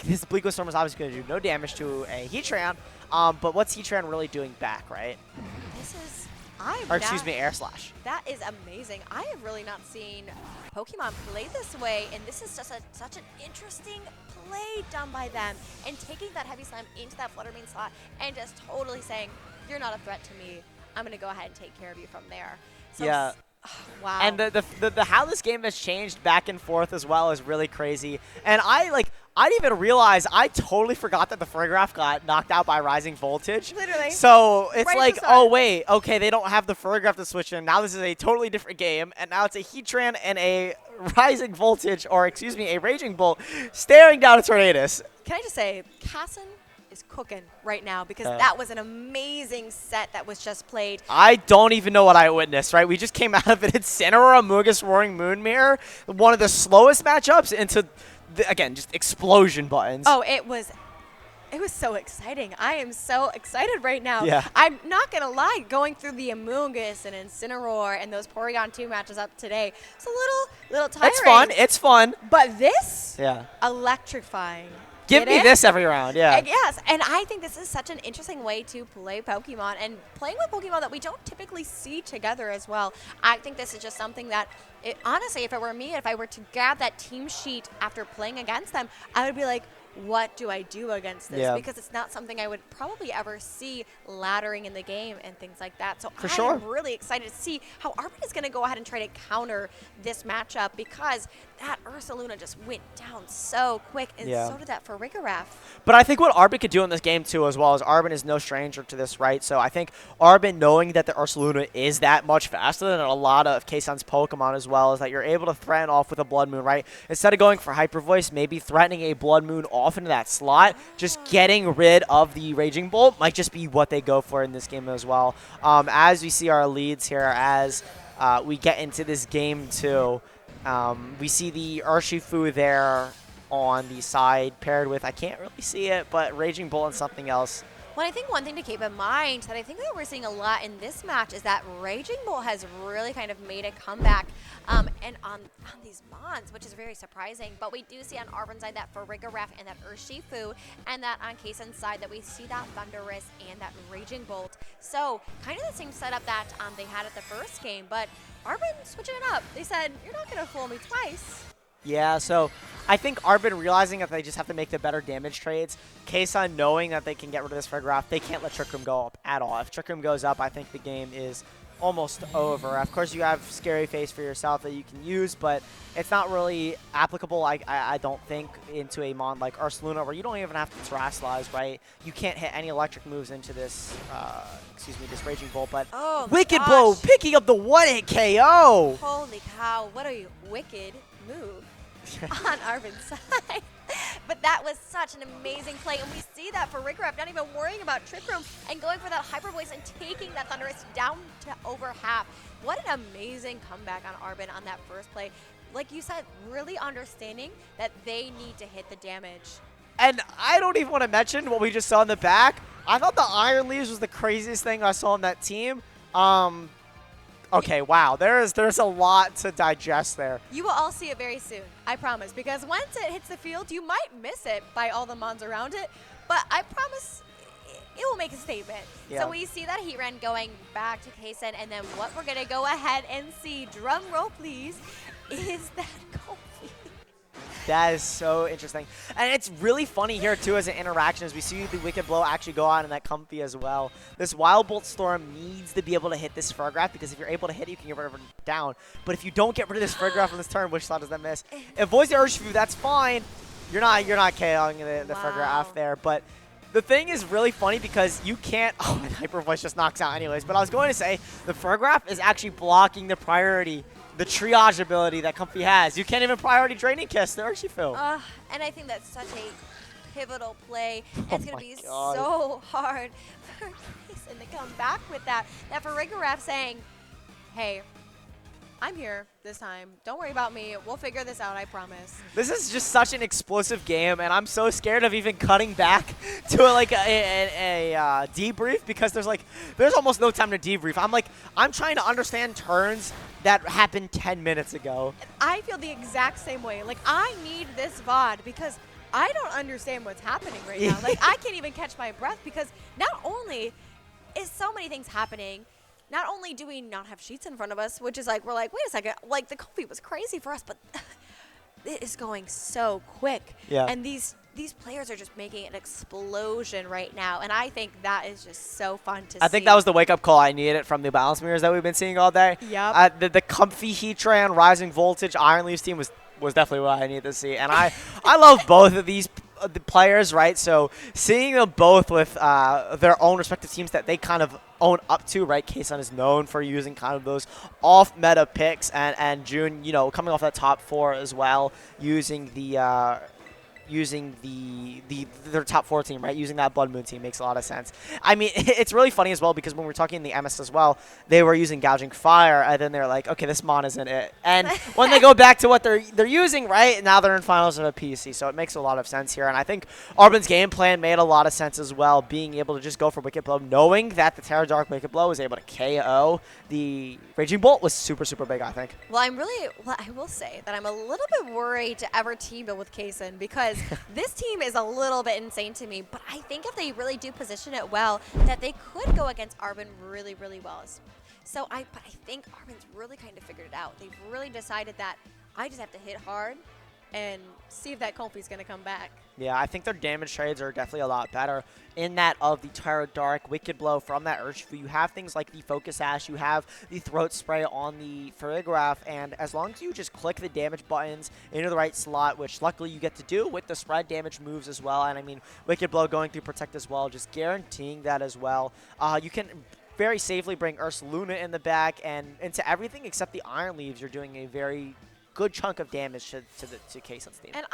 This Bleak Wind Storm is obviously going to do no damage to a Heatran, but what's Heatran really doing back, right? This is... Air Slash. That is amazing. I have really not seen Pokemon play this way, and this is just such an interesting play done by them. And taking that Heavy Slam into that Fluttermane slot and just totally saying, you're not a threat to me. I'm going to go ahead and take care of you from there. So Yeah. Wow. And the how this game has changed back and forth as well is really crazy. And I didn't even realize, I totally forgot that the Farigiraf got knocked out by Rising Voltage. Literally. So it's Right like, at the start. oh wait, okay, they don't have the Farigiraf to switch in. Now this is a totally different game, and now it's a Heatran and a Rising Voltage, or excuse me, a Raging Bolt staring down a Tornadus. Can I just say, Casson is cooking right now, because that was an amazing set that was just played. I don't even know what I witnessed, right? We just came out of it. It's Incineroar, Amogus, Roaring Moon Mirror, one of the slowest matchups into, again, just explosion buttons. Oh, it was so exciting. I am so excited right now. Yeah. I'm not going to lie, going through the Amogus and Incineroar and those Porygon 2 matches up today, it's a little tiring. It's fun. It's fun. But this, Yeah. electrifying. Give Get me it? this every round, yeah. Yes, and I think this is such an interesting way to play Pokemon, and playing with Pokemon that we don't typically see together as well. I think this is just something that, honestly, if it were me, if I were to grab that team sheet after playing against them, I would be like, what do I do against this? Yeah. Because it's not something I would probably ever see laddering in the game and things like that. So For I sure. am really excited to see how Arbin is going to go ahead and try to counter this matchup, because that Ursaluna just went down so quick, and Yeah. so did that Farigiraf. But I think what Arbin could do in this game, too, as well, is Arbin is no stranger to this, right? So I think Arbin, knowing that the Ursaluna is that much faster than a lot of Kayson's Pokemon as well, is that you're able to threaten off with a Blood Moon, right? Instead of going for Hyper Voice, maybe threatening a Blood Moon off into that slot, just getting rid of the Raging Bolt might just be what they go for in this game as well. As we see our leads here, as we get into this game, too, we see the Urshifu there on the side paired with, I can't really see it, but Raging Bolt and something else. Well, I think one thing to keep in mind that I think that we're seeing a lot in this match is that Raging Bolt has really kind of made a comeback and on these Mons, which is very surprising. But we do see on Arbin's side that Farigiraf and that Urshifu, and that on Kayson's side that we see that Thundurus and that Raging Bolt. So kind of the same setup that they had at the first game, but Arbin switching it up. They said, you're not going to fool me twice. Yeah, so I think Arbin realizing that they just have to make the better damage trades. Kayson knowing that they can get rid of this Farigiraf, they can't let Trick Room go up at all. If Trick Room goes up, I think the game is almost over. Of course, you have Scary Face for yourself that you can use, but it's not really applicable, I don't think, into a mon like Ursaluna, where you don't even have to Terrasilize, right? You can't hit any electric moves into this, this Raging Bolt, but Wicked Blow picking up the one-hit KO! Holy cow, what a wicked move on Arvin's side. But that was such an amazing play, and we see that for Rigraff not even worrying about Trick Room and going for that Hyper Voice and taking that Thunderous down to over half. What an amazing comeback on Arvin on that first play. Like you said, really understanding that they need to hit the damage. And I don't even want to mention what we just saw in the back. I thought the Iron Leaves was the craziest thing I saw on that team. Okay, wow. There's a lot to digest there. You will all see it very soon, I promise, because once it hits the field, you might miss it by all the mons around it, but I promise it will make a statement. Yeah. So we see that heat run going back to Kaysen, and then what we're going to go ahead and see, drum roll please, is that Kofi. That is so interesting. And it's really funny here, too, as an interaction, as we see the Wicked Blow actually go on in that Comfy as well. This Wild Bolt Storm needs to be able to hit this Furgraph, because if you're able to hit it, you can get rid of it down. But if you don't get rid of this Furgraph on this turn, which slot does that miss? If Voice the Urshifu, that's fine. You're not KOing the Furgraph there. But the thing is really funny because you can't... Oh, and Hyper Voice just knocks out anyways. But I was going to say, the Furgraph is actually blocking the priority, the triage ability that Comfy has. You can't even priority Draining Kiss the Urshifu. And I think that's such a pivotal play. It's going to be so hard for Kaysen to come back with that. That for Rigraff saying, hey, I'm here this time. Don't worry about me. We'll figure this out, I promise. This is just such an explosive game, and I'm so scared of even cutting back to a debrief, because there's almost no time to debrief. I'm trying to understand turns that happened 10 minutes ago. I feel the exact same way. Like, I need this VOD because I don't understand what's happening right now. Like, I can't even catch my breath, because not only is so many things happening, not only do we not have sheets in front of us, which is like, we're like, wait a second, like the Kofi was crazy for us, but it is going so quick. Yeah. And these players are just making an explosion right now, and I think that is just so fun to see. I think that was the wake-up call I needed from the balance mirrors that we've been seeing all day. Yep. The Comfy Heatran, Rising Voltage, Iron Leaves team was definitely what I needed to see. And I love both of these the players, right? So seeing them both with their own respective teams that they kind of own up to, right? Kaysen is known for using kind of those off-meta picks, and June, coming off that top 4 as well, using their top 4 team, right? Using that Blood Moon team makes a lot of sense. I mean, it's really funny as well, because when we're talking in the MS as well, they were using Gouging Fire, and then they're like, okay, this mon isn't it. And when they go back to what they're using, right, now they're in finals of a PC, so it makes a lot of sense here. And I think Arbin's game plan made a lot of sense as well, being able to just go for Wicked Blow, knowing that the Terra Dark Wicked Blow was able to KO the Raging Bolt was super, super big, I think. Well, I will say that I'm a little bit worried to ever team build with Kaysen, because this team is a little bit insane to me, but I think if they really do position it well, that they could go against Arvin really, really well. But I think Arvin's really kind of figured it out. They've really decided that I just have to hit hard and see if that Comfy's going to come back. Yeah, I think their damage trades are definitely a lot better in that of the Terra Dark, Wicked Blow from that Urshifu. You have things like the Focus Ash, you have the Throat Spray on the Farigiraf, and as long as you just click the damage buttons into the right slot, which luckily you get to do with the spread damage moves as well, and I mean, Wicked Blow going through Protect as well, just guaranteeing that as well. You can very safely bring Ursaluna in the back, and into everything except the Iron Leaves, you're doing a very good chunk of damage to Kaysen's team. And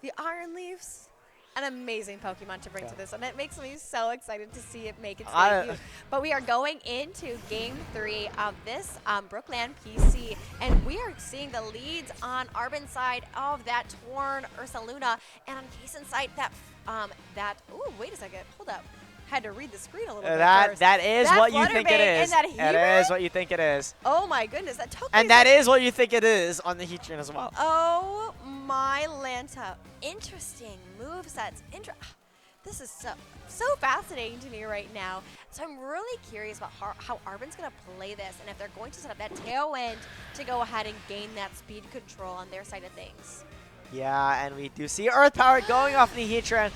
the Iron Leaves, an amazing Pokemon to bring to this, and it makes me so excited to see it make its debut. But we are going into Game 3 of this BrookLAN PC, and we are seeing the leads on Arbin's side of that Torn Ursaluna, and on Kaysen's side ooh, wait a second, hold up. Had to read the screen a little bit first. That is what you think it is. That is what you think it is. Oh my goodness, that took And that is what you think it is on the Heatran as well. Oh my Lanta. Interesting movesets. This is so fascinating to me right now. So I'm really curious about how Arbin's going to play this, and if they're going to set up that tailwind to go ahead and gain that speed control on their side of things. Yeah, and we do see Earth Power going off the Heatran.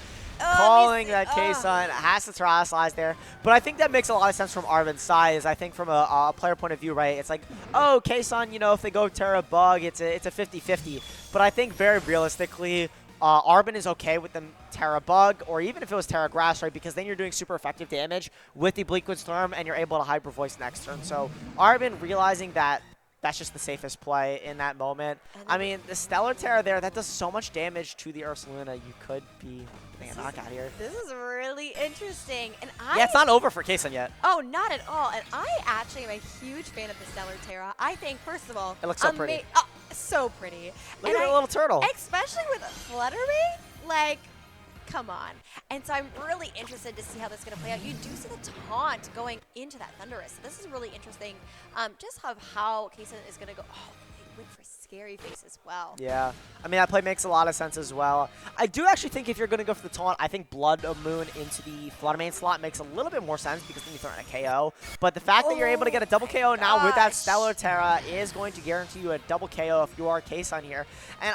calling that K-Sun has to terrestrialize there. But I think that makes a lot of sense from Arvin's side. Is I think from a player point of view, right? It's like, oh, K-Sun, if they go Terra Bug, it's a 50-50. But I think very realistically, Arbin is okay with them Terra Bug, or even if it was Terra Grass, right? Because then you're doing super effective damage with the Bleakwood Storm, and you're able to Hyper Voice next turn. So Arbin realizing that that's just the safest play in that moment. I mean, the Stellar Terra there, that does so much damage to the Ursaluna. You could be getting a knockout here. This is really interesting. And Yeah, it's not over for K-Sun yet. Oh, not at all. And I actually am a huge fan of the Stellar Terra. I think, first of all, it looks so pretty. Oh, so pretty. Look at that little turtle. Especially with Flutter Mane, like, come on. And so I'm really interested to see how this is going to play out. You do see the taunt going into that Thunderous. So this is really interesting. Just how K-Sun is going to go. Oh, they went for Scary Face as well. Yeah. I mean, that play makes a lot of sense as well. I do actually think if you're going to go for the taunt, I think Blood Moon into the Flutter Mane slot makes a little bit more sense because then you throw in a KO. But the fact that you're able to get a double KO now with that Stellar Terra is going to guarantee you a double KO if you are K-Sun here. And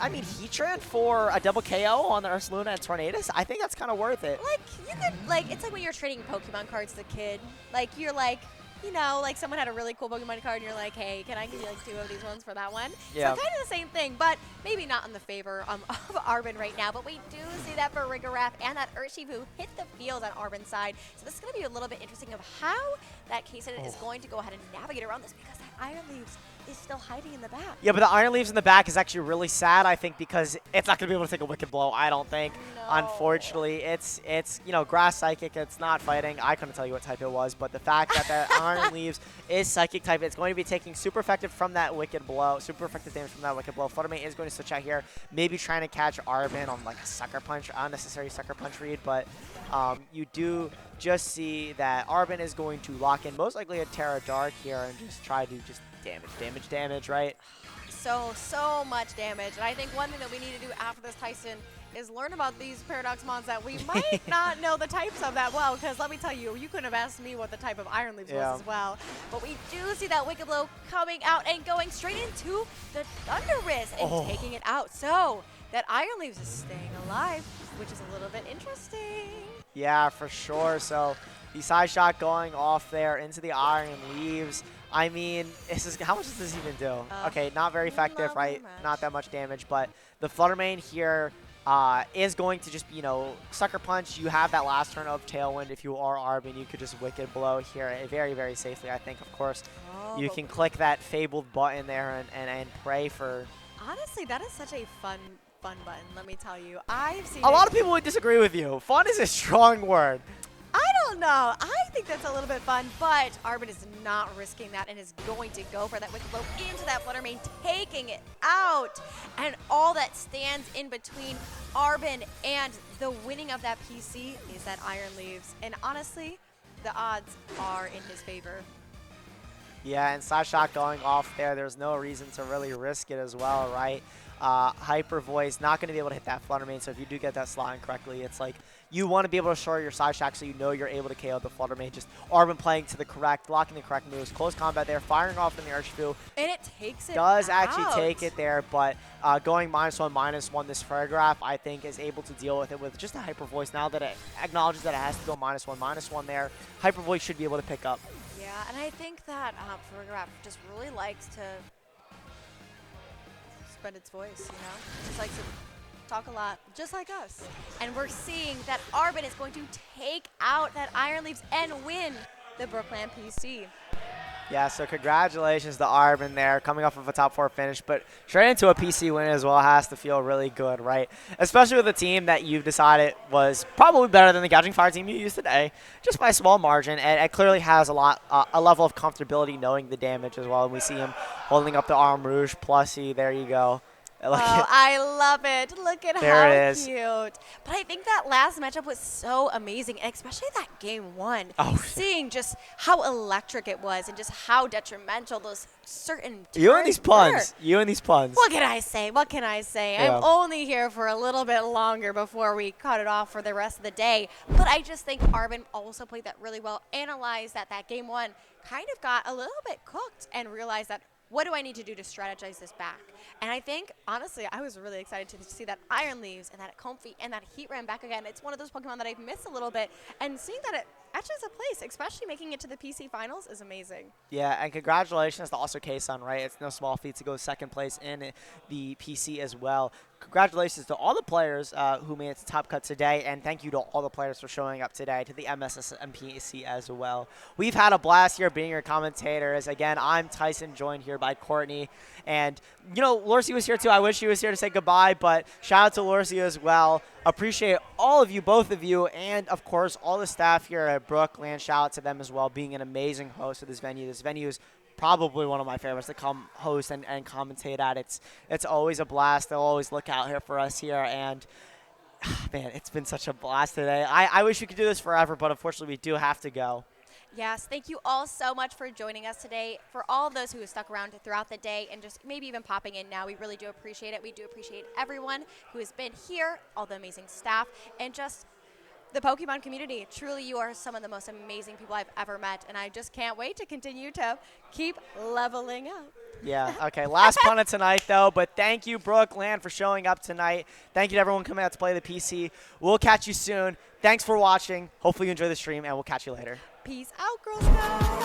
I mean, Heatran for a double KO on the Ursaluna and Tornadus, I think that's kind of worth it. Like, you could, like, it's like when you're trading Pokemon cards as a kid. Like, you're like, like someone had a really cool Pokemon card and you're like, hey, can I give you like 2 of these ones for that one? Yeah. So kind of the same thing, but maybe not in the favor of Arbin right now. But we do see that for Rigorath and that Urshifu hit the field on Arbin's side. So this is going to be a little bit interesting of how that K-Sun is going to go ahead and navigate around this because that Iron Leaves is still hiding in the back. Yeah, but the Iron Leaves in the back is actually really sad, I think, because it's not going to be able to take a Wicked Blow, I don't think. No. Unfortunately, it's Grass Psychic. It's not fighting. I couldn't tell you what type it was, but the fact that the Iron Leaves is Psychic type, it's going to be taking super effective from that Wicked Blow, super effective damage from that Wicked Blow. Flutter Mane is going to switch out here, maybe trying to catch Arbin on like a Sucker Punch, unnecessary Sucker Punch read, but you do just see that Arbin is going to lock in most likely a Terra Dark here and just try to just damage, right? So much damage. And I think one thing that we need to do after this, Tyson, is learn about these Paradox Mons that we might not know the types of that well, because let me tell you, you couldn't have asked me what the type of Iron Leaves was as well. But we do see that Wicked Blow coming out and going straight into the Thunderous and taking it out. So that Iron Leaves is staying alive, which is a little bit interesting. Yeah, for sure. So the side shot going off there into the Iron Leaves. I mean, how much does this even do? Okay, not very effective, right? Not that much damage, but the Flutter Mane here is going to just, Sucker Punch. You have that last turn of Tailwind. If you are Arbin, you could just Wicked Blow here very, very safely, I think. Of course, you can click that Fabled button there and pray for... Honestly, that is such a fun button, let me tell you. I've seen a lot of people would disagree with you. Fun is a strong word. I don't know. I think that's a little bit fun, but Arbin is not risking that and is going to go for that Wicked Blow into that Flutter Mane, taking it out. And all that stands in between Arbin and the winning of that PC is that Iron Leaves. And honestly, the odds are in his favor. Yeah, and Side Shot going off there, there's no reason to really risk it as well, right? Hyper Voice, not going to be able to hit that Flutter Mane, so if you do get that slot in correctly, it's like you want to be able to short your Side Shot so you know you're able to KO the Flutter Mane. Just Arbin playing to the correct, blocking the correct moves, close combat there, firing off in the Urshifu. And it takes it does out. Actually take it there, but going -1/-1, this Paragraph, I think, is able to deal with it with just a Hyper Voice. Now that it acknowledges that it has to go -1/-1 there, Hyper Voice should be able to pick up. Yeah, and I think that Paragraph just really likes to spread its voice, just likes to talk a lot, just like us. And we're seeing that Arbin is going to take out that Iron Leaves and win the BrookLAN PC. Yeah, so congratulations to Arbin there, coming off of a top 4 finish, but straight into a PC win as well has to feel really good, right? Especially with a team that you've decided was probably better than the Gouging Fire team you used today, just by a small margin, and it clearly has a level of comfortability knowing the damage as well, and we see him holding up the Arm Rouge plushie. There you go. I love it. Look at how cute. But I think that last matchup was so amazing, and especially that game 1. Seeing just how electric it was and just how detrimental those certain turns You and these puns. What can I say? Yeah. I'm only here for a little bit longer before we cut it off for the rest of the day. But I just think Arbin also played that really well, analyzed that game 1 kind of got a little bit cooked and realized that what do I need to do to strategize this back? And I think, honestly, I was really excited to see that Iron Leaves and that Comfy and that Heat Ram back again. It's one of those Pokemon that I've missed a little bit, and seeing that it actually has a place, especially making it to the PC finals, is amazing. Yeah, and congratulations to also K-Sun, right? It's no small feat to go second place in the PC as well. Congratulations to all the players who made it to Top Cut today, and thank you to all the players for showing up today, to the MSS and PC as well. We've had a blast here being your commentators. Again, I'm Tyson, joined here by Courtney. And, you know, Lorcy was here too. I wish she was here to say goodbye, but shout out to Lorcy as well. Appreciate all of you, both of you, and, of course, all the staff here at BrookLAN. Shout out to them as well, being an amazing host of this venue. This venue is probably one of my favorites to come host and commentate at. It's always a blast. They'll always look out here for us here, and man, it's been such a blast today. I wish we could do this forever, but unfortunately we do have to go. Yes, thank you all so much for joining us today. For all of those who have stuck around throughout the day and just maybe even popping in now, we really do appreciate it. We do appreciate everyone who has been here, all the amazing staff, and just the Pokemon community. Truly, you are some of the most amazing people I've ever met, and I just can't wait to continue to keep leveling up. Yeah, okay. Last pun of tonight, though, but thank you, BrookLAN, for showing up tonight. Thank you to everyone coming out to play the PC. We'll catch you soon. Thanks for watching. Hopefully you enjoy the stream, and we'll catch you later. Peace out, Girl Scouts.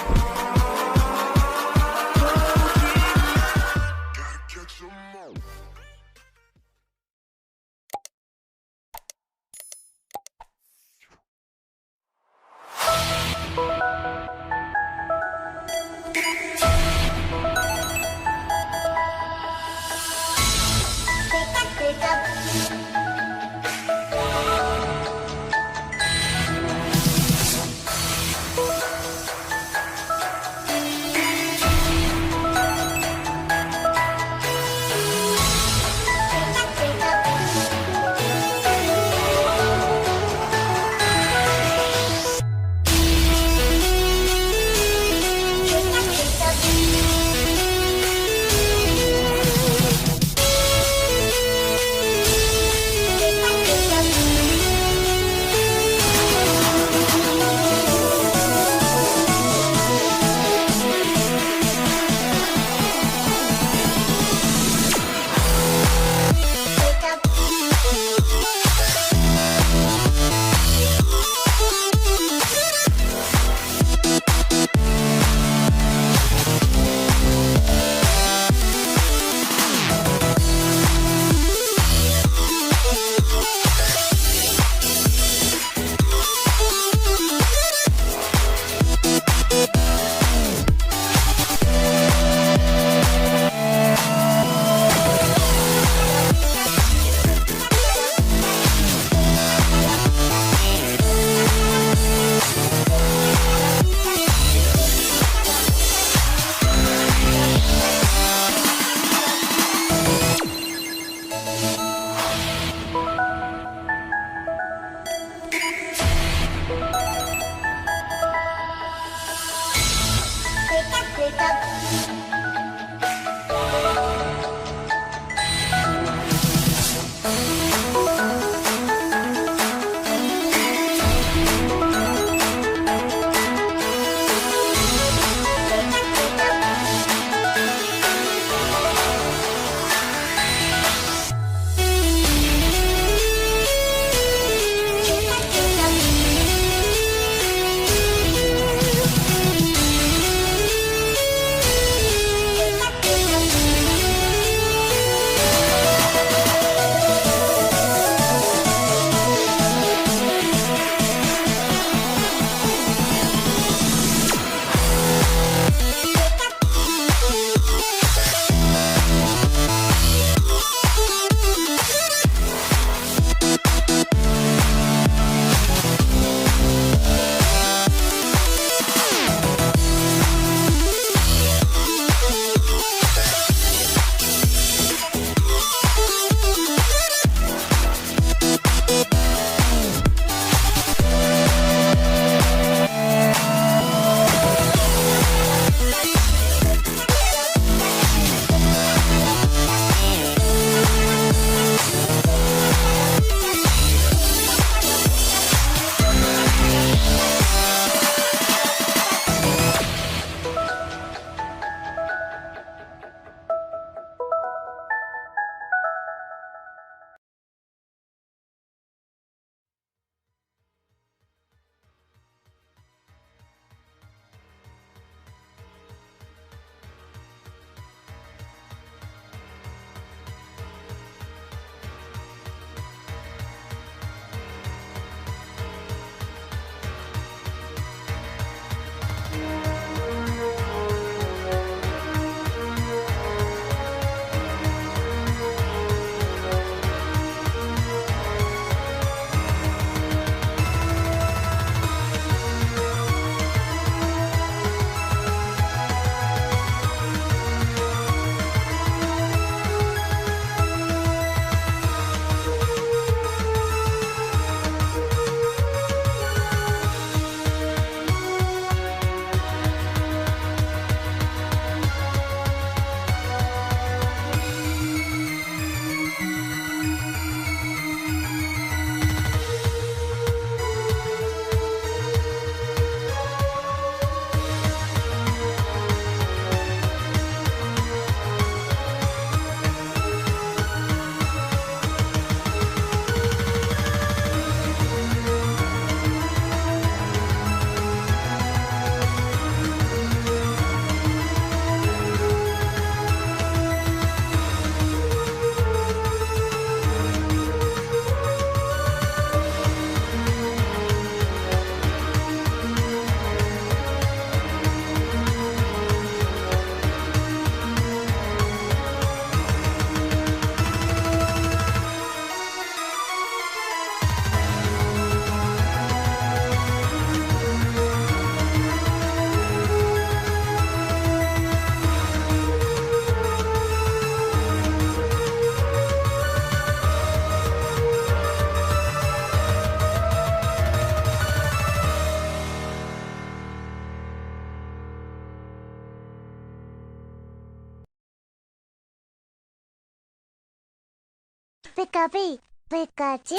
Pika-pee, Pikachu.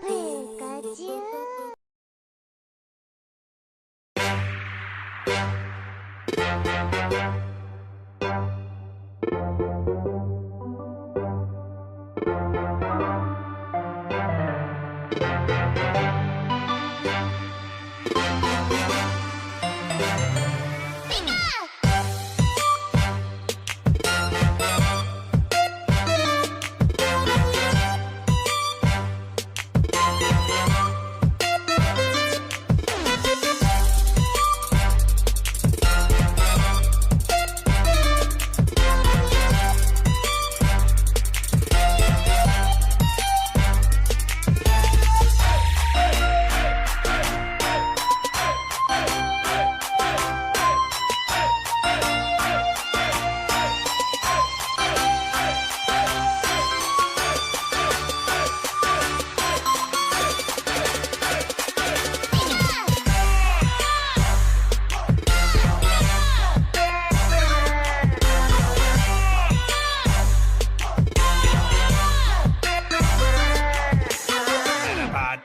Pikachu.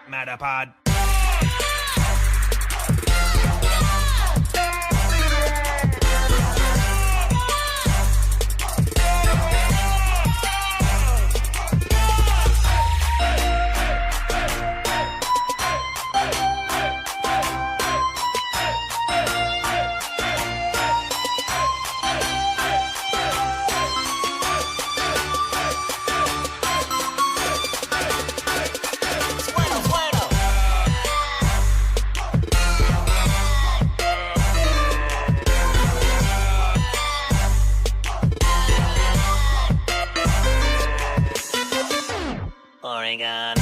Metapod. Porygon.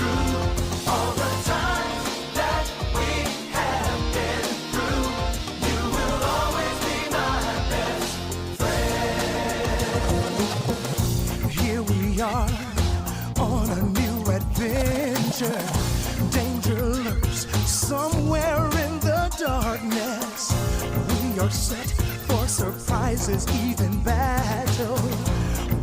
True. danger, danger lurks somewhere in the darkness. We are set for surprises, even battle.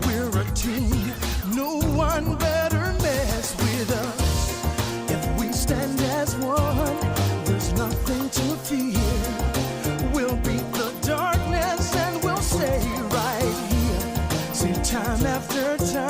We're a team, no one better mess with us. If we stand as one, there's nothing to fear. We'll beat the darkness and we'll stay right here. See, time after time.